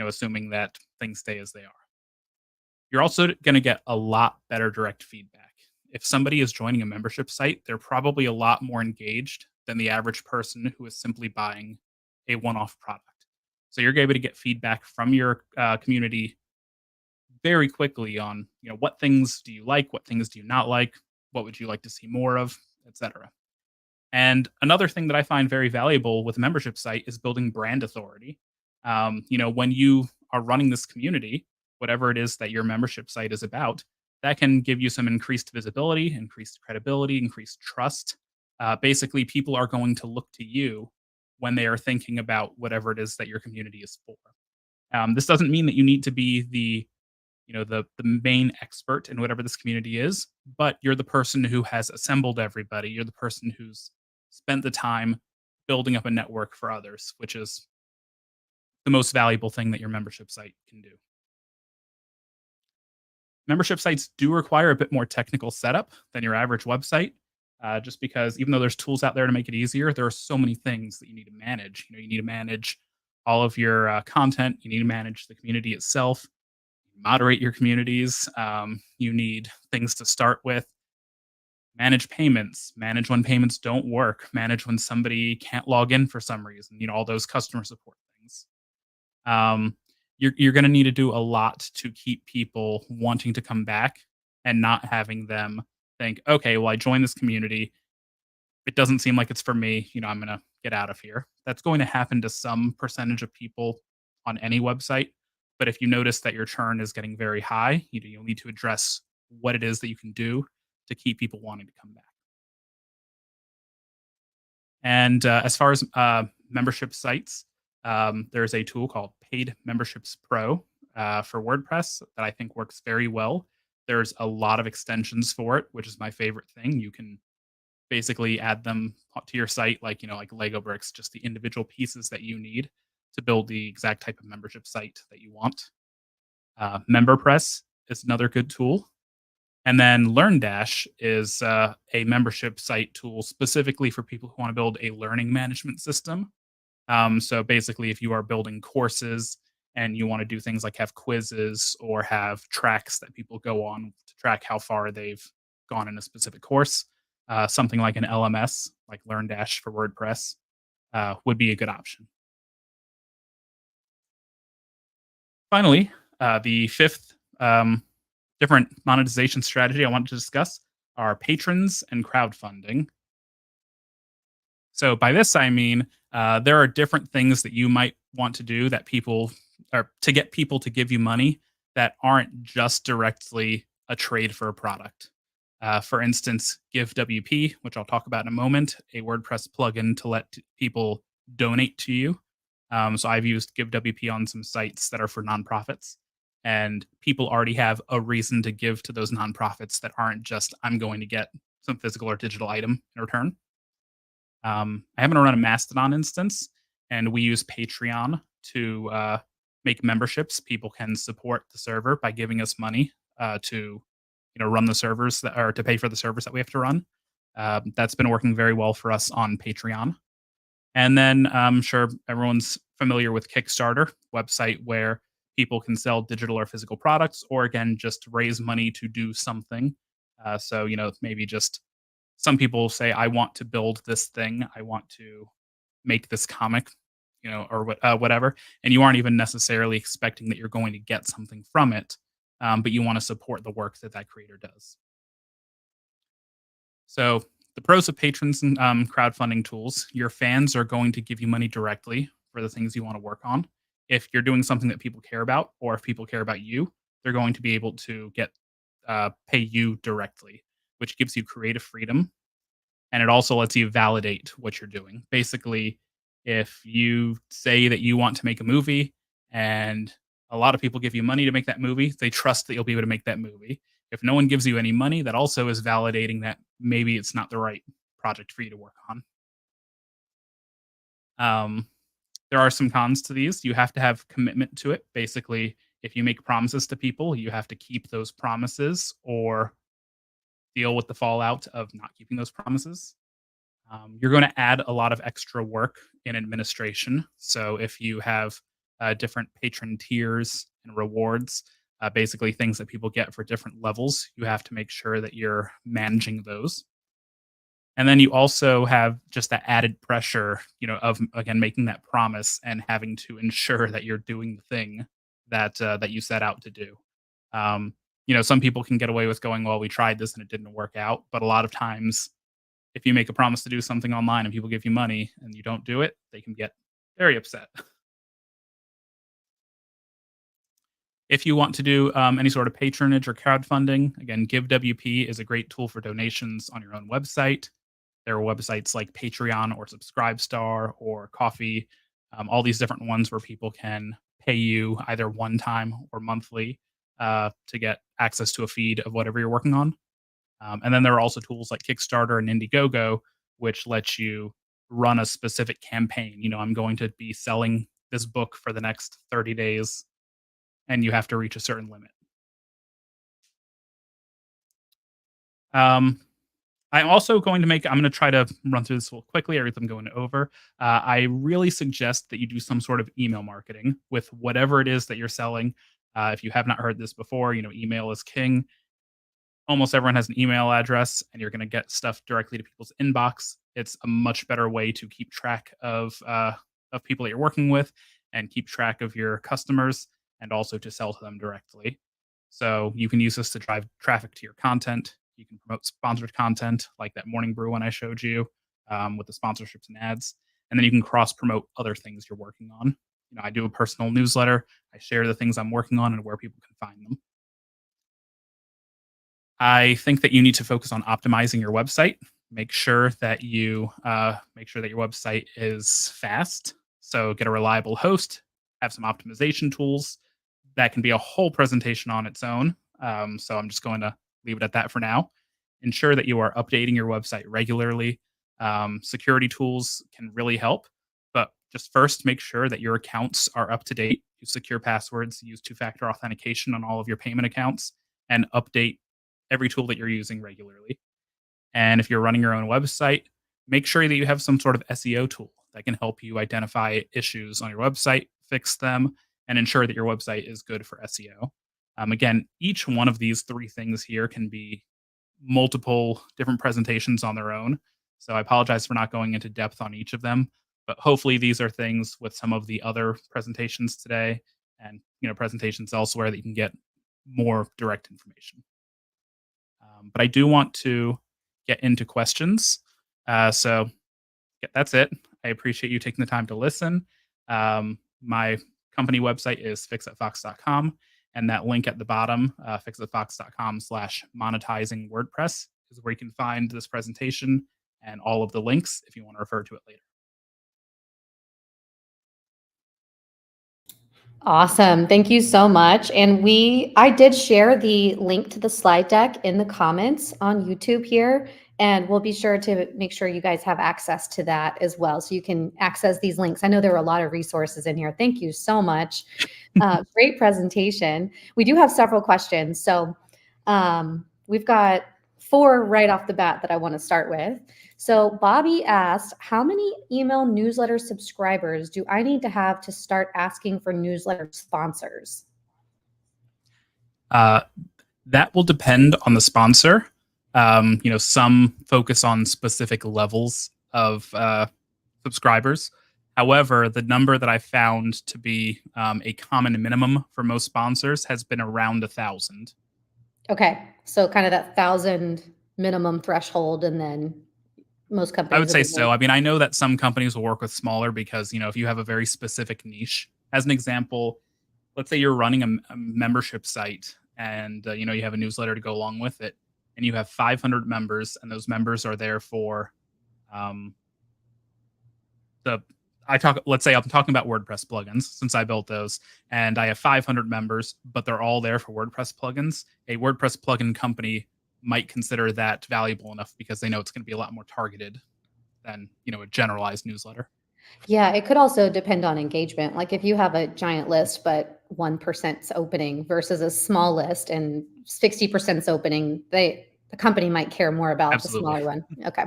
assuming that things stay as they are. You're also going to get a lot better direct feedback. If somebody is joining a membership site, they're probably a lot more engaged than the average person who is simply buying a one off product. So you're able to get feedback from your community very quickly on, what things do you like, what things do you not like, what would you like to see more of, etc. And another thing that I find very valuable with a membership site is building brand authority. When you are running this community, whatever it is that your membership site is about, that can give you some increased visibility, increased credibility, increased trust. Basically, people are going to look to you when they are thinking about whatever it is that your community is for. This doesn't mean that you need to be the main expert in whatever this community is, but you're the person who has assembled everybody. You're the person who's spent the time building up a network for others, which is the most valuable thing that your membership site can do. Membership sites do require a bit more technical setup than your average website, just because even though there's tools out there to make it easier, there are so many things that you need to manage. You need to manage all of your content. You need to manage the community itself, moderate your communities. You need things to start with. Manage payments, manage when payments don't work, manage when somebody can't log in for some reason, all those customer support things. You're going to need to do a lot to keep people wanting to come back and not having them think, okay, well, I joined this community. It doesn't seem like it's for me. I'm going to get out of here. That's going to happen to some percentage of people on any website. But if you notice that your churn is getting very high, you'll need to address what it is that you can do to keep people wanting to come back. And as far as membership sites, there's a tool called Paid Memberships Pro for WordPress that I think works very well. There's a lot of extensions for it, which is my favorite thing. You can basically add them to your site like Lego bricks, just the individual pieces that you need to build the exact type of membership site that you want. MemberPress is another good tool. And then LearnDash is a membership site tool specifically for people who want to build a learning management system. So basically, if you are building courses and you want to do things like have quizzes or have tracks that people go on to track how far they've gone in a specific course, something like an LMS, like LearnDash for WordPress, would be a good option. Finally, the fifth different monetization strategy I wanted to discuss are patrons and crowdfunding. So by this, I mean, there are different things that you might want to do that to get people to give you money that aren't just directly a trade for a product. For instance, GiveWP, which I'll talk about in a moment, a WordPress plugin to let people donate to you. So I've used GiveWP on some sites that are for nonprofits, and people already have a reason to give to those nonprofits that aren't just, I'm going to get some physical or digital item in return. I happen to run a Mastodon instance, and we use Patreon to make memberships. People can support the server by giving us money to run the servers to pay for the servers that we have to run. That's been working very well for us on Patreon. And then I'm sure everyone's familiar with Kickstarter, website where people can sell digital or physical products, or again, just raise money to do something. So maybe just some people say, I want to build this thing. I want to make this comic, or whatever. And you aren't even necessarily expecting that you're going to get something from it, but you want to support the work that creator does. So the pros of patrons and crowdfunding tools: your fans are going to give you money directly for the things you want to work on. If you're doing something that people care about, or if people care about you, they're going to be able to pay you directly, which gives you creative freedom. And it also lets you validate what you're doing. Basically, if you say that you want to make a movie and a lot of people give you money to make that movie, they trust that you'll be able to make that movie. If no one gives you any money, that also is validating that maybe it's not the right project for you to work on. There are some cons to these. You have to have commitment to it. Basically, if you make promises to people, you have to keep those promises or deal with the fallout of not keeping those promises. You're going to add a lot of extra work in administration. So if you have different patron tiers and rewards, basically things that people get for different levels, you have to make sure that you're managing those. And then you also have just that added pressure, of again making that promise and having to ensure that you're doing the thing that you set out to do. Some people can get away with going, "Well, we tried this and it didn't work out," but a lot of times, if you make a promise to do something online and people give you money and you don't do it, they can get very upset. If you want to do any sort of patronage or crowdfunding, again, GiveWP is a great tool for donations on your own website. There are websites like Patreon or Subscribestar or Coffee, all these different ones where people can pay you either one time or monthly to get access to a feed of whatever you're working on. And then there are also tools like Kickstarter and Indiegogo, which lets you run a specific campaign. I'm going to be selling this book for the next 30 days, and you have to reach a certain limit. I'm also going to I'm going to try to run through this quickly, everything I'm going over. I really suggest that you do some sort of email marketing with whatever it is that you're selling. If you have not heard this before, email is king. Almost everyone has an email address, and you're going to get stuff directly to people's inbox. It's a much better way to keep track of people that you're working with and keep track of your customers, and also to sell to them directly. So you can use this to drive traffic to your content. You can promote sponsored content like that morning brew one I showed you with the sponsorships and ads. And then you can cross promote other things you're working on. I do a personal newsletter. I share the things I'm working on and where people can find them. I think that you need to focus on optimizing your website. Make sure that your website is fast. So get a reliable host, have some optimization tools. That can be a whole presentation on its own. So I'm just going to leave it at that for now. Ensure that you are updating your website regularly. Security tools can really help, but just first make sure that your accounts are up to date. Use secure passwords, use two-factor authentication on all of your payment accounts, and update every tool that you're using regularly. And if you're running your own website, make sure that you have some sort of SEO tool that can help you identify issues on your website, fix them, and ensure that your website is good for SEO. Again, each one of these three things here can be multiple different presentations on their own. So I apologize for not going into depth on each of them, but hopefully these are things with some of the other presentations today and presentations elsewhere that you can get more direct information. But I do want to get into questions. So that's it. I appreciate you taking the time to listen. My company website is fixitfox.com. And that link at the bottom, fixitfox.com/monetizing WordPress, is where you can find this presentation and all of the links if you want to refer to it later. Awesome. Thank you so much. And I did share the link to the slide deck in the comments on YouTube here, and we'll be sure to make sure you guys have access to that as well. So you can access these links. I know there were a lot of resources in here. Thank you so much. Great presentation. We do have several questions. So we've got 4 right off the bat that I want to start with. So Bobby asked, how many email newsletter subscribers do I need to have to start asking for newsletter sponsors? That will depend on the sponsor. Some focus on specific levels of subscribers. However, the number that I found to be a common minimum for most sponsors has been around 1,000. Okay, so kind of that 1,000 minimum threshold, and then most companies. I would say so. I mean, I know that some companies will work with smaller because, if you have a very specific niche. As an example, let's say you're running a membership site and, you have a newsletter to go along with it, and you have 500 members, and those members are there for Let's say I'm talking about WordPress plugins since I built those, and I have 500 members, but they're all there for WordPress plugins. A WordPress plugin company might consider that valuable enough because they know it's going to be a lot more targeted than a generalized newsletter. Yeah, it could also depend on engagement. Like if you have a giant list, but 1%'s opening versus a small list and 60%'s opening, the company might care more about Absolutely. the smaller one. Okay.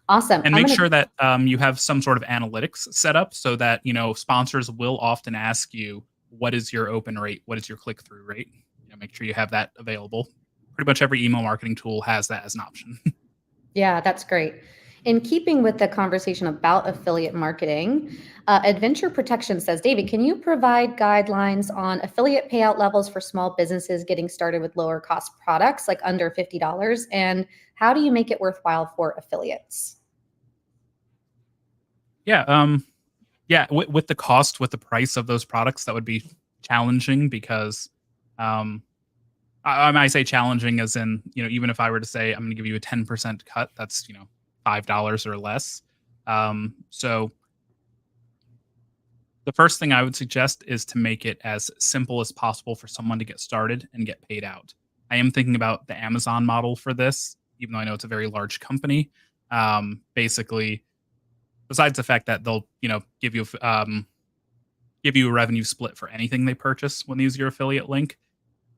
Awesome. And make sure that you have some sort of analytics set up so that, sponsors will often ask you, what is your open rate? What is your click-through rate? Make sure you have that available. Pretty much every email marketing tool has that as an option. Yeah, that's great. In keeping with the conversation about affiliate marketing, Adventure Protection says, David, can you provide guidelines on affiliate payout levels for small businesses getting started with lower cost products, like under $50? And how do you make it worthwhile for affiliates? Yeah. With the cost, with the price of those products, that would be challenging because I might say challenging as in, even if I were to say I'm going to give you a 10% cut, that's, $5 or less. So the first thing I would suggest is to make it as simple as possible for someone to get started and get paid out. I am thinking about the Amazon model for this, even though I know it's a very large company. Basically, besides the fact that they'll, give you a revenue split for anything they purchase when they use your affiliate link.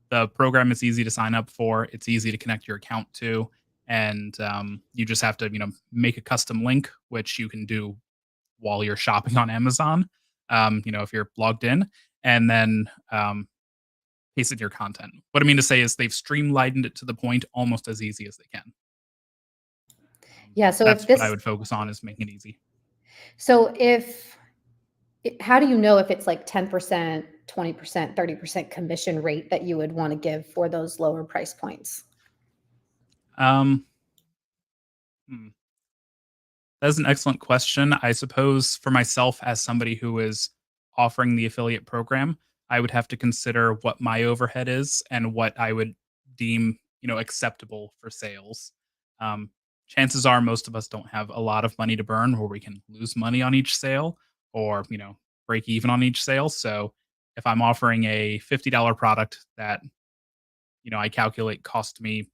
The program is easy to sign up for. It's easy to connect your account to, and you just have to, make a custom link, which you can do while you're shopping on Amazon. If you're logged in, and then paste it in your content. What I mean to say is they've streamlined it to the point almost as easy as they can. Yeah. So that's what I would focus on, is making it easy. So how do you know if it's like 10%, 20%, 30% commission rate that you would want to give for those lower price points? That's an excellent question. I suppose for myself, as somebody who is offering the affiliate program, I would have to consider what my overhead is and what I would deem, acceptable for sales. Chances are most of us don't have a lot of money to burn where we can lose money on each sale or, break even on each sale. So if I'm offering a $50 product that, I calculate cost me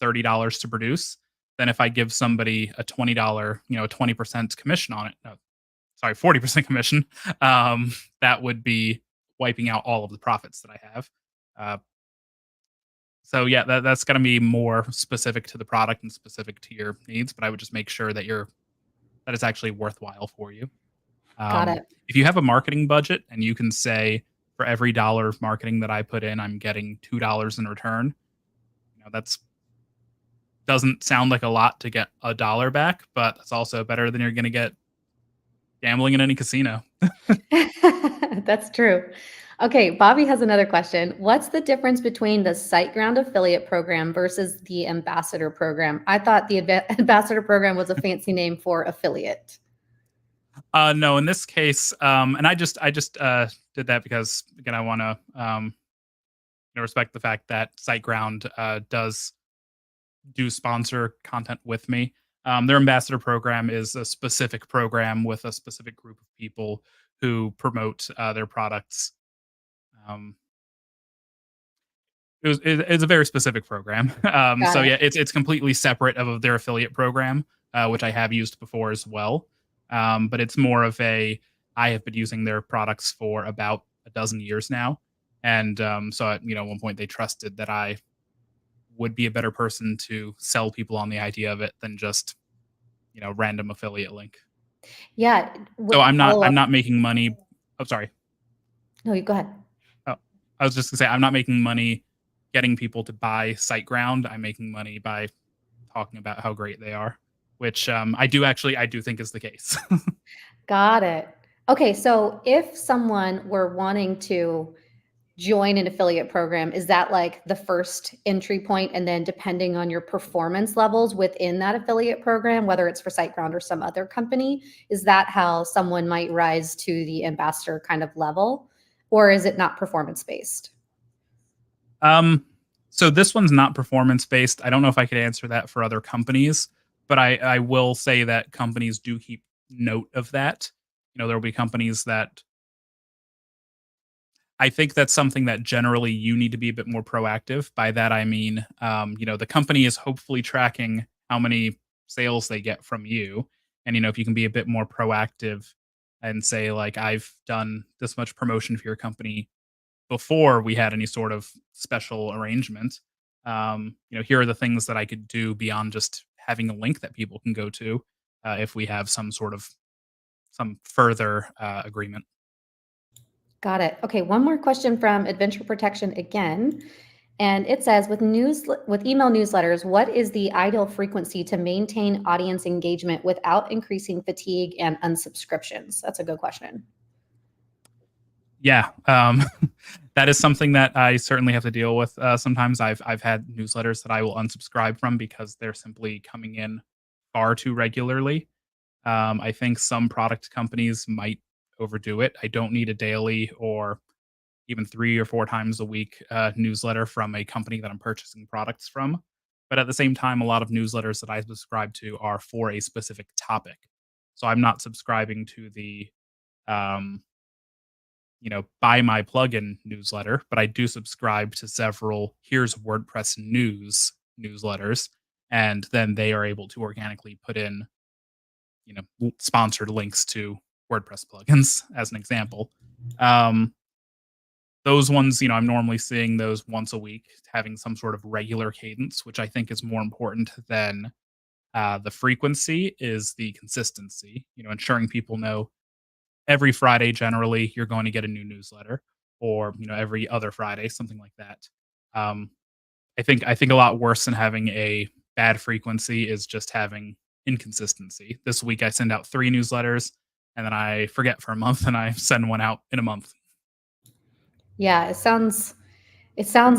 $30 to produce, then if I give somebody a $20, 20% commission on it, 40% commission, that would be wiping out all of the profits that I have. So yeah, that's going to be more specific to the product and specific to your needs, but I would just make sure that it's actually worthwhile for you. Got it. If you have a marketing budget and you can say, for every dollar of marketing that I put in, I'm getting $2 in return, that's doesn't sound like a lot to get $1 back, but that's also better than you're going to get gambling in any casino. That's true. Okay, Bobby has another question. What's the difference between the SiteGround affiliate program versus the ambassador program? I thought the ambassador program was a fancy name for affiliate. No, in this case, and I just did that because, again, I want to respect the fact that SiteGround does do sponsor content with me. Their ambassador program is a specific program with a specific group of people who promote their products. It's a very specific program. So yeah, it's completely separate of their affiliate program, which I have used before as well. But it's more of I have been using their products for about a dozen years now. And so at one point they trusted that I would be a better person to sell people on the idea of it than just, random affiliate link. Yeah. So I'm not making money. Oh, sorry. No, you go ahead. Oh, I was just gonna say, I'm not making money getting people to buy SiteGround. I'm making money by talking about how great they are, which I do think is the case. Got it. Okay. So if someone were wanting to join an affiliate program, is that like the first entry point? And then depending on your performance levels within that affiliate program, whether it's for SiteGround or some other company, is that how someone might rise to the ambassador kind of level? Or is it not performance based? So this one's not performance based. I don't know if I could answer that for other companies, But I will say that companies do keep note of that. There will be companies that I think that's something that generally you need to be a bit more proactive. By that, I mean, the company is hopefully tracking how many sales they get from you. And, if you can be a bit more proactive and say, like, I've done this much promotion for your company before we had any sort of special arrangement. Here are the things that I could do beyond just having a link that people can go to if we have some further agreement. Got it. Okay, one more question from Adventure Protection again. And it says, with email newsletters, what is the ideal frequency to maintain audience engagement without increasing fatigue and unsubscriptions? That's a good question. Yeah, that is something that I certainly have to deal with. Sometimes I've had newsletters that I will unsubscribe from because they're simply coming in far too regularly. I think some product companies might overdo it. I don't need a daily or even 3 or 4 times a week newsletter from a company that I'm purchasing products from. But at the same time, a lot of newsletters that I subscribe to are for a specific topic. So I'm not subscribing to the um, buy my plugin newsletter, but I do subscribe to several here's WordPress news newsletters, and then they are able to organically put in, sponsored links to WordPress plugins as an example. Those ones, I'm normally seeing those once a week, having some sort of regular cadence, which I think is more important than the frequency is the consistency, ensuring people know every Friday, generally, you're going to get a new newsletter, or every other Friday, something like that. Um, I think a lot worse than having a bad frequency is just having inconsistency. This week, I send out 3 newsletters, and then I forget for a month, and I send one out in a month. Yeah, it sounds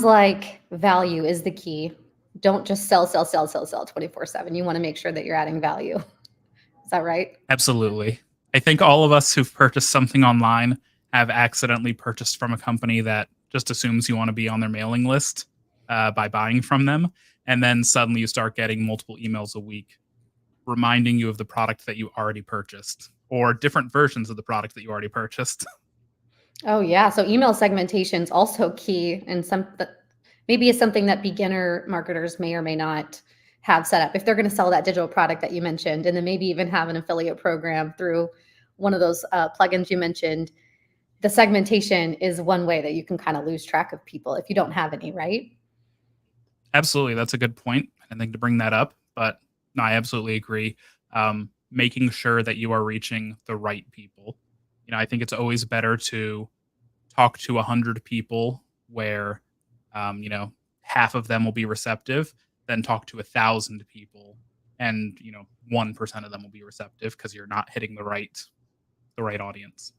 like value is the key. Don't just sell 24/7. You want to make sure that you're adding value. Is that right? Absolutely. I think all of us who've purchased something online have accidentally purchased from a company that just assumes you want to be on their mailing list by buying from them. And then suddenly you start getting multiple emails a week reminding you of the product that you already purchased or different versions of the product that you already purchased. Oh yeah, so email segmentation is also key, and maybe is something that beginner marketers may or may not have set up if they're going to sell that digital product that you mentioned, and then maybe even have an affiliate program through one of those plugins you mentioned. The segmentation is one way that you can kind of lose track of people if you don't have any, right? Absolutely. That's a good point. I didn't think to bring that up, but no, I absolutely agree. Making sure that you are reaching the right people. I think it's always better to talk to 100 people where, half of them will be receptive than talk to 1,000 people and, 1% of them will be receptive because you're not hitting the right audience.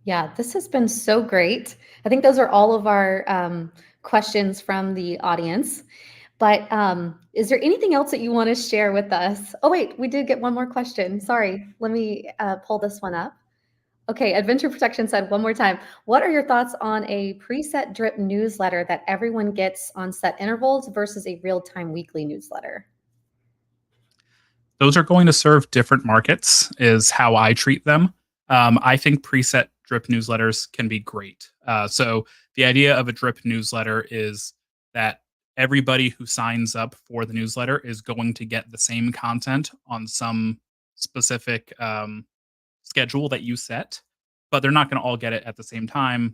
Yeah, this has been so great. I think those are all of our questions from the audience. But is there anything else that you want to share with us? Oh, wait, we did get one more question. Sorry, let me pull this one up. Okay, Adventure Protection said one more time, what are your thoughts on a preset drip newsletter that everyone gets on set intervals versus a real-time weekly newsletter? Those are going to serve different markets, is how I treat them. I think preset drip newsletters can be great. So the idea of a drip newsletter is that everybody who signs up for the newsletter is going to get the same content on some specific schedule that you set, but they're not going to all get it at the same time.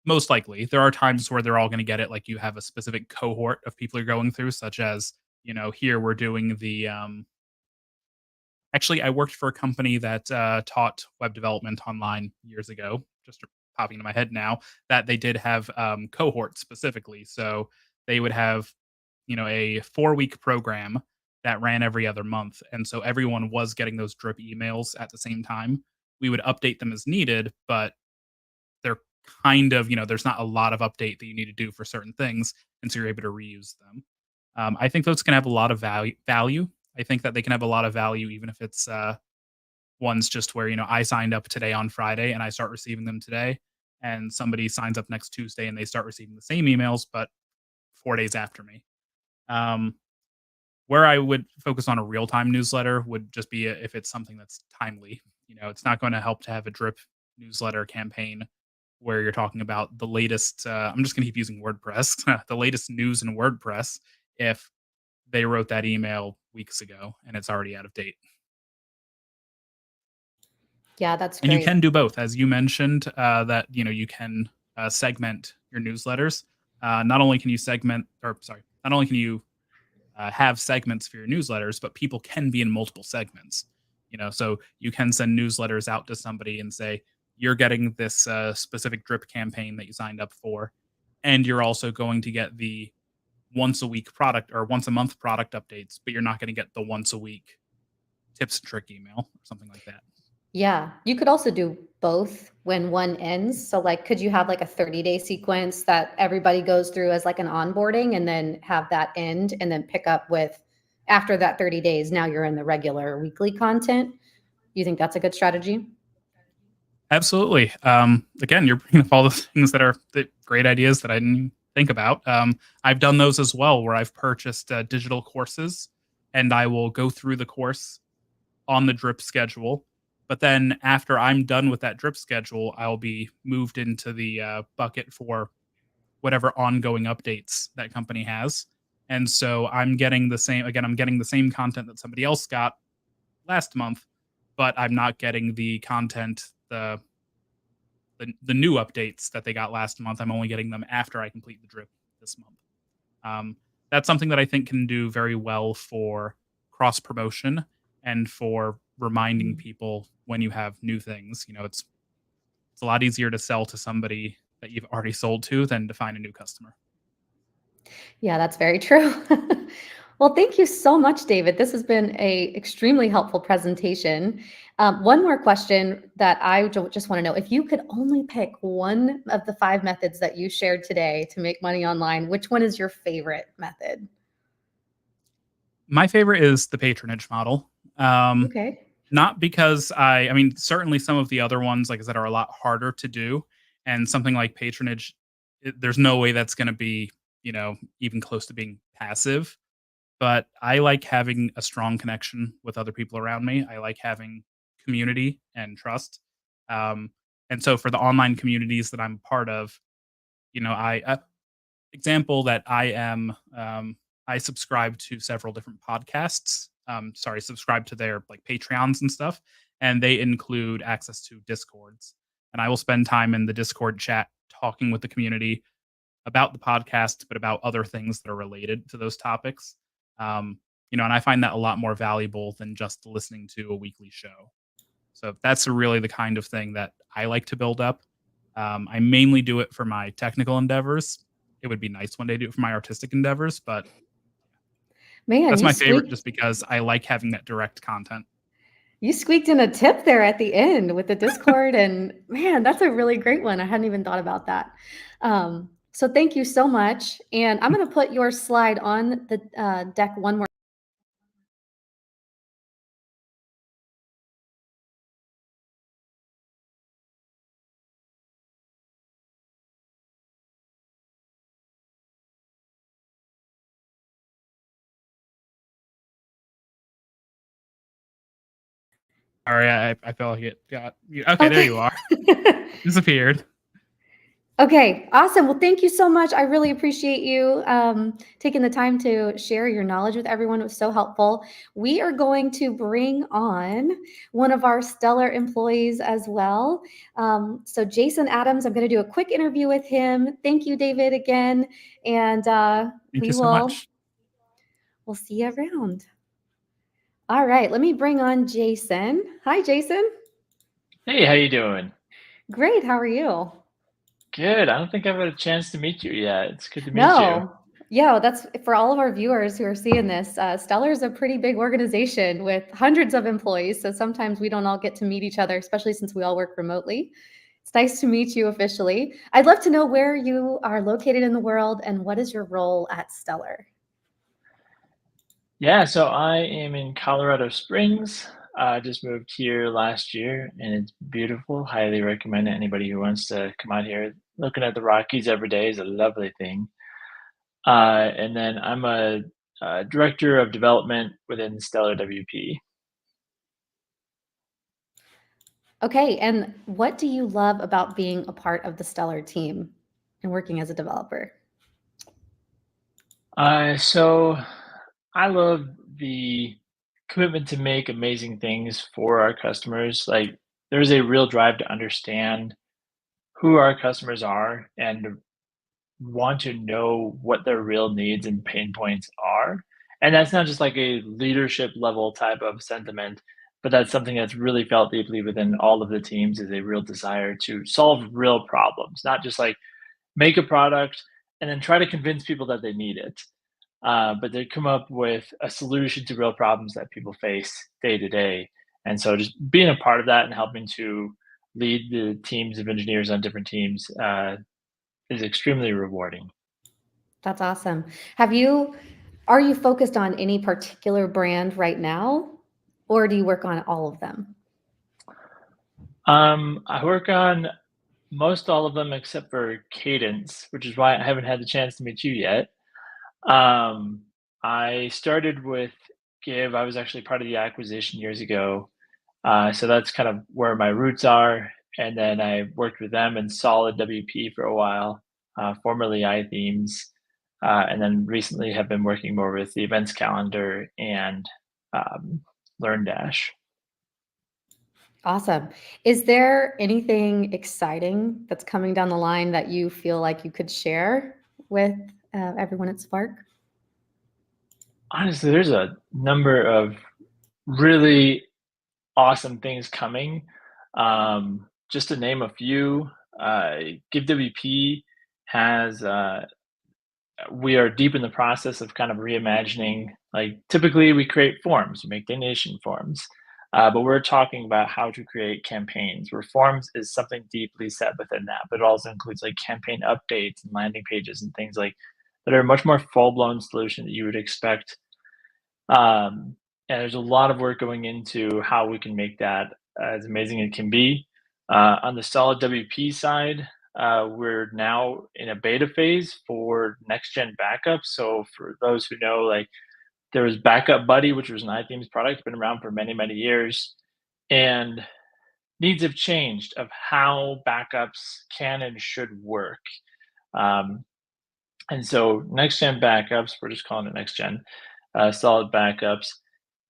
Most likely, there are times where they're all going to get it, like you have a specific cohort of people you're going through, such as, here we're doing the actually, I worked for a company that taught web development online years ago, just popping into my head now, that they did have cohorts specifically. So they would have, a 4-week program that ran every other month. And so everyone was getting those drip emails at the same time. We would update them as needed, but they're kind of, there's not a lot of update that you need to do for certain things. And so you're able to reuse them. I think those can have a lot of value. I think that they can have a lot of value, even if it's ones just where, I signed up today on Friday and I start receiving them today. And somebody signs up next Tuesday and they start receiving the same emails, but 4 days after me. Where I would focus on a real-time newsletter would just be if it's something that's timely. It's not going to help to have a drip newsletter campaign where you're talking about the latest. I'm just going to keep using WordPress, the latest news in WordPress. If they wrote that email weeks ago and it's already out of date. Yeah, that's And you great. can do both, as you mentioned, that you can segment your newsletters. Not only can you have segments for your newsletters, but people can be in multiple segments. So you can send newsletters out to somebody and say, you're getting this specific drip campaign that you signed up for, and you're also going to get the once a week product or once a month product updates, but you're not going to get the once a week tips and trick email or something like that. Yeah, you could also do both when one ends. So like, could you have like a 30-day sequence that everybody goes through as like an onboarding and then have that end and then pick up with after that 30 days, now you're in the regular weekly content? You think that's a good strategy? Absolutely. Again, you're bringing up all the things that are the great ideas that I didn't think about. I've done those as well, where I've purchased digital courses, and I will go through the course on the drip schedule. But then after I'm done with that drip schedule, I'll be moved into the bucket for whatever ongoing updates that company has. And so I'm getting the same. Again, I'm getting the same content that somebody else got last month, but I'm not getting the content the new updates that they got last month. I'm only getting them after I complete the drip this month. That's something that I think can do very well for cross promotion and for reminding people when you have new things. It's a lot easier to sell to somebody that you've already sold to than to find a new customer. Yeah, that's very true. Well, thank you so much, David. This has been a extremely helpful presentation. One more question that I just want to know, if you could only pick one of the 5 methods that you shared today to make money online, which one is your favorite method? My favorite is the patronage model. Okay. Not because I mean, certainly some of the other ones, like I said, are a lot harder to do. And something like patronage, there's no way that's going to be, even close to being passive. But I like having a strong connection with other people around me. I like having community and trust. And so for the online communities that I'm part of, example that I subscribe to several different podcasts. Subscribe to their like Patreons and stuff, and they include access to Discords. And I will spend time in the Discord chat talking with the community about the podcast, but about other things that are related to those topics. And I find that a lot more valuable than just listening to a weekly show. So that's really the kind of thing that I like to build up. I mainly do it for my technical endeavors. It would be nice one day to do it for my artistic endeavors, but Man, that's you my favorite squeaked just because I like having that direct content. you squeaked in a tip there at the end with the Discord, and man, that's a really great one. I hadn't even thought about that. So thank you so much. And I'm going to put your slide on the deck one more. Sorry, I felt like it got okay. There you are. Disappeared. Okay, awesome. Well, thank you so much. I really appreciate you taking the time to share your knowledge with everyone. It was so helpful. We are going to bring on one of our stellar employees as well. So Jason Adams, I'm going to do a quick interview with him. Thank you, David, again. And Thank you so much. We'll see you around. All right, let me bring on Jason. Hi, Jason. Hey, how you doing? Great. How are you? Good. I don't think I've had a chance to meet you yet. It's good to meet you. No. Yeah, that's for all of our viewers who are seeing this. Stellar is a pretty big organization with hundreds of employees. So sometimes we don't all get to meet each other, especially since we all work remotely. It's nice to meet you officially. I'd love to know where you are located in the world and what is your role at Stellar? Yeah, so I am in Colorado Springs. I just moved here last year and it's beautiful. Highly recommend it. Anybody who wants to come out here. Looking at the Rockies every day is a lovely thing. And then I'm a Director of Development within Stellar WP. Okay, and what do you love about being a part of the Stellar team and working as a developer? So I love the commitment to make amazing things for our customers. Like there's a real drive to understand who our customers are and want to know what their real needs and pain points are. And that's not just like a leadership level type of sentiment, but that's something that's really felt deeply within all of the teams is a real desire to solve real problems, not just like make a product and then try to convince people that they need it. But they come up with a solution to real problems that people face day to day. And so just being a part of that and helping to lead the teams of engineers on different teams is extremely rewarding. That's awesome. Are you focused on any particular brand right now, or do you work on all of them? I work on most all of them except for Cadence, which is why I haven't had the chance to meet you yet. I started with Give. I was actually part of the acquisition years ago. So that's kind of where my roots are. And then I worked with them in Solid WP for a while, formerly iThemes. And then recently have been working more with the events calendar and LearnDash. Awesome. Is there anything exciting that's coming down the line that you feel like you could share with everyone at Spark? Honestly, there's a number of really awesome things coming. Just to name a few, GiveWP has we are deep in the process of kind of reimagining. Like typically, we create forms, we make donation forms, but we're talking about how to create campaigns. Where forms is something deeply set within that, but it also includes like campaign updates and landing pages and things like that are a much more full blown solution that you would expect. And there's a lot of work going into how we can make that as amazing as it can be. On the Solid WP side, we're now in a beta phase for next gen backup. So for those who know, like there was Backup Buddy, which was an iThemes product, been around for many, many years, and needs have changed of how backups can and should work. And so next gen backups, we're just calling it next gen, Solid Backups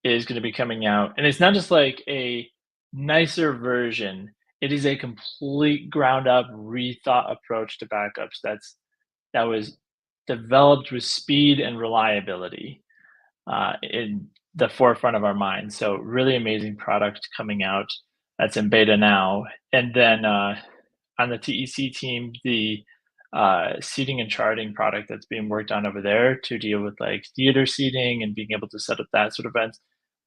is going to be coming out. And it's not just like a nicer version, it is a complete ground up rethought approach to backups that was developed with speed and reliability in the forefront of our minds. So really amazing product coming out that's in beta now. And then on the TEC team, the seating and charting product that's being worked on over there to deal with like theater seating and being able to set up that sort of events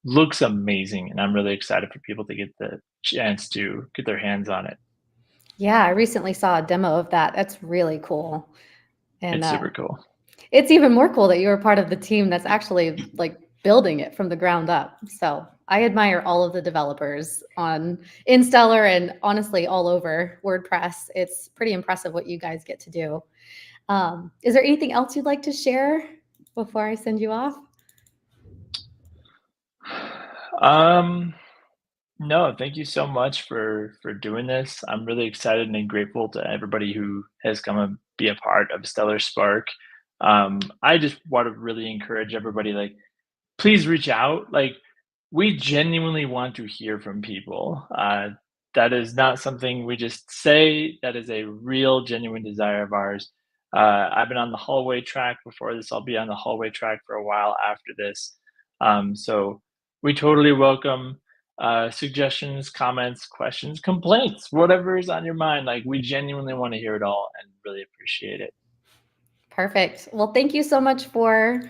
looks amazing. And I'm really excited for people to get the chance to get their hands on it. Yeah, I recently saw a demo of that. That's really cool. And it's super cool. It's even more cool that you were part of the team that's actually like building it from the ground up. So I admire all of the developers in Stellar and honestly all over WordPress. It's pretty impressive what you guys get to do. Is there anything else you'd like to share before I send you off? No, thank you so much for doing this. I'm really excited and grateful to everybody who has come and be a part of Stellar Spark. I just want to really encourage everybody, like, please reach out. Like, we genuinely want to hear from people. That is not something we just say. That is a real, genuine desire of ours. I've been on the hallway track before this. I'll be on the hallway track for a while after this. So we totally welcome suggestions, comments, questions, complaints, whatever is on your mind. Like, we genuinely want to hear it all and really appreciate it. Perfect. Well, thank you so much for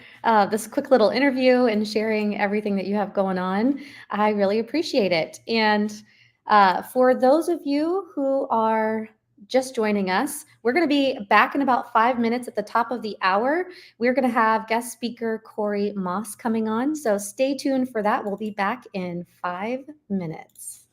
this quick little interview and sharing everything that you have going on. I really appreciate it. And for those of you who are just joining us, we're going to be back in about 5 minutes at the top of the hour. We're going to have guest speaker Corey Moss coming on. So stay tuned for that. We'll be back in 5 minutes.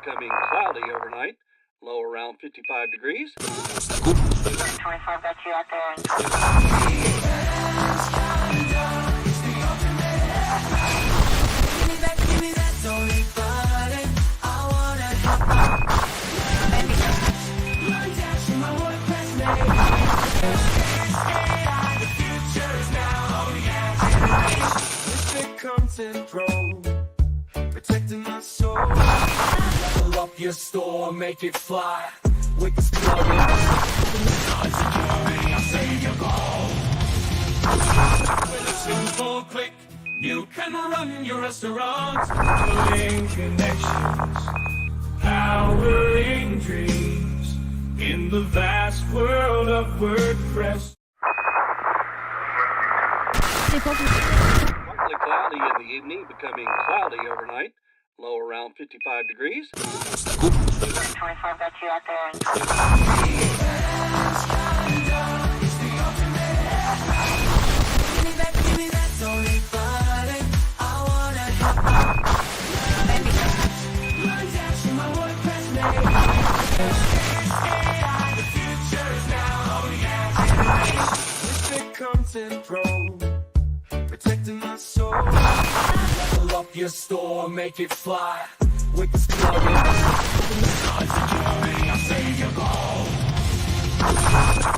becoming cloudy overnight, low around 55 degrees. 25 got you out there. Content grow, protecting my soul. Level up your store, make it fly. With this plugin, save your goal. With a simple click, you can run your restaurant. Building connections, powering dreams in the vast world of WordPress. Partly cloudy in the evening, becoming cloudy overnight, low around 55 degrees. 25 got you out there. Give me that Tony body. I wanna learn dash in my WordPress name. The future is now, oh yeah. With content grow, protecting my soul. Level up your store, make it fly. With this plugin, save your goal.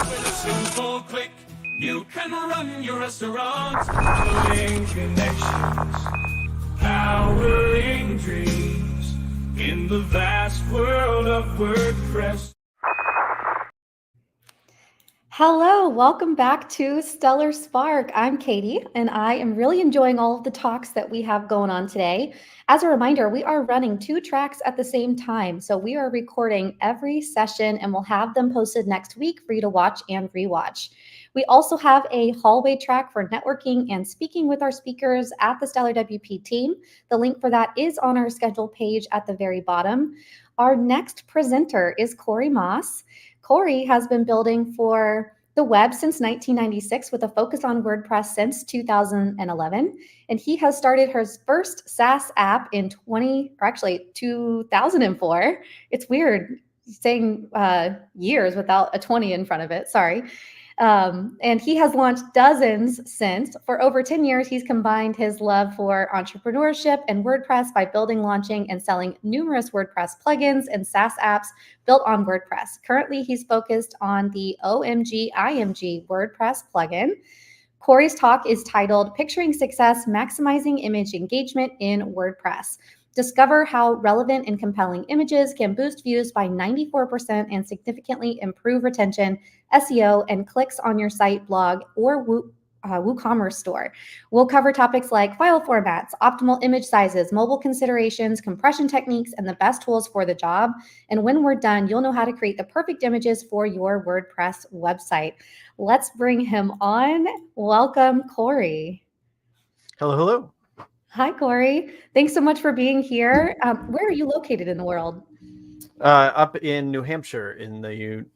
With a simple click, you can run your restaurant. Building connections, powering dreams in the vast world of WordPress. Hello, welcome back to Stellar Spark. I'm Katie, and I am really enjoying all of the talks that we have going on today. As a reminder, we are running 2 tracks at the same time. So we are recording every session and we'll have them posted next week for you to watch and rewatch. We also have a hallway track for networking and speaking with our speakers at the Stellar WP team. The link for that is on our schedule page at the very bottom. Our next presenter is Corey Moss. Corey has been building for the web since 1996 with a focus on WordPress since 2011. And he has started his first SaaS app in 2004. It's weird saying years without a 20 in front of it. Sorry. And he has launched dozens since. For over 10 years, he's combined his love for entrepreneurship and WordPress by building, launching, and selling numerous WordPress plugins and SaaS apps built on WordPress. Currently, he's focused on the OMG WordPress plugin. Corey's talk is titled Picturing Success, Maximizing Image Engagement in WordPress. Discover how relevant and compelling images can boost views by 94% and significantly improve retention, SEO, and clicks on your site, blog, or WooCommerce store. We'll cover topics like file formats, optimal image sizes, mobile considerations, compression techniques, and the best tools for the job. And when we're done, you'll know how to create the perfect images for your WordPress website. Let's bring him on. Welcome, Corey. Hello, hello. Hi, Corey. Thanks so much for being here. Where are you located in the world? Up in New Hampshire in the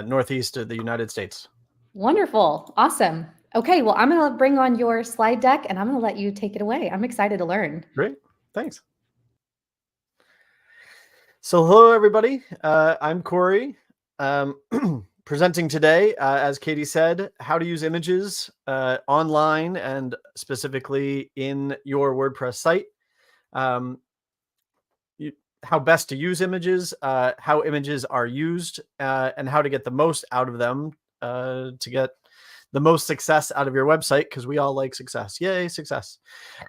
northeast of the United States. Wonderful. Awesome. Okay, well, I'm going to bring on your slide deck and I'm going to let you take it away. I'm excited to learn. Great. Thanks. So hello, everybody. I'm Corey. Presenting today, as Katie said, how to use images online and specifically in your WordPress site. How best to use images, how images are used, and how to get the most out of them to get the most success out of your website, because we all like success. Yay, success.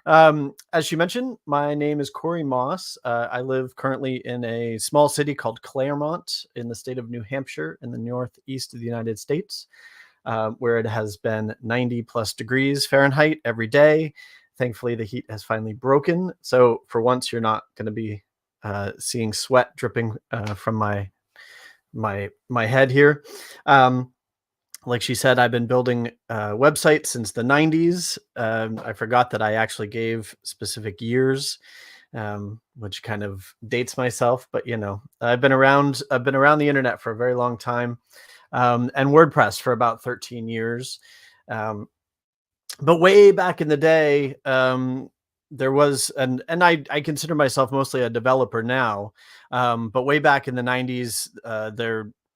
As she mentioned, my name is Corey Moss. I live currently in a small city called Claremont in the state of New Hampshire in the northeast of the United States, where it has been 90 plus degrees Fahrenheit every day. Thankfully, the heat has finally broken. So for once, you're not going to be seeing sweat dripping from my head here. Like she said, I've been building websites since the 90s. I forgot that I actually gave specific years, which kind of dates myself. But you know, I've been around the internet for a very long time, and WordPress for about 13 years. But way back in the day, there was, and I consider myself mostly a developer now, but way back in the 90s,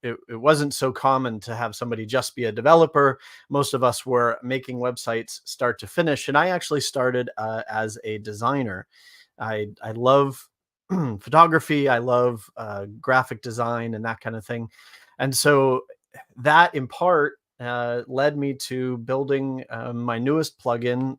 it wasn't so common to have somebody just be a developer. Most of us were making websites start to finish, and I actually started as a designer. I love photography. I love graphic design and that kind of thing, and so that in part led me to building my newest plugin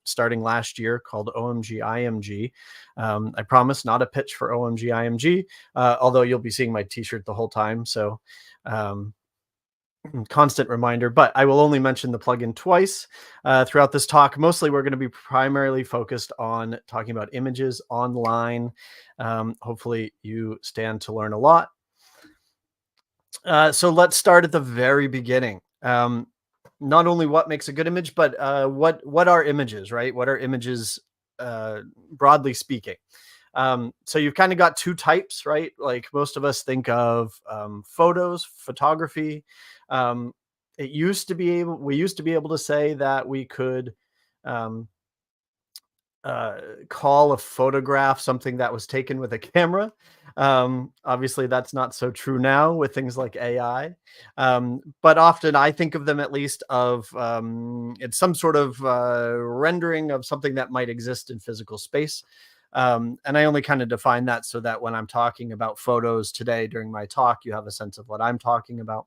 starting last year, called OMG IMG. I promise, not a pitch for OMG IMG, although you'll be seeing my t-shirt the whole time. So constant reminder, but I will only mention the plugin twice throughout this talk. Mostly we're going to be primarily focused on talking about images online. Hopefully you stand to learn a lot. So let's start at the very beginning. Not only what makes a good image, but what are images, right? What are images, broadly speaking? So you've kind of got two types, right? Like most of us think of photos, photography. We used to be able to say that we could call a photograph something that was taken with a camera. Obviously, that's not so true now with things like AI. But often I think of them, at least, of it's some sort of rendering of something that might exist in physical space. And I only kind of define that so that when I'm talking about photos today during my talk, you have a sense of what I'm talking about.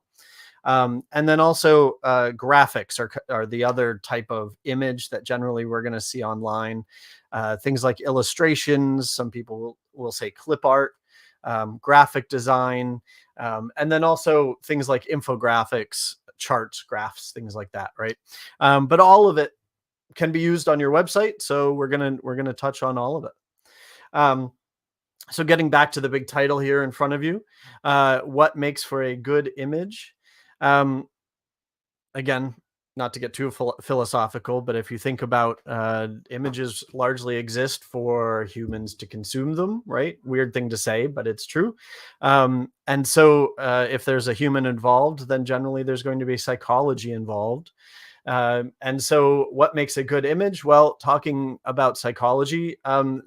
And then also graphics are the other type of image that generally we're going to see online. Things like illustrations, some people will say clip art, graphic design, and then also things like infographics, charts, graphs, things like that, right? But all of it can be used on your website, so we're gonna touch on all of it. So getting back to the big title here in front of you, what makes for a good image? Again, not to get too philosophical, but if you think about images largely exist for humans to consume them, right? Weird thing to say, but it's true. And so if there's a human involved, then generally there's going to be psychology involved. And so what makes a good image? Well, talking about psychology,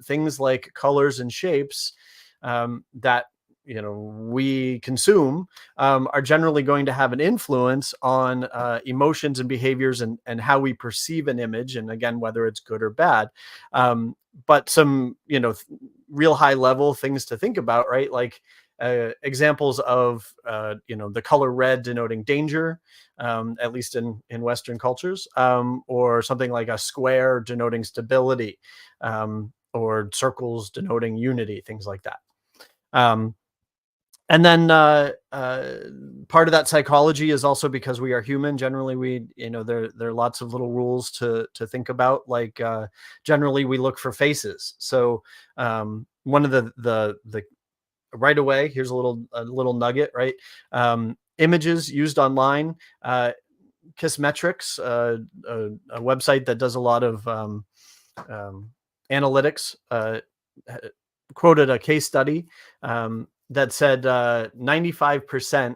things like colors and shapes that we consume are generally going to have an influence on emotions and behaviors and how we perceive an image, and again, whether it's good or bad. But some real high level things to think about, right? Like examples of the color red denoting danger, at least in Western cultures, or something like a square denoting stability, or circles denoting unity, things like that. And then part of that psychology is also because we are human. Generally, there are lots of little rules to think about. Like generally, we look for faces. So one of the right away, here's a little nugget, right? Images used online. Kissmetrics, a website that does a lot of analytics, quoted a case study that said 95%,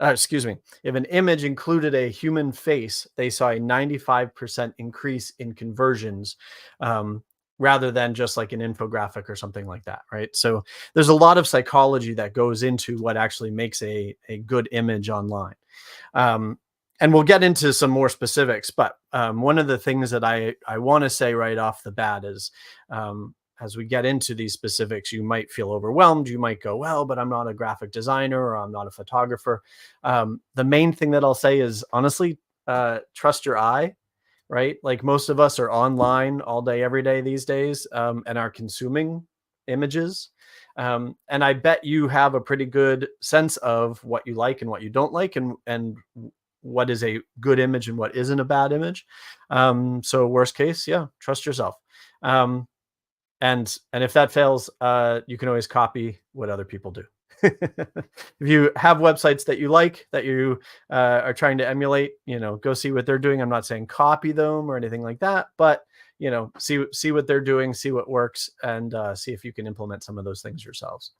if an image included a human face, they saw a 95% increase in conversions, rather than just like an infographic or something like that, right? So there's a lot of psychology that goes into what actually makes a good image online. And we'll get into some more specifics, but one of the things that I want to say right off the bat is, as we get into these specifics, you might feel overwhelmed. You might go, well, but I'm not a graphic designer, or I'm not a photographer. The main thing that I'll say is, honestly, trust your eye, right? Like most of us are online all day, every day these days, and are consuming images. And I bet you have a pretty good sense of what you like and what you don't like, and what is a good image and what isn't a bad image. So worst case, yeah, trust yourself. And if that fails, you can always copy what other people do. If you have websites that you like, that you are trying to emulate, go see what they're doing. I'm not saying copy them or anything like that, but see what they're doing, see what works, and see if you can implement some of those things yourselves.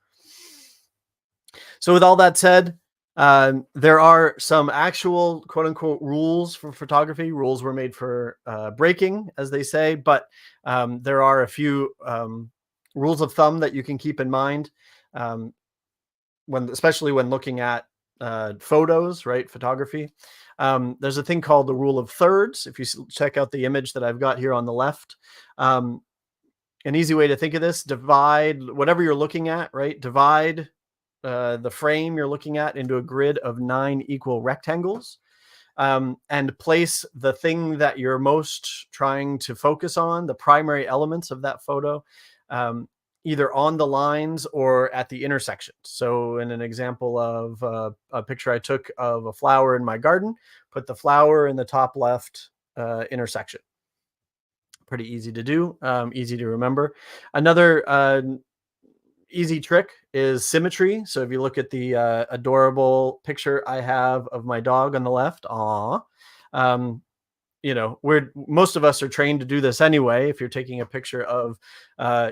So with all that said, There are some actual quote unquote rules for photography. Rules were made for breaking, as they say, but there are a few rules of thumb that you can keep in mind especially when looking at photos, right? Photography. There's a thing called the rule of thirds. If you check out the image that I've got here on the left, an easy way to think of this: divide whatever you're looking at, right? Divide the frame you're looking at into a grid of 9 equal rectangles, and place the thing that you're most trying to focus on, the primary elements of that photo, either on the lines or at the intersection. So in an example of a picture I took of a flower in my garden, put the flower in the top left intersection. Pretty easy to do, easy to remember. Another easy trick is symmetry. So if you look at the adorable picture I have of my dog on the left, most of us are trained to do this anyway. If you're taking a picture of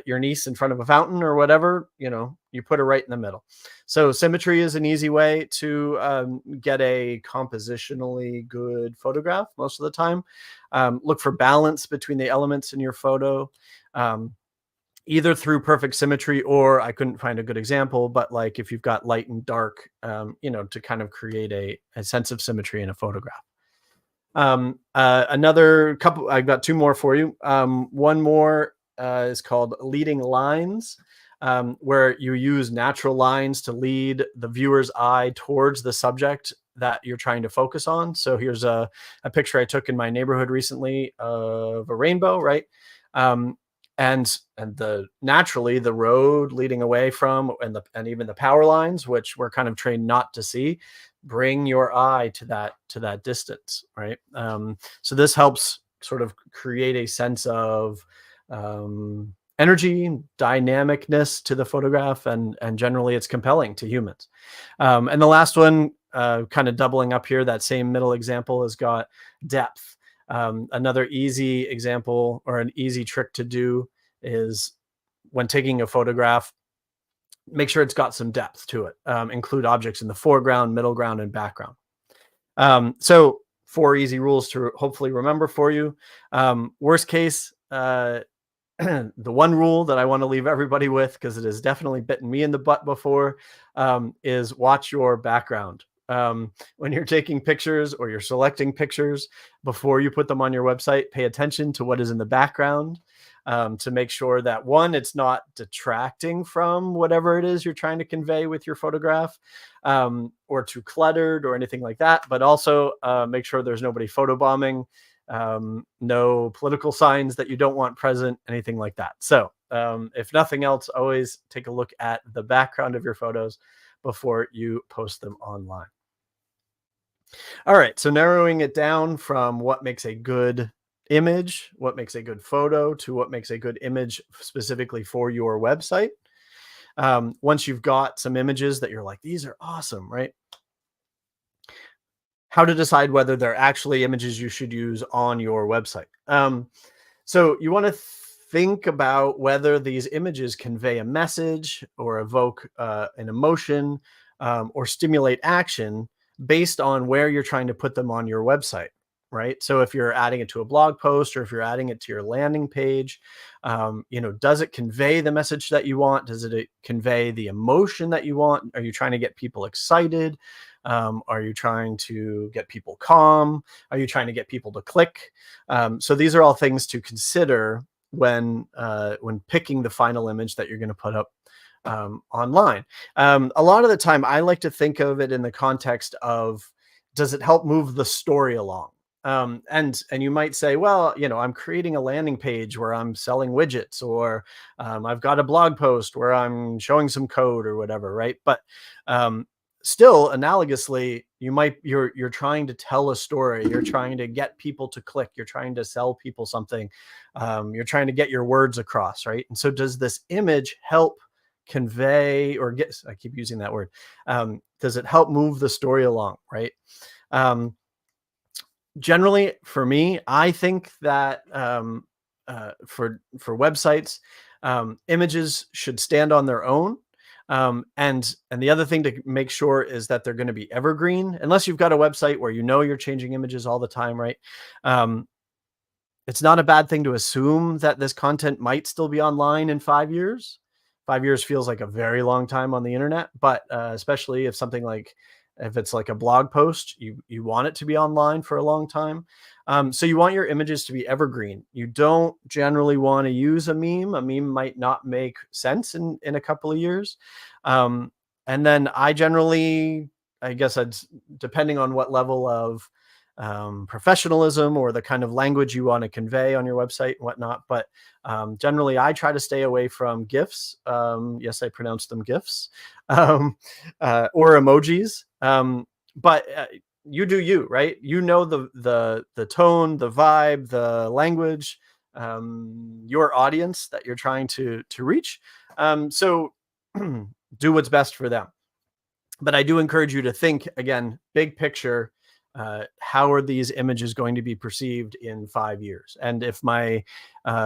your niece in front of a fountain or whatever, you put her right in the middle. So symmetry is an easy way to get a compositionally good photograph most of the time. Look for balance between the elements in your photo. Either through perfect symmetry, or I couldn't find a good example, but like if you've got light and dark, to kind of create a sense of symmetry in a photograph. Another couple, I've got 2 more for you. One more is called leading lines, where you use natural lines to lead the viewer's eye towards the subject that you're trying to focus on. So here's a picture I took in my neighborhood recently of a rainbow, right? And naturally the road leading away from and even the power lines, which we're kind of trained not to see, bring your eye to that distance, right? So this helps sort of create a sense of energy, dynamicness to the photograph, and generally it's compelling to humans. And the last one, kind of doubling up here, that same middle example has got depth. Another easy example or an easy trick to do is when taking a photograph, make sure it's got some depth to it. Include objects in the foreground, middle ground, and background. So 4 easy rules to hopefully remember for you. Worst case, the one rule that I want to leave everybody with, because it has definitely bitten me in the butt before, is watch your background. When you're taking pictures or you're selecting pictures, before you put them on your website, pay attention to what is in the background, to make sure that, one, it's not detracting from whatever it is you're trying to convey with your photograph, or too cluttered or anything like that, but also make sure there's nobody photobombing, no political signs that you don't want present, anything like that. So if nothing else, always take a look at the background of your photos before you post them online. All right, so narrowing it down from what makes a good image, what makes a good photo, to what makes a good image specifically for your website. Once you've got some images that you're like, these are awesome, right? How to decide whether they're actually images you should use on your website. So you want to think about whether these images convey a message or evoke an emotion, or stimulate action based on where you're trying to put them on your website, right? So if you're adding it to a blog post, or if you're adding it to your landing page, does it convey the message that you want? Does it convey the emotion that you want? Are you trying to get people excited? Are you trying to get people calm? Are you trying to get people to click? So these are all things to consider when picking the final image that you're going to put up online. A lot of the time, I like to think of it in the context of, does it help move the story along? And you might say, well, I'm creating a landing page where I'm selling widgets, or I've got a blog post where I'm showing some code or whatever, right? But still, analogously, you're trying to tell a story. You're trying to get people to click. You're trying to sell people something. You're trying to get your words across, right? And so does this image help convey, or I keep using that word. Does it help move the story along, right? Generally, for me, I think that for websites, images should stand on their own. And the other thing to make sure is that they're going to be evergreen, unless you've got a website where you're changing images all the time, right? It's not a bad thing to assume that this content might still be online in 5 years. 5 years feels like a very long time on the internet, but especially if it's like a blog post, you want it to be online for a long time. So you want your images to be evergreen. You don't generally want to use a meme. A meme might not make sense in a couple of years. And then I guess depending on what level of professionalism or the kind of language you want to convey on your website and whatnot. But generally, I try to stay away from GIFs. Yes, I pronounce them GIFs, or emojis. But you do you, right? You know the tone, the vibe, the language, your audience that you're trying to reach. So do what's best for them. But I do encourage you to think, again, big picture. How are these images going to be perceived in 5 years? And if my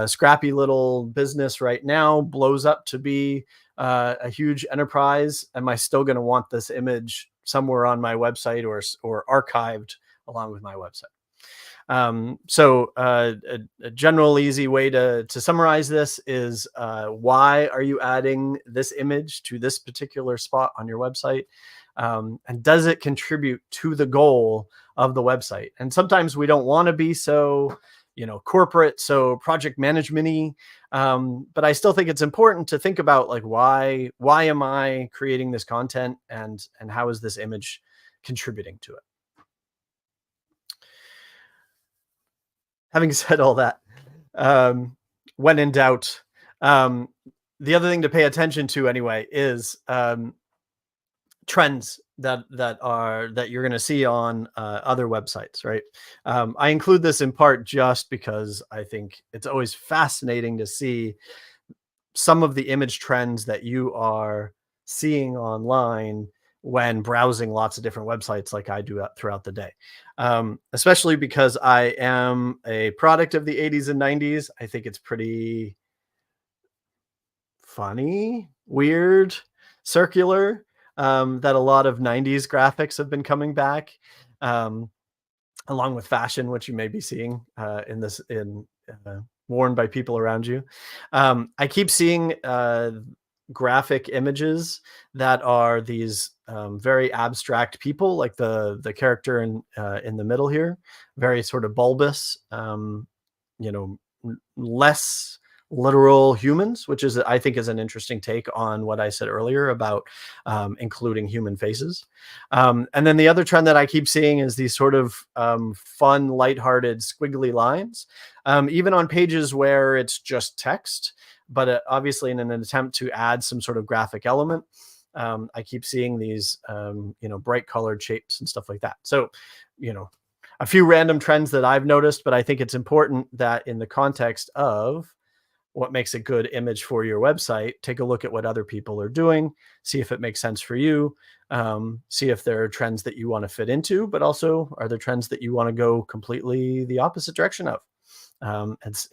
scrappy little business right now blows up to be a huge enterprise, am I still going to want this image somewhere on my website or archived along with my website? So a general easy way to summarize this is why are you adding this image to this particular spot on your website? And does it contribute to the goal of the website? And sometimes we don't want to be so, corporate, so project management-y. But I still think it's important to think about like, why am I creating this content and how is this image contributing to it? Having said all that, when in doubt, the other thing to pay attention to anyway is trends that you're going to see on other websites, right? I include this in part just because I think it's always fascinating to see some of the image trends that you are seeing online when browsing lots of different websites like I do throughout the day. Especially because I am a product of the 80s and 90s. I think it's pretty funny, weird, circular, that a lot of 90s graphics have been coming back, along with fashion, which you may be seeing worn by people around you. I keep seeing graphic images that are these very abstract people, like the character in the middle here, very sort of bulbous, less literal humans, which is, I think, is an interesting take on what I said earlier about including human faces. And then the other trend that I keep seeing is these sort of fun, lighthearted, squiggly lines, even on pages where it's just text, but obviously in an attempt to add some sort of graphic element. I keep seeing these, bright colored shapes and stuff like that. So, a few random trends that I've noticed, but I think it's important that in the context of what makes a good image for your website, take a look at what other people are doing, see if it makes sense for you, see if there are trends that you want to fit into, but also are there trends that you want to go completely the opposite direction of?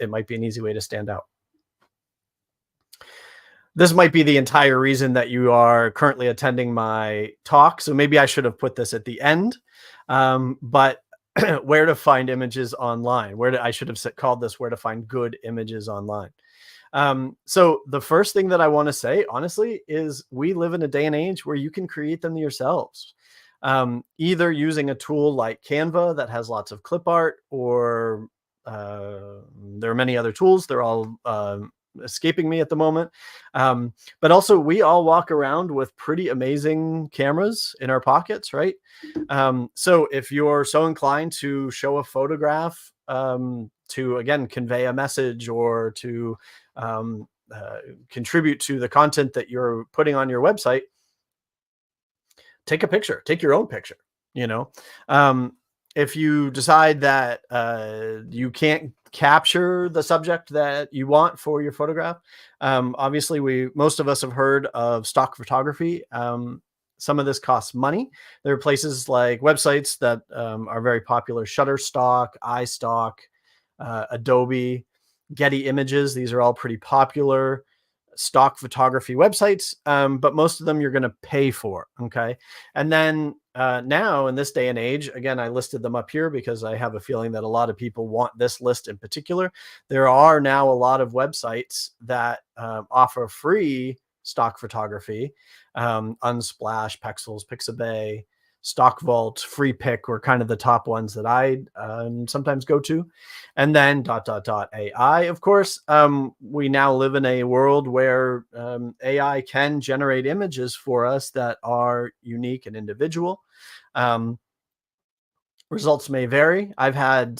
It might be an easy way to stand out. This might be the entire reason that you are currently attending my talk. So maybe I should have put this at the end, but where to find images online, I should have called this where to find good images online. So the first thing that I want to say, honestly, is we live in a day and age where you can create them yourselves, either using a tool like Canva that has lots of clip art, or there are many other tools. They're all escaping me at the moment. But also we all walk around with pretty amazing cameras in our pockets, right? So if you're so inclined to show a photograph, to, again, convey a message or to contribute to the content that you're putting on your website, take a picture, take your own picture, if you decide that you can't capture the subject that you want for your photograph, obviously most of us have heard of stock photography. Some of this costs money. There are places like websites that are very popular: Shutterstock, iStock, Adobe, Getty Images. These are all pretty popular stock photography websites, but most of them you're going to pay for. Okay. And then now in this day and age, again, I listed them up here because I have a feeling that a lot of people want this list in particular. There are now a lot of websites that offer free stock photography. Unsplash, Pexels, Pixabay, Stock Vault, Free Pick were kind of the top ones that I sometimes go to. And then ... AI, of course. We now live in a world where AI can generate images for us that are unique and individual. Results may vary. I've had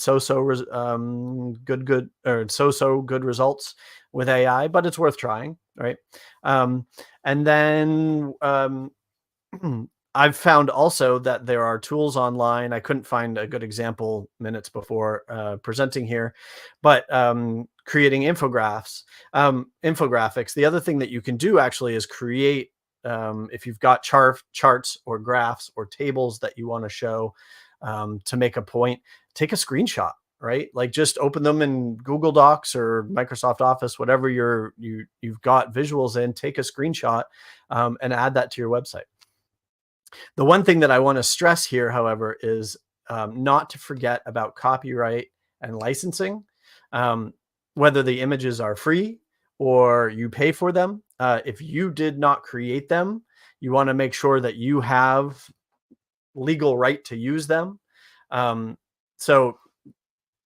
good results with AI, but it's worth trying, right? And then I've found also that there are tools online. I couldn't find a good example minutes before presenting here, but creating infographics. The other thing that you can do actually is create, if you've got charts or graphs or tables that you want to show to make a point, take a screenshot, right? Like just open them in Google Docs or Microsoft Office, whatever you've got visuals in, take a screenshot and add that to your website. The one thing that I want to stress here, however, is not to forget about copyright and licensing. Whether the images are free or you pay for them, if you did not create them, you want to make sure that you have legal right to use them. So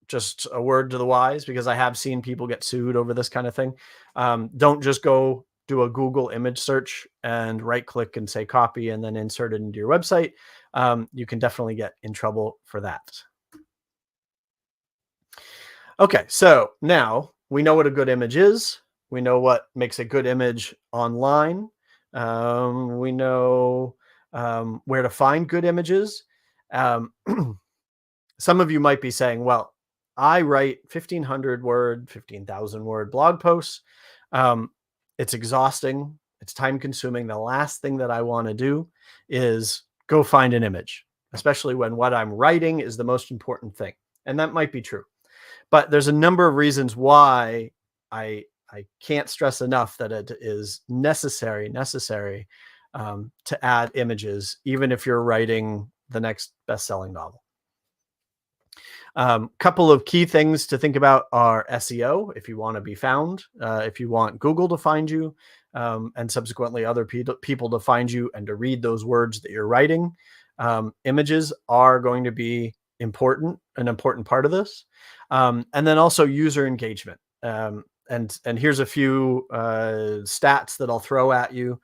just a word to the wise, because I have seen people get sued over this kind of thing. Don't just go do a Google image search and right click and say copy and then insert it into your website. You can definitely get in trouble for that. Okay, so now we know what a good image is. We know what makes a good image online. We know where to find good images. Some of you might be saying, well, I write 1,500 word, 15,000 word blog posts. It's exhausting. It's time consuming. The last thing that I want to do is go find an image, especially when what I'm writing is the most important thing. And that might be true. But there's a number of reasons why I can't stress enough that it is necessary to add images, even if you're writing the next best-selling novel. Couple of key things to think about are SEO, if you want to be found, if you want Google to find you, and subsequently other people to find you and to read those words that you're writing. Images are going to be an important part of this. And then also user engagement. And here's a few stats that I'll throw at you.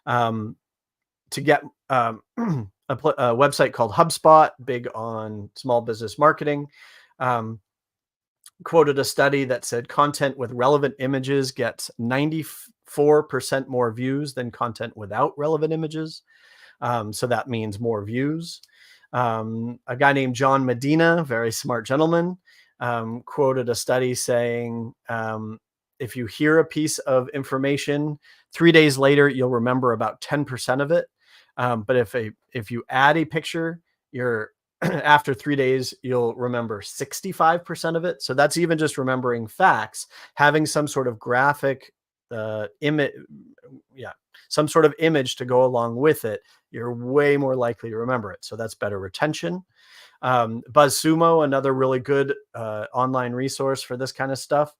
To get a website called HubSpot, big on small business marketing, quoted a study that said content with relevant images gets 94% more views than content without relevant images. So that means more views. A guy named John Medina, very smart gentleman, quoted a study saying, if you hear a piece of information, 3 days later, you'll remember about 10% of it. But if you add a picture, after 3 days, you'll remember 65% of it. So that's even just remembering facts. Having some sort of graphic image, some sort of image to go along with it, you're way more likely to remember it. So that's better retention. BuzzSumo, another really good online resource for this kind of stuff,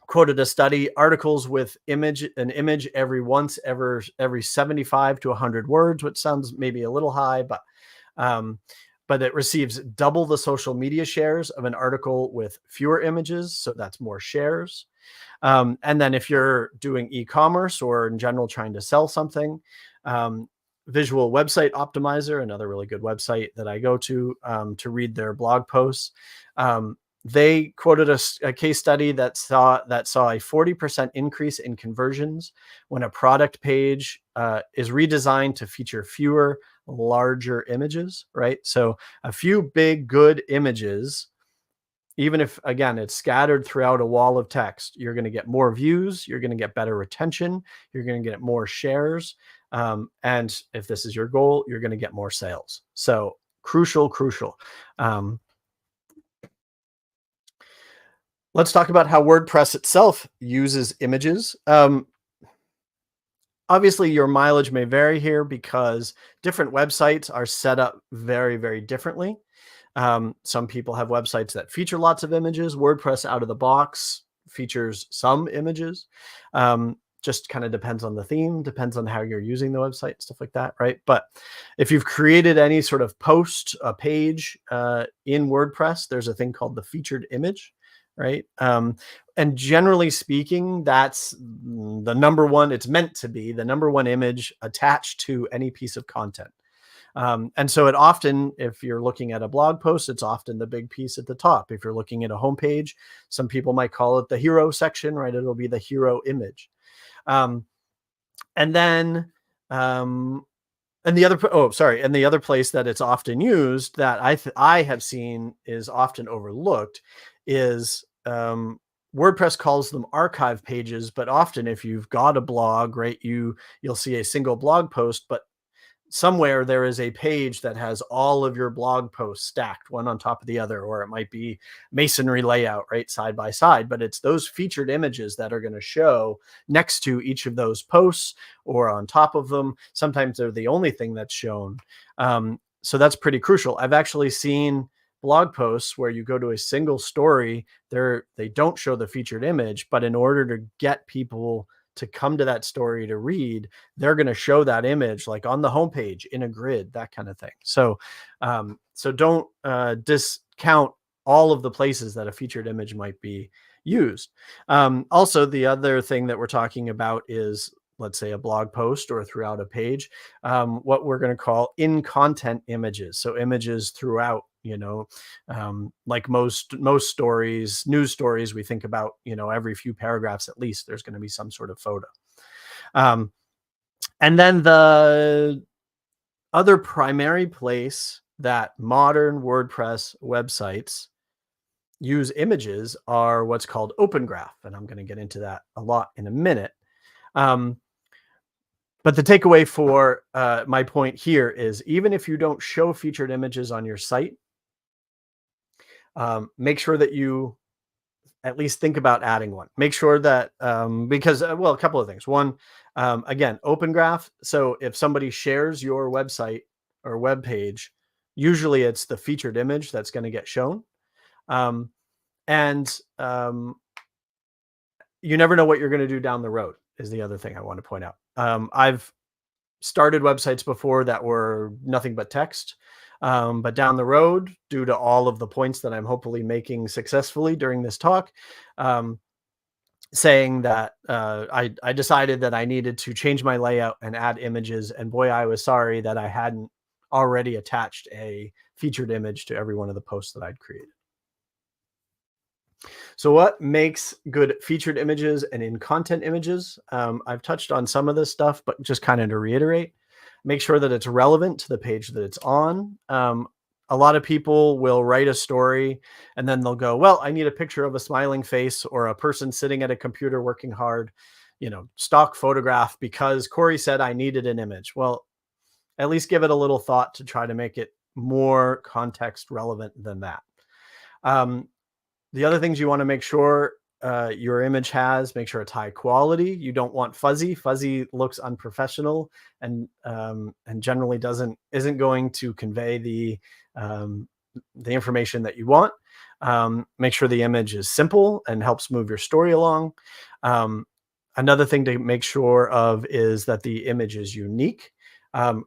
quoted a study: articles with an image every 75 to 100 words, which sounds maybe a little high, but it receives double the social media shares of an article with fewer images. So that's more shares. And then if you're doing e-commerce or in general trying to sell something, Visual Website Optimizer, another really good website that I go to read their blog posts. They quoted a case study that saw a 40% increase in conversions when a product page is redesigned to feature fewer, larger images, right? So a few big, good images, even if, again, it's scattered throughout a wall of text, you're going to get more views, you're going to get better retention, you're going to get more shares. And if this is your goal, you're going to get more sales. So crucial. Let's talk about how WordPress itself uses images. Obviously, your mileage may vary here because different websites are set up very, very differently. Some people have websites that feature lots of images. WordPress out of the box features some images. Just kind of depends on the theme, depends on how you're using the website, stuff like that, right? But if you've created any sort of post, a page in WordPress, there's a thing called the featured image, right? And generally speaking, that's the number one, it's meant to be the number one image attached to any piece of content. And so it often, if you're looking at a blog post, it's often the big piece at the top. If you're looking at a homepage, some people might call it the hero section, right? It'll be the hero image. And then, and the other place that it's often used that I have seen is often overlooked is WordPress calls them archive pages, but often if you've got a blog, right, you'll see a single blog post, but somewhere there is a page that has all of your blog posts stacked one on top of the other, or it might be masonry layout, right, side by side, but it's those featured images that are going to show next to each of those posts or on top of them. Sometimes they're the only thing that's shown. So that's pretty crucial. I've actually seen blog posts where you go to a single story, they don't show the featured image, but in order to get people to come to that story to read, they're going to show that image like on the homepage in a grid, that kind of thing. So, so don't discount all of the places that a featured image might be used. Also, the other thing that we're talking about is, let's say, a blog post or throughout a page, what we're going to call in-content images. So images throughout, like most stories, news stories, we think about, every few paragraphs at least, there's going to be some sort of photo. And then the other primary place that modern WordPress websites use images are what's called Open Graph. And I'm going to get into that a lot in a minute. But the takeaway for my point here is, even if you don't show featured images on your site, make sure that you at least think about adding one. Make sure that, because, well, a couple of things. One, again, Open Graph. So if somebody shares your website or web page, usually it's the featured image that's going to get shown. And you never know what you're going to do down the road is the other thing I want to point out. I've started websites before that were nothing but text. But down the road, due to all of the points that I'm hopefully making successfully during this talk, saying that I decided that I needed to change my layout and add images. And boy, I was sorry that I hadn't already attached a featured image to every one of the posts that I'd created. So what makes good featured images and in-content images? I've touched on some of this stuff, but just kind of to reiterate, make sure that it's relevant to the page that it's on. A lot of people will write a story and then they'll go, well, I need a picture of a smiling face or a person sitting at a computer working hard, stock photograph, because Corey said I needed an image. Well, at least give it a little thought to try to make it more context relevant than that. The other things you want to make sure your image has, make sure it's high quality. You don't want fuzzy. Fuzzy looks unprofessional and generally isn't going to convey the information that you want. Make sure the image is simple and helps move your story along. Another thing to make sure of is that the image is unique.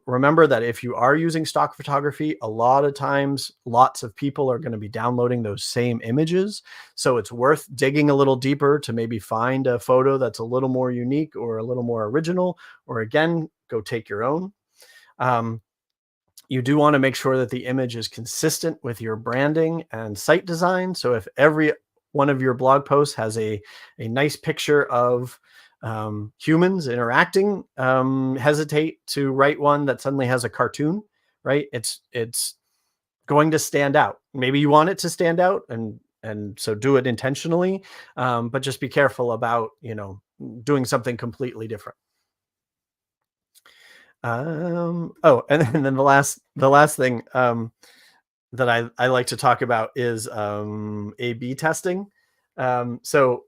Remember that if you are using stock photography, a lot of times, lots of people are going to be downloading those same images. So it's worth digging a little deeper to maybe find a photo that's a little more unique or a little more original, or again, go take your own. You do want to make sure that the image is consistent with your branding and site design. So if every one of your blog posts has a nice picture of humans interacting, hesitate to write one that suddenly has a cartoon, right? It's going to stand out. Maybe you want it to stand out, and so do it intentionally, but just be careful about doing something completely different. And then the last thing that I like to talk about is A/B testing. So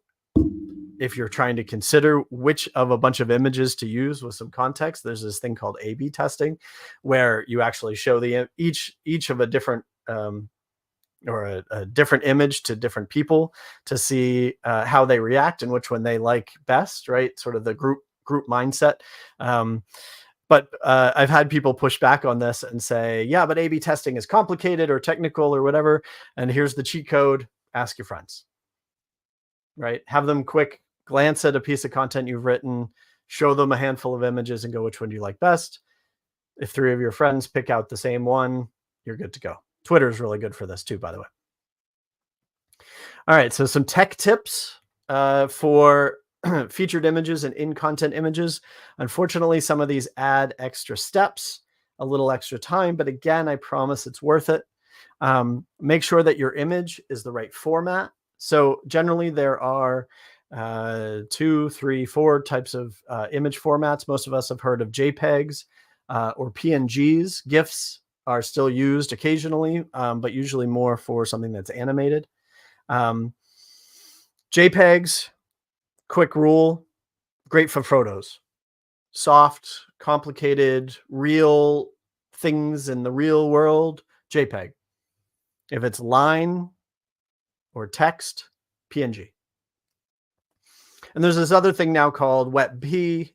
if you're trying to consider which of a bunch of images to use with some context, there's this thing called A/B testing, where you actually show the each of a different or a different image to different people to see how they react and which one they like best, right? Sort of the group mindset. But I've had people push back on this and say, yeah, but A/B testing is complicated or technical or whatever. And here's the cheat code. Ask your friends, right? Have them quick glance at a piece of content you've written, show them a handful of images and go, which one do you like best? If 3 of your friends pick out the same one, you're good to go. Twitter is really good for this too, by the way. All right, so some tech tips for featured images and in-content images. Unfortunately, some of these add extra steps, a little extra time, but again, I promise it's worth it. Make sure that your image is the right format. So generally there are 2, 3, 4 types of image formats. Most of us have heard of JPEGs or PNGs. GIFs are still used occasionally, but usually more for something that's animated. JPEGs, quick rule, great for photos. Soft, complicated, real things in the real world, JPEG. If it's line or text, PNG. And there's this other thing now called WebP.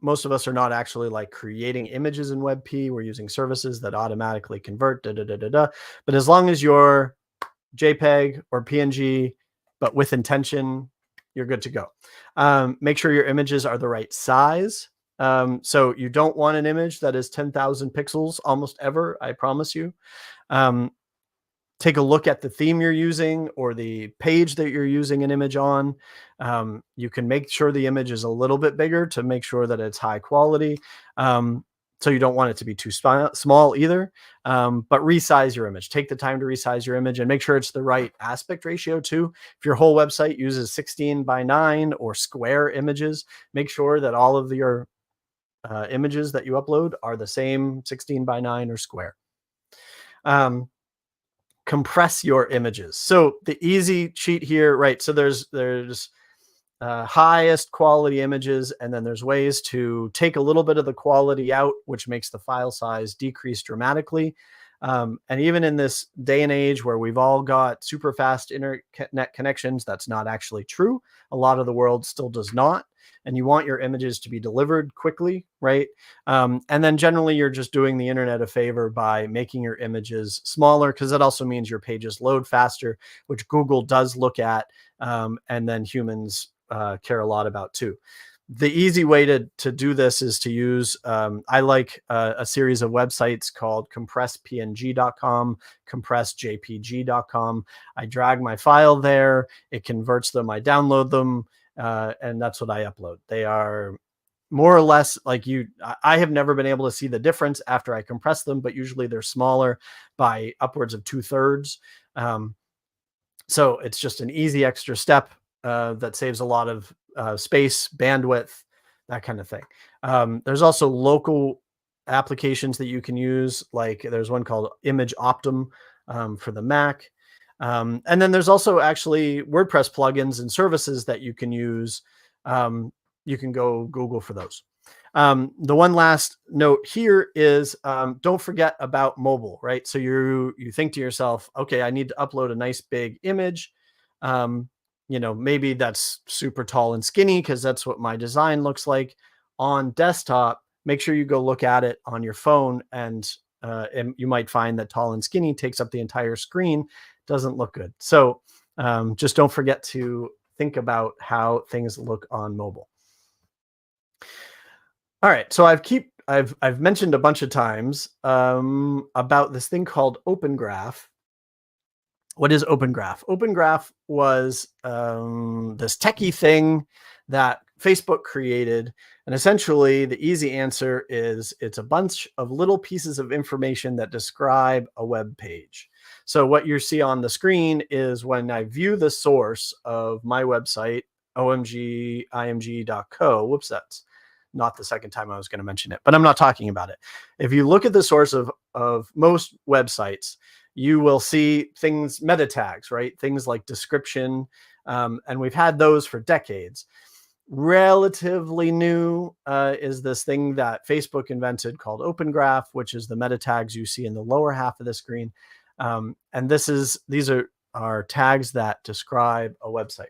Most of us are not actually like creating images in WebP. We're using services that automatically convert, But as long as you're JPEG or PNG, but with intention, you're good to go. Make sure your images are the right size. So you don't want an image that is 10,000 pixels almost ever, I promise you. Take a look at the theme you're using or the page that you're using an image on. You can make sure the image is a little bit bigger to make sure that it's high quality. So you don't want it to be too small either, but resize your image. Take the time to resize your image and make sure it's the right aspect ratio too. If your whole website uses 16:9 or square images, make sure that all of your images that you upload are the same 16:9 or square. Compress your images. So the easy cheat here, right? So there's highest quality images, and then there's ways to take a little bit of the quality out, which makes the file size decrease dramatically. And even in this day and age where we've all got super fast internet connections, that's not actually true. A lot of the world still does not. And you want your images to be delivered quickly, right? And then generally you're just doing the internet a favor by making your images smaller, because that also means your pages load faster, which Google does look at, and then humans care a lot about too. The easy way to do this is to use, I like a series of websites called compresspng.com, compressjpg.com. I drag my file there, it converts them, I download them, and that's what I upload. They are more or less like I have never been able to see the difference after I compress them, but usually they're smaller by upwards of 2/3. So it's just an easy extra step that saves a lot of space, bandwidth, that kind of thing. There's also local applications that you can use. Like there's one called Image Optim for the Mac. And then there's also actually WordPress plugins and services that you can use. You can go Google for those. The one last note here is don't forget about mobile, right? So you think to yourself, okay, I need to upload a nice big image. Maybe that's super tall and skinny because that's what my design looks like on desktop. Make sure you go look at it on your phone, and you might find that tall and skinny takes up the entire screen. Doesn't look good. So just don't forget to think about how things look on mobile. All right, so I've mentioned a bunch of times about this thing called Open Graph. What is Open Graph? Open Graph was this techie thing that Facebook created, and essentially the easy answer is it's a bunch of little pieces of information that describe a web page. So what you see on the screen is when I view the source of my website, omgimg.co. Whoops, that's not the second time I was going to mention it, but I'm not talking about it. If you look at the source of most websites, you will see things, meta tags, right? Things like description, And we've had those for decades. Relatively new is this thing that Facebook invented called Open Graph, which is the meta tags you see in the lower half of the screen. And these are tags that describe a website.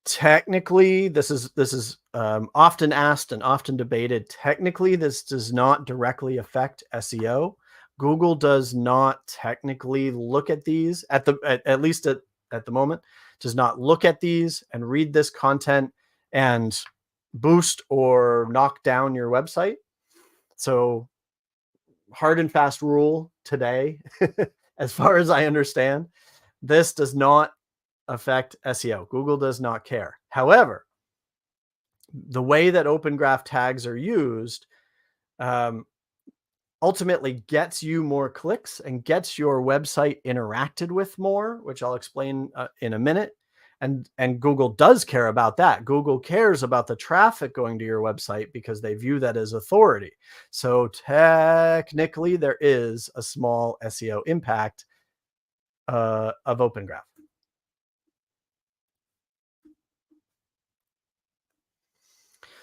Technically, this is often asked and often debated. Technically, this does not directly affect SEO. Google does not technically look at these at least at the moment, does not look at these and read this content and boost or knock down your website. So hard and fast rule today, as far as I understand, this does not affect SEO. Google does not care. However, the way that Open Graph tags are used ultimately gets you more clicks and gets your website interacted with more, which I'll explain in a minute. And Google does care about that. Google cares about the traffic going to your website because they view that as authority. So technically, there is a small SEO impact of Open Graph.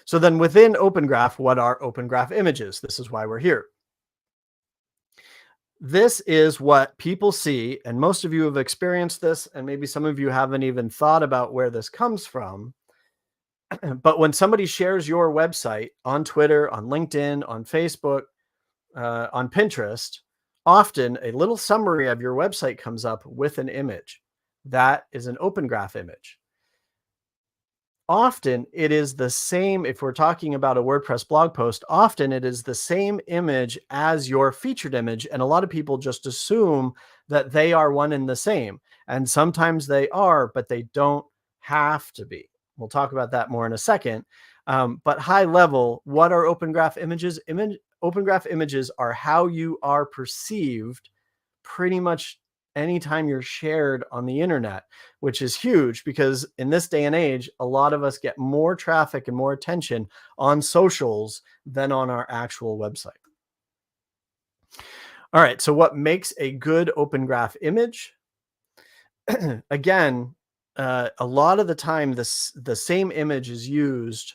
So then within Open Graph, what are Open Graph images? This is why we're here. This is what people see, and most of you have experienced this, and maybe some of you haven't even thought about where this comes from. But when somebody shares your website on Twitter, on LinkedIn, on Facebook, on Pinterest, often a little summary of your website comes up with an image. That is an Open Graph image. Often it is the same, if we're talking about a WordPress blog post, often it is the same image as your featured image. And a lot of people just assume that they are one and the same. And sometimes they are, but they don't have to be. We'll talk about that more in a second. But high level, what are Open Graph images? Open Graph images are how you are perceived pretty much anytime you're shared on the internet, which is huge because in this day and age, a lot of us get more traffic and more attention on socials than on our actual website. All right, so what makes a good Open Graph image? Again, a lot of the time, the same image is used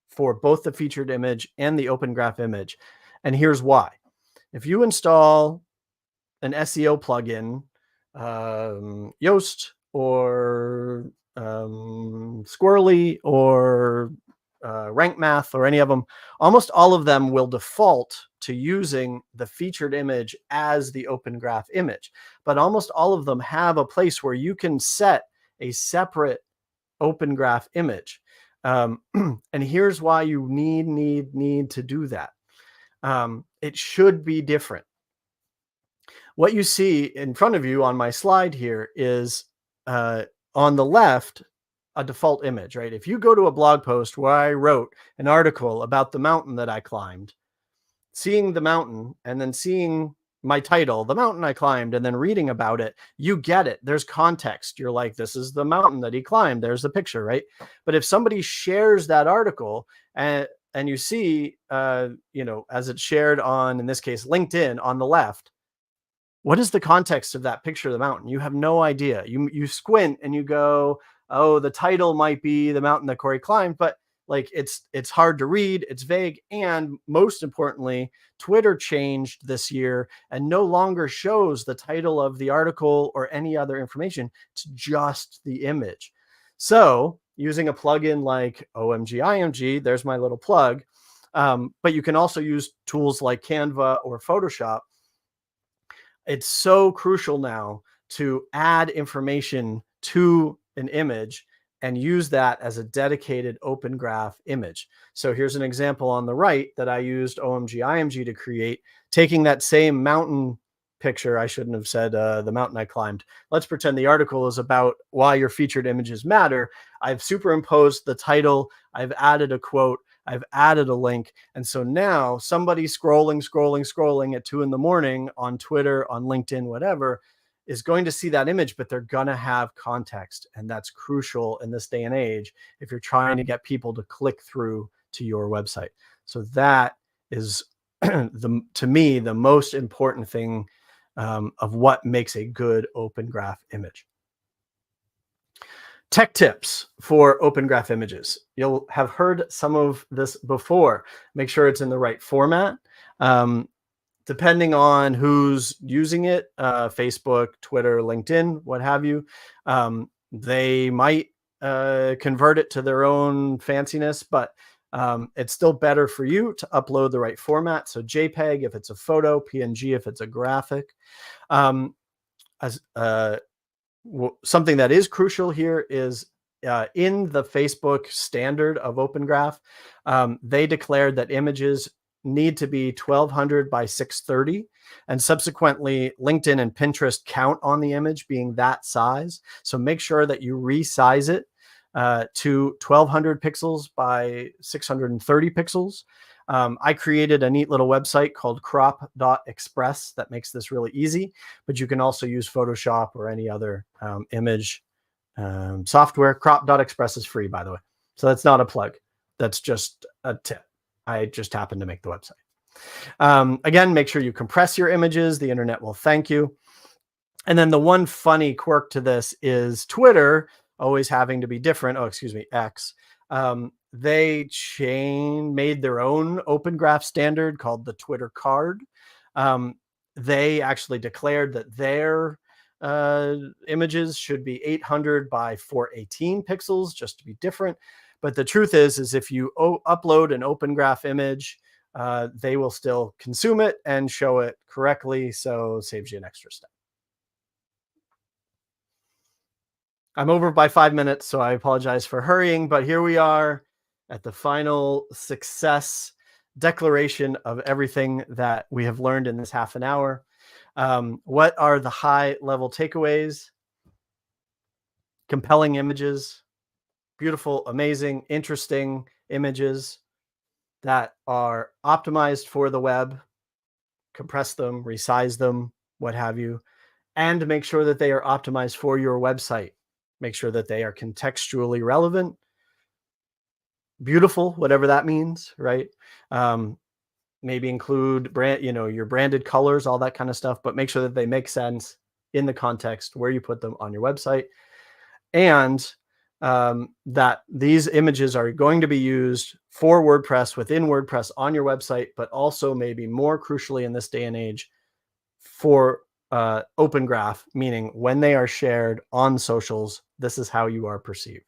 for both the featured image and the Open Graph image. And here's why. If you install an SEO plugin, Yoast or Squirrely or Rank Math or any of them, almost all of them will default to using the featured image as the Open Graph image. But almost all of them have a place where you can set a separate Open Graph image. And here's why you need to do that. It should be different. What you see in front of you on my slide here is on the left, a default image, right? If you go to a blog post where I wrote an article about the mountain that I climbed, seeing the mountain and then seeing my title, the mountain I climbed, and then reading about it, you get it. There's context. You're like, this is the mountain that he climbed. There's the picture, right? But if somebody shares that article and you see, as it's shared on, in this case, LinkedIn on the left, what is the context of that picture of the mountain? You have no idea. You squint and you go, oh, the title might be the mountain that Corey climbed, but like it's hard to read, it's vague, and most importantly, Twitter changed this year and no longer shows the title of the article or any other information. It's just the image. So using a plugin like OMG IMG, there's my little plug, but you can also use tools like Canva or Photoshop. It's so crucial now to add information to an image and use that as a dedicated Open Graph image. So here's an example on the right that I used OMG IMG to create, taking that same mountain picture. I shouldn't have said the mountain I climbed. Let's pretend the article is about why your featured images matter. I've superimposed the title. I've added a quote. I've added a link. And so now somebody scrolling at 2 a.m. on Twitter, on LinkedIn, whatever, is going to see that image, but they're going to have context. And that's crucial in this day and age if you're trying to get people to click through to your website. So that is, to me, the most important thing of what makes a good Open Graph image. Tech tips for Open Graph images. You'll have heard some of this before. Make sure it's in the right format. Depending on who's using it, Facebook, Twitter, LinkedIn, what have you, they might convert it to their own fanciness, but it's still better for you to upload the right format. So JPEG if it's a photo, PNG if it's a graphic. Something that is crucial here is in the Facebook standard of Open Graph, they declared that images need to be 1200 by 630, and subsequently LinkedIn and Pinterest count on the image being that size. So make sure that you resize it to 1200 pixels by 630 pixels. I created a neat little website called crop.express that makes this really easy, but you can also use Photoshop or any other image software. Crop.express is free, by the way. So that's not a plug. That's just a tip. I just happened to make the website. Again, make sure you compress your images. The internet will thank you. And then the one funny quirk to this is Twitter always having to be different. Oh, excuse me, X. They made their own Open Graph standard called the Twitter card. They actually declared that their images should be 800 by 418 pixels, just to be different. But the truth is if you upload an Open Graph image, they will still consume it and show it correctly. So it saves you an extra step. I'm over by 5 minutes, so I apologize for hurrying, but here we are at the final success declaration of everything that we have learned in this half an hour. What are the high level takeaways? Compelling images, beautiful, amazing, interesting images that are optimized for the web, compress them, resize them, what have you, and make sure that they are optimized for your website. Make sure that they are contextually relevant, beautiful, whatever that means, right? Maybe include your branded colors, all that kind of stuff, but make sure that they make sense in the context where you put them on your website. And that these images are going to be used for WordPress within WordPress on your website, but also maybe more crucially in this day and age for Open Graph, meaning when they are shared on socials, this is how you are perceived.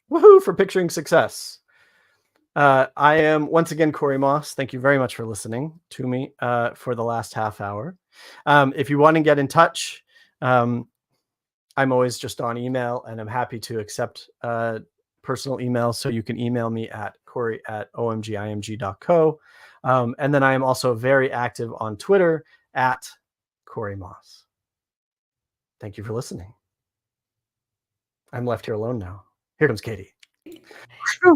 Woohoo for picturing success. I am once again Corey Moss. Thank you very much for listening to me for the last half hour. If you want to get in touch, I'm always just on email, and I'm happy to accept personal emails. So you can email me at corey@omgimg.co. And then I am also very active on Twitter at Corey Moss. Thank you for listening. I'm left here alone now. Here comes Katie.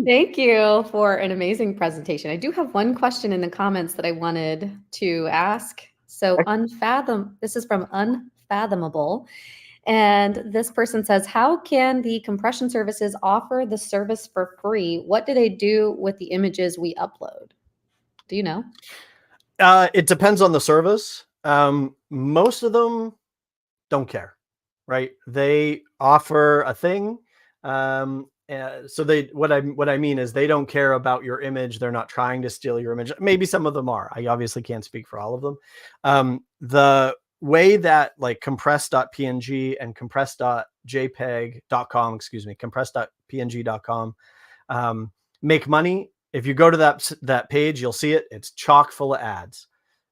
Thank you for an amazing presentation. I do have one question in the comments that I wanted to ask. So this is from Unfathomable. And this person says, how can the compression services offer the service for free? What do they do with the images we upload? Do you know? It depends on the service. Most of them don't care, right? They offer a thing. So what I mean is they don't care about your image. They're not trying to steal your image. Maybe some of them are. I obviously can't speak for all of them. The way that like compress.png and compress.jpeg.com, compress.png.com make money. If you go to that page, you'll see it. It's chock full of ads.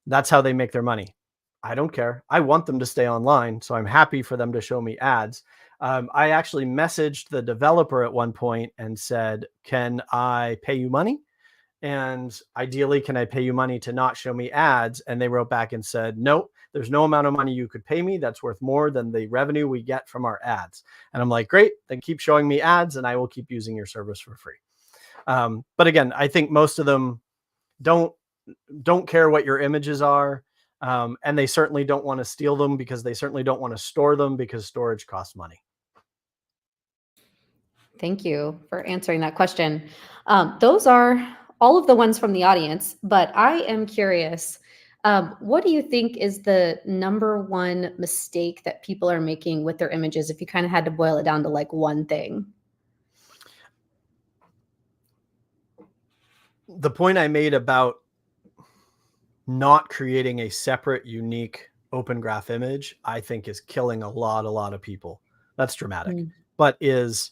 That's how they make their money. I don't care. I want them to stay online, so I'm happy for them to show me ads. I actually messaged the developer at one point and said, can I pay you money? And ideally, can I pay you money to not show me ads? And they wrote back and said, nope, there's no amount of money you could pay me that's worth more than the revenue we get from our ads. And I'm like, great, then keep showing me ads and I will keep using your service for free. But again, I think most of them don't care what your images are. And they certainly don't want to steal them because they certainly don't want to store them because storage costs money. Thank you for answering that question. Those are all of the ones from the audience, but I am curious. What do you think is the number one mistake that people are making with their images if you kind of had to boil it down to like one thing? The point I made about not creating a separate, unique open graph image, I think is killing a lot of people. That's dramatic, but is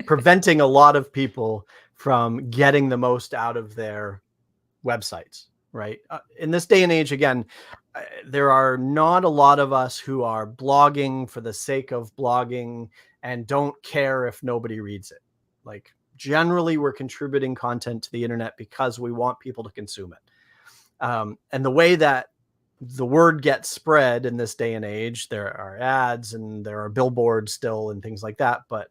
preventing a lot of people from getting the most out of their websites, right? In this day and age, again, there are not a lot of us who are blogging for the sake of blogging and don't care if nobody reads it. Like, generally, we're contributing content to the internet because we want people to consume it. And the way that the word gets spread in this day and age, there are ads and there are billboards still and things like that, but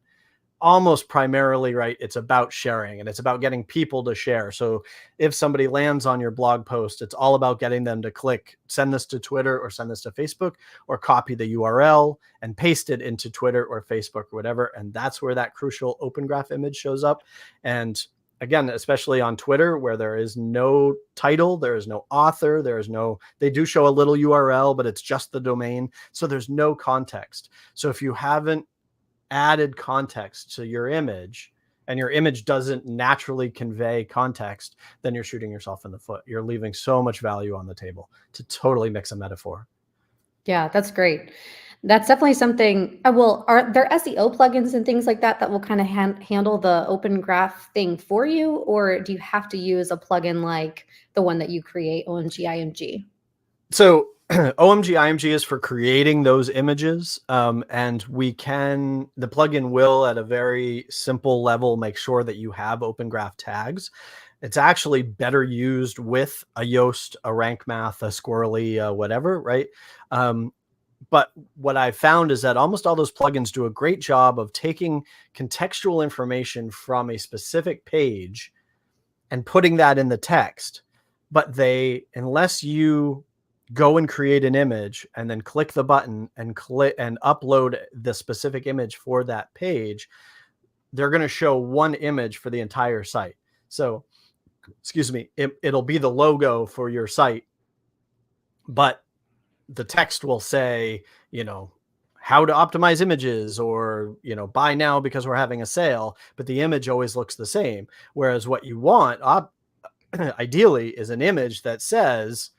almost primarily, right, it's about sharing and it's about getting people to share. So if somebody lands on your blog post, it's all about getting them to click, send this to Twitter or send this to Facebook, or copy the URL and paste it into Twitter or Facebook or whatever. And that's where that crucial open graph image shows up. And again, especially on Twitter, where there is no title, there is no author, they do show a little URL, but it's just the domain. So there's no context. So if you haven't added context to your image and your image doesn't naturally convey context, then you're shooting yourself in the foot. You're leaving so much value on the table, to totally mix a metaphor. Yeah, that's great. That's definitely something. Well, are there SEO plugins and things like that that will kind of handle the open graph thing for you? Or do you have to use a plugin like the one that you create, OMG IMG? So OMG IMG is for creating those images. And the plugin will, at a very simple level, make sure that you have open graph tags. It's actually better used with a Yoast, a Rank Math, a Squirrely, whatever, right? But what I found is that almost all those plugins do a great job of taking contextual information from a specific page and putting that in the text. But unless you go and create an image and then click the button and upload the specific image for that page, they're going to show one image for the entire site. So, excuse me, it'll be the logo for your site, but the text will say, how to optimize images, or, buy now because we're having a sale, but the image always looks the same. Whereas what you want ideally is an image that says,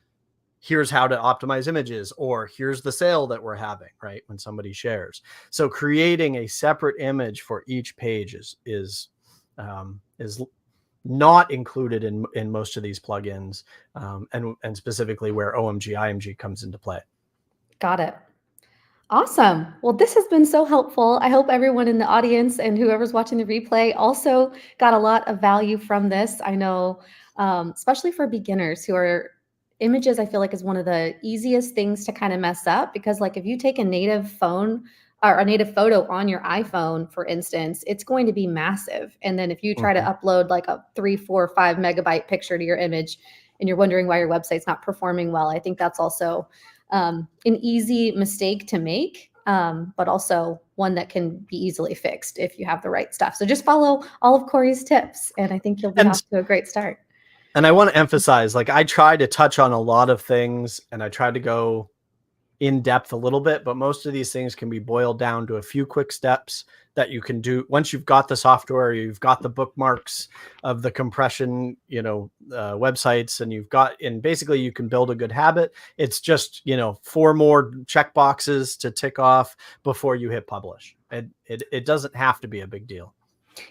here's how to optimize images, or here's the sale that we're having, right? When somebody shares. So creating a separate image for each page is not included in most of these plugins, and specifically where OMG IMG comes into play. Got it. Awesome. Well, this has been so helpful. I hope everyone in the audience and whoever's watching the replay also got a lot of value from this. I know, especially for beginners images, I feel like is one of the easiest things to kind of mess up, because like if you take a native phone or a native photo on your iPhone, for instance, it's going to be massive. And then if you try to upload like a 3, 4, 5 megabyte picture to your image and you're wondering why your website's not performing well, I think that's also an easy mistake to make, but also one that can be easily fixed if you have the right stuff. So just follow all of Corey's tips, and I think you'll be off to a great start. And I want to emphasize, like, I try to touch on a lot of things and I try to go in depth a little bit, but most of these things can be boiled down to a few quick steps that you can do once you've got the software, you've got the bookmarks of the compression, websites, and basically you can build a good habit. It's just, 4 more check boxes to tick off before you hit publish. It doesn't have to be a big deal.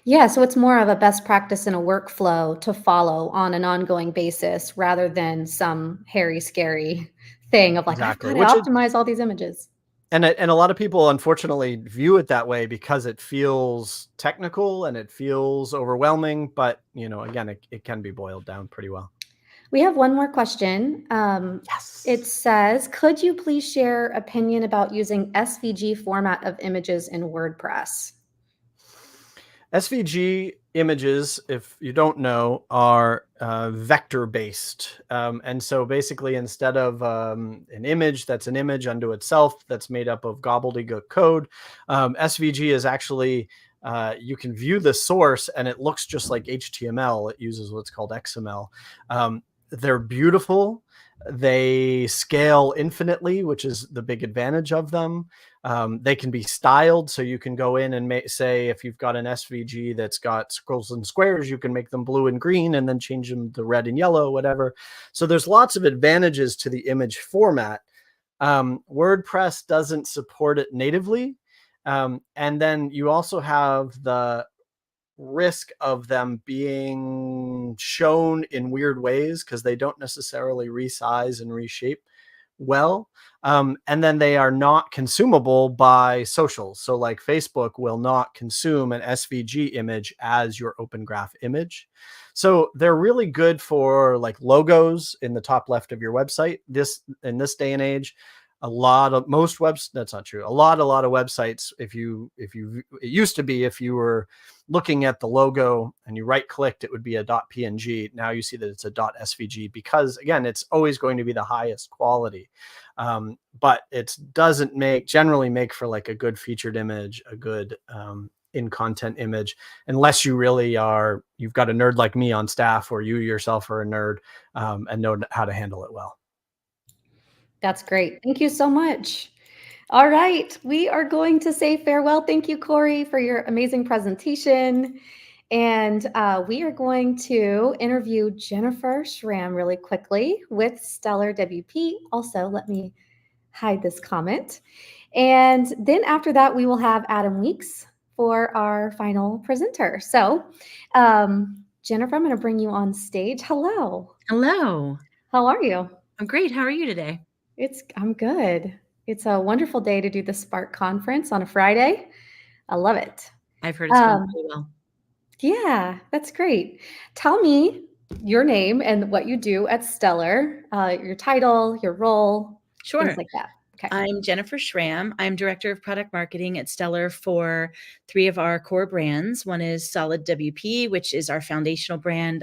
Yeah, so it's more of a best practice and a workflow to follow on an ongoing basis rather than some hairy, scary thing of like, Exactly. I've got to optimize all these images. And a lot of people, unfortunately, view it that way because it feels technical and it feels overwhelming. But, again, it can be boiled down pretty well. We have one more question. Yes. It says, could you please share opinion about using SVG format of images in WordPress? SVG images, if you don't know, are vector based. And so basically, instead of an image that's an image unto itself that's made up of gobbledygook code, SVG is actually, you can view the source and it looks just like HTML. It uses what's called XML. They're beautiful. They scale infinitely, which is the big advantage of them. They can be styled, so you can go in and say if you've got an SVG that's got circles and squares, you can make them blue and green and then change them to red and yellow, whatever. So there's lots of advantages to the image format. WordPress doesn't support it natively. And then you also have the risk of them being shown in weird ways because they don't necessarily resize and reshape well. And then they are not consumable by socials. So like Facebook will not consume an SVG image as your open graph image. So they're really good for like logos in the top left of your website. In this day and age, that's not true. A lot of websites, it used to be, if you were looking at the logo and you right clicked, it would be a .png. Now you see that it's a .svg because again, it's always going to be the highest quality. But it doesn't generally make for like a good featured image, a good in content image, unless you really you've got a nerd like me on staff, or you yourself are a nerd and know how to handle it well. That's great. Thank you so much. All right, we are going to say farewell. Thank you, Corey, for your amazing presentation. And we are going to interview Jennifer Schramm really quickly with Stellar WP. Also, let me hide this comment. And then after that, we will have Adam Weeks for our final presenter. So, Jennifer, I'm going to bring you on stage. Hello. Hello. How are you? I'm great. How are you today? I'm good. It's a wonderful day to do the Spark conference on a Friday. I love it. I've heard it's going really well. Yeah, that's great. Tell me your name and what you do at Stellar, your title, your role, Sure. things like that. Okay. I'm Jennifer Schramm. I'm Director of Product Marketing at Stellar for 3 of our core brands. One is Solid WP, which is our foundational brand,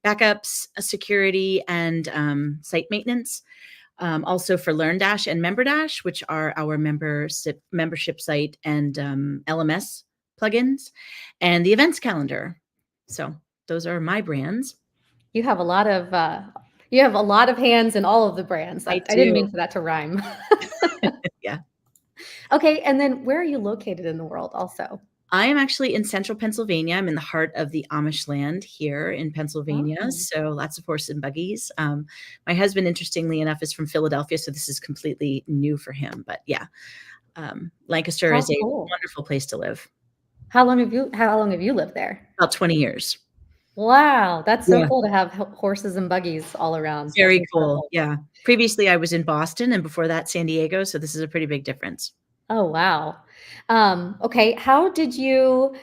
backups, security, and site maintenance. Also for LearnDash and MemberDash, which are our membership site and LMS plugins, and the events calendar. So those are my brands. You have a lot of hands in all of the brands. I didn't mean for that to rhyme. Yeah. Okay, and then where are you located in the world also? I am actually in central Pennsylvania. I'm in the heart of the Amish land here in Pennsylvania. Oh. So lots of horses and buggies. My husband, interestingly enough, is from Philadelphia. So this is completely new for him. But yeah, Lancaster is a wonderful place to live. How long have you lived there? About 20 years. Wow, that's so cool to have horses and buggies all around. Very cool. Yeah. Previously, I was in Boston, and before that, San Diego. So this is a pretty big difference. Oh, wow. Okay. How did you,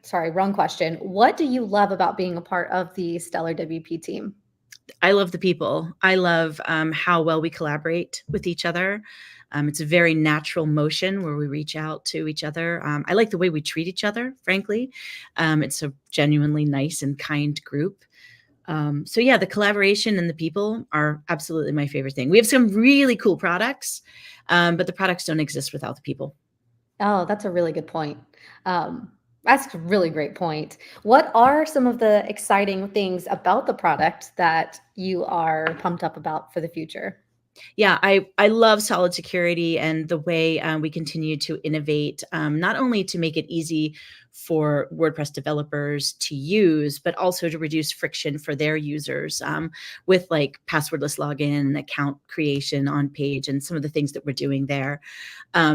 sorry, wrong question. What do you love about being a part of the Stellar WP team? I love the people. I love how well we collaborate with each other. It's a very natural motion where we reach out to each other. I like the way we treat each other, frankly. It's a genuinely nice and kind group. So yeah, the collaboration and the people are absolutely my favorite thing. We have some really cool products, but the products don't exist without the people. Oh, that's a really good point. That's a really great point. What are some of the exciting things about the product that you are pumped up about for the future? Yeah, I love Solid Security and the way we continue to innovate, not only to make it easy for WordPress developers to use, but also to reduce friction for their users with like passwordless login, account creation on page, and some of the things that we're doing there.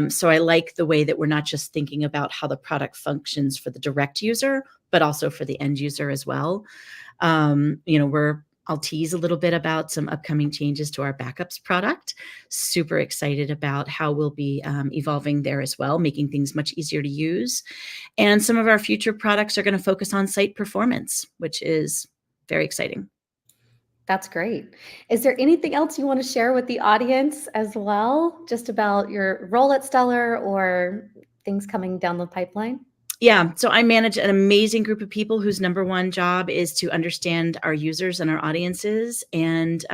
So I like the way that we're not just thinking about how the product functions for the direct user, but also for the end user as well. I'll tease a little bit about some upcoming changes to our backups product. Super excited about how we'll be evolving there as well, making things much easier to use. And some of our future products are going to focus on site performance, which is very exciting. That's great. Is there anything else you want to share with the audience as well, just about your role at Stellar or things coming down the pipeline? Yeah, so I manage an amazing group of people whose number one job is to understand our users and our audiences. And,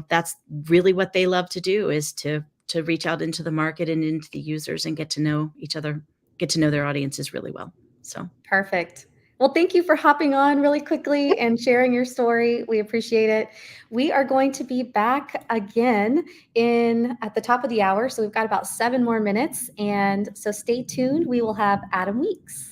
that's really what they love to do, is to reach out into the market and into the users and get to know each other, get to know their audiences really well. So perfect. Well, thank you for hopping on really quickly and sharing your story. We appreciate it. We are going to be back again at the top of the hour. So we've got about 7 more minutes. And so stay tuned. We will have Adam Weeks.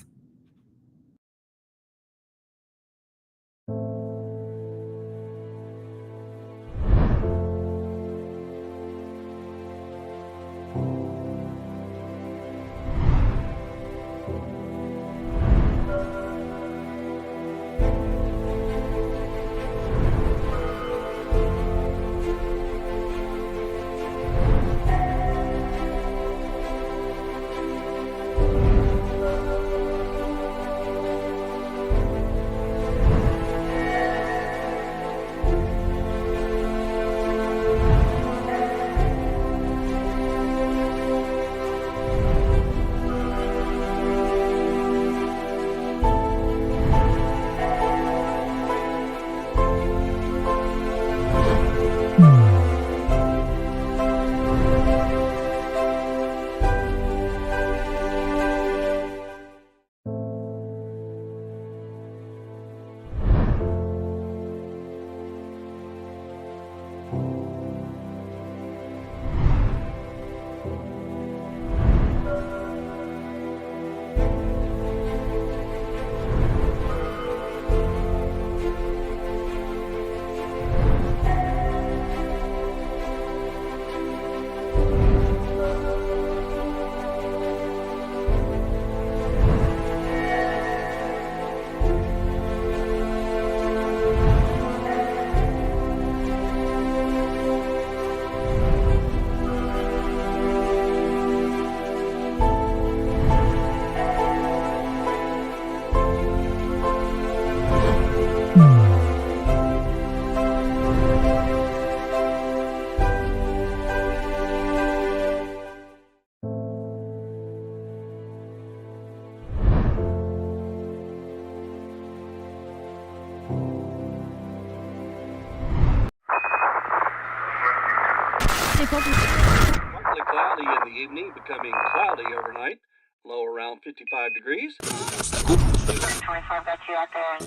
Partly cloudy in the evening, becoming cloudy overnight. Low around 55 degrees. 25 got you out there.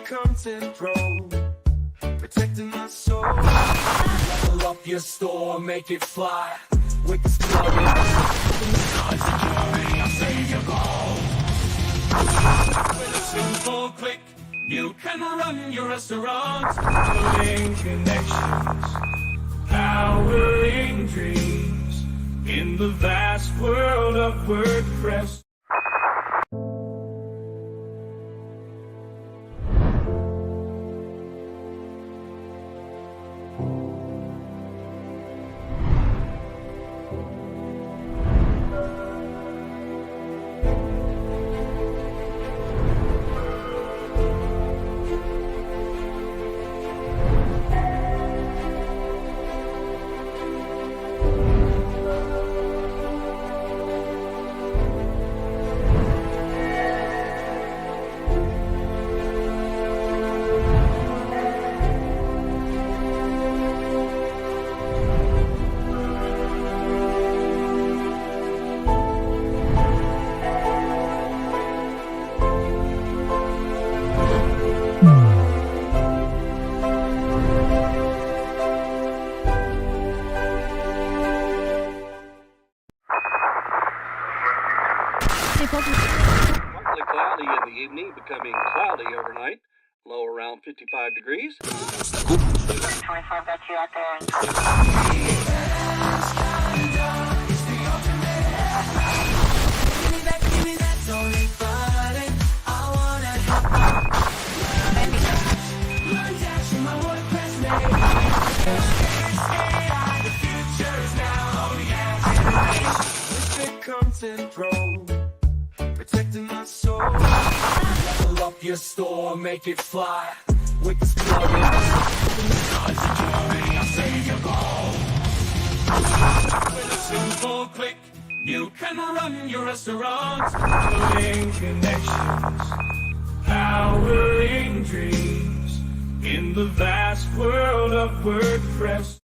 Content Pro, protecting my soul. Level up your store, make it fly with this plugin. I'll save your goal. With a simple click, you can run your restaurant. Building connections, powering dreams in the vast world of WordPress. Partly cloudy in the evening, becoming cloudy overnight. Low around 55 degrees. 25 got you out there. Content Pro, protecting my soul. Level up your store, make it fly with this plugin. I'll save your goal. With a simple click, You can run your restaurant, building connections, powering dreams in the vast world of WordPress.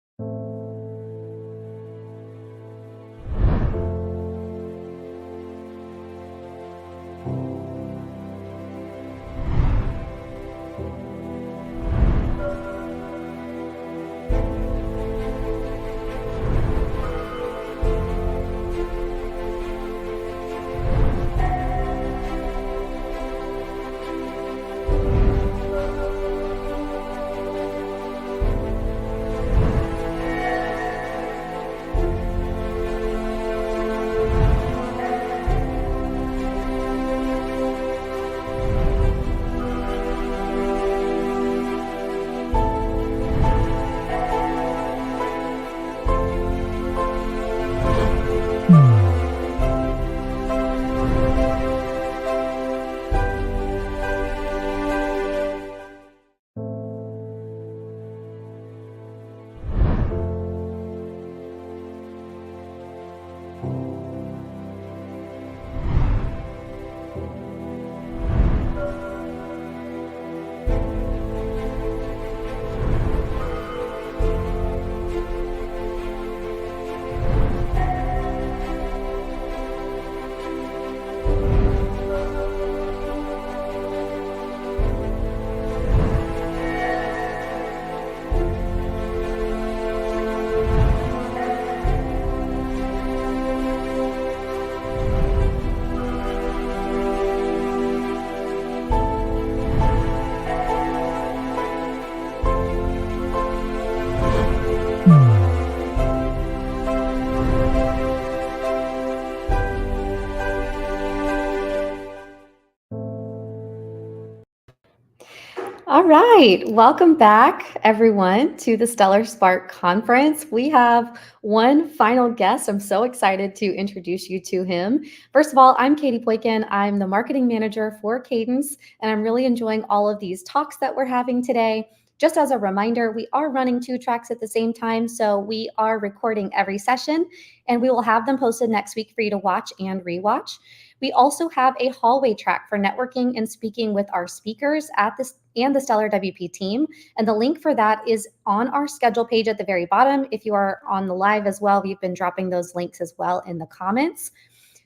All right, welcome back, everyone, to the Stellar Spark Conference. We have one final guest. I'm so excited to introduce you to him. First of all, I'm Katie Poikin. I'm the marketing manager for Cadence, and I'm really enjoying all of these talks that we're having today. Just as a reminder, we are running 2 tracks at the same time, so we are recording every session, and we will have them posted next week for you to watch and rewatch. We also have a hallway track for networking and speaking with our speakers at this and the Stellar WP team. And the link for that is on our schedule page at the very bottom. If you are on the live as well, we've been dropping those links as well in the comments.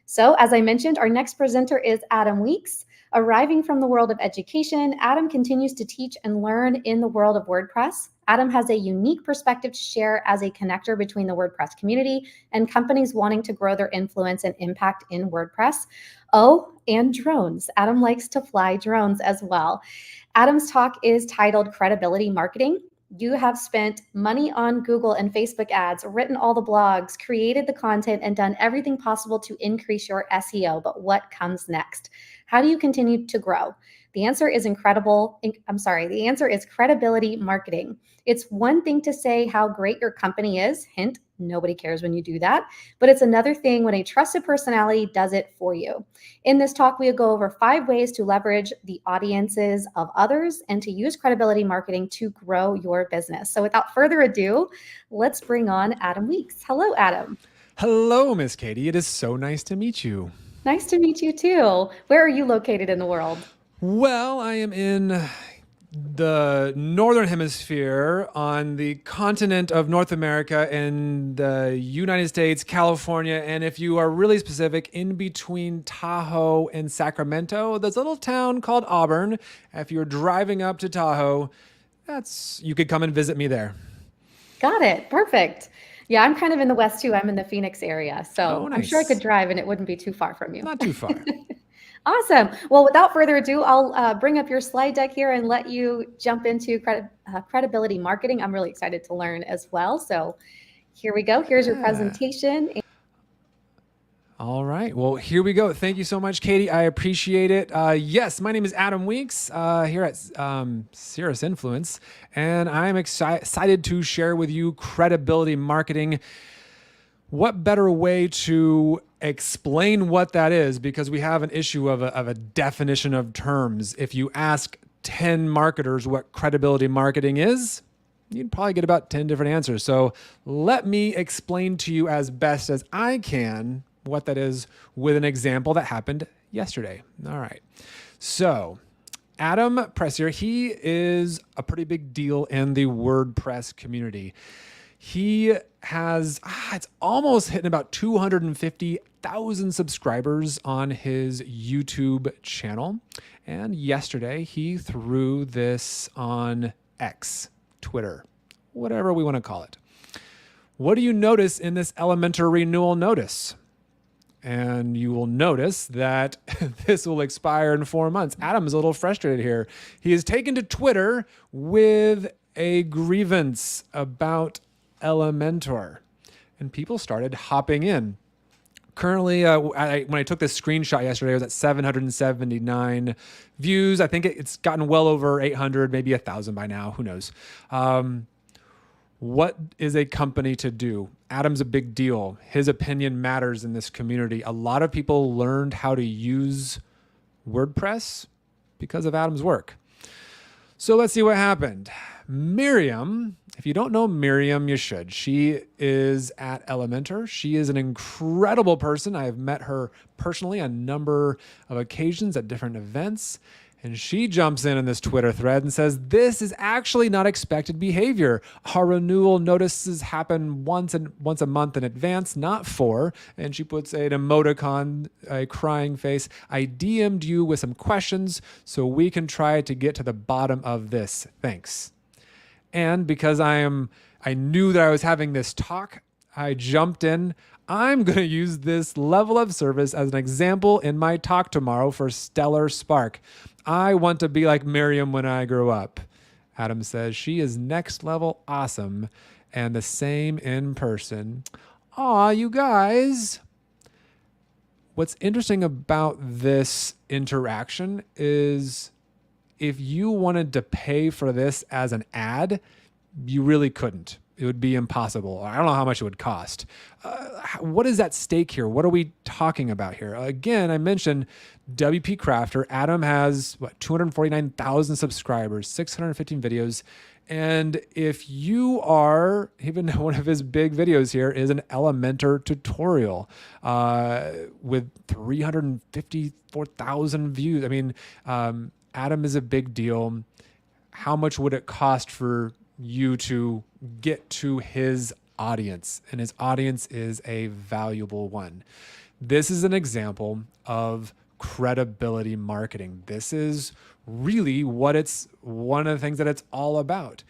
So as I mentioned, our next presenter is Adam Weeks. Arriving from the world of education, Adam continues to teach and learn in the world of WordPress. Adam has a unique perspective to share as a connector between the WordPress community and companies wanting to grow their influence and impact in WordPress. Oh, and drones. Adam likes to fly drones as well. Adam's talk is titled Credibility Marketing. You have spent money on Google and Facebook ads, written all the blogs, created the content, and done everything possible to increase your SEO. But what comes next? How do you continue to grow? The answer is the answer is credibility marketing. It's one thing to say how great your company is. Hint, nobody cares when you do that. But it's another thing when a trusted personality does it for you. In this talk, we'll go over 5 ways to leverage the audiences of others and to use credibility marketing to grow your business. So without further ado, let's bring on Adam Weeks. Hello, Adam. Hello, Miss Katie. It is so nice to meet you. Nice to meet you too. Where are you located in the world? Well, I am in the Northern Hemisphere on the continent of North America in the United States, California, and if you are really specific, in between Tahoe and Sacramento, there's a little town called Auburn. If you're driving up to Tahoe, you could come and visit me there. Got it. Perfect. Yeah, I'm kind of in the West too. I'm in the Phoenix area. So I'm sure I could drive and it wouldn't be too far from you. Not too far. Awesome. Well, without further ado, I'll bring up your slide deck here and let you jump into credibility marketing. I'm really excited to learn as well. So here we go. Here's your presentation. All right. Well, here we go. Thank you so much, Katie. I appreciate it. Yes, my name is Adam Weeks here at Cirrus Influence, and I'm excited to share with you credibility marketing. What better way to explain what that is? Because we have an issue of a definition of terms. If you ask 10 marketers what credibility marketing is, you'd probably get about 10 different answers. So let me explain to you as best as I can what that is with an example that happened yesterday. All right. So Adam Pressier, he is a pretty big deal in the WordPress community. He has, it's almost hitting about 250,000 subscribers on his YouTube channel. And yesterday he threw this on X, Twitter, whatever we want to call it. What do you notice in this Elementor renewal notice? And you will notice that this will expire in 4 months. Adam's a little frustrated here. He is taken to Twitter with a grievance about Elementor, and people started hopping in. Currently, when I took this screenshot yesterday, it was at 779 views. I think it's gotten well over 800, maybe 1,000 by now. Who knows? What is a company to do? Adam's a big deal. His opinion matters in this community. A lot of people learned how to use WordPress because of Adam's work. So let's see what happened. Miriam, if you don't know Miriam, you should. She is at Elementor. She is an incredible person. I have met her personally on a number of occasions at different events. And she jumps in this Twitter thread and says, this is actually not expected behavior. Our renewal notices happen once a month in advance, not 4. And she puts an emoticon, a crying face. I DM'd you with some questions so we can try to get to the bottom of this. Thanks. And because I knew that I was having this talk, I jumped in. I'm going to use this level of service as an example in my talk tomorrow for Stellar Spark. I want to be like Miriam when I grow up. Adam says she is next level awesome and the same in person. Aw, you guys. What's interesting about this interaction is if you wanted to pay for this as an ad, you really couldn't. It would be impossible. I don't know how much it would cost. What is at stake here? What are we talking about here? Again, I mentioned WP Crafter. Adam has 249,000 subscribers, 615 videos. And if you are, even one of his big videos here is an Elementor tutorial with 354,000 views. I mean, Adam is a big deal. How much would it cost for you to get to his audience? And his audience is a valuable one. This is an example of credibility marketing. This is really what it's one of the things that it's all about.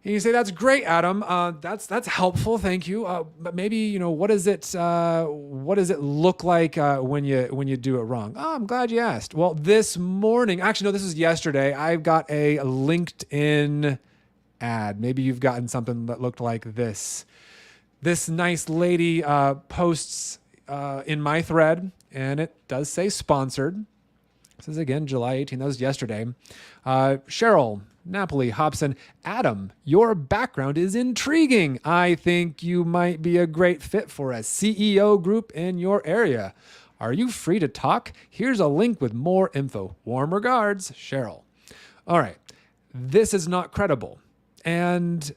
And you say, that's great, Adam. That's helpful. Thank you. But maybe, what does it look like when you do it wrong? Oh, I'm glad you asked. Well, this morning, actually, no, this is yesterday. I've got a LinkedIn ad. Maybe you've gotten something that looked like this. This nice lady posts in my thread, and it does say sponsored. This is again July 18th. That was yesterday. Cheryl Napoli hops in. Adam, your background is intriguing. I think you might be a great fit for a CEO group in your area. Are you free to talk? Here's a link with more info. Warm regards, Cheryl. All right. This is not credible. And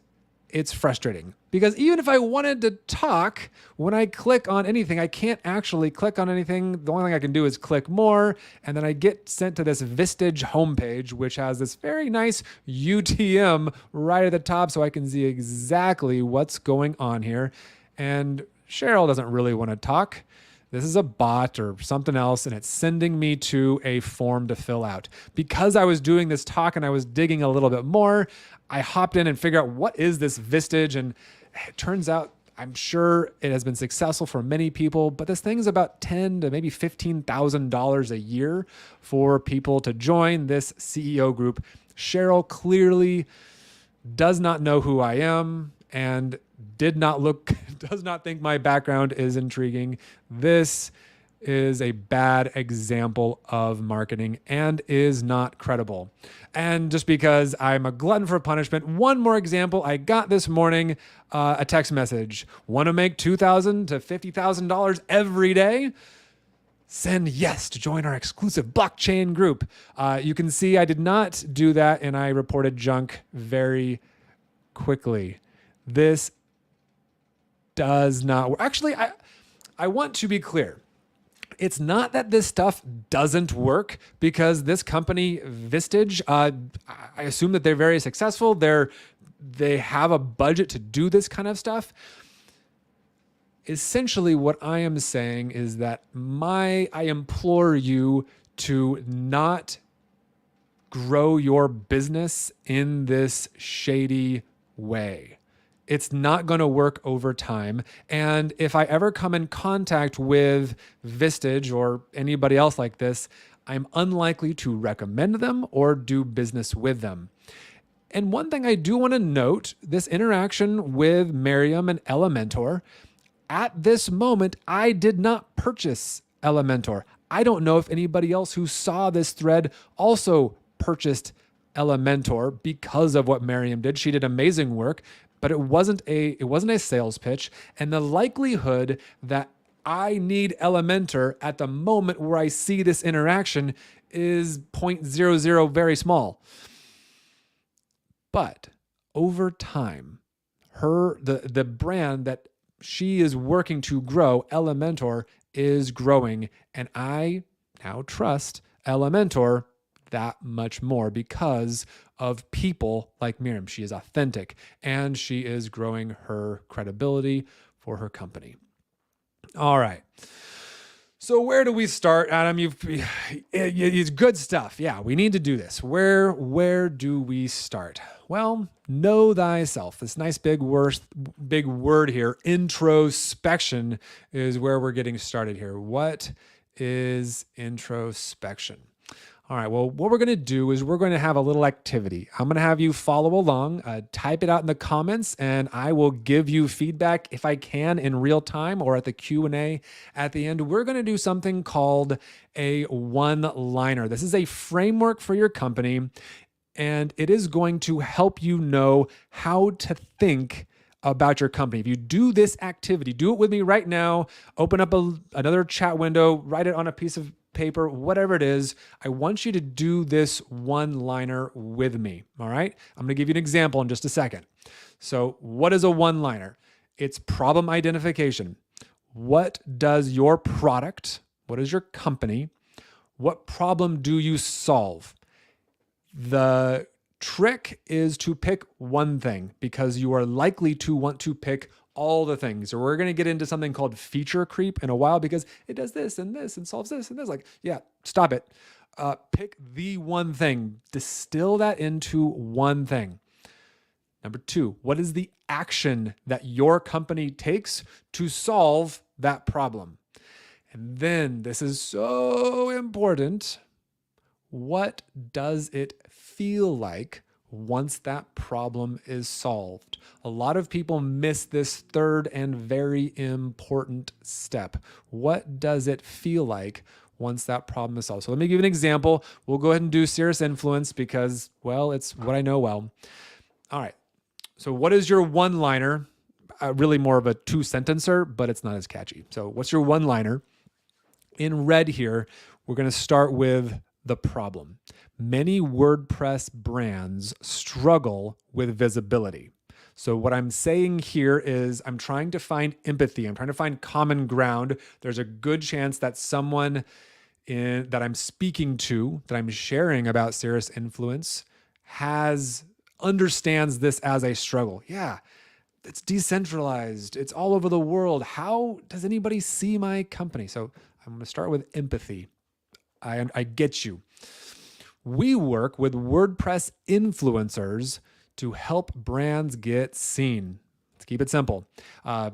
it's frustrating because even if I wanted to talk, when I click on anything, I can't actually click on anything. The only thing I can do is click more. And then I get sent to this Vistage homepage, which has this very nice UTM right at the top so I can see exactly what's going on here. And Cheryl doesn't really want to talk. This is a bot or something else, and it's sending me to a form to fill out. Because I was doing this talk and I was digging a little bit more, I hopped in and figured out what is this Vistage, and it turns out I'm sure it has been successful for many people, but this thing's about $10,000 to maybe $15,000 a year for people to join this CEO group. Cheryl clearly does not know who I am and does not think my background is intriguing. This is a bad example of marketing and is not credible. And just because I'm a glutton for punishment, one more example I got this morning, a text message. Want to make $2,000 to $50,000 every day? Send yes to join our exclusive blockchain group. You can see I did not do that and I reported junk very quickly. This does not work. Actually, I want to be clear. It's not that this stuff doesn't work, because this company, Vistage, I assume that they're very successful. They have a budget to do this kind of stuff. Essentially, what I am saying is that I implore you to not grow your business in this shady way. It's not going to work over time. And if I ever come in contact with Vistage or anybody else like this, I'm unlikely to recommend them or do business with them. And one thing I do want to note, this interaction with Miriam and Elementor, at this moment, I did not purchase Elementor. I don't know if anybody else who saw this thread also purchased Elementor because of what Miriam did. She did amazing work, but it wasn't a sales pitch. And the likelihood that I need Elementor at the moment where I see this interaction is 0.00, very small. But over time, the brand that she is working to grow, Elementor, is growing, and I now trust Elementor that much more because of people like Miriam. She is authentic, and she is growing her credibility for her company. All right. So where do we start, Adam? It's good stuff. Yeah, we need to do this. Where do we start? Well, know thyself. This nice big word here, introspection, is where we're getting started here. What is introspection? All right, well, what we're going to do is we're going to have a little activity. I'm going to have you follow along, type it out in the comments, and I will give you feedback if I can in real time or at the Q&A at the end. We're going to do something called a one-liner. This is a framework for your company, and it is going to help you know how to think about your company. If you do this activity, do it with me right now, open up another chat window, write it on a piece of paper, whatever it is. I want you to do this one-liner with me, all right? I'm going to give you an example in just a second. So what is a one-liner? It's problem identification. What does your product, what is your company, what problem do you solve? The trick is to pick one thing because you are likely to want to pick all the things. So we're going to get into something called feature creep in a while because it does this and solves this and this. Like, yeah, stop it. Pick the one thing. Distill that into one thing. Number two, what is the action that your company takes to solve that problem? And then this is so important. What does it feel like once that problem is solved? A lot of people miss this third and very important step. What does it feel like once that problem is solved? So let me give you an example. We'll go ahead and do Cirrus Influence because, well, it's what I know well. All right. So what is your one-liner? Really more of a two-sentencer, but it's not as catchy. So what's your one-liner? In red here, we're going to start with the problem. Many WordPress brands struggle with visibility. So what I'm saying here is I'm trying to find empathy. I'm trying to find common ground. There's a good chance that someone that I'm speaking to, that I'm sharing about Cirrus Influence, understands this as a struggle. Yeah, it's decentralized. It's all over the world. How does anybody see my company? So I'm going to start with empathy. I get you. We work with WordPress influencers to help brands get seen. Let's keep it simple.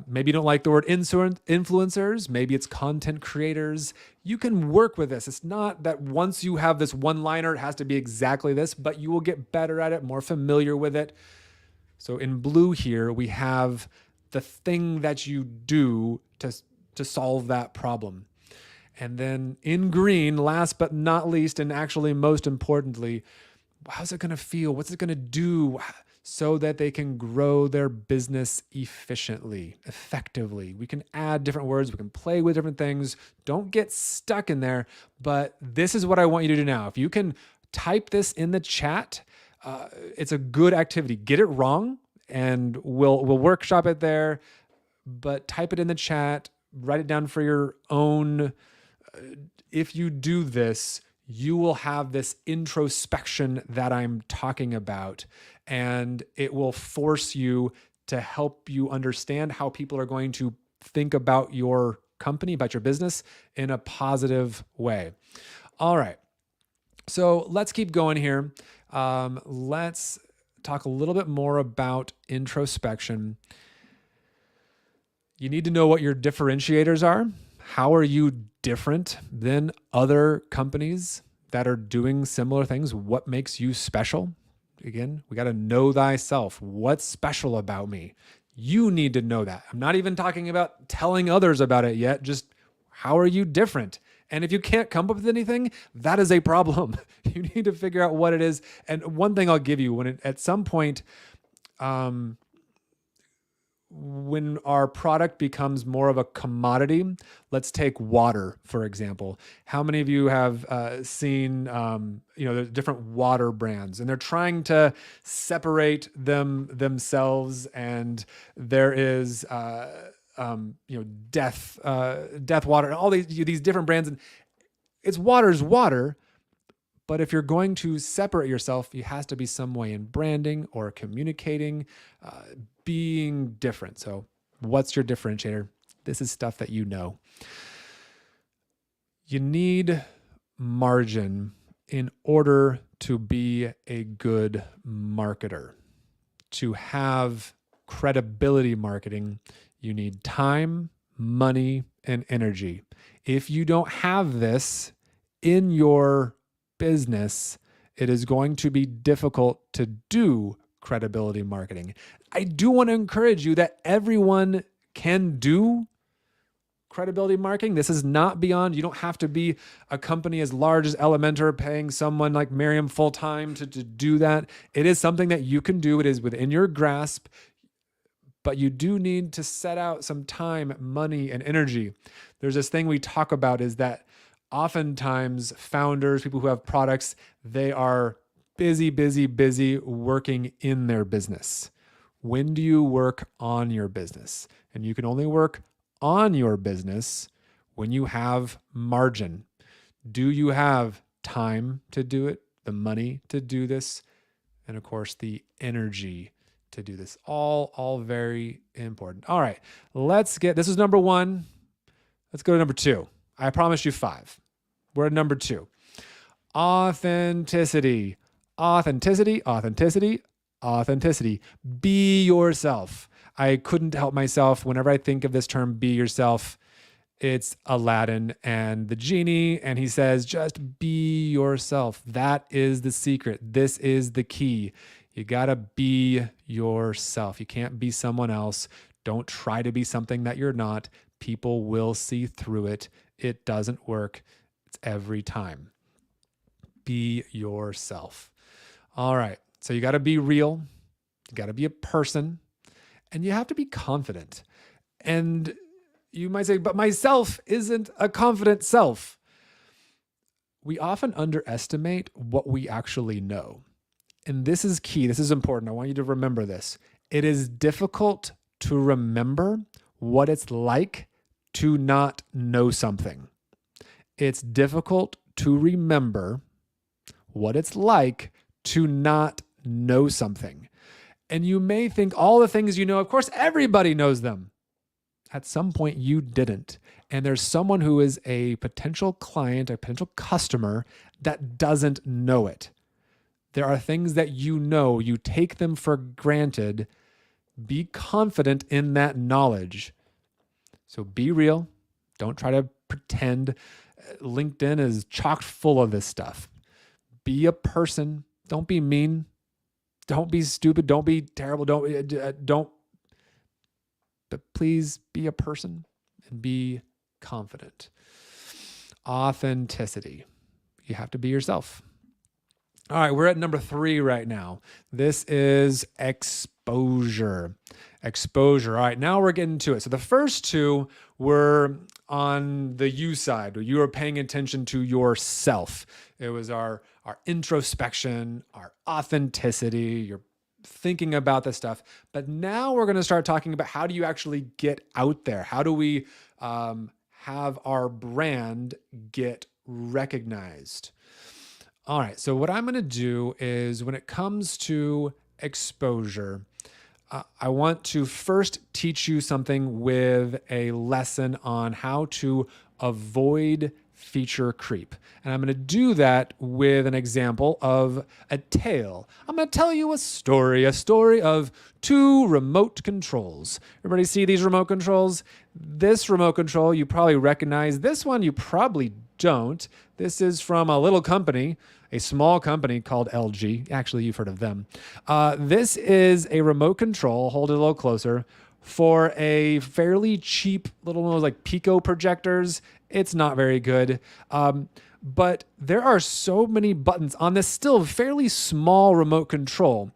Maybe you don't like the word influencers. Maybe it's content creators. You can work with this. It's not that once you have this one-liner, it has to be exactly this, but you will get better at it, more familiar with it. So in blue here, we have the thing that you do to solve that problem. And then in green, last but not least, and actually most importantly, how's it going to feel? What's it going to do so that they can grow their business efficiently, effectively? We can add different words. We can play with different things. Don't get stuck in there. But this is what I want you to do now. If you can type this in the chat, it's a good activity. Get it wrong, and we'll workshop it there. But type it in the chat. write it down for your own. If you do this, you will have this introspection that I'm talking about, and it will force you to help you understand how people are going to think about your company, about your business in a positive way. All right. So let's keep going here. Let's talk a little bit more about introspection. You need to know what your differentiators are. How are you different than other companies that are doing similar things? What makes you special? Again, we got to know thyself. What's special about me? You need to know that. I'm not even talking about telling others about it yet. Just how are you different? And if you can't come up with anything, that is a problem. You need to figure out what it is. And one thing I'll give you, at some point, when our product becomes more of a commodity, let's take water, for example. How many of you have seen, the different water brands, and they're trying to separate themselves, and there is, death water, and all these different brands, and it's water's water. But if you're going to separate yourself, you has to be some way in branding or communicating, being different. So what's your differentiator? This is stuff that you know. You need margin in order to be a good marketer. To have credibility marketing, you need time, money, and energy. If you don't have this in your business, it is going to be difficult to do credibility marketing. I do want to encourage you that everyone can do credibility marketing. This is not beyond, you don't have to be a company as large as Elementor paying someone like Miriam full-time to do that. It is something that you can do. It is within your grasp, but you do need to set out some time, money, and energy. There's this thing we talk about is that oftentimes founders, people who have products, they are busy working in their business. When do you work on your business? And you can only work on your business when you have margin. Do you have time to do it, the money to do this, and of course the energy to do this? All very important. All right, this is number 1. Let's go to number 2. I promised you 5. We're at number 2. Authenticity. Be yourself. I couldn't help myself. Whenever I think of this term, be yourself, it's Aladdin and the genie, and he says, just be yourself. That is the secret. This is the key. You gotta be yourself. You can't be someone else. Don't try to be something that you're not. People will see through it. It doesn't work. It's every time. Be yourself. All right. So you got to be real. You got to be a person, and you have to be confident. And you might say, but myself isn't a confident self. We often underestimate what we actually know. And this is key. This is important. I want you to remember this. It is difficult to remember what it's like to not know something. It's difficult to remember what it's like to not know something. And you may think all the things you know, of course, everybody knows them. At some point you didn't. And there's someone who is a potential client, a potential customer that doesn't know it. There are things that you know, you take them for granted. Be confident in that knowledge. So be real. Don't try to pretend. LinkedIn is chock full of this stuff. Be a person. Don't be mean. Don't be stupid. Don't be terrible. Don't. But please be a person and be confident. Authenticity. You have to be yourself. All right, we're at number 3 right now. This is exposure. Exposure. All right, now we're getting to it. So the first 2 were on the you side, where you were paying attention to yourself. It was our introspection, our authenticity, your thinking about this stuff. But now we're going to start talking about how do you actually get out there? How do we have our brand get recognized. All right, so what I'm going to do is when it comes to exposure, I want to first teach you something with a lesson on how to avoid feature creep. And I'm going to do that with an example of a tale. I'm going to tell you a story of two remote controls. Everybody see these remote controls? This remote control you probably recognize. This one you probably don't. This is from a little company, a small company called LG. Actually, you've heard of them. This is a remote control, hold it a little closer, for a fairly cheap little one of those like Pico projectors. It's not very good. But there are so many buttons on this still fairly small remote control.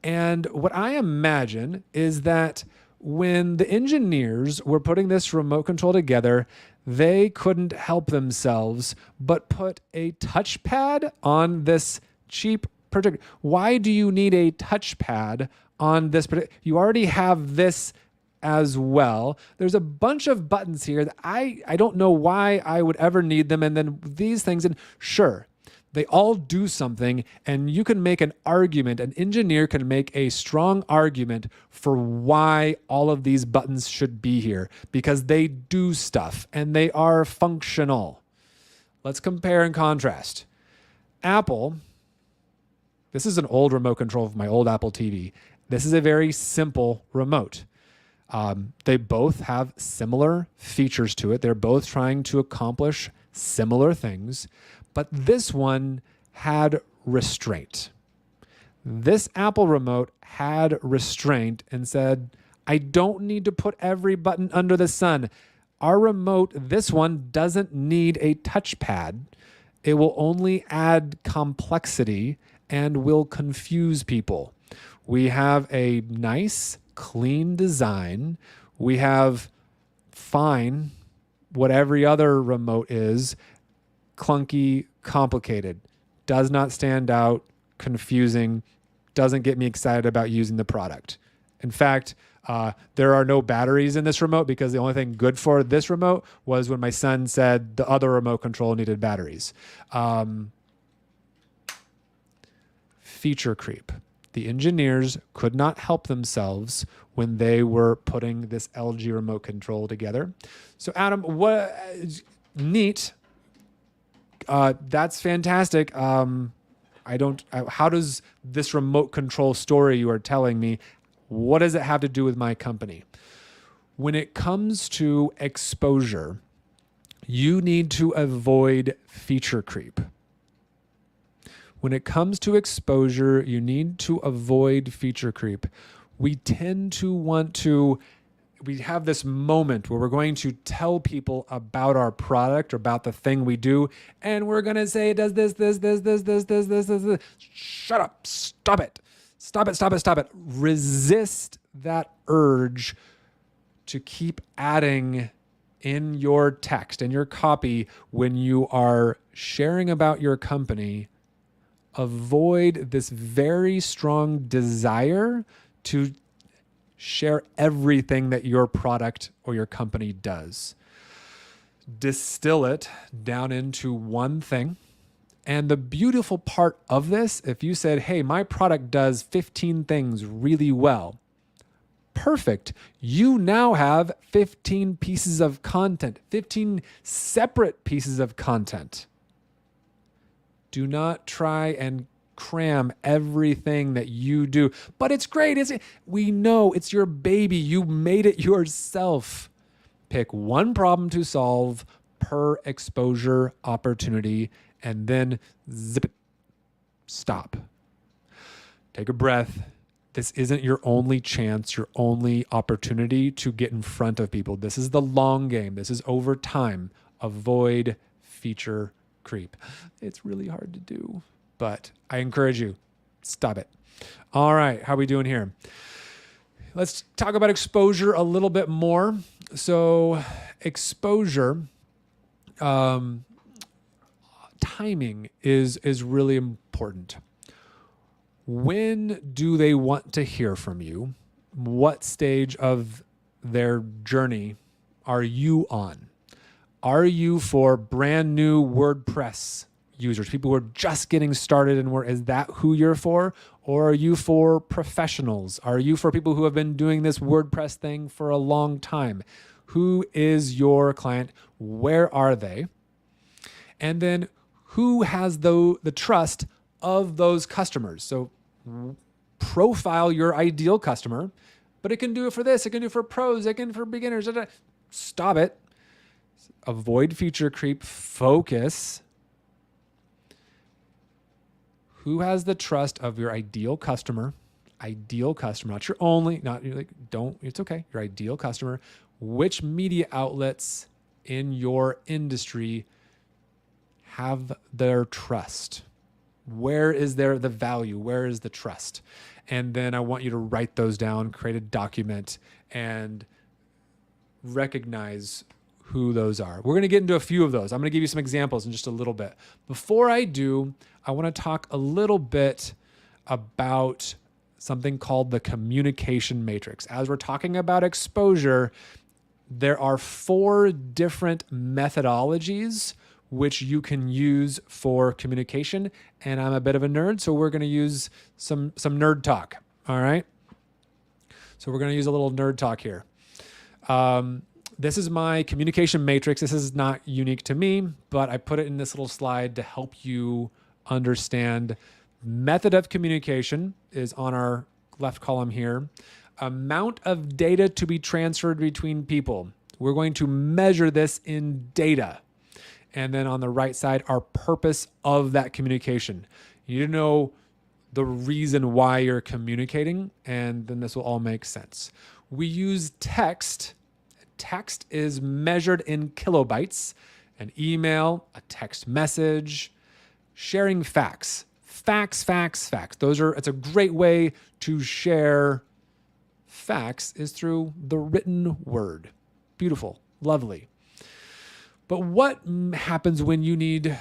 And what I imagine is that when the engineers were putting this remote control together, they couldn't help themselves but put a touchpad on this cheap projector. Why do you need a touchpad on this? You already have this as well. There's a bunch of buttons here that I don't know why I would ever need them. And then these things, and sure, they all do something, and you can make an argument. An engineer can make a strong argument for why all of these buttons should be here, because they do stuff and they are functional. Let's compare and contrast. Apple, this is an old remote control of my old Apple TV. This is a very simple remote. They both have similar features to it. They're both trying to accomplish similar things, but this one had restraint. This Apple remote had restraint and said, I don't need to put every button under the sun. Our remote, this one, doesn't need a touchpad. It will only add complexity and will confuse people. We have a nice, clean design. We have fine, what every other remote is, clunky, complicated, does not stand out, confusing, doesn't get me excited about using the product. In fact, there are no batteries in this remote because the only thing good for this remote was when my son said the other remote control needed batteries. Feature creep. The engineers could not help themselves when they were putting this LG remote control together. So Adam, what neat. That's fantastic. How does this remote control story you are telling me, what does it have to do with my company? When it comes to exposure, you need to avoid feature creep. When it comes to exposure, you need to avoid feature creep. We tend to we have this moment where we're going to tell people about our product or about the thing we do, and we're going to say it does this. Shut up. Stop it. Stop it. Resist that urge to keep adding in your text, in your copy, when you are sharing about your company. Avoid this very strong desire to share everything that your product or your company does. Distill it down into one thing. And the beautiful part of this, if you said, hey, my product does 15 things really well, perfect. You now have 15 pieces of content, 15 separate pieces of content. Do not try and cram everything that you do. But it's great, isn't it? We know it's your baby. You made it yourself. Pick one problem to solve per exposure opportunity and then zip it. Stop. Take a breath. This isn't your only chance, your only opportunity to get in front of people. This is the long game. This is over time. Avoid feature creep. It's really hard to do, but I encourage you, stop it. All right, how are we doing here? Let's talk about exposure a little bit more. So exposure, timing is really important. When do they want to hear from you? What stage of their journey are you on? Are you for brand new WordPress users, people who are just getting started, and is that who you're for? Or are you for professionals? Are you for people who have been doing this WordPress thing for a long time? Who is your client? Where are they? And then who has the trust of those customers? So profile your ideal customer, but it can do it for this, it can do it for pros, it can for beginners. Stop it. Avoid feature creep. Focus. Who has the trust of your ideal customer? Ideal customer, not your only, not like, don't, it's okay. Your ideal customer. Which media outlets in your industry have their trust? Where is the value? Where is the trust? And then I want you to write those down, create a document, and recognize who those are. We're going to get into a few of those. I'm going to give you some examples in just a little bit. Before I do, I want to talk a little bit about something called the communication matrix. As we're talking about exposure, there are 4 different methodologies which you can use for communication. And I'm a bit of a nerd, so we're going to use some nerd talk. All right. So we're going to use a little nerd talk here. This is my communication matrix. This is not unique to me, but I put it in this little slide to help you understand. Method of communication is on our left column here. Amount of data to be transferred between people. We're going to measure this in data. And then on the right side, our purpose of that communication. You need to know the reason why you're communicating, and then this will all make sense. We use text. Text is measured in kilobytes. An email, a text message, sharing facts. Facts. It's a great way to share facts is through the written word. Beautiful, lovely. But what happens when you need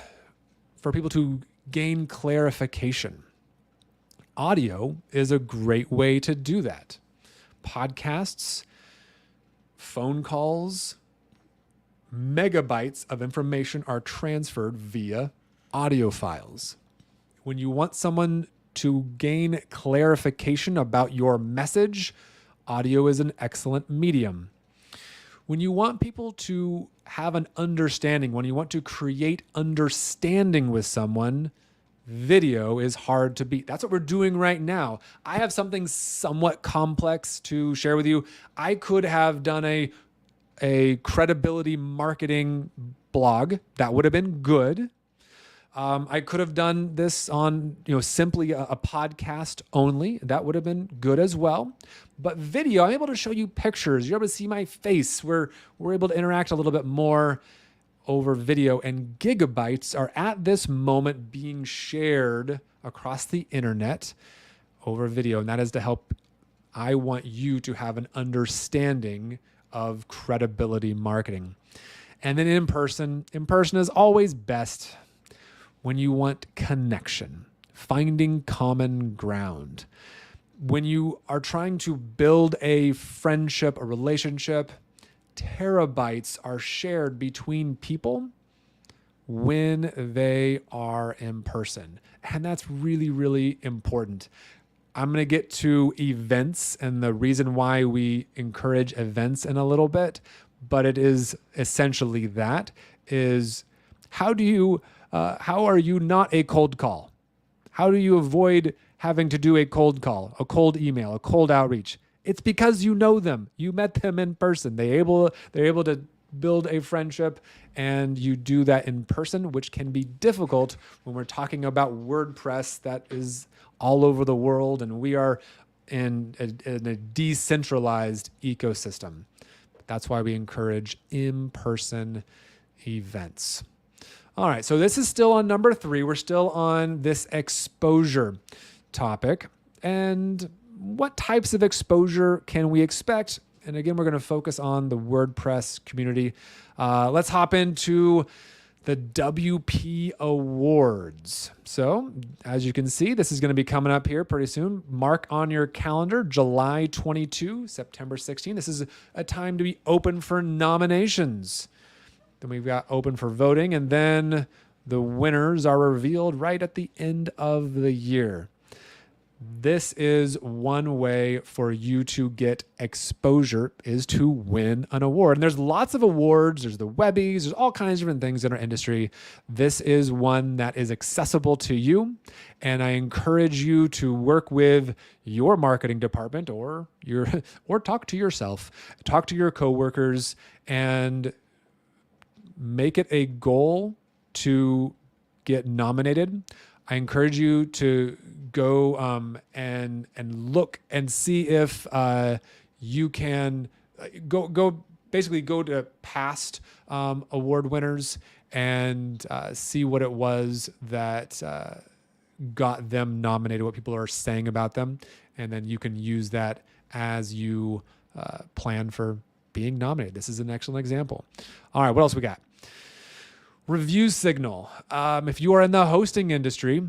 for people to gain clarification? Audio is a great way to do that. Podcasts, phone calls, megabytes of information are transferred via audio files. When you want someone to gain clarification about your message, audio is an excellent medium. When you want people to have an understanding, when you want to create understanding with someone, video is hard to beat. That's what we're doing right now. I have something somewhat complex to share with you. I could have done a credibility marketing blog. That would have been good. I could have done this on, simply a podcast only. That would have been good as well. But video, I'm able to show you pictures. You're able to see my face. We're able to interact a little bit more over video, and gigabytes are at this moment being shared across the internet over video. And that is to help. I want you to have an understanding of credibility marketing. And then in person is always best. When you want connection, finding common ground. When you are trying to build a friendship, a relationship, terabytes are shared between people when they are in person. And that's really, really important. I'm going to get to events and the reason why we encourage events in a little bit, but it is essentially that is how are you not a cold call? How do you avoid having to do a cold call, a cold email, a cold outreach? It's because you know them. You met them in person. They're able to build a friendship, and you do that in person, which can be difficult when we're talking about WordPress that is all over the world, and we are in a decentralized ecosystem. That's why we encourage in-person events. All right, so this is still on number 3. We're still on this exposure topic. And what types of exposure can we expect? And again, we're going to focus on the WordPress community. Let's hop into the WP Awards. So, as you can see, this is going to be coming up here pretty soon. Mark on your calendar, July 22, September 16. This is a time to be open for nominations. Then we've got open for voting, and then the winners are revealed right at the end of the year. This is one way for you to get exposure, is to win an award. And there's lots of awards. There's the Webbies. There's all kinds of different things in our industry. This is one that is accessible to you. And I encourage you to work with your marketing department or talk to yourself, talk to your coworkers, and make it a goal to get nominated. I encourage you to go and look and see if you can go to past award winners and see what it was that got them nominated, what people are saying about them, and then you can use that as you plan for being nominated. This is an excellent example. All right, what else we got? Review Signal. If you are in the hosting industry,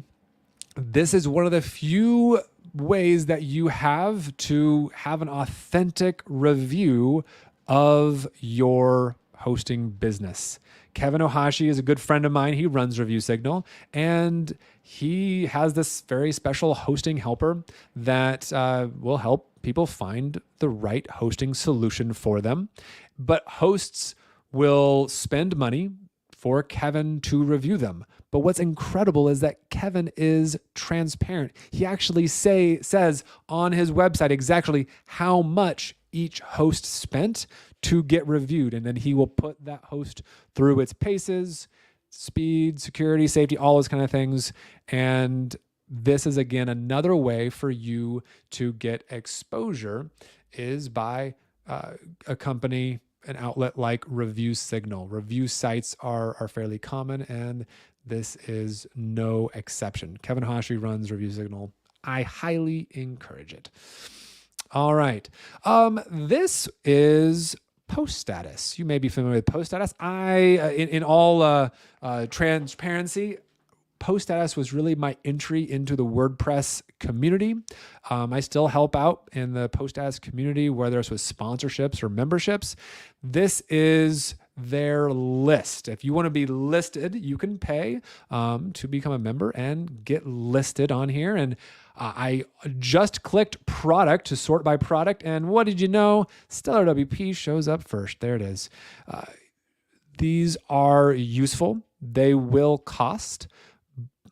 this is one of the few ways that you have to have an authentic review of your hosting business. Kevin Ohashi is a good friend of mine. He runs Review Signal, and he has this very special hosting helper that will help people find the right hosting solution for them. But hosts will spend money for Kevin to review them. But what's incredible is that Kevin is transparent. He actually says on his website exactly how much each host spent to get reviewed. And then he will put that host through its paces, speed, security, safety, all those kind of things. And this is, again, another way for you to get exposure is by a company, an outlet like Review Signal. Review sites are fairly common, and this is no exception. Kevin Hoshi runs Review Signal. I highly encourage it. All right. This is post status. You may be familiar with post status. In all transparency, post status was really my entry into the WordPress community. I still help out in the post status community, whether it's with sponsorships or memberships. This is their list. If you want to be listed, you can pay to become a member and get listed on here. And I just clicked product to sort by product. And what did you know? Stellar WP shows up first. There it is. These are useful. They will cost.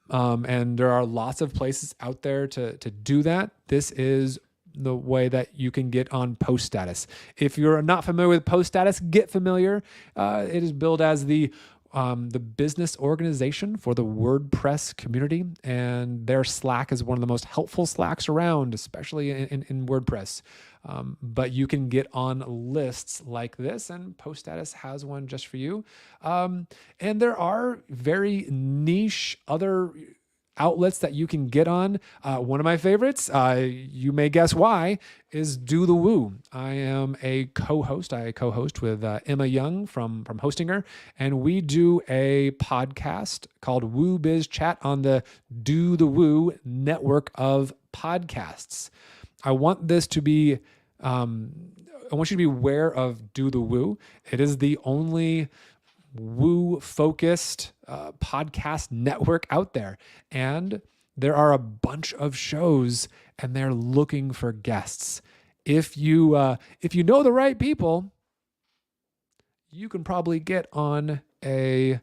And there are lots of places out there to do that. This is the way that you can get on post status. If you're not familiar with post status, get familiar. It is billed as the business organization for the WordPress community, and their Slack is one of the most helpful Slacks around, especially in WordPress. But you can get on lists like this, and post status has one just for you. And there are very niche other outlets that you can get on. One of my favorites, you may guess why, is Do the Woo. I am a co-host. I co-host with Emma Young from Hostinger, and we do a podcast called Woo Biz Chat on the Do the Woo network of podcasts. I want this to be, I want you to be aware of Do the Woo. It is the only Woo-focused podcast network out there. And there are a bunch of shows, and they're looking for guests. If you know the right people, you can probably get on a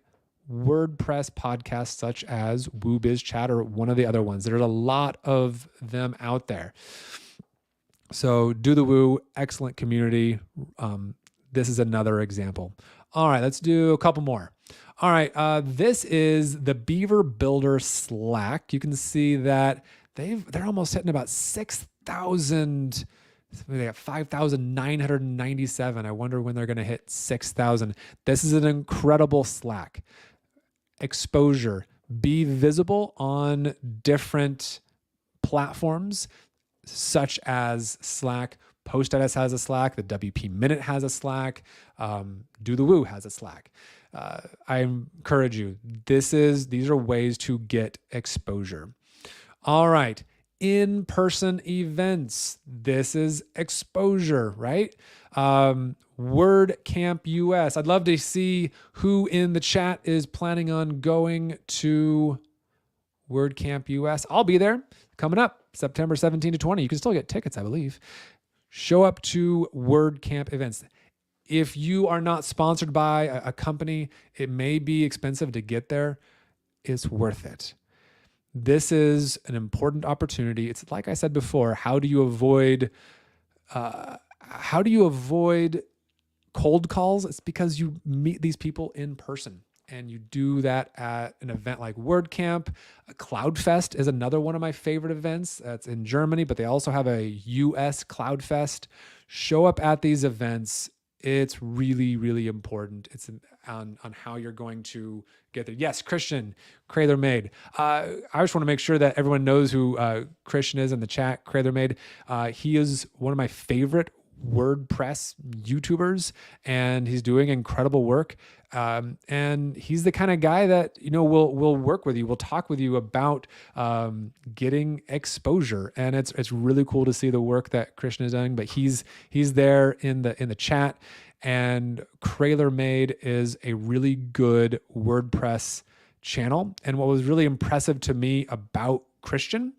WordPress podcast such as Woo Biz Chat or one of the other ones. There's a lot of them out there. So Do the Woo, excellent community. This is another example. All right, let's do a couple more. All right, this is the Beaver Builder Slack. You can see that they're almost hitting about 6,000. They got 5,997. I wonder when they're going to hit 6,000. This is an incredible Slack. Exposure. Be visible on different platforms such as Slack. Post Status has a Slack. The WP Minute has a Slack. Do the Woo has a Slack. I encourage you. These are ways to get exposure. All right. In-person events. This is exposure, right? WordCamp US. I'd love to see who in the chat is planning on going to WordCamp US. I'll be there coming up September 17 to 20. You can still get tickets, I believe. Show up to WordCamp events. If you are not sponsored by a company, it may be expensive to get there. It's worth it. This is an important opportunity. It's like I said before, how do you avoid cold calls? It's because you meet these people in person, and you do that at an event like WordCamp. CloudFest is another one of my favorite events. That's in Germany, but they also have a US CloudFest. Show up at these events. It's really, really important. It's on how you're going to get there. Yes, Christian, Crayler Made. I just want to make sure that everyone knows who Christian is in the chat, Crayler Made. He is one of my favorite WordPress YouTubers, and he's doing incredible work. And he's the kind of guy that, will work with you, will talk with you about getting exposure. And it's really cool to see the work that Christian is doing, but he's there in the chat. And Crayler Made is a really good WordPress channel. And what was really impressive to me about Christian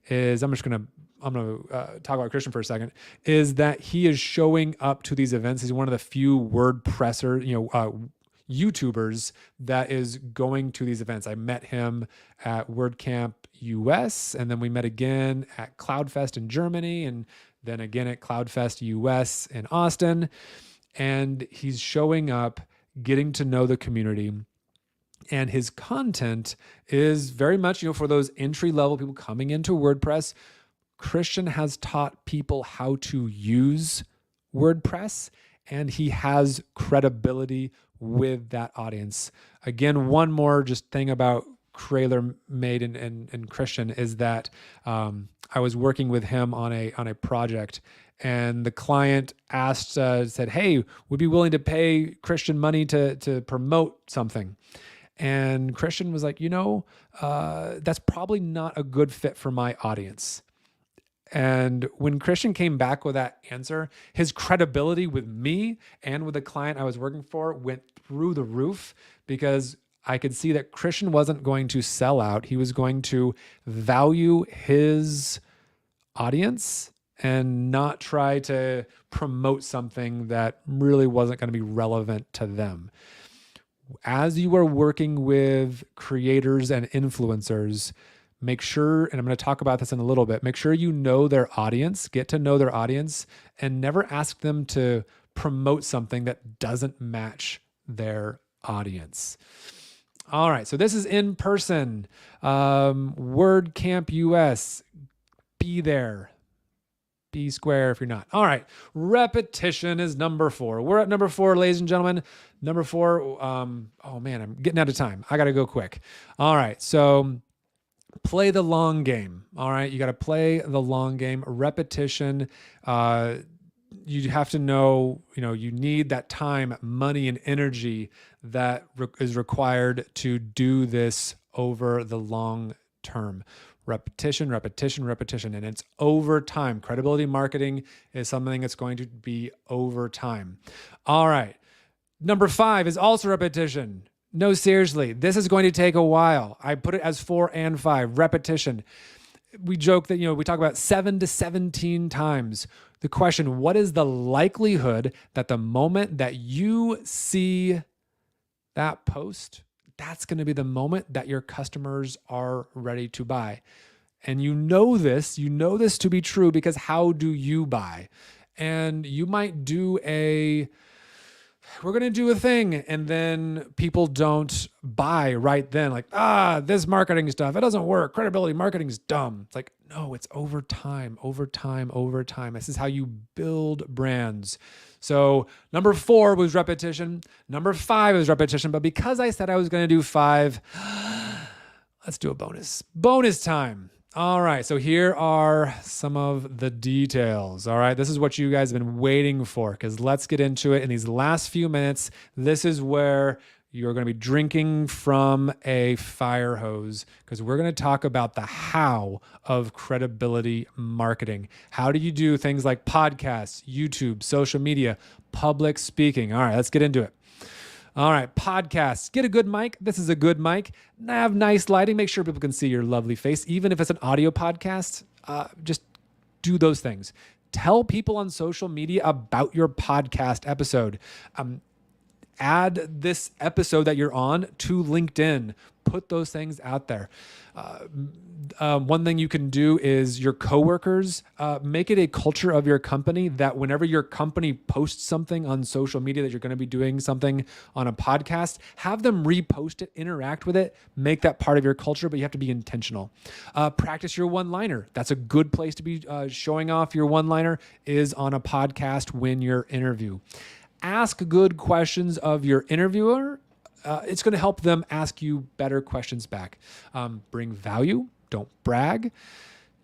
is, I'm going to talk about Christian for a second, is that he is showing up to these events. He's one of the few WordPresser, YouTubers that is going to these events. I met him at WordCamp US, and then we met again at CloudFest in Germany, and then again at CloudFest US in Austin. And he's showing up, getting to know the community. And his content is very much, for those entry-level people coming into WordPress. Christian has taught people how to use WordPress, and he has credibility with that audience. Again, one more just thing about Crayler Made and Christian is that I was working with him on a project, and the client said, "Hey, would be willing to pay Christian money to promote something." And Christian was like, that's probably not a good fit for my audience. And when Christian came back with that answer, his credibility with me and with the client I was working for went through the roof, because I could see that Christian wasn't going to sell out. He was going to value his audience and not try to promote something that really wasn't going to be relevant to them. As you are working with creators and influencers, make sure, and I'm going to talk about this in a little bit, make sure you know their audience, get to know their audience, and never ask them to promote something that doesn't match their audience. All right, so this is in person. WordCamp US, be there. Be square if you're not. All right, repetition is number 4. We're at number 4, ladies and gentlemen. Number 4, oh man, I'm getting out of time. I got to go quick. All right, so play the long game. All right, you got to play the long game. Repetition. You have to know, you need that time, money, and energy that is required to do this over the long term. Repetition, repetition, repetition. And it's over time. Credibility marketing is something that's going to be over time. All right. Number 5 is also repetition. No, seriously, this is going to take a while. I put it as 4 and 5, repetition. We joke that, we talk about 7 to 17 times. The question, what is the likelihood that the moment that you see that post, that's going to be the moment that your customers are ready to buy? And you know this to be true, because how do you buy? And you might do we're going to do a thing, and then people don't buy right then. Like, this marketing stuff, it doesn't work. Credibility marketing is dumb. It's like, no, it's over time, over time, over time. This is how you build brands. So number 4 was repetition. Number 5 was repetition. But because I said I was going to do 5, let's do a bonus. Bonus time. All right, so here are some of the details. All right, this is what you guys have been waiting for, because let's get into it in these last few minutes. This is where You're going to be drinking from a fire hose because we're going to talk about the how of credibility marketing. How do you do things like podcasts, YouTube, social media, public speaking? All right, let's get into it. All right, podcasts. Get a good mic. This is a good mic. Have nice lighting. Make sure people can see your lovely face. Even if it's an audio podcast, just do those things. Tell people on social media about your podcast episode. Add this episode that you're on to LinkedIn. Put those things out there. One thing you can do is your coworkers, make it a culture of your company that whenever your company posts something on social media that you're going to be doing something on a podcast, have them repost it, interact with it, make that part of your culture, but you have to be intentional. Practice your one-liner. That's a good place to be showing off your one-liner is on a podcast when you're interview. Ask good questions of your interviewer. It's going to help them ask you better questions back. Bring value. Don't brag.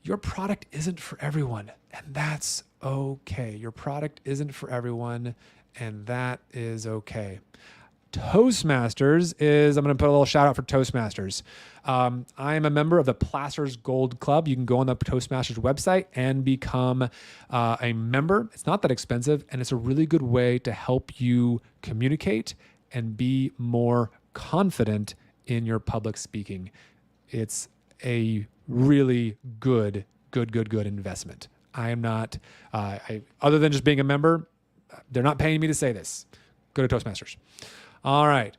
Your product isn't for everyone, and that's okay. Your product isn't for everyone, and that is okay. Toastmasters is, I'm going to put a little shout out for Toastmasters. I am a member of the Placer's Gold Club. You can go on the Toastmasters website and become a member. It's not that expensive, and it's a really good way to help you communicate and be more confident in your public speaking. It's a really good investment. I am not, other than just being a member, they're not paying me to say this. Go to Toastmasters. All right.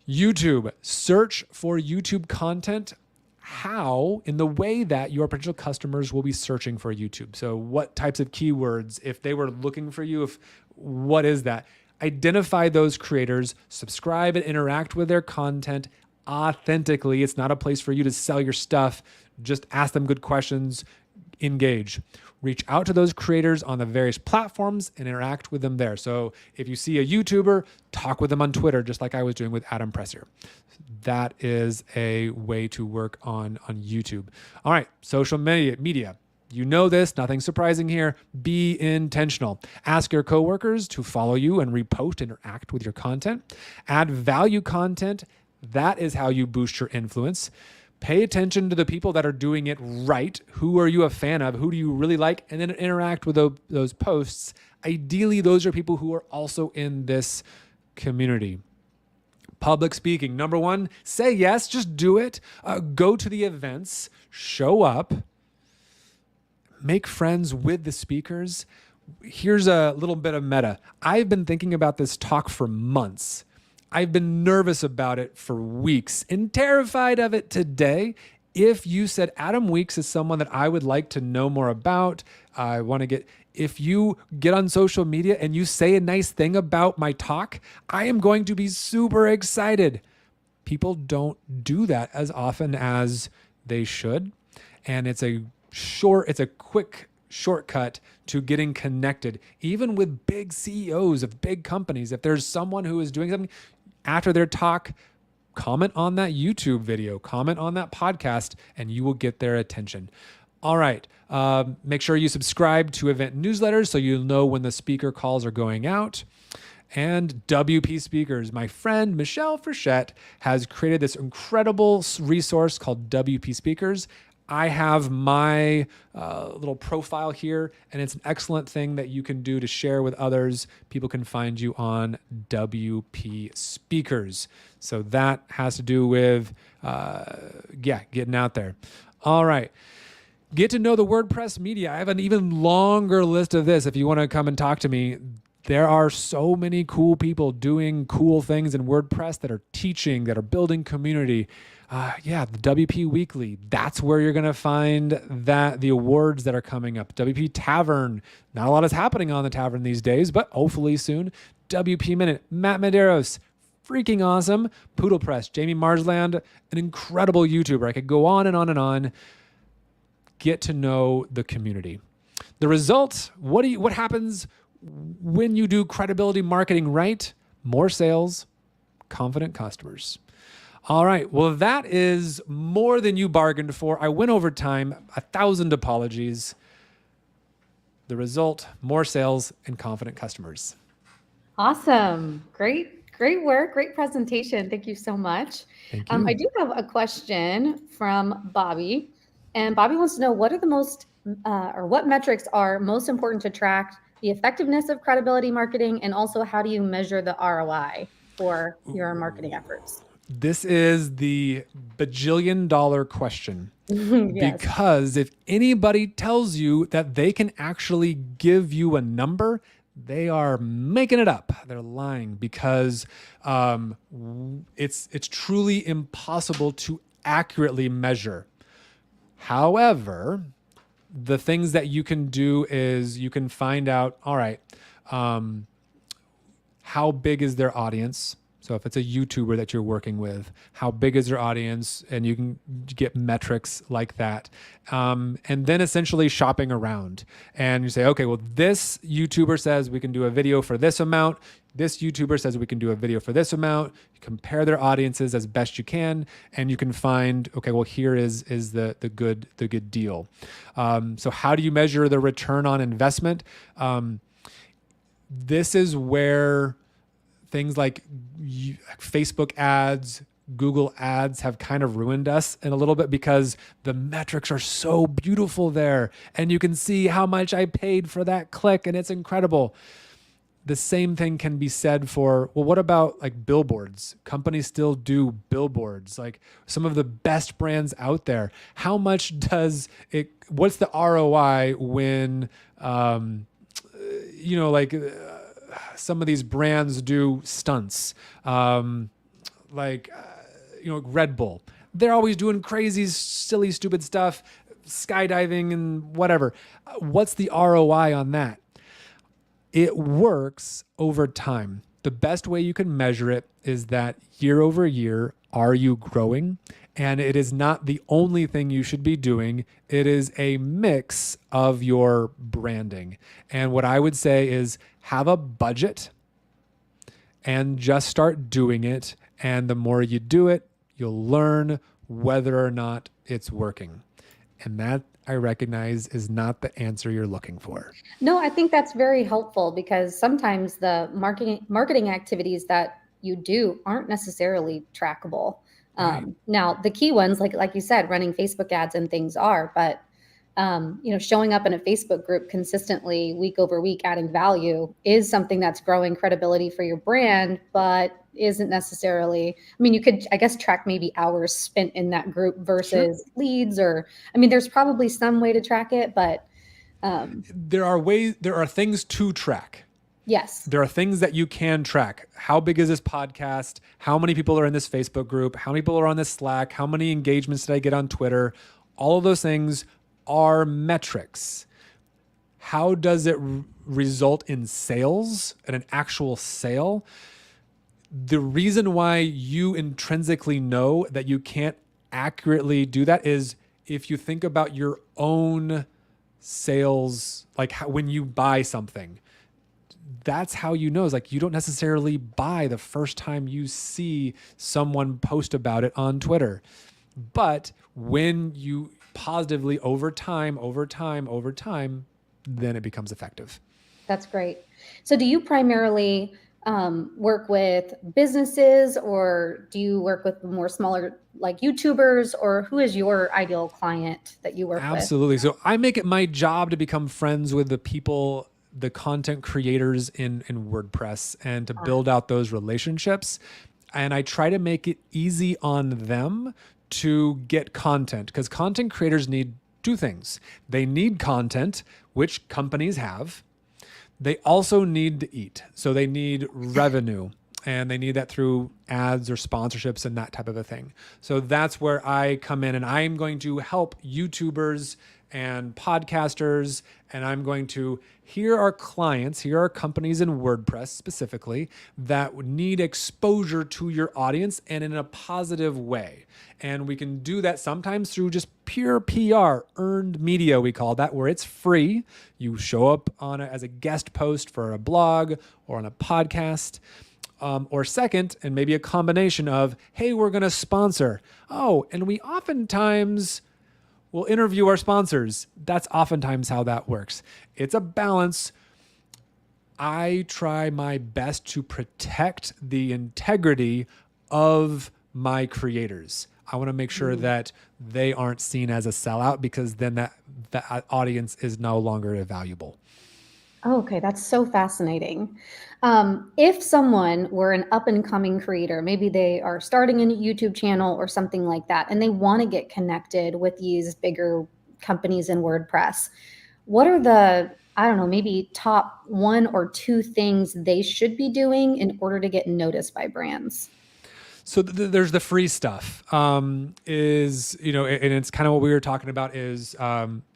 YouTube. Search for YouTube content. How? In the way that your potential customers will be searching for YouTube. So what types of keywords, if they were looking for you, what is that? Identify those creators, subscribe and interact with their content authentically. It's not a place for you to sell your stuff. Just ask them good questions, engage. Reach out to those creators on the various platforms and interact with them there. So if you see a YouTuber, talk with them on Twitter, just like I was doing with Adam Pressier. That is a way to work on YouTube. All right, social media. You know this, nothing surprising here. Be intentional. Ask your coworkers to follow you and repost, interact with your content. Add value content. That is how you boost your influence. Pay attention to the people that are doing it right. Who are you a fan of? Who do you really like? And then interact with those posts. Ideally, those are people who are also in this community. Public speaking. Number one, say yes, just do it. Go to the events, show up, make friends with the speakers. Here's a little bit of meta. I've been thinking about this talk for months. I've been nervous about it for weeks and terrified of it today. If you said Adam Weeks is someone that I would like to know more about, if you get on social media and you say a nice thing about my talk, I am going to be super excited. People don't do that as often as they should. And it's a quick shortcut to getting connected, even with big CEOs of big companies. If there's someone who is doing something after their talk, comment on that YouTube video, comment on that podcast, and you will get their attention. All right. Make sure you subscribe to event newsletters so you'll know when the speaker calls are going out. And WP Speakers. My friend Michelle Frechette has created this incredible resource called WP Speakers. I have my little profile here, and it's an excellent thing that you can do to share with others. People can find you on WP Speakers. So that has to do with, getting out there. All right. Get to know the WordPress media. I have an even longer list of this if you want to come and talk to me. There are so many cool people doing cool things in WordPress that are teaching, that are building community. The WP Weekly, that's where you're going to find the awards that are coming up. WP Tavern, not a lot is happening on the Tavern these days, but hopefully soon. WP Minute, Matt Medeiros, freaking awesome. Poodle Press, Jamie Marsland, an incredible YouTuber. I could go on and on and on. Get to know the community. The result, what happens when you do credibility marketing right? More sales, confident customers. All right. Well, that is more than you bargained for. I went over time, 1,000 apologies. The result, more sales and confident customers. Awesome. Great Great work, great presentation. Thank you so much. Thank you. I do have a question from Bobby, and Bobby wants to know what are the most or what metrics are most important to track the effectiveness of credibility marketing, and also how do you measure the ROI for your marketing efforts? This is the bajillion-dollar question. Yes. Because if anybody tells you that they can actually give you a number, they are making it up. They're lying, because it's truly impossible to accurately measure. However, the things that you can do is you can find out, all right, how big is their audience? So if it's a YouTuber that you're working with, how big is their audience? And you can get metrics like that. And then essentially shopping around. And you say, okay, well, this YouTuber says we can do a video for this amount. This YouTuber says we can do a video for this amount. You compare their audiences as best you can, and you can find, okay, well, here is the good deal. So how do you measure the return on investment? This is where things like Facebook ads, Google ads have kind of ruined us in a little bit, because the metrics are so beautiful there, and you can see how much I paid for that click, and it's incredible. The same thing can be said for, well, what about like billboards? Companies still do billboards, like some of the best brands out there. How much does it, what's the ROI when, some of these brands do stunts, Red Bull. They're always doing crazy, silly, stupid stuff, skydiving and whatever. What's the ROI on that? It works over time. The best way you can measure it is that year over year, are you growing? And it is not the only thing you should be doing. It is a mix of your branding. And what I would say is have a budget and just start doing it. And the more you do it, you'll learn whether or not it's working. And that, I recognize, is not the answer you're looking for. No, I think that's very helpful, because sometimes the marketing activities that you do aren't necessarily trackable. Now, the key ones, like you said, running Facebook ads and things are, but showing up in a Facebook group consistently week over week, adding value is something that's growing credibility for your brand, but isn't necessarily, I mean, you could, I guess, track maybe hours spent in that group versus leads, or, I mean, there's probably some way to track it, but there are things to track. Yes. There are things that you can track. How big is this podcast? How many people are in this Facebook group? How many people are on this Slack? How many engagements did I get on Twitter? All of those things are metrics. How does it result in sales and an actual sale? The reason why you intrinsically know that you can't accurately do that is if you think about your own sales, like when you buy something, that's how you know. Is like you don't necessarily buy the first time you see someone post about it on Twitter. But when you positively over time, then it becomes effective. That's great. So do you primarily work with businesses, or do you work with more smaller, like YouTubers, or who is your ideal client that you work with? Absolutely. So I make it my job to become friends with the people, the content creators in WordPress, and to build out those relationships. And I try to make it easy on them to get content, because content creators need two things. They need content, which companies have. They also need to eat. So they need revenue, and they need that through ads or sponsorships and that type of a thing. So that's where I come in, and I'm going to help YouTubers and podcasters, and I'm going to, here are clients, here are companies in WordPress specifically that need exposure to your audience and in a positive way. And we can do that sometimes through just pure PR, earned media, we call that, where it's free. You show up on as a guest post for a blog or on a podcast. Or second, and maybe a combination of, hey, we're going to sponsor. Oh, and we oftentimes will interview our sponsors. That's oftentimes how that works. It's a balance. I try my best to protect the integrity of my creators. I want to make sure that they aren't seen as a sellout, because then that audience is no longer valuable. Oh, okay, that's so fascinating. If someone were an up and coming creator, maybe they are starting a YouTube channel or something like that, and they want to get connected with these bigger companies in WordPress, what are the, I don't know, maybe top 1 or 2 things they should be doing in order to get noticed by brands? So there's the free stuff, is, you know, and it's kind of what we were talking about is,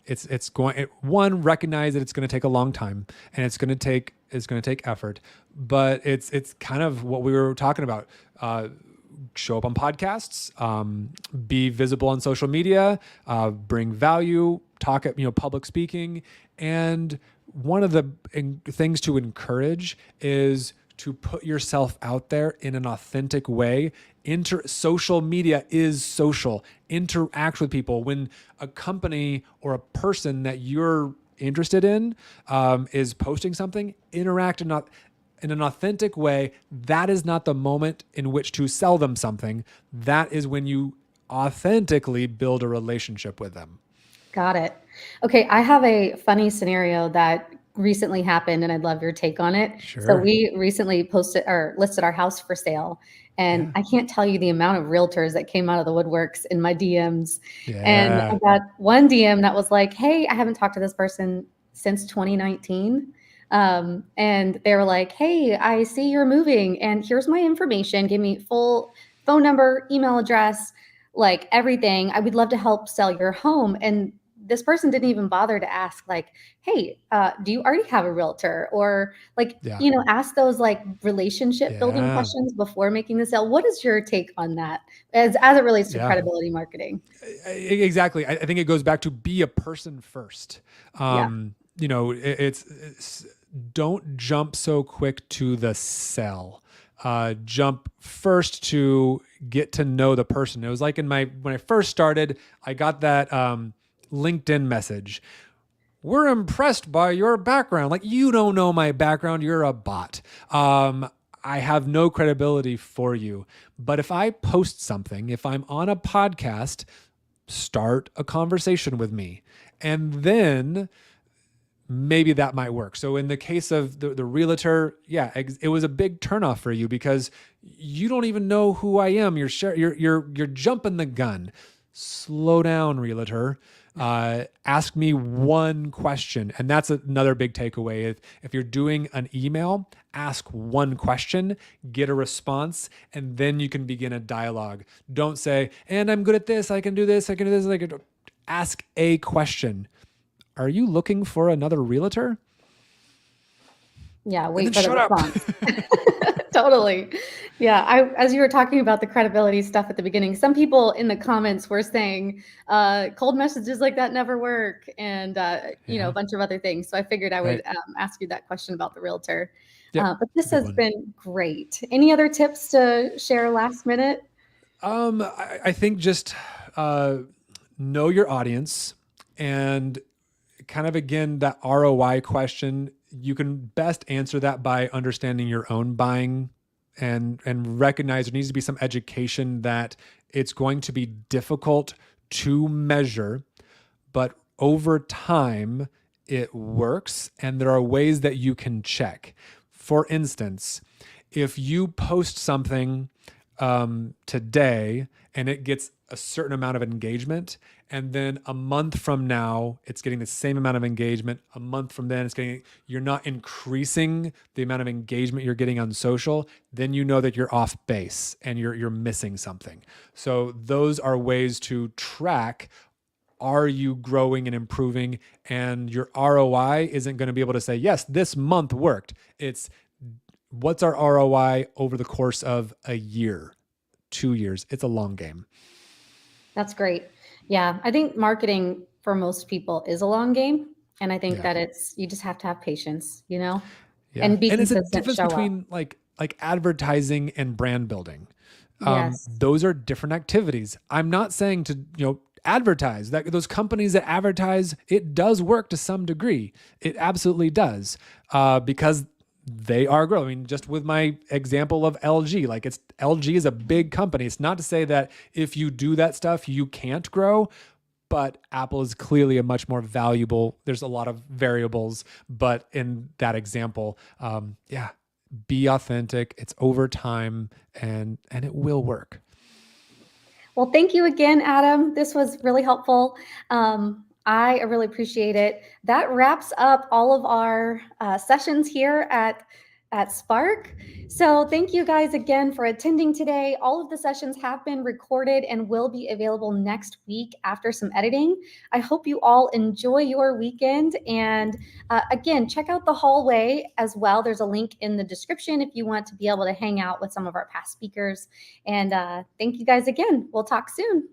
it's going, one, recognize that it's going to take a long time, and it's going to take effort, but it's kind of what we were talking about. Show up on podcasts, be visible on social media, bring value, talk at, public speaking. And one of the things to encourage is to put yourself out there in an authentic way. Social media is social. Interact with people. When a company or a person that you're interested in is posting something, interact in an authentic way. That is not the moment in which to sell them something. That is when you authentically build a relationship with them. Got it. Okay, I have a funny scenario that recently happened, and I'd love your take on it. So Sure. we recently posted or listed our house for sale, and I can't tell you the amount of realtors that came out of the woodworks in my DMs. And I Yeah. got one DM that was like, "Hey, I haven't talked to this person since 2019." And they were like, "Hey, I see you're moving, and here's my information. Give me full phone number, email address, like everything. I would love to help sell your home." And this person didn't even bother to ask, like, "Hey, do you already have a realtor?" Or like, Yeah. ask those like relationship building Yeah. questions before making the sale. What is your take on that as it relates to Yeah. credibility marketing? Exactly. I think it goes back to be a person first. Yeah. It's don't jump so quick to the sell. Jump first to get to know the person. It was like when I first started, I got that LinkedIn message. "We're impressed by your background." Like, you don't know my background. You're a bot. I have no credibility for you. But if I post something, if I'm on a podcast, start a conversation with me. And then maybe that might work. So in the case of the realtor, yeah, it was a big turnoff for you because you don't even know who I am. You're jumping the gun. Slow down, realtor. Ask me one question. And that's another big takeaway. If you're doing an email, ask one question, get a response, and then you can begin a dialogue. Don't say, "And I'm good at this, I can do this, I can do this." Ask a question. "Are you looking for another realtor?" Yeah, And wait then for the shut up. response. Totally. Yeah, as you were talking about the credibility stuff at the beginning, some people in the comments were saying cold messages like that never work, and a bunch of other things. So I figured I would Right. ask you that question about the realtor. Yep, But this good has one. been great. Any other tips to share last minute? I think just know your audience, and kind of, again, that ROI question, you can best answer that by understanding your own buying and recognize there needs to be some education that it's going to be difficult to measure, but over time it works, and there are ways that you can check. For instance, if you post something today and it gets a certain amount of engagement, and then a month from now it's getting the same amount of engagement, a month from then you're not increasing the amount of engagement you're getting on social, then you know that you're off base and you're missing something. So those are ways to track, are you growing and improving? And your ROI isn't going to be able to say, yes, this month worked. It's, what's our ROI over the course of a year, 2 years? It's a long game. That's great. Yeah, I think marketing for most people is a long game. And I think Yeah. that you just have to have patience, Yeah. and be And it's a consistent, difference show up. between like advertising and brand building. Yes. Those are different activities. I'm not saying to, advertise. That those companies that advertise, it does work to some degree. It absolutely does. Because they are growing. I mean, just with my example of LG, like LG is a big company. It's not to say that if you do that stuff, you can't grow, but Apple is clearly a much more valuable. There's a lot of variables, but in that example, yeah, be authentic. It's over time and it will work. Well, thank you again, Adam. This was really helpful. I really appreciate it. That wraps up all of our sessions here at Spark. So thank you guys again for attending today. All of the sessions have been recorded and will be available next week after some editing. I hope you all enjoy your weekend. And again, check out the hallway as well. There's a link in the description if you want to be able to hang out with some of our past speakers. And thank you guys again. We'll talk soon.